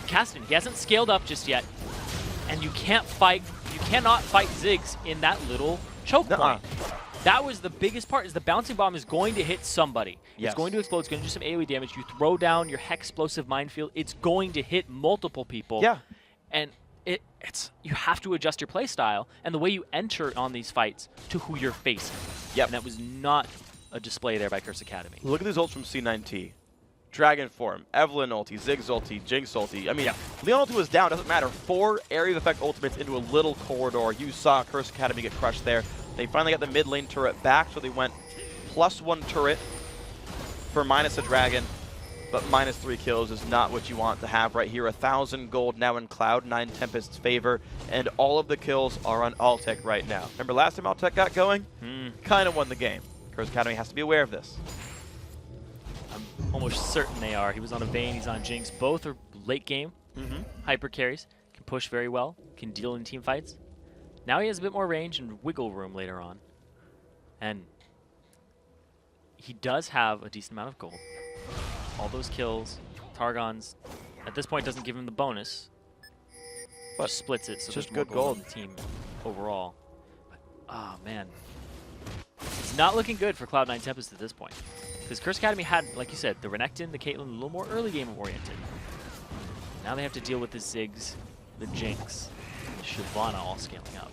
Caston, he hasn't scaled up just yet. And you cannot fight Ziggs in that little choke point. That was the biggest part, is the bouncing bomb is going to hit somebody. Yes. It's going to explode. It's going to do some AoE damage. You throw down your Hex Explosive Minefield. It's going to hit multiple people. Yeah. And you have to adjust your play style and the way you enter on these fights to who you're facing. Yep. And that was not a display there by Curse Academy. Look at these ults from C9T. Dragon Form, Evelyn ulti, Ziggs ulti, Jinx ulti. I mean, Leon ulti was down, doesn't matter. 4 area of effect ultimates into a little corridor. You saw Curse Academy get crushed there. They finally got the mid lane turret back, so they went +1 turret for minus a Dragon, but -3 kills is not what you want to have right here. 1,000 gold now in Cloud9 Tempest's favor, and all of the kills are on Altec right now. Remember last time Altec got going? Kind of won the game. Curse Academy has to be aware of this. I'm almost certain they are. He was on a Vayne, he's on Jinx. Both are late game hyper carries, can push very well, can deal in team fights. Now he has a bit more range and wiggle room later on. And he does have a decent amount of gold. All those kills, Targon's, at this point doesn't give him the bonus, but just splits it, so just there's more good gold on the team overall. But, oh man, it's not looking good for Cloud9 Tempest at this point. Because Curse Academy had, like you said, the Renekton, the Caitlyn, a little more early game oriented. Now they have to deal with the Ziggs, the Jinx, and the Shyvana all scaling up.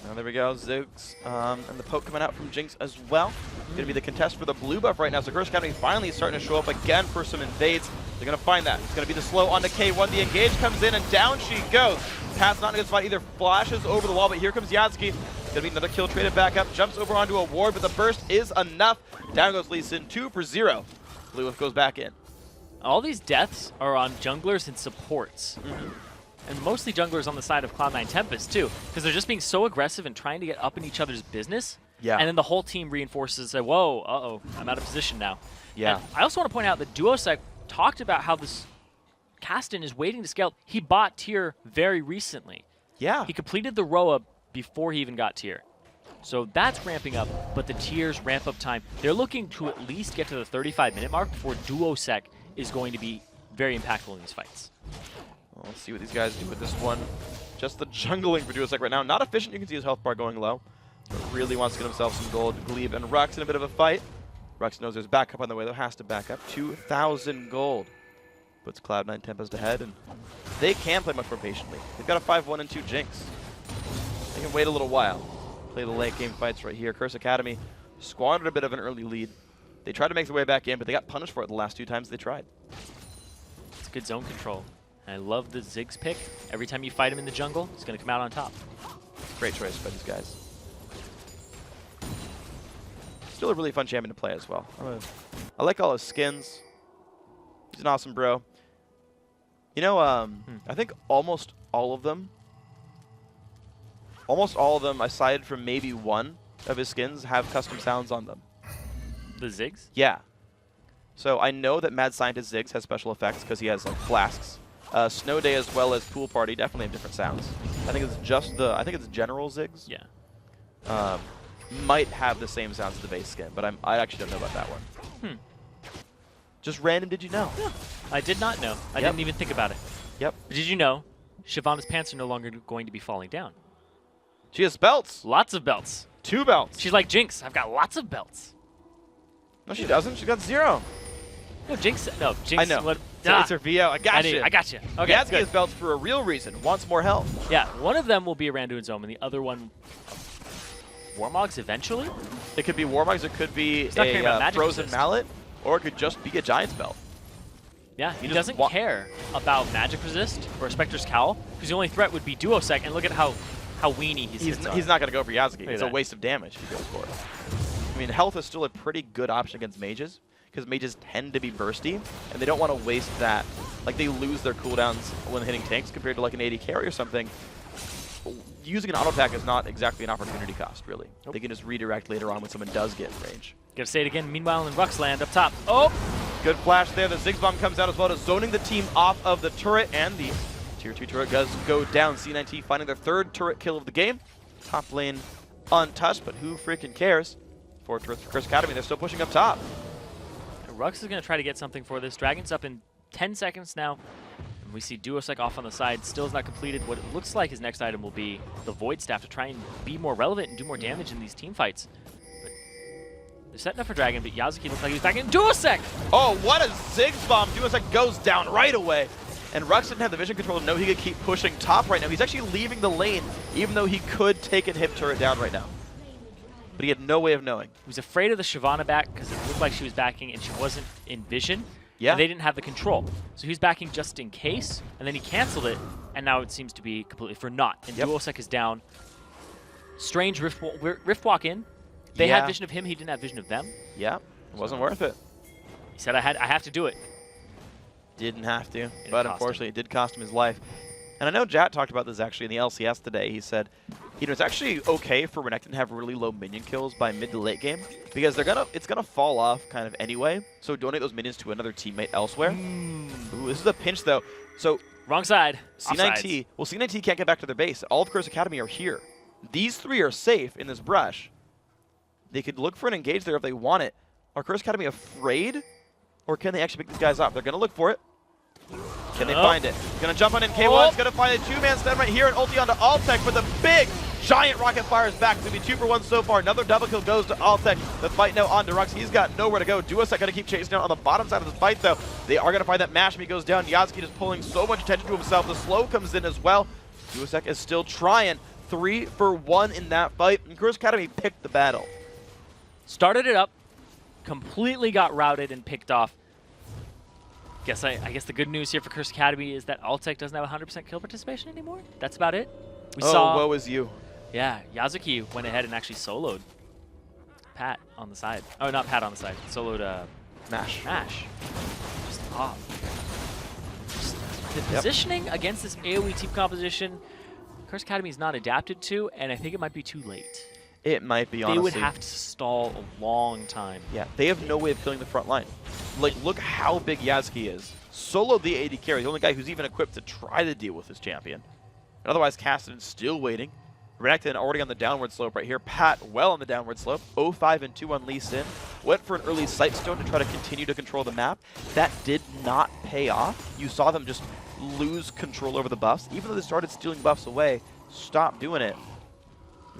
Now there we go, Ziggs, and the poke coming out from Jinx as well. Gonna be the contest for the blue buff right now, so Curse Academy finally starting to show up again for some invades. They're gonna find that. It's gonna be the slow onto K1. The engage comes in and down she goes. Pat's not in a good spot either, flashes over the wall, but here comes Yatsuki. Gonna be another kill traded back up, jumps over onto a ward, but the burst is enough. Down goes Lee Sin, 2 for 0. Blue buff goes back in. All these deaths are on junglers and supports. And mostly junglers on the side of Cloud9 Tempest too, because they're just being so aggressive and trying to get up in each other's business. Yeah. And then the whole team reinforces, say, whoa, uh-oh, I'm out of position now. Yeah. And I also want to point out that Duosec talked about how this Caston is waiting to scale. He bought tier very recently. Yeah. He completed the Roa before he even got tier. So that's ramping up, but the tiers ramp up time, they're looking to at least get to the 35-minute mark before Duosec is going to be very impactful in these fights. Well, let's see what these guys do with this one. Just the jungling for Duosec right now. Not efficient, you can see his health bar going low. But really wants to get himself some gold. Glebe and Rux in a bit of a fight. Rux knows there's backup on the way, though, has to back up. 2,000 gold. Puts Cloud9 Tempest ahead, and they can play much more patiently. They've got a 5-1 and 2 Jinx. They can wait a little while. Play the late game fights right here. Curse Academy squandered a bit of an early lead. They tried to make their way back in, but they got punished for it the last 2 times they tried. It's good zone control. And I love the Ziggs pick. Every time you fight him in the jungle, he's going to come out on top. Great choice by these guys. Still a really fun champion to play as well. I like all his skins. He's an awesome bro. You know, I think almost all of them, aside from maybe one of his skins, have custom sounds on them. The Ziggs? Yeah. So I know that Mad Scientist Ziggs has special effects because he has like flasks. Snow Day as well as Pool Party definitely have different sounds. I think it's just I think it's General Ziggs. Yeah. Might have the same sounds as the base skin, but I actually don't know about that one. Just random, did you know? Yeah. I did not know. I didn't even think about it. Yep. But did you know Shyvana's pants are no longer going to be falling down? She has belts. Lots of belts. 2 belts. She's like Jinx. I've got lots of belts. No, she doesn't. She got 0. No, Jinx. No, Jinx. I know. It's her VO. I got you. I got you. Okay, Yasuki good. has belts for a real reason. Wants more health. Yeah, one of them will be a Randu and Zome, and the other one, Warmogs eventually? It could be Warmogs. It could be He's not caring about a magic frozen resist. mallet, or it could just be a Giant's belt. Yeah, he just doesn't care about magic resist or Spectre's Cowl, because the only threat would be Duosec, and look at how weenie He's not going to go for Yasuki. It's a waste of damage he goes for. I mean, health is still a pretty good option against mages, because mages tend to be bursty, and they don't want to waste that. Like, they lose their cooldowns when hitting tanks compared to like an AD carry or something. Using an auto attack is not exactly an opportunity cost, really. They can just redirect later on when someone does get in range. Gotta say it again. Meanwhile, in Ruxland up top. Oh! Good flash there. The Ziggs bomb comes out as well to zoning the team off of the turret, and the Tier 2 turret does go down. C9T finding their 3rd turret kill of the game. Top lane untouched, but who freaking cares? 4 turrets for Curse Academy. They're still pushing up top. Rux is gonna try to get something for this. Dragon's up in 10 seconds now. We see Duosec off on the side, still is not completed. What it looks like his next item will be the Void Staff to try and be more relevant and do more damage in these team fights. But they're setting up for Dragon, but Yasuki looks like he's back in Duosec! Oh, what a Ziggs bomb! Duosec goes down right away. And Rux didn't have the vision control to know he could keep pushing top right now. He's actually leaving the lane, even though he could take and hip turret down right now. But he had no way of knowing. He was afraid of the Shyvana back because it looked like she was backing and she wasn't in vision. Yeah. And they didn't have the control. So he was backing just in case, and then he canceled it, and now it seems to be completely for naught. And Duosec is down. Strange Rift Walk in. They had vision of him, he didn't have vision of them. Yeah, it wasn't worth it. He said, I have to do it. Didn't have to, but unfortunately it did cost him his life. And I know Jat talked about this actually in the LCS today. He said, you know, it's actually okay for Renekton to have really low minion kills by mid to late game because it's gonna fall off kind of anyway. So donate those minions to another teammate elsewhere. Ooh, this is a pinch though. So wrong side. C9T. Well, C9T can't get back to their base. All of Curse Academy are here. These 3 are safe in this brush. They could look for an engage there if they want it. Are Curse Academy afraid, or can they actually pick these guys up? They're gonna look for it. Can they find it? Gonna jump on in K1. It's gonna find a 2-man stand right here and ulti onto Altec with a big giant rocket fires back. It's gonna be 2 for 1 so far. Another double kill goes to Altec. The fight now on to Rux. He's got nowhere to go. Duosec gonna keep chasing down on the bottom side of this fight though. They are gonna find that Mashmi goes down. Yasuki just pulling so much attention to himself. The slow comes in as well. Duosec is still trying. 3 for 1 in that fight. And Curse Academy picked the battle. Started it up, completely got routed and picked off. I guess the good news here for Curse Academy is that Altec doesn't have 100% kill participation anymore. That's about it. We saw. Woe is you. Yeah, Yasuki went ahead and actually soloed Pat on the side. Oh, not Pat on the side. Soloed Nash. Just off. The positioning against this AoE team composition, Curse Academy is not adapted to, and I think it might be too late. It might be, honestly. They would have to stall a long time. Yeah, they have no way of killing the front line. Like, look how big Yasuki is. Solo the AD carry, the only guy who's even equipped to try to deal with this champion. And otherwise, Cassidy's still waiting. Renekton already on the downward slope right here. Pat well on the downward slope. 0-5 and 2 on Lee Sin. Went for an early Sightstone to try to continue to control the map. That did not pay off. You saw them just lose control over the buffs. Even though they started stealing buffs away, stop doing it.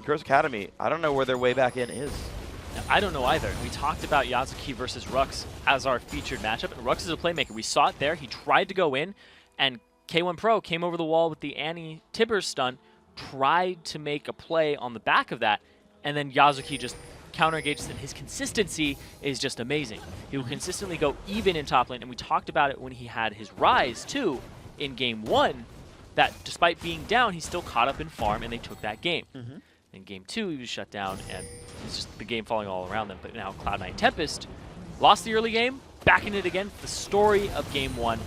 Curse Academy, I don't know where their way back in is. I don't know either. We talked about Yasuki versus Rux as our featured matchup, and Rux is a playmaker. We saw it there. He tried to go in, and K1 Pro came over the wall with the Annie Tibbers stun, tried to make a play on the back of that, and then Yasuki just counter-engages, and his consistency is just amazing. He will consistently go even in top lane, and we talked about it when he had his Rise, too, in Game 1, that despite being down, he still caught up in farm, and they took that game. In Game 2, he was shut down, and it's just the game falling all around them. But now Cloud9 Tempest lost the early game, back in it again. The story of Game 1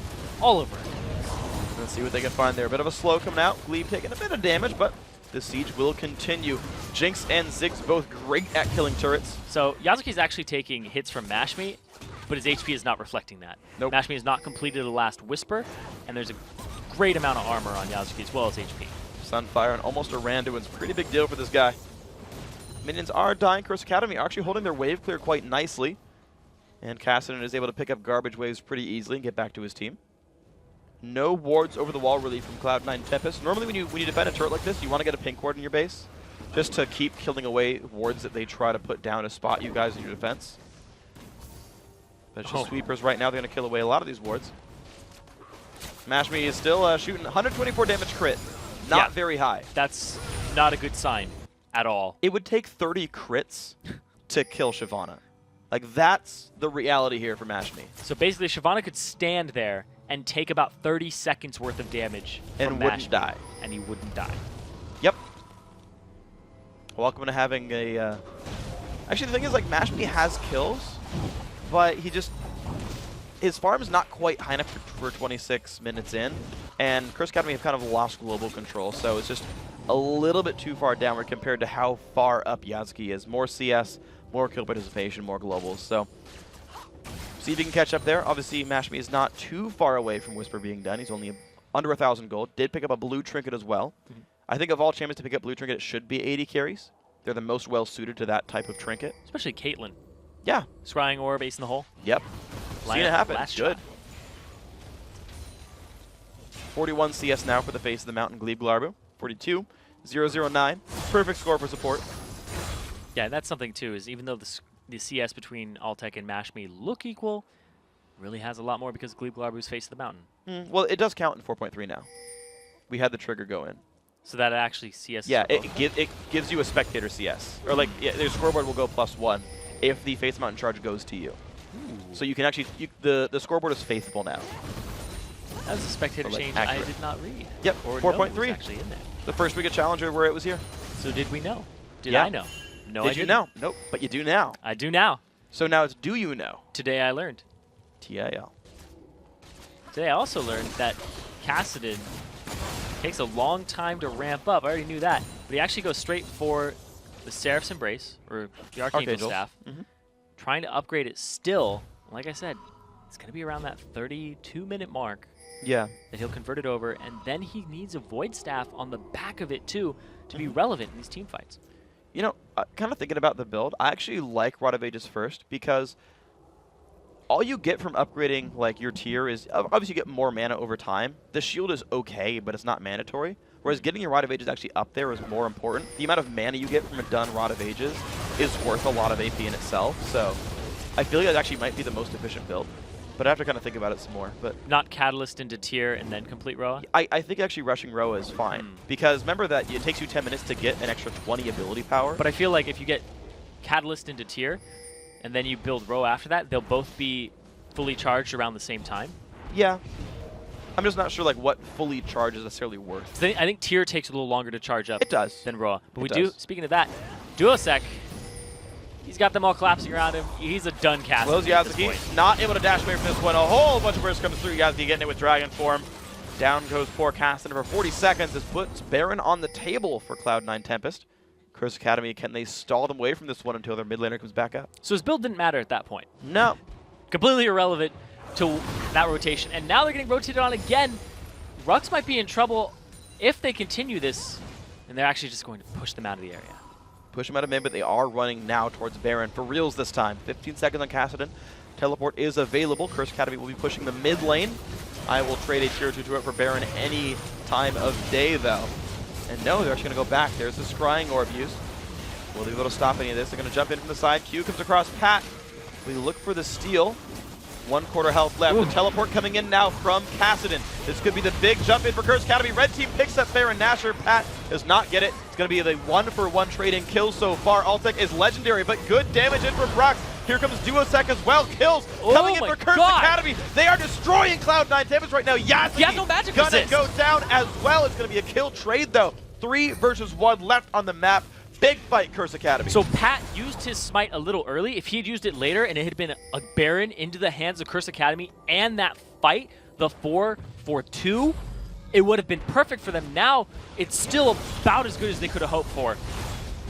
all over again. Let's see what they can find there. A bit of a slow coming out. Glebe taking a bit of damage, but the siege will continue. Jinx and Ziggs both great at killing turrets. So Yasuki's actually taking hits from Mashmi, but his HP is not reflecting that. Nope. Mashmi has not completed the last Whisper, and there's a great amount of armor on Yasuki as well as HP. Sunfire and almost a Randu. It's a pretty big deal for this guy. Minions are dying. Curse Academy are actually holding their wave clear quite nicely. And Cassidy is able to pick up garbage waves pretty easily and get back to his team. No wards over the wall really from Cloud9 Tempest. Normally when you defend a turret like this, you want to get a pink ward in your base just to keep killing away wards that they try to put down to spot you guys in your defense. But it's just sweepers right now. They're going to kill away a lot of these wards. Mashme is still shooting 124 damage crit. Not very high. That's not a good sign at all. It would take 30 crits to kill Shyvana. Like, that's the reality here for Mashme. So basically, Shyvana could stand there and take about 30 seconds worth of damage and from wouldn't Mashme, die. And he wouldn't die. Yep. Welcome to having a... Actually, the thing is, like, Mashme has kills, but he just... His farm's not quite high enough for 26 minutes in, and Curse Academy have kind of lost global control, so it's just a little bit too far downward compared to how far up Yasuki is. More CS, more kill participation, more globals, so see if he can catch up there. Obviously, Mashme is not too far away from Whisper being done. He's only under 1,000 gold. Did pick up a blue trinket as well. I think of all champions to pick up blue trinket, it should be 80 carries. They're the most well-suited to that type of trinket. Especially Caitlyn. Yeah. Scrying orb, ace in the hole. Yep. Seen it happen. Last Good. shot. 41 CS now for the face of the mountain, Glebe Glarbu. 42, 009. Perfect score for support. Yeah, and that's something too, is even though the CS between Altec and Mashme look equal, really has a lot more because Glebe Glarbu's face of the mountain. Well, it does count in 4.3 now. We had the trigger go in. So that actually CS. Yeah, it gives you a spectator CS. Or like, yeah, their scoreboard will go +1 if the face mountain charge goes to you. Ooh. So you can actually, the scoreboard is faithful now. That was a spectator change accurate. I did not read. Yep, 4.3. Actually in there. The first week of Challenger where it was here. So did we know? Did yeah. I know? No, did I didn't. you know? Nope, but you do now. I do now. So now it's do you know? Today I learned. TIL. Today I also learned that Kassadin takes a long time to ramp up. I already knew that. But he actually goes straight for the Seraph's Embrace, or the Archangel Staff. Trying to upgrade it still. Like I said, it's going to be around that 32-minute mark. Yeah. That he'll convert it over, and then he needs a Void Staff on the back of it, too, to be relevant in these team fights. You know, kind of thinking about the build, I actually like Rod of Ages first because all you get from upgrading like your tier is obviously you get more mana over time. The shield is okay, but it's not mandatory. Whereas getting your Rod of Ages actually up there is more important. The amount of mana you get from a done Rod of Ages is worth a lot of AP in itself. So I feel like that actually might be the most efficient build. But I have to kind of think about it some more. But not Catalyst into tier and then complete Roa? I think actually rushing Roa is fine. Because remember that it takes you 10 minutes to get an extra 20 ability power. But I feel like if you get Catalyst into tier and then you build Roa after that, they'll both be fully charged around the same time. Yeah. I'm just not sure like what fully charge is necessarily worth. I think tier takes a little longer to charge up. It does. Than Roa. But speaking of that, Duosec, he's got them all collapsing around him. He's a done cast. Close Yasuki, not able to dash away from this one. A whole bunch of bursts comes through. Yasuki getting it with Dragon Form. Down goes poor Caston for 40 seconds. This puts Baron on the table for Cloud9 Tempest. Curse Academy, can they stall them away from this one until their mid laner comes back up? So his build didn't matter at that point. No. Completely irrelevant to that rotation. And now they're getting rotated on again. Rux might be in trouble if they continue this, and they're actually just going to push them out of the area. Push them out of mid, but they are running now towards Baron for reals this time. 15 seconds on Kassadin. Teleport is available. Curse Academy will be pushing the mid lane. I will trade a tier 2 turret for Baron any time of day, though. And no, they're actually going to go back. There's the Scrying Orb use. Will they be able to stop any of this? They're going to jump in from the side. Q comes across Pat. We look for the steal. 1/4 health left. Ooh. The teleport coming in now from Kassadin. This could be the big jump in for Curse Academy. Red team picks up Baron Nashor. Pat does not get it. It's going to be the 1-for-1 trading kills so far. Altec is legendary, but good damage in from Rux. Here comes Duosec as well. Kills coming in for Curse Academy. They are destroying Cloud9 Tempest right now. Yasuki no magic gonna resist. go down as well. It's going to be a kill trade though. 3 versus 1 left on the map. Big fight, Curse Academy. So Pat used his smite a little early. If he had used it later and it had been a Baron into the hands of Curse Academy and that fight, the 4-for-2, it would have been perfect for them. Now, it's still about as good as they could have hoped for.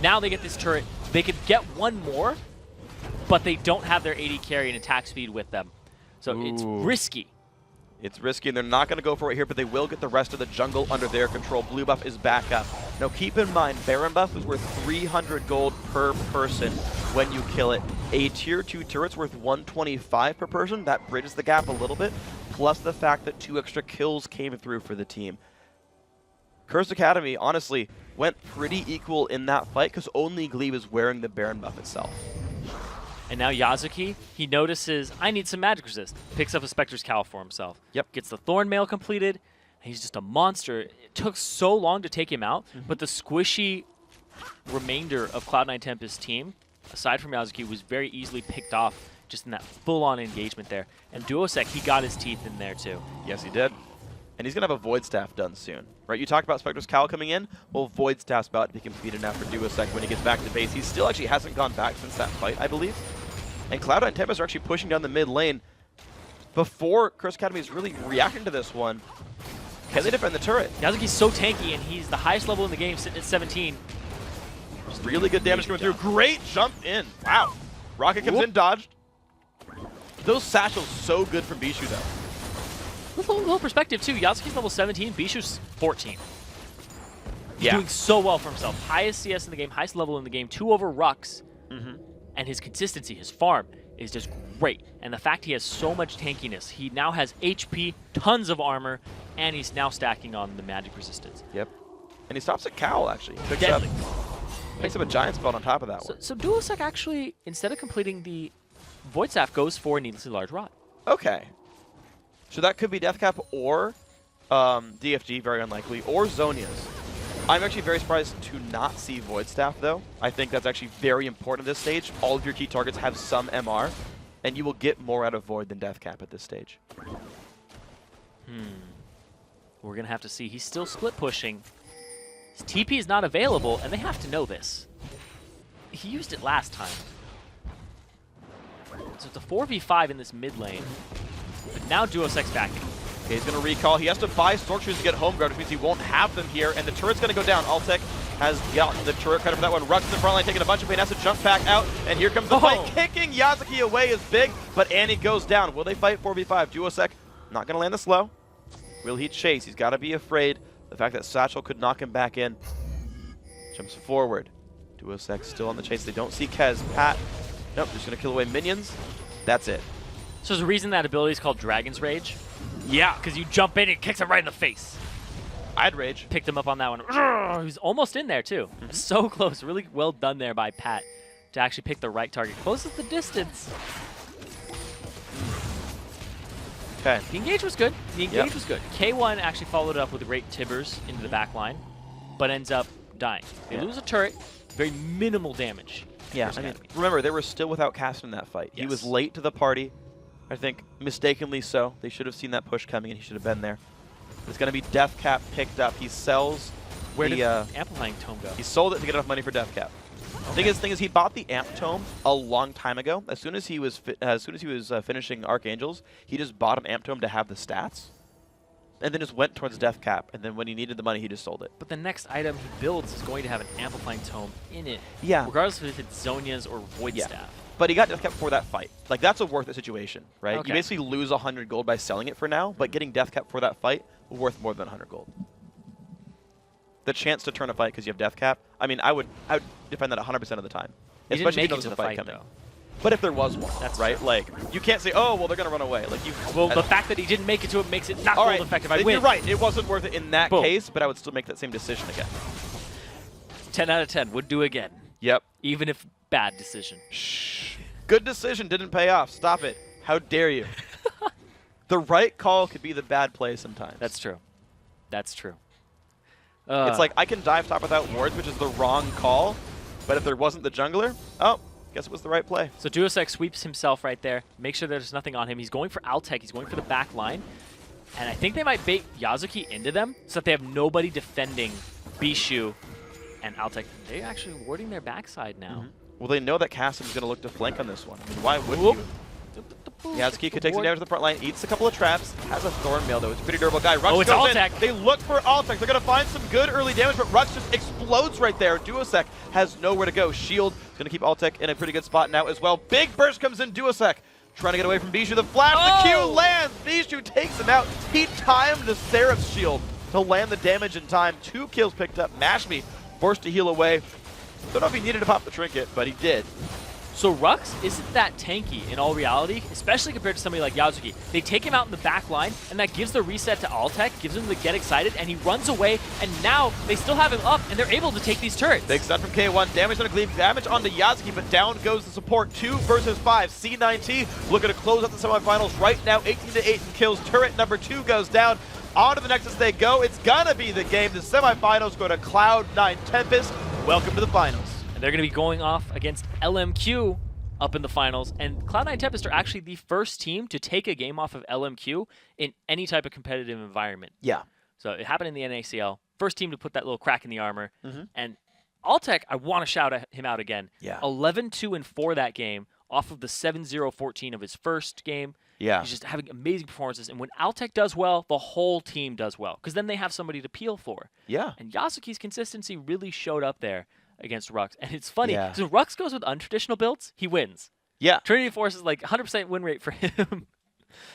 Now they get this turret. They could get one more, but they don't have their 80 carry and attack speed with them. So it's risky. It's risky, and they're not going to go for it here, but they will get the rest of the jungle under their control. Blue buff is back up. Now, keep in mind, Baron buff is worth 300 gold per person when you kill it. A tier 2 turret's worth 125 per person. That bridges the gap a little bit, plus the fact that 2 extra kills came through for the team. Curse Academy, honestly, went pretty equal in that fight because only Glebe is wearing the Baron buff itself. And now Yazuki, he notices, I need some magic resist. Picks up a Spectre's Cowl for himself. Yep. Gets the Thorn Mail completed. And he's just a monster. It took so long to take him out, but the squishy remainder of Cloud9 Tempest's team, aside from Yazuki, was very easily picked off just in that full-on engagement there. And Duosec, he got his teeth in there too. Yes, he did. And he's going to have a Void Staff done soon. Right, you talked about Spectre's Cowl coming in. Well, Void Staff's about to be completed now for Duosec when he gets back to base. He still actually hasn't gone back since that fight, I believe. And Cloud9 and Tempest are actually pushing down the mid lane before Curse Academy is really reacting to this one. Can they defend the turret? Yazuki's so tanky, and he's the highest level in the game, sitting at 17. Just really good damage coming through. Great jump in. Wow. Rocket comes in, dodged. Those satchels so good from Bishu, though. With a little perspective, too. Yazuki's level 17, Bishu's 14. He's Yeah. doing so well for himself. Highest CS in the game, highest level in the game, 2 over Rux. And his consistency, his farm, is just great. And the fact he has so much tankiness, he now has HP, tons of armor, and he's now stacking on the magic resistance. Yep. And he stops at Cowl, actually. Deadly. Picks up a giant spell on top of that one. So Duosec actually, instead of completing the Void Staff, goes for a needlessly large rod. Okay. So that could be Deathcap or DFG, very unlikely, or Zonia's. I'm actually very surprised to not see Void Staff, though. I think that's actually very important at this stage. All of your key targets have some MR, and you will get more out of Void than Deathcap at this stage. We're going to have to see. He's still split pushing. His TP is not available, and they have to know this. He used it last time. So it's a 4v5 in this mid lane. But now Duosec's backing. Okay, he's going to recall. He has to buy Stork Shoes to get home ground, which means he won't have them here, and the turret's going to go down. Altec has gotten the turret credit for that one. Rux in the front line taking a bunch of pain, has to jump back out, and here comes the fight. Kicking Yazuki away is big, but Annie goes down. Will they fight 4v5? Duosec not going to land the slow. Will he chase? He's got to be afraid. The fact that Satchel could knock him back in. Jumps forward. Duosec still on the chase. They don't see Kez. Pat, nope, just going to kill away minions. That's it. So there's a reason that ability is called Dragon's Rage. Yeah, because you jump in and it kicks him right in the face. I'd rage. Picked him up on that one. He was almost in there, too. So close. Really well done there by Pat to actually pick the right target. Closest the distance. Okay. The engage was good. The engage was good. K1 actually followed up with a great Tibbers into the back line, but ends up dying. They lose a turret. Very minimal damage. Yeah, I mean, remember, they were still without Cast in that fight. He was late to the party. I think mistakenly so. They should have seen that push coming, and he should have been there. It's going to be Deathcap picked up. He sells. Where did the Amplifying Tome go? He sold it to get enough money for Deathcap. Okay. Thing is, he bought the Amp Tome a long time ago. As soon as he was finishing Archangels, he just bought an Amp Tome to have the stats, and then just went towards Deathcap. And then when he needed the money, he just sold it. But the next item he builds is going to have an Amplifying Tome in it. Yeah. Regardless of if it's Zonia's or Void Staff. But he got Deathcap for that fight. Like, that's a worth it situation, right? Okay. You basically lose 100 gold by selling it for now, but getting Deathcap for that fight worth more than 100 gold. The chance to turn a fight because you have Deathcap, I mean, I would defend that 100% of the time. You Especially didn't make if it there's to a the fight, coming. though. But if there was one, that's right? True. Like, you can't say, oh, well, they're going to run away. Like, well, the fact that he didn't make it to it makes it not gold effective. I win. You're right. It wasn't worth it in that case, but I would still make that same decision again. 10 out of 10 would do again. Yep. Even if bad decision. Shh. Good decision didn't pay off. Stop it. How dare you? The right call could be the bad play sometimes. That's true. That's true. It's like, I can dive top without wards, which is the wrong call, but if there wasn't the jungler, oh, guess it was the right play. So Duosec sweeps himself right there, make sure there's nothing on him. He's going for Altec, he's going for the back line, and I think they might bait Yazuki into them so that they have nobody defending Bishu and Altec. They're actually warding their backside now. Well, they know that Cassim's going to look to flank on this one. I mean, why wouldn't you? Yazuki could take some damage to the front line, eats a couple of traps, has a Thorn Mail, though. It's a pretty durable guy. Rux it's goes Altec. in. They look for Altec. They're going to find some good early damage, but Rux just explodes right there. Duosec has nowhere to go. Shield is going to keep Altec in a pretty good spot now as well. Big burst comes in. Duosec trying to get away from Bishu. The flash, the Q lands. Bishu takes him out. He timed the Seraph's shield to land the damage in time. 2 kills picked up. Mashme forced to heal away. Don't know if he needed to pop the trinket, but he did. So Rux isn't that tanky in all reality, especially compared to somebody like Yazuki. They take him out in the back line, and that gives the reset to Altec, gives him to get excited, and he runs away, and now they still have him up, and they're able to take these turrets. Big stun from K1, damage on a Gleam, damage onto Yazuki, but down goes the support. 2 versus 5. C9T looking to close out the semifinals right now, 18-8 in kills. Turret number 2 goes down. On to the Nexus they go. It's gonna be the game. The semifinals go to Cloud9 Tempest. Welcome to the finals. And they're going to be going off against LMQ up in the finals. And Cloud9 Tempest are actually the first team to take a game off of LMQ in any type of competitive environment. Yeah. So it happened in the NACL. First team to put that little crack in the armor. And Altec, I want to shout him out again. Yeah. 11-2-4 that game off of the 7-0-14 of his first game. Yeah. He's just having amazing performances. And when Altec does well, the whole team does well. Because then they have somebody to peel for. Yeah. And Yasuki's consistency really showed up there against Rux. And it's funny, Yeah. because when Rux goes with untraditional builds, he wins. Yeah. Trinity Force is like 100% win rate for him.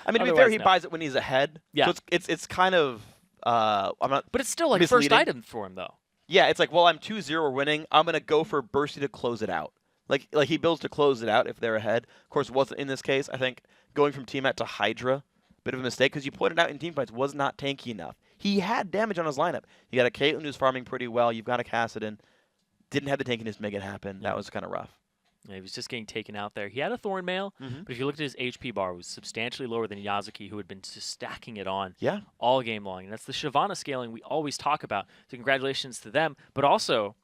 I mean, to be fair, he buys it when he's ahead. Yeah. So it's kind of, I'm not But it's still like misleading. first item for him, though. Yeah, it's like, well, I'm 2-0 winning. I'm going to go for Bursty to close it out. Like he builds to close it out if they're ahead. Of course, it wasn't in this case. I think going from Team At to Hydra, bit of a mistake, because you pointed out in teamfights was not tanky enough. He had damage on his lineup. You got a Caitlyn who's farming pretty well. You've got a Kassadin. Didn't have the tankiness to make it happen. That was kind of rough. Yeah, he was just getting taken out there. He had a Thorn Mail, but if you looked at his HP bar, it was substantially lower than Yazuki, who had been just stacking it on all game long. And that's the Shyvana scaling we always talk about. So congratulations to them. But also,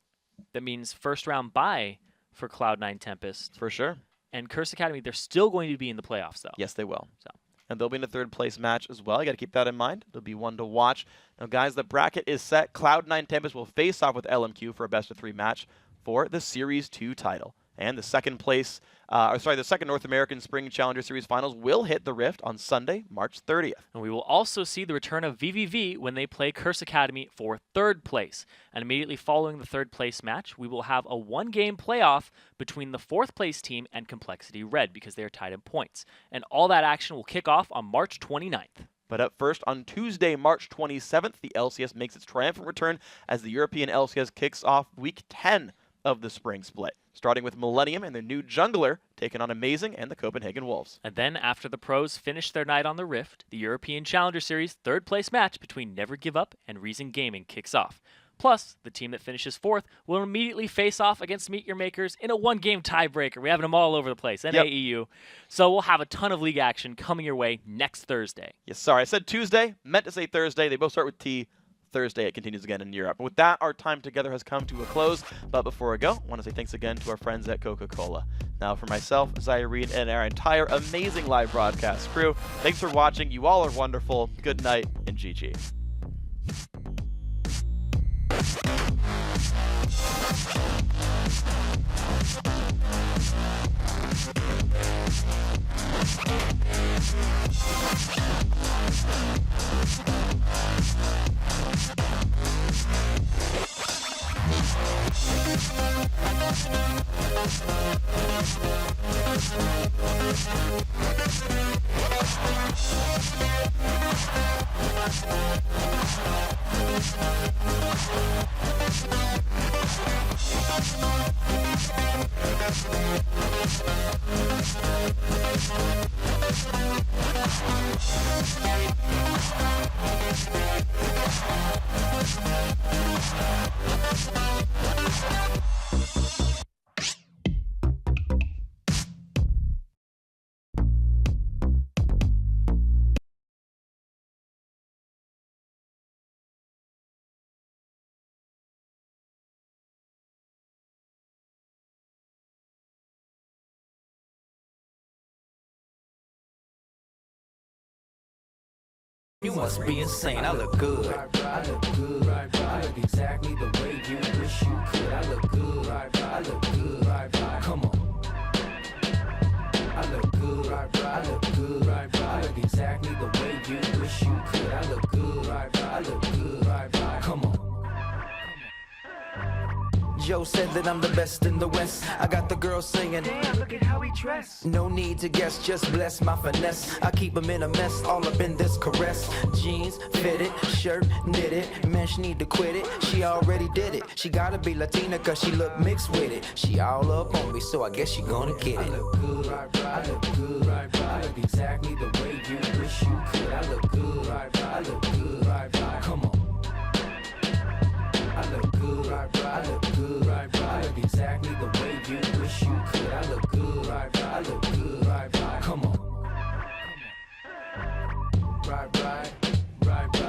that means first round bye for Cloud9 Tempest. For sure. And Curse Academy, they're still going to be in the playoffs, though. Yes, they will. So. And they'll be in a third place match as well. You got to keep that in mind. There'll be one to watch. Now, guys, the bracket is set. Cloud9 Tempest will face off with LMQ for a best-of-3 match for the Series 2 title. And the second place, the second North American Spring Challenger Series Finals will hit the Rift on Sunday, March 30th. And we will also see the return of VVV when they play Curse Academy for third place. And immediately following the third place match, we will have a one-game playoff between the fourth place team and Complexity Red because they are tied in points. And all that action will kick off on March 29th. But up first, on Tuesday, March 27th, the LCS makes its triumphant return as the European LCS kicks off Week 10 of the Spring Split, starting with Millennium and their new jungler taking on Amazing and the Copenhagen Wolves. And then after the pros finish their night on the Rift, the European Challenger Series third place match between Never Give Up and Reason Gaming kicks off. Plus, the team that finishes fourth will immediately face off against Meet Your Makers in a one-game tiebreaker. We're having them all over the place, NAEU. So we'll have a ton of league action coming your way next Thursday. Yes, sorry, I said Tuesday, meant to say Thursday. They both start with T. Thursday, it continues again in Europe. With that, our time together has come to a close. But before I go, I want to say thanks again to our friends at Coca-Cola. Now, for myself, Zyrene, and our entire amazing live broadcast crew, thanks for watching. You all are wonderful. Good night, and GG. You must be insane. I look good. I look good. I look exactly the way you wish you could. I look good. I look good. Come on. I look good. I look good. I look exactly the way you wish you could. I look good. I look good. Come on. Joe said that I'm the best in the West. I got the girls singing, damn, look at how he dressed. No need to guess, just bless my finesse. I keep him in a mess, all up in this caress. Jeans, fitted, shirt, knitted. Man, she need to quit it, she already did it. She gotta be Latina cause she look mixed with it. She all up on me, so I guess she gonna get it. I look good, I look good, I look exactly the way you wish you could. I look good, I look good, come on. I look good, I look good, I look exactly the way you wish you could. I look good, I look good, come on. Right, come on. Right, come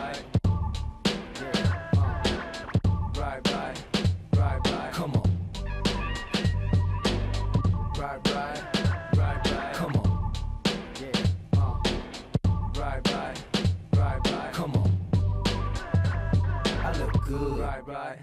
on. Right, come on. I look good, right.